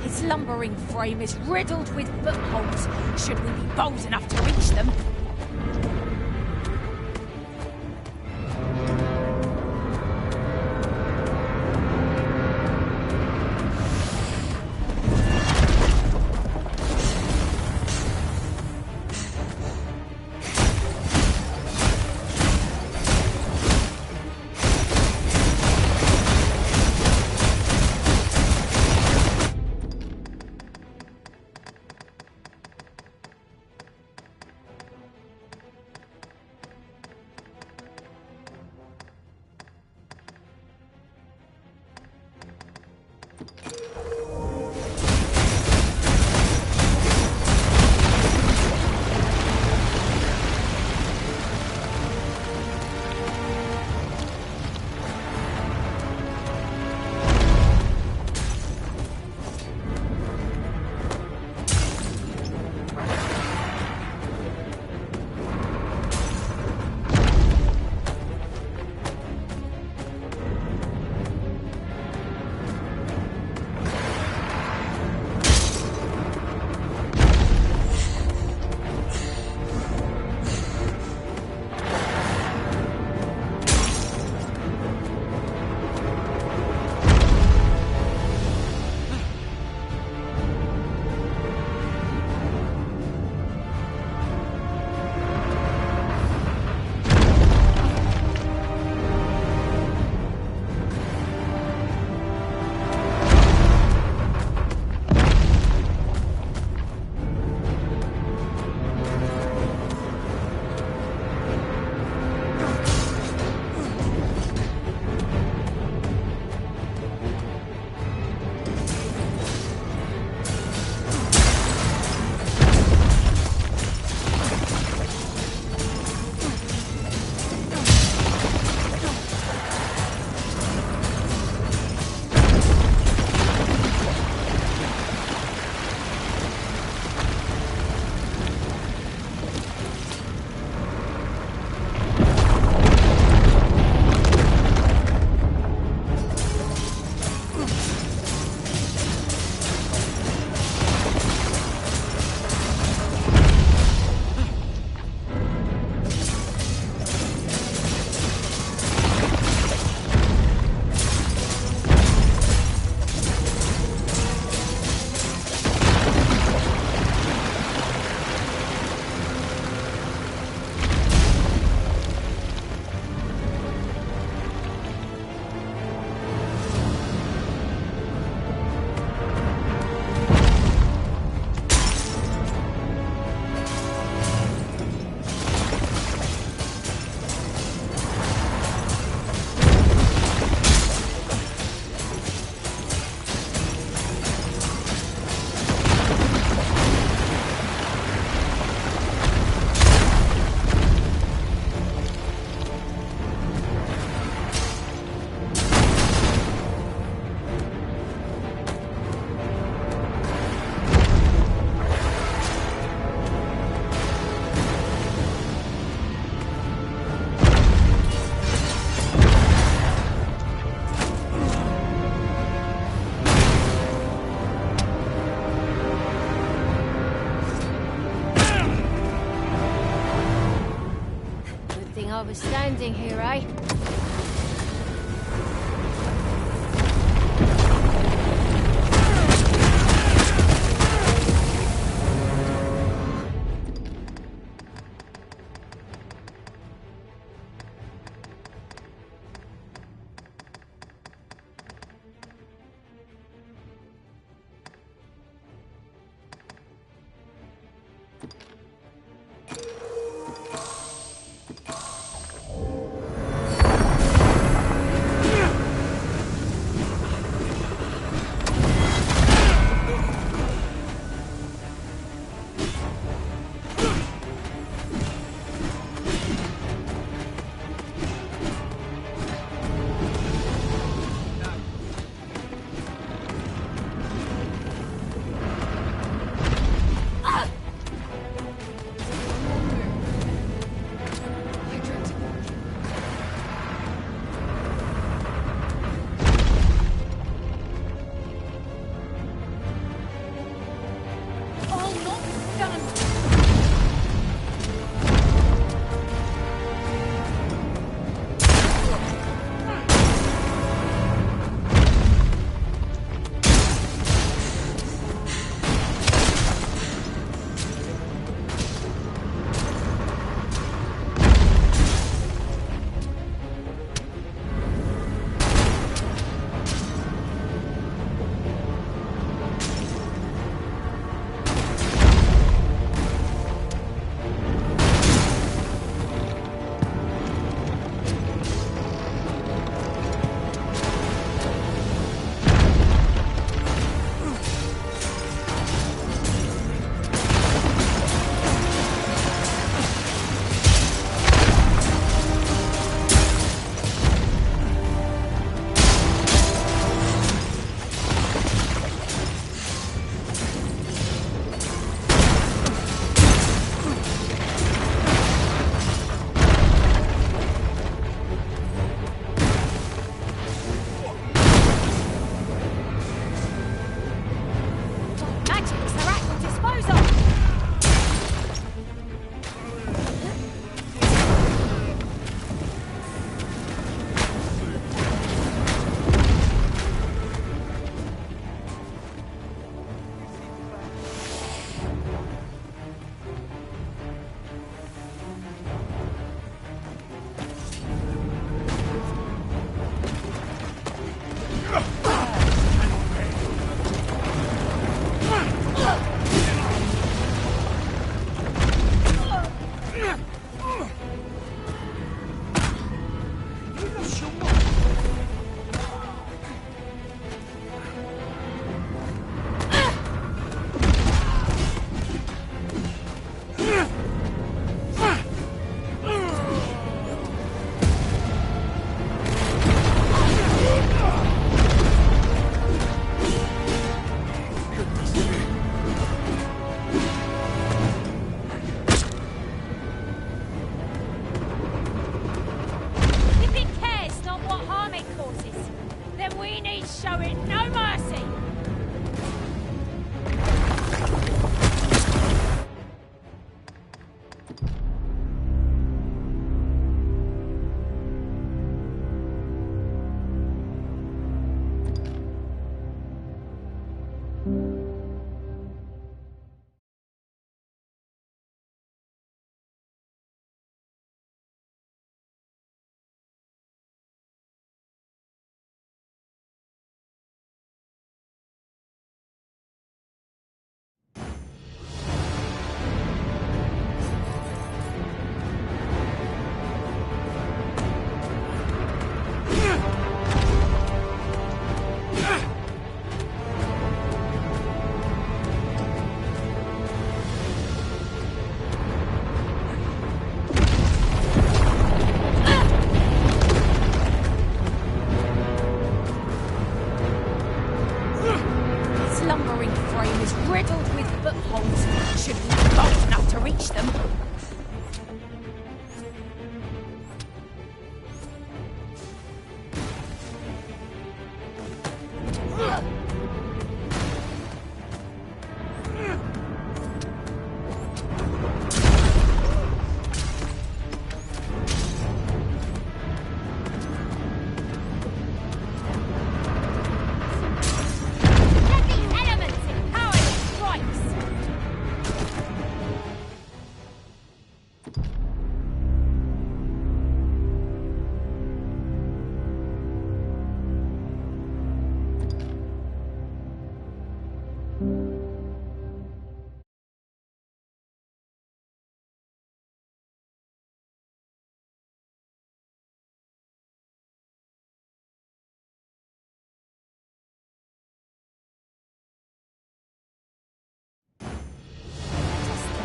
Its lumbering frame is riddled with footholds, should we be bold enough to reach them. I was standing here, eh?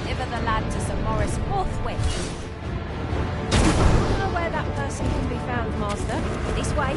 Deliver the lad to Sir Morris forthwith. I don't know where that person can be found, Master. This way.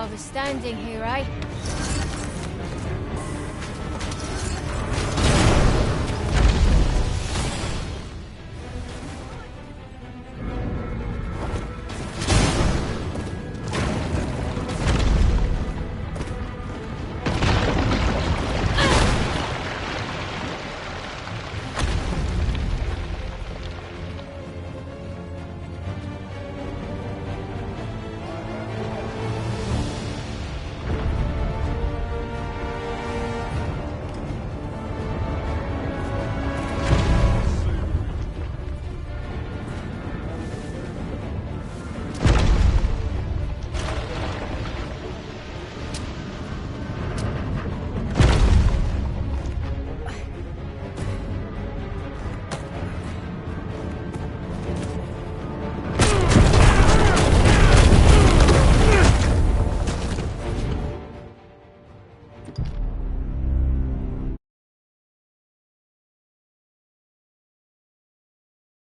bother standing here, eh?